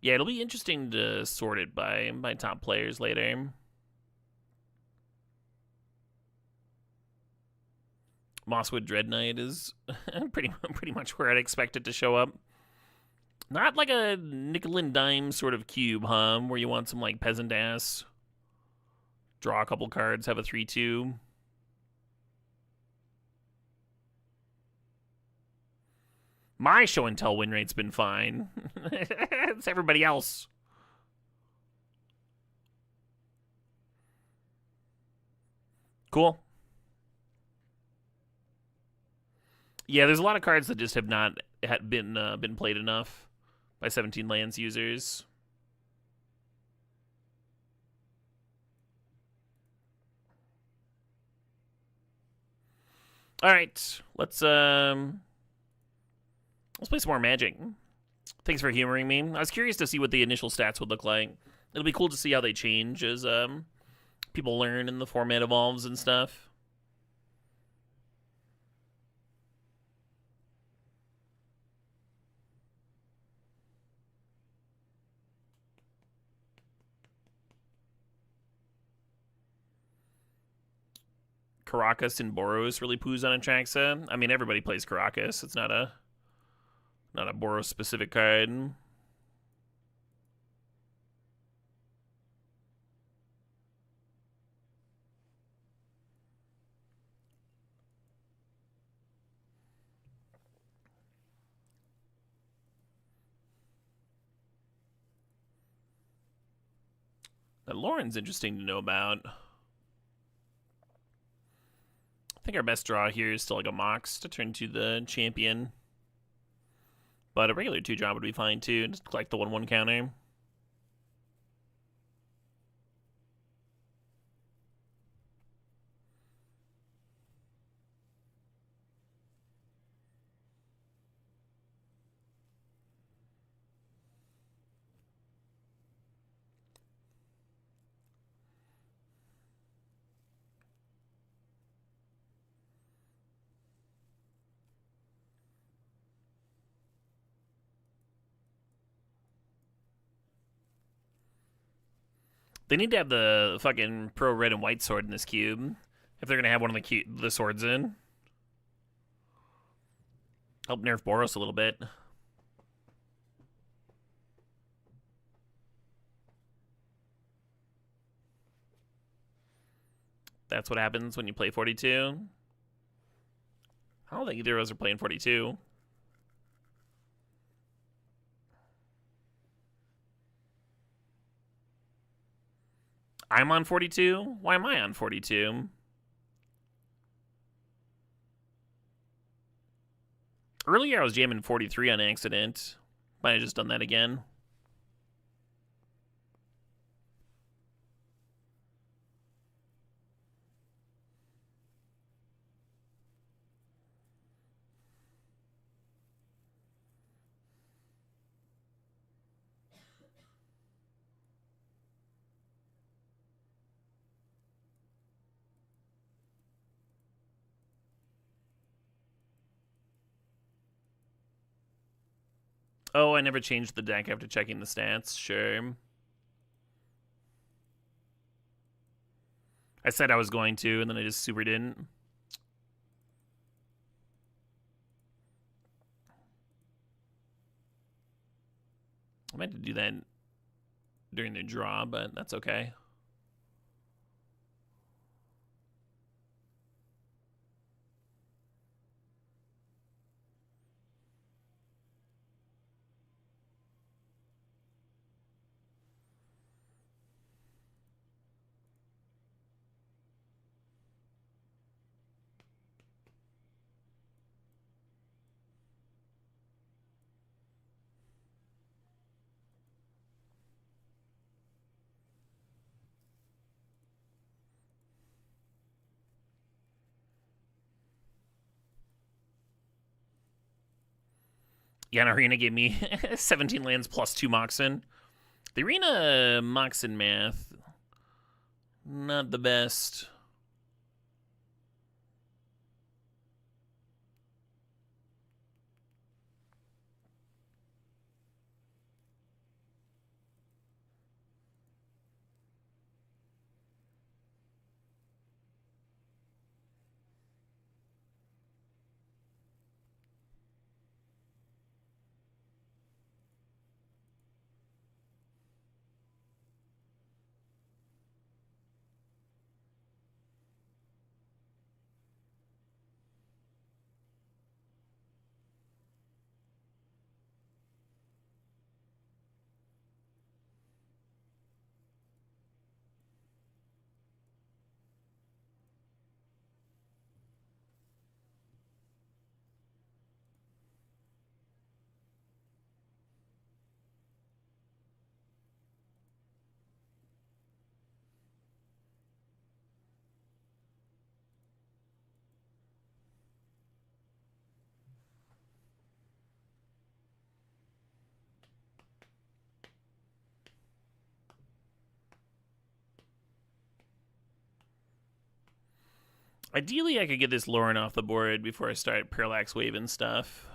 Yeah, it'll be interesting to sort it by top players later. Mosswood Dread Knight is pretty much where I'd expect it to show up. Not like a nickel and dime sort of cube, huh? Where you want some like peasant ass. Draw a couple cards, have a 3/2. My show and tell win rate's been fine. It's everybody else. Cool. Yeah, there's a lot of cards that just have not it had been played enough by 17 lands users. All right, let's play some more Magic. Thanks for humoring me. I was curious to see what the initial stats would look like. It'll be cool to see how they change as people learn and the format evolves and stuff. Karakas and Boros really poos on Atraxa. I mean, everybody plays Karakas. It's not a Boros specific card. That Lauren's interesting to know about. I think our best draw here is still like a Mox to turn to the champion. But a regular 2-drop would be fine too. Just collect the 1/1 counter. They need to have the fucking pro red and white sword in this cube if they're gonna have one of the swords in. Help nerf Boros a little bit. That's what happens when you play 42. I don't think either of us are playing 42. I'm on 42? Why am I on 42? Earlier I was jamming 43 on accident. Might have just done that again. Oh, I never changed the deck after checking the stats. Sure. I said I was going to, and then I just super didn't. I meant to do that during the draw, but that's okay. Yeah, and Arena gave me 17 lands plus 2 Moxen. The Arena Moxen math, not the best. Ideally, I could get this Lauren off the board before I start Parallax Wave and stuff.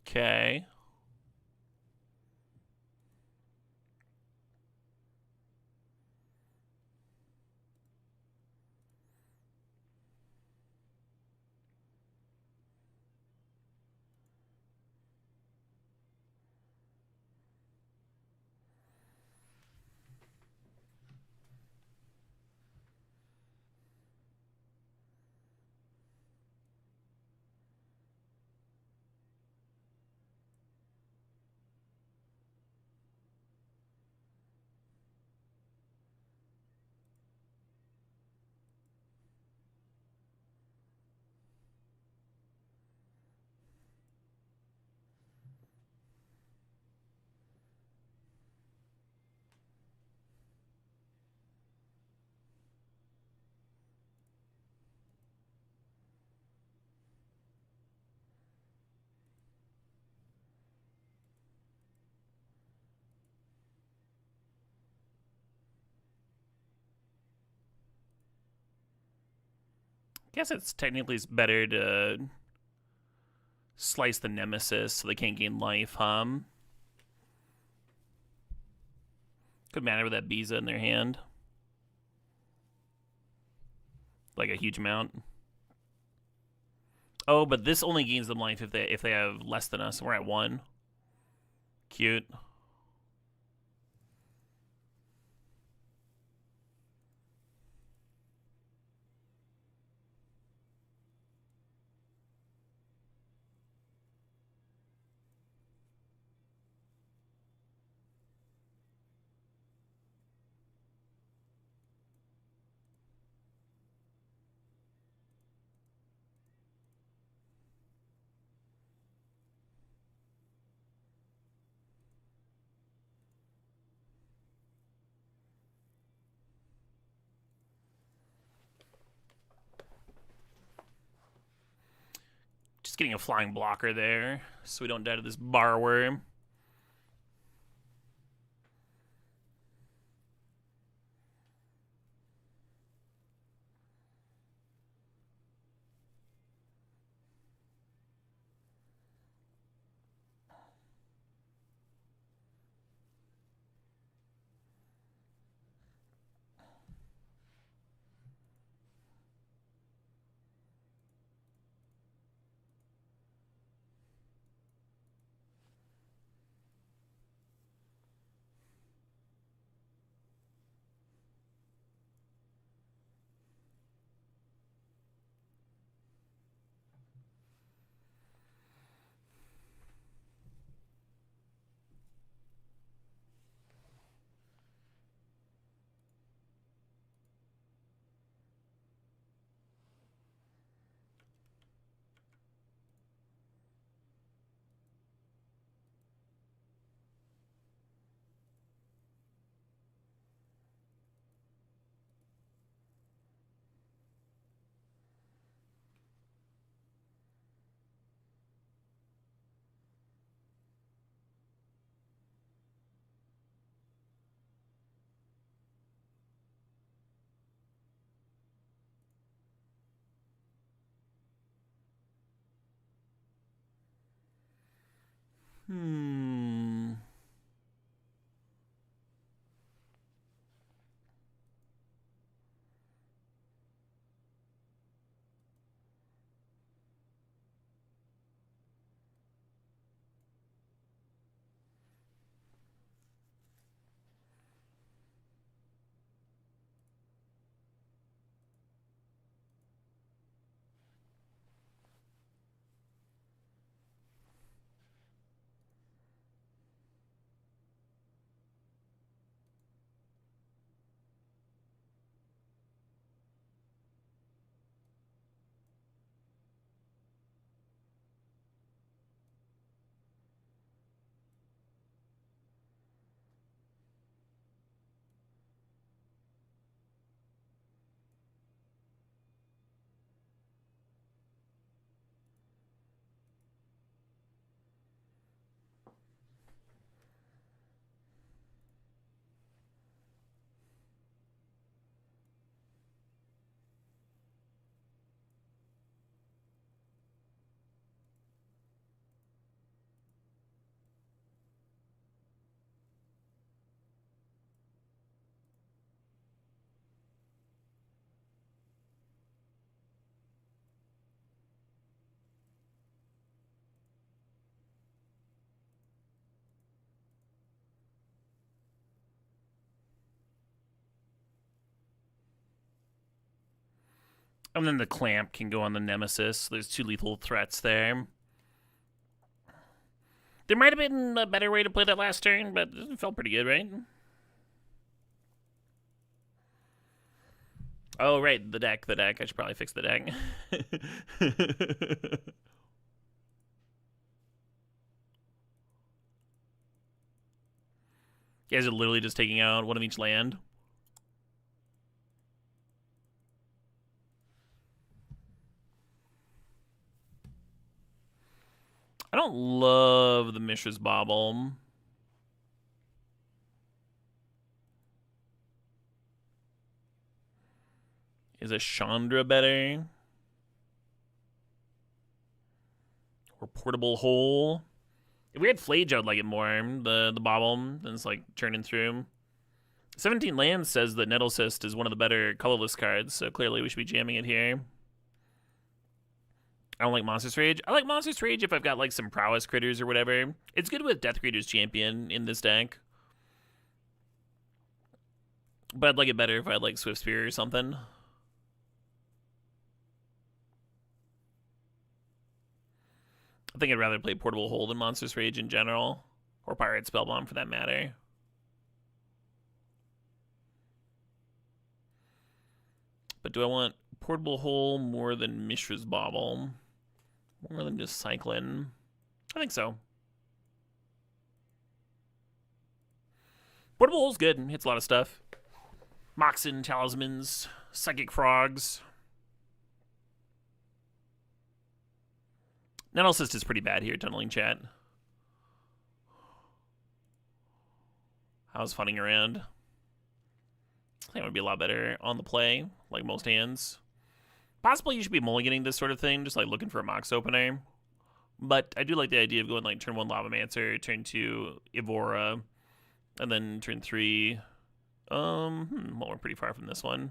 Okay. Guess it's technically better to slice the Nemesis so they can't gain life, Could matter with that Biza in their hand. Like a huge amount. Oh, but this only gains them life if they have less than us. We're at 1. Cute. Just getting a flying blocker there so we don't die to this bar worm. Hmm. And then the clamp can go on the Nemesis. There's 2 lethal threats there. There might have been a better way to play that last turn, but it felt pretty good, right? Oh, right, the deck. I should probably fix the deck. You guys are literally just taking out one of each land. I don't love the Mishra's Bauble. Is a Chandra better? Or Portable Hole? If we had Flage, I would like it more. The Bauble, then it's like churning through. 17 lands says that Nettle Cyst is one of the better colorless cards, so clearly we should be jamming it here. I don't like Monstrous Rage. I like Monstrous Rage if I've got like some prowess critters or whatever. It's good with Death Creature's Champion in this deck. But I'd like it better if I had like Swift Spear or something. I think I'd rather play Portable Hole than Monstrous Rage in general. Or Pirate Spellbomb for that matter. But do I want Portable Hole more than Mishra's Bauble? More than just Cycling? I think so. Portable Hole's good. Hits a lot of stuff. Moxen, Talismans, Psychic Frogs. Nettle Cyst is pretty bad here, Tunneling Chat. I was funning around. I think it would be a lot better on the play, like most hands. Possibly you should be mulliganing this sort of thing, just like looking for a Mox opener. But I do like the idea of going like turn 1 Lavamancer, turn 2 Evora, and then turn 3. Well, we're pretty far from this one.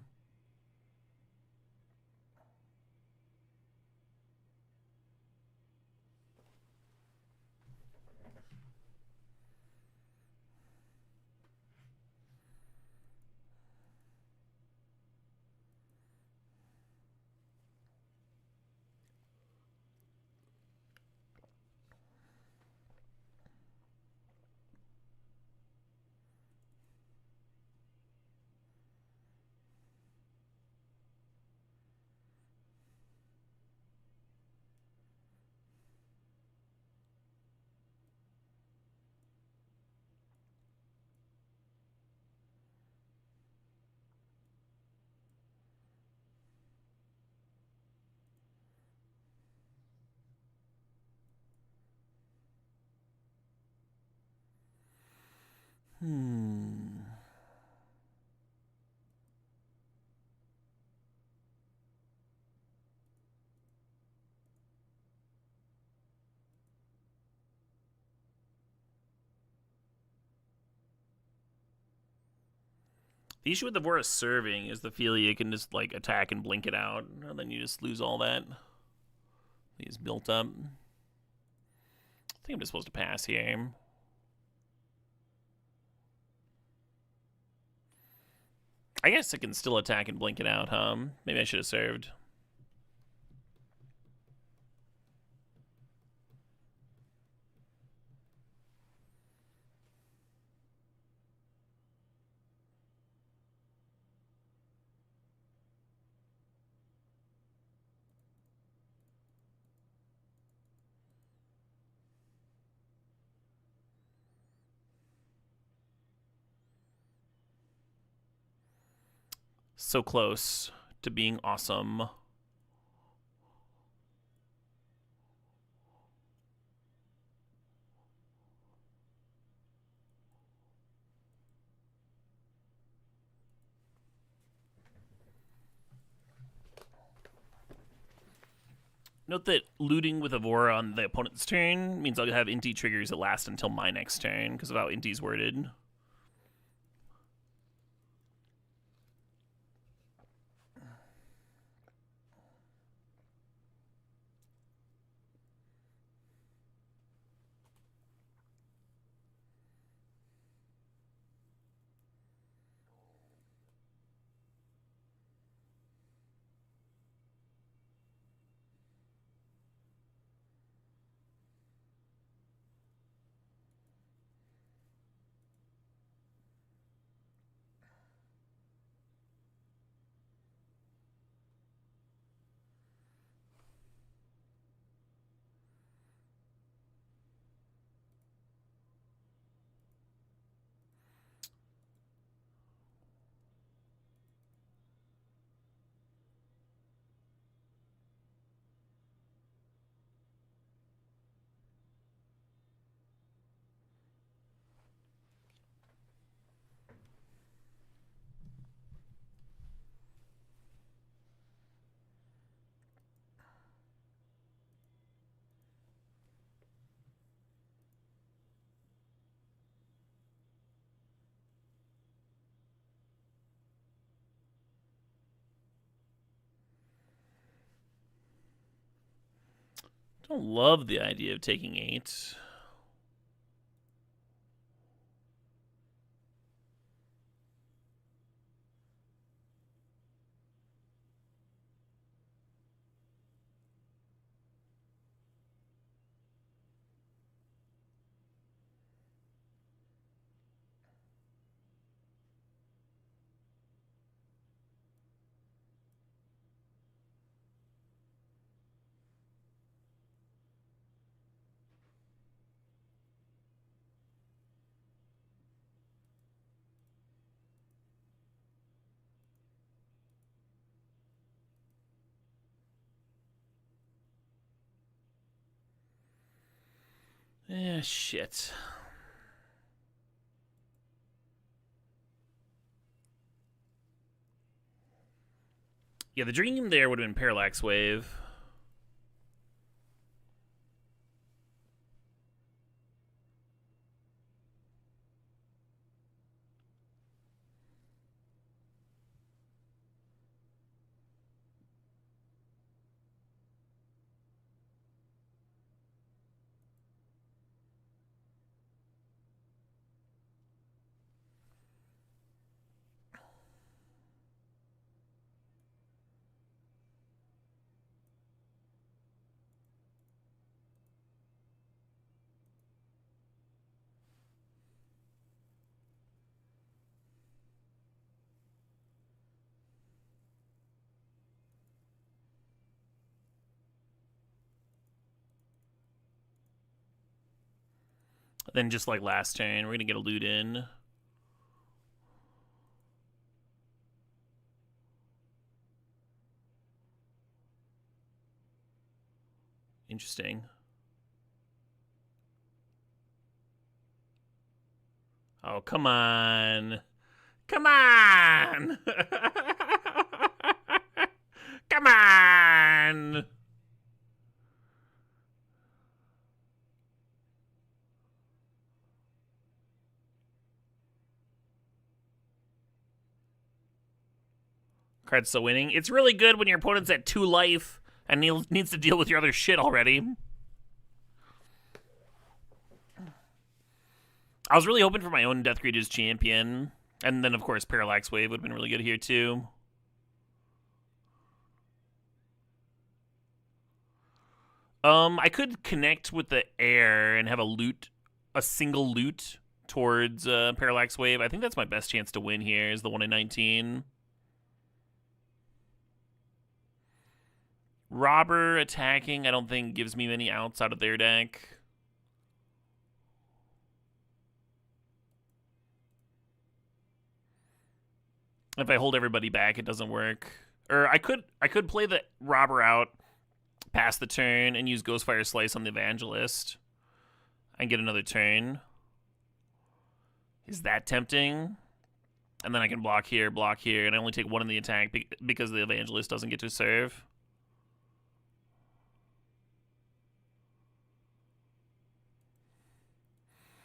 The issue with the Vorus serving is the Felia can just like attack and blink it out, and then you just lose all that. He's built up. I think I'm just supposed to pass here. I guess I can still attack and blink it out, huh? Maybe I should have served. So close to being awesome. Note that looting with Evora on the opponent's turn means I'll have Inti triggers that last until my next turn because of how Inti's worded. Don't love the idea of taking 8. Shit. Yeah, the dream there would have been Parallax Wave. Then just like last turn, we're gonna get a loot in. Interesting. Oh, come on. Come on! Come on! Card's still winning. It's really good when your opponent's at 2 life and needs to deal with your other shit already. I was really hoping for my own Death Greeter's champion. And then, of course, Parallax Wave would have been really good here, too. I could connect with the air and have a single loot towards Parallax Wave. I think that's my best chance to win here, is the 1 in 19. Robber attacking, I don't think gives me many outs out of their deck. If I hold everybody back, it doesn't work. Or I could play the Robber out, pass the turn, and use Ghostfire Slice on the Evangelist and get another turn. Is that tempting? And then I can block here, and I only take 1 in the attack because the Evangelist doesn't get to serve.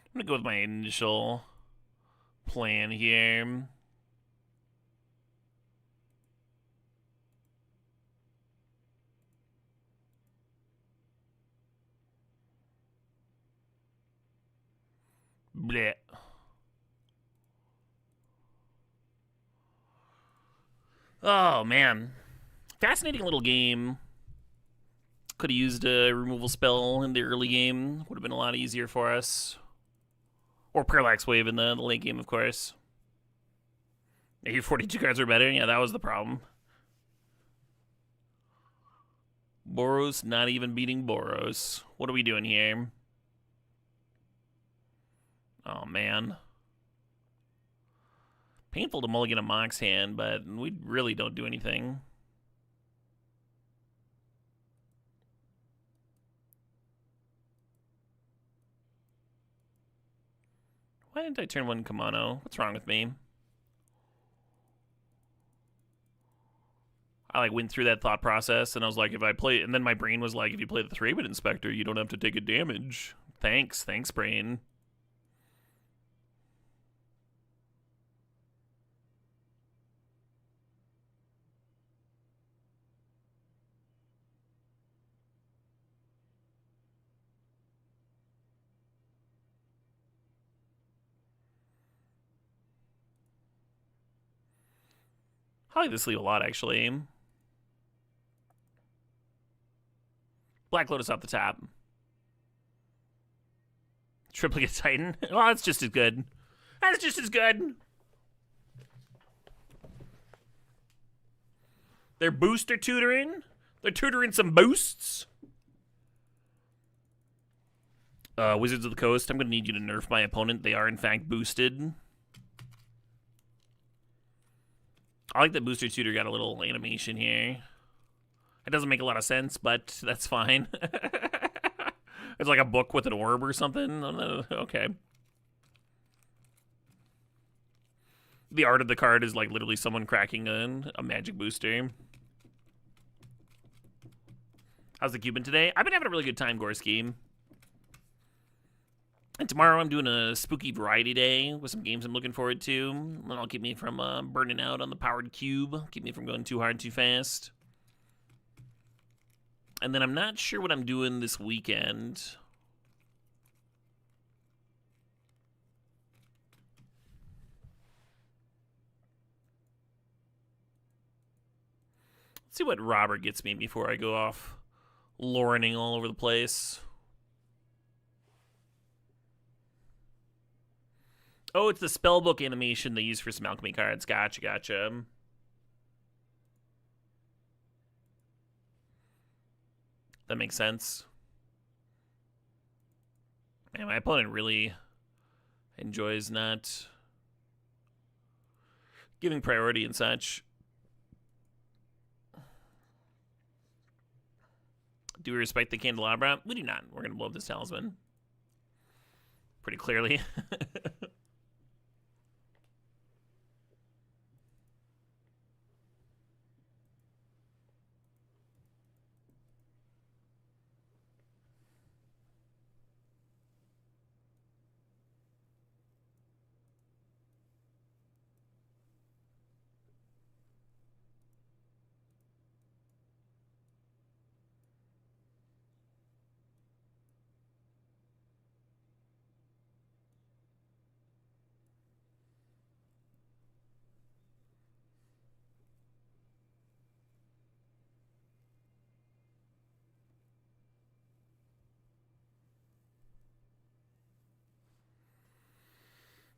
I'm going to go with my initial plan here. Blech. Oh, man. Fascinating little game. Could have used a removal spell in the early game. Would have been a lot easier for us. Or Parallax Wave in the late game, of course. Maybe 42 cards are better. Yeah, that was the problem. Boros not even beating Boros. What are we doing here? Oh, man. Painful to mulligan a Mox hand, but we really don't do anything. Why didn't I turn 1 Kimono? What's wrong with me? I went through that thought process, and I was like, if I play, and then my brain was like, if you play the Thraben Inspector, you don't have to take a damage. Thanks, brain. I like this sleeve a lot, actually. Black Lotus off the top. Triplicate Titan. Well, that's just as good. That's just as good. They're booster tutoring. They're tutoring some boosts. Wizards of the Coast, I'm going to need you to nerf my opponent. They are, in fact, boosted. I like that Booster Tutor got a little animation here. It doesn't make a lot of sense, but that's fine. It's like a book with an orb or something. Okay. The art of the card is like literally someone cracking a magic booster. How's the Cuban today? I've been having a really good time, Gorski. And tomorrow I'm doing a spooky variety day with some games I'm looking forward to. That'll keep me from burning out on the powered cube. Keep me from going too hard too fast. And then I'm not sure what I'm doing this weekend. Let's see what Robert gets me before I go off lorning all over the place. Oh, it's the spellbook animation they use for some alchemy cards. Gotcha. That makes sense. Man, my opponent really enjoys not giving priority and such. Do we respect the candelabra? We do not. We're going to blow up this talisman. Pretty clearly.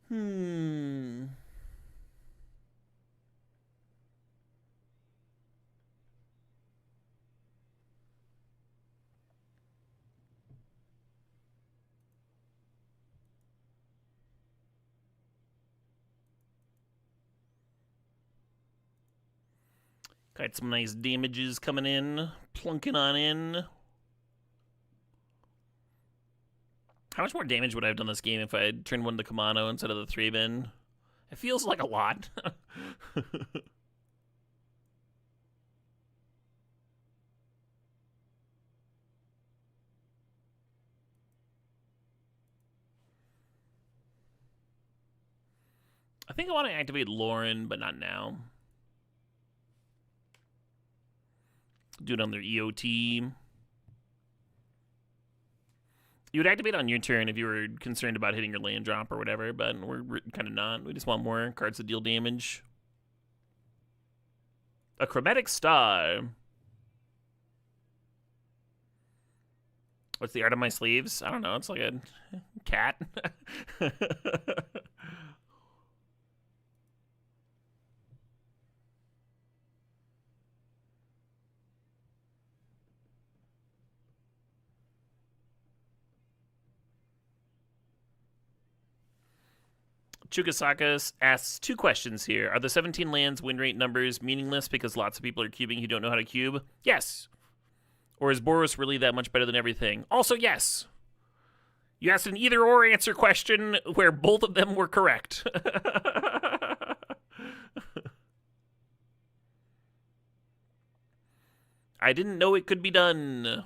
Hmm. Got some nice damages coming in, plunking on in. How much more damage would I have done this game if I had turned one to Kamano instead of the 3-bin? It feels like a lot. I think I want to activate Lauren, but not now. Do it on their EOT. You would activate on your turn if you were concerned about hitting your land drop or whatever, but we're kind of not. We just want more cards that deal damage. A Chromatic Star. What's the art of my sleeves? I don't know. It's like a cat. Chukasaka asks 2 questions here. Are the 17 lands win rate numbers meaningless because lots of people are cubing who don't know how to cube? Yes. Or is Boros really that much better than everything? Also, yes. You asked an either-or answer question where both of them were correct. I didn't know it could be done.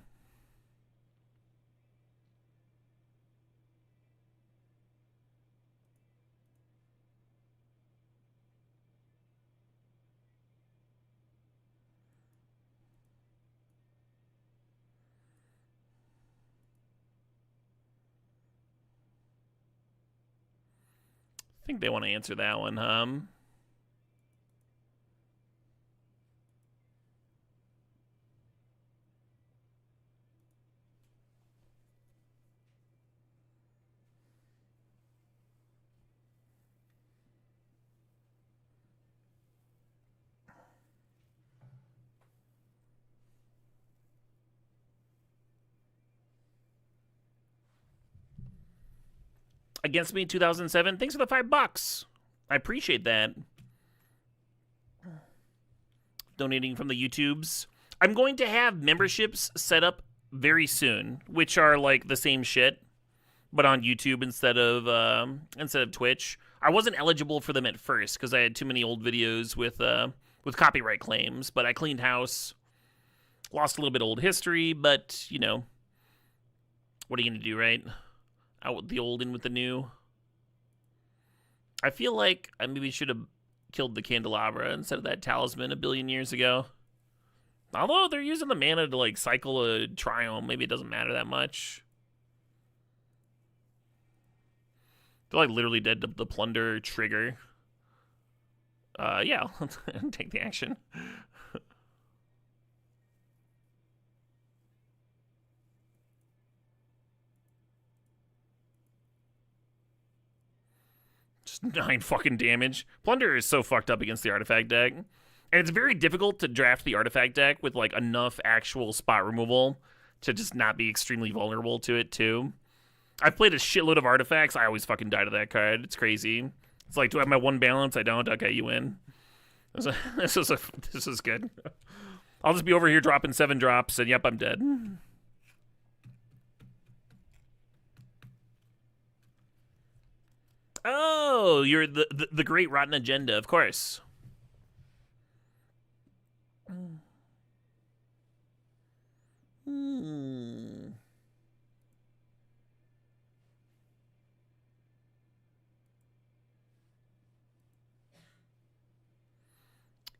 I think they want to answer that one, huh? Against Me 2007, thanks for the $5. I appreciate that. Donating from the YouTubes. I'm going to have memberships set up very soon, which are like the same shit, but on YouTube instead of Twitch. I wasn't eligible for them at first because I had too many old videos with copyright claims, but I cleaned house, lost a little bit of old history, but you know, what are you gonna do, right? Out with the old, in with the new. I feel like I maybe should have killed the Candelabra instead of that Talisman a billion years ago. Although they're using the mana to like cycle a Triome, maybe it doesn't matter that much. They're like literally dead to the Plunder trigger. Yeah, let's take the action. Just 9 fucking damage. Plunder is so fucked up against the artifact deck. And it's very difficult to draft the artifact deck with like enough actual spot removal to just not be extremely vulnerable to it too. I've played a shitload of artifacts. I always fucking die to that card. It's crazy. It's like, do I have my 1 balance? I don't. Okay, you win. This is good. I'll just be over here dropping 7 drops, and yep, I'm dead. Oh, you're the Great Rotten Agenda, of course.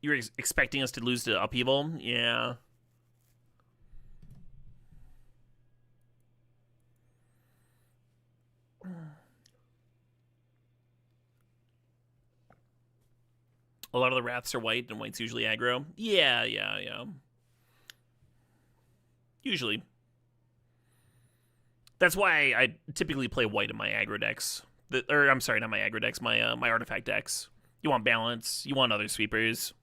You were expecting us to lose to Upheaval? Yeah. A lot of the Wraths are white, and white's usually aggro. Yeah. Usually. That's why I typically play white in my aggro decks. Or I'm sorry, not my aggro decks, my artifact decks. You want balance. You want other sweepers.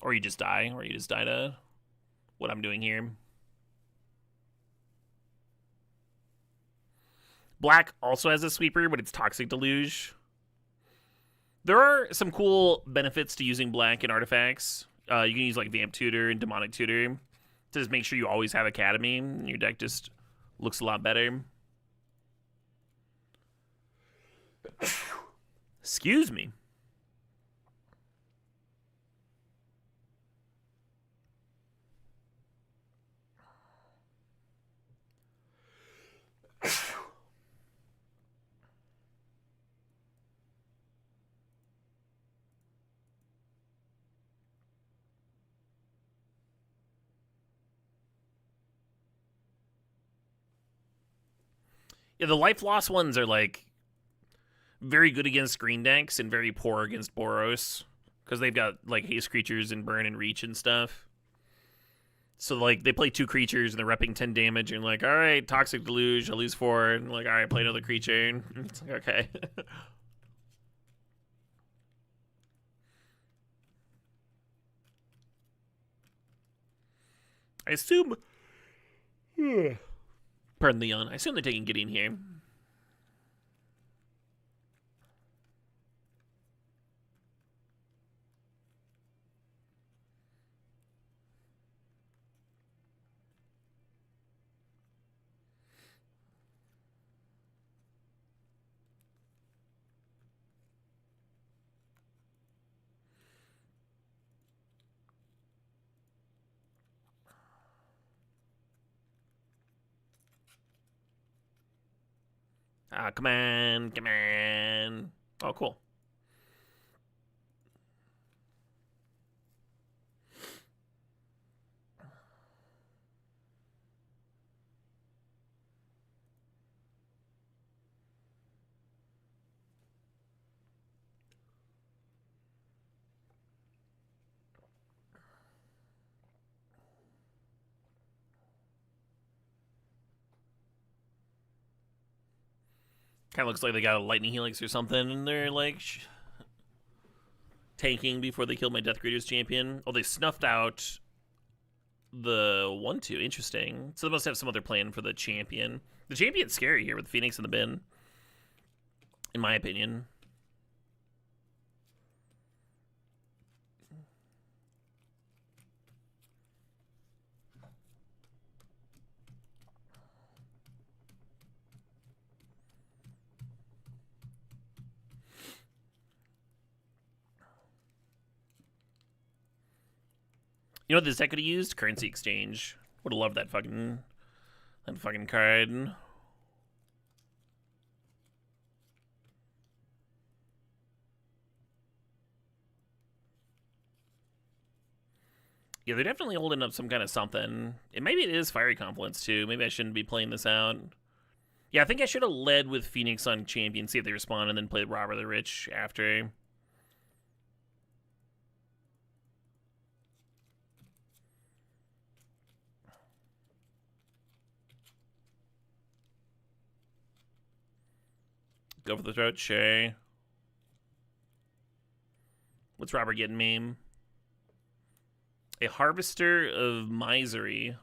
Or you just die. Or you just die to what I'm doing here. Black also has a sweeper, but it's Toxic Deluge. There are some cool benefits to using black in artifacts. You can use like Vamp Tutor and Demonic Tutor to just make sure you always have Academy. And your deck just looks a lot better. Excuse me. Yeah, the life loss ones are like very good against green decks and very poor against Boros because they've got like haste creatures and burn and reach and stuff. So like they play 2 creatures and they're repping 10 damage and like, all right, Toxic Deluge, I lose 4, and like, all right, play another creature. And it's like, okay. I assume. Pardon the yawn. I assume they're taking Gideon here. Ah, come on, come on. Oh, cool. Kind of looks like they got a lightning helix or something, and they're like tanking before they killed my Death Greeters champion. Oh, they snuffed out the 1/2. Interesting. So they must have some other plan for the champion. The champion's scary here with Phoenix in the bin, in my opinion. You know what this deck could have used? Currency Exchange. Would have loved that fucking card. Yeah, they're definitely holding up some kind of something. And maybe it is Fiery Confluence too. Maybe I shouldn't be playing this out. Yeah, I think I should have led with Phoenix on champion, see if they respond, and then played Robber the Rich after. Go for the throat, Shay. What's Robert getting me? A Harvester of Misery.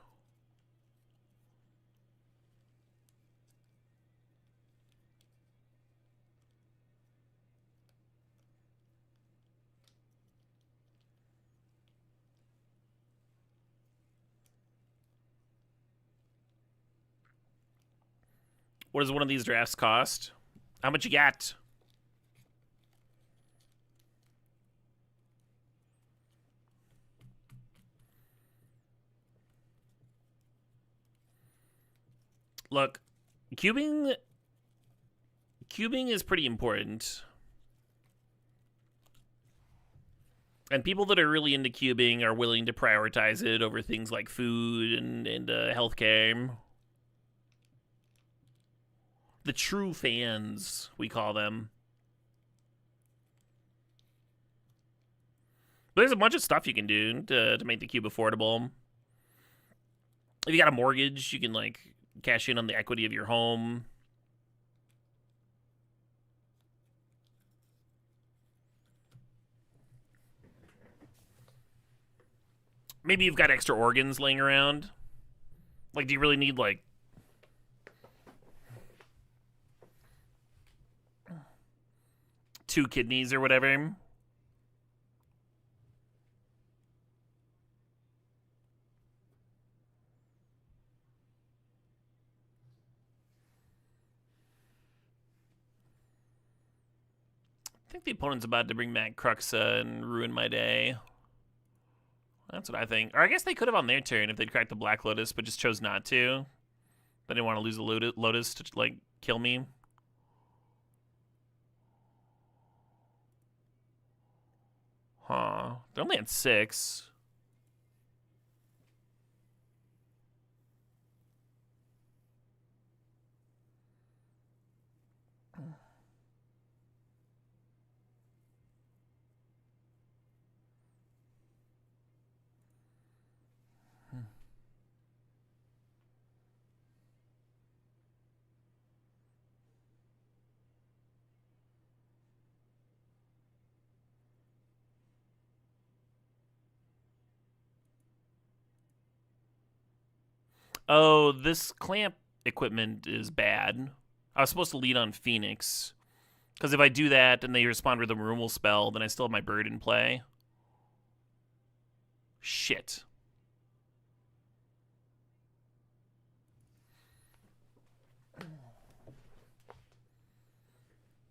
What does one of these drafts cost? How much you got? Look, cubing is pretty important. And people that are really into cubing are willing to prioritize it over things like food and healthcare. The true fans, we call them. But there's a bunch of stuff you can do to make the cube affordable. If you got a mortgage, you can like cash in on the equity of your home. Maybe you've got extra organs laying around. Like, do you really need, like, two kidneys or whatever? I think the opponent's about to bring back Cruxa and ruin my day. That's what I think. Or I guess they could have on their turn if they'd cracked the Black Lotus, but just chose not to. They didn't want to lose the Lotus to, like, kill me. Huh. They're only at 6. Oh, this clamp equipment is bad. I was supposed to lead on Phoenix. Because if I do that and they respond with a removal spell, then I still have my bird in play. Shit.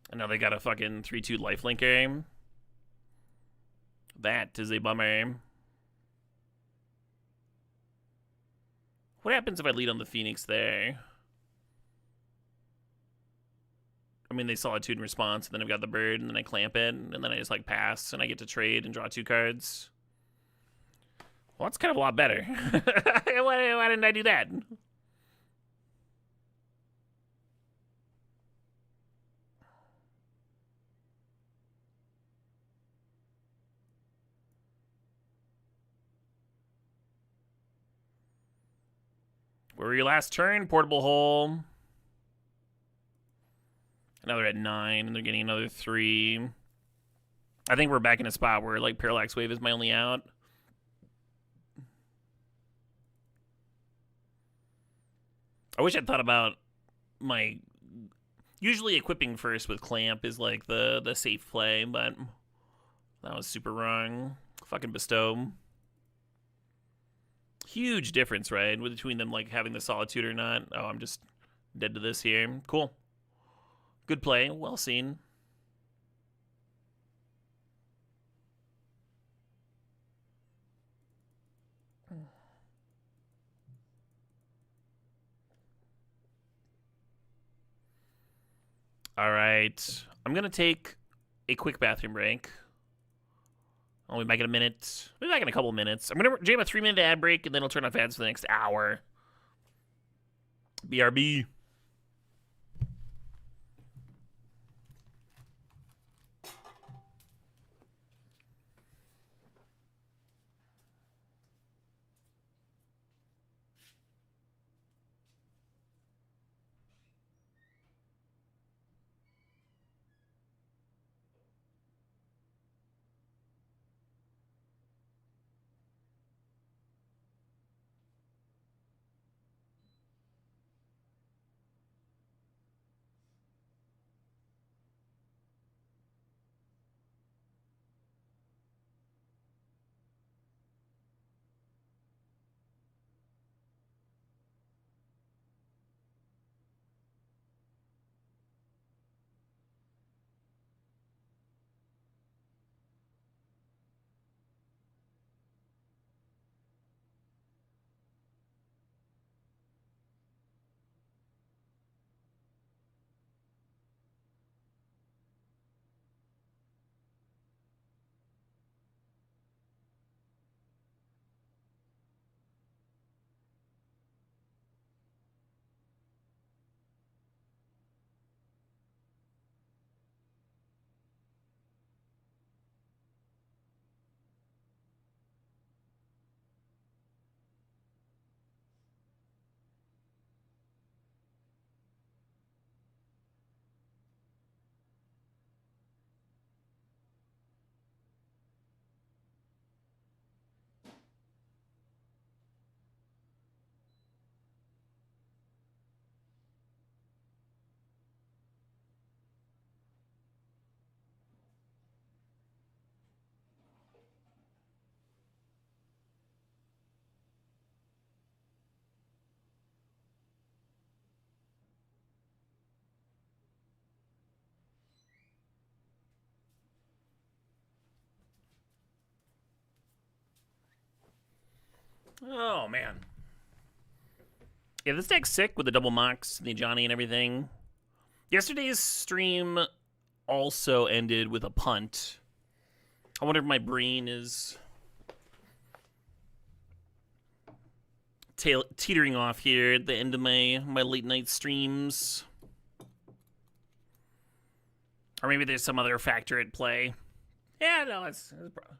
And now they got a fucking 3/2 lifelink aim. That is a bummer. What happens if I lead on the Phoenix there? I mean, they Solitude in response, and then I've got the bird, and then I clamp it, and then I just, like, pass, and I get to trade and draw 2 cards. Well, that's kind of a lot better. Why didn't I do that? Where were your last turn? Portable Hole. Now they're at 9, and they're getting another 3. I think we're back in a spot where, like, Parallax Wave is my only out. I wish I'd thought about my... Usually equipping first with Clamp is, like, the safe play, but that was super wrong. Fucking Bestow. Huge difference, right? Between them, like, having the Solitude or not. Oh, I'm just dead to this here. Cool. Good play. Well seen. All right. I'm going to take a quick bathroom break. I'll be back in a minute. We'll be back in a couple minutes. I'm going to jam a 3-minute ad break, and then I'll turn off ads for the next hour. BRB. Oh, man. Yeah, this deck's sick with the double Mox, the Johnny, and everything. Yesterday's stream also ended with a punt. I wonder if my brain is teetering off here at the end of my late night streams. Or maybe there's some other factor at play. Yeah, no, that's probably.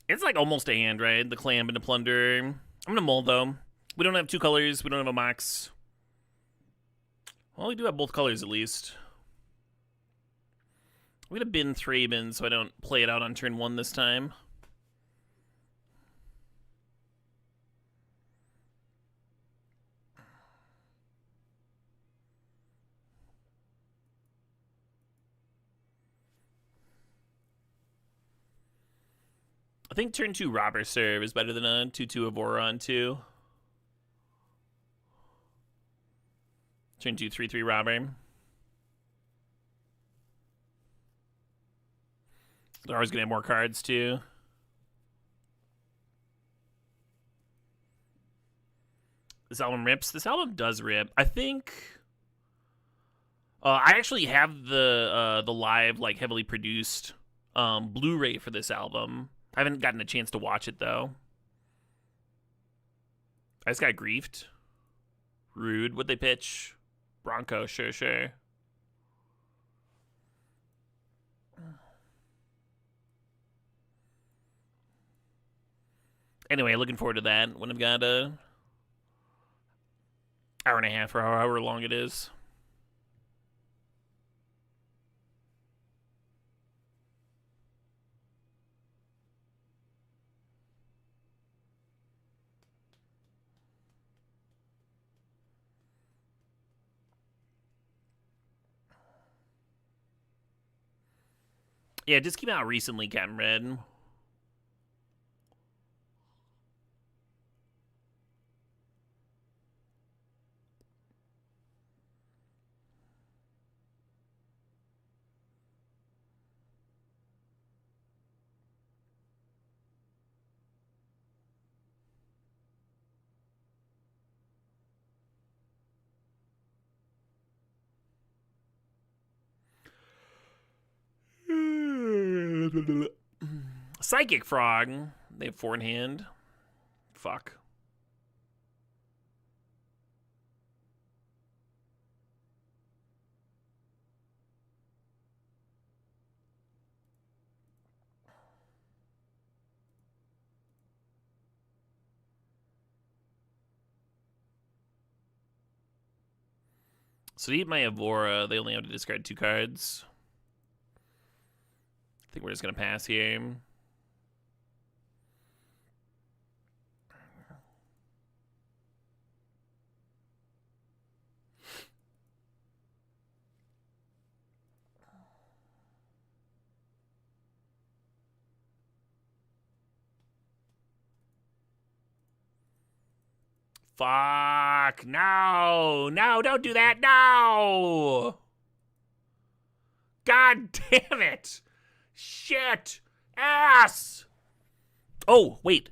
It's like almost a hand, right? The Clam and the Plunder. I'm gonna mull though. We don't have two colors. We don't have a Mox. Well, we do have both colors at least. I'm gonna bin Thraben so I don't play it out on turn 1 this time. I think turn 2 Robber Serve is better than a 2/2 Evora on 2. Turn 2 3/3 Robber. They're always gonna have more cards too. This album rips. This album does rip. I think. I actually have the live, like, heavily produced Blu-ray for this album. I haven't gotten a chance to watch it though. I just got griefed. Rude. What'd they pitch? Bronco. Sure. Anyway, looking forward to that when I've got a hour and a half or however long it is. Yeah, it just came out recently, Captain Red. Psychic Frog. They have 4 in hand. Fuck. So to eat my Evora, they only have to discard 2 cards. I think we're just gonna pass here. Fuck. No, don't do that. No. God damn it. Shit. Ass. Oh, wait.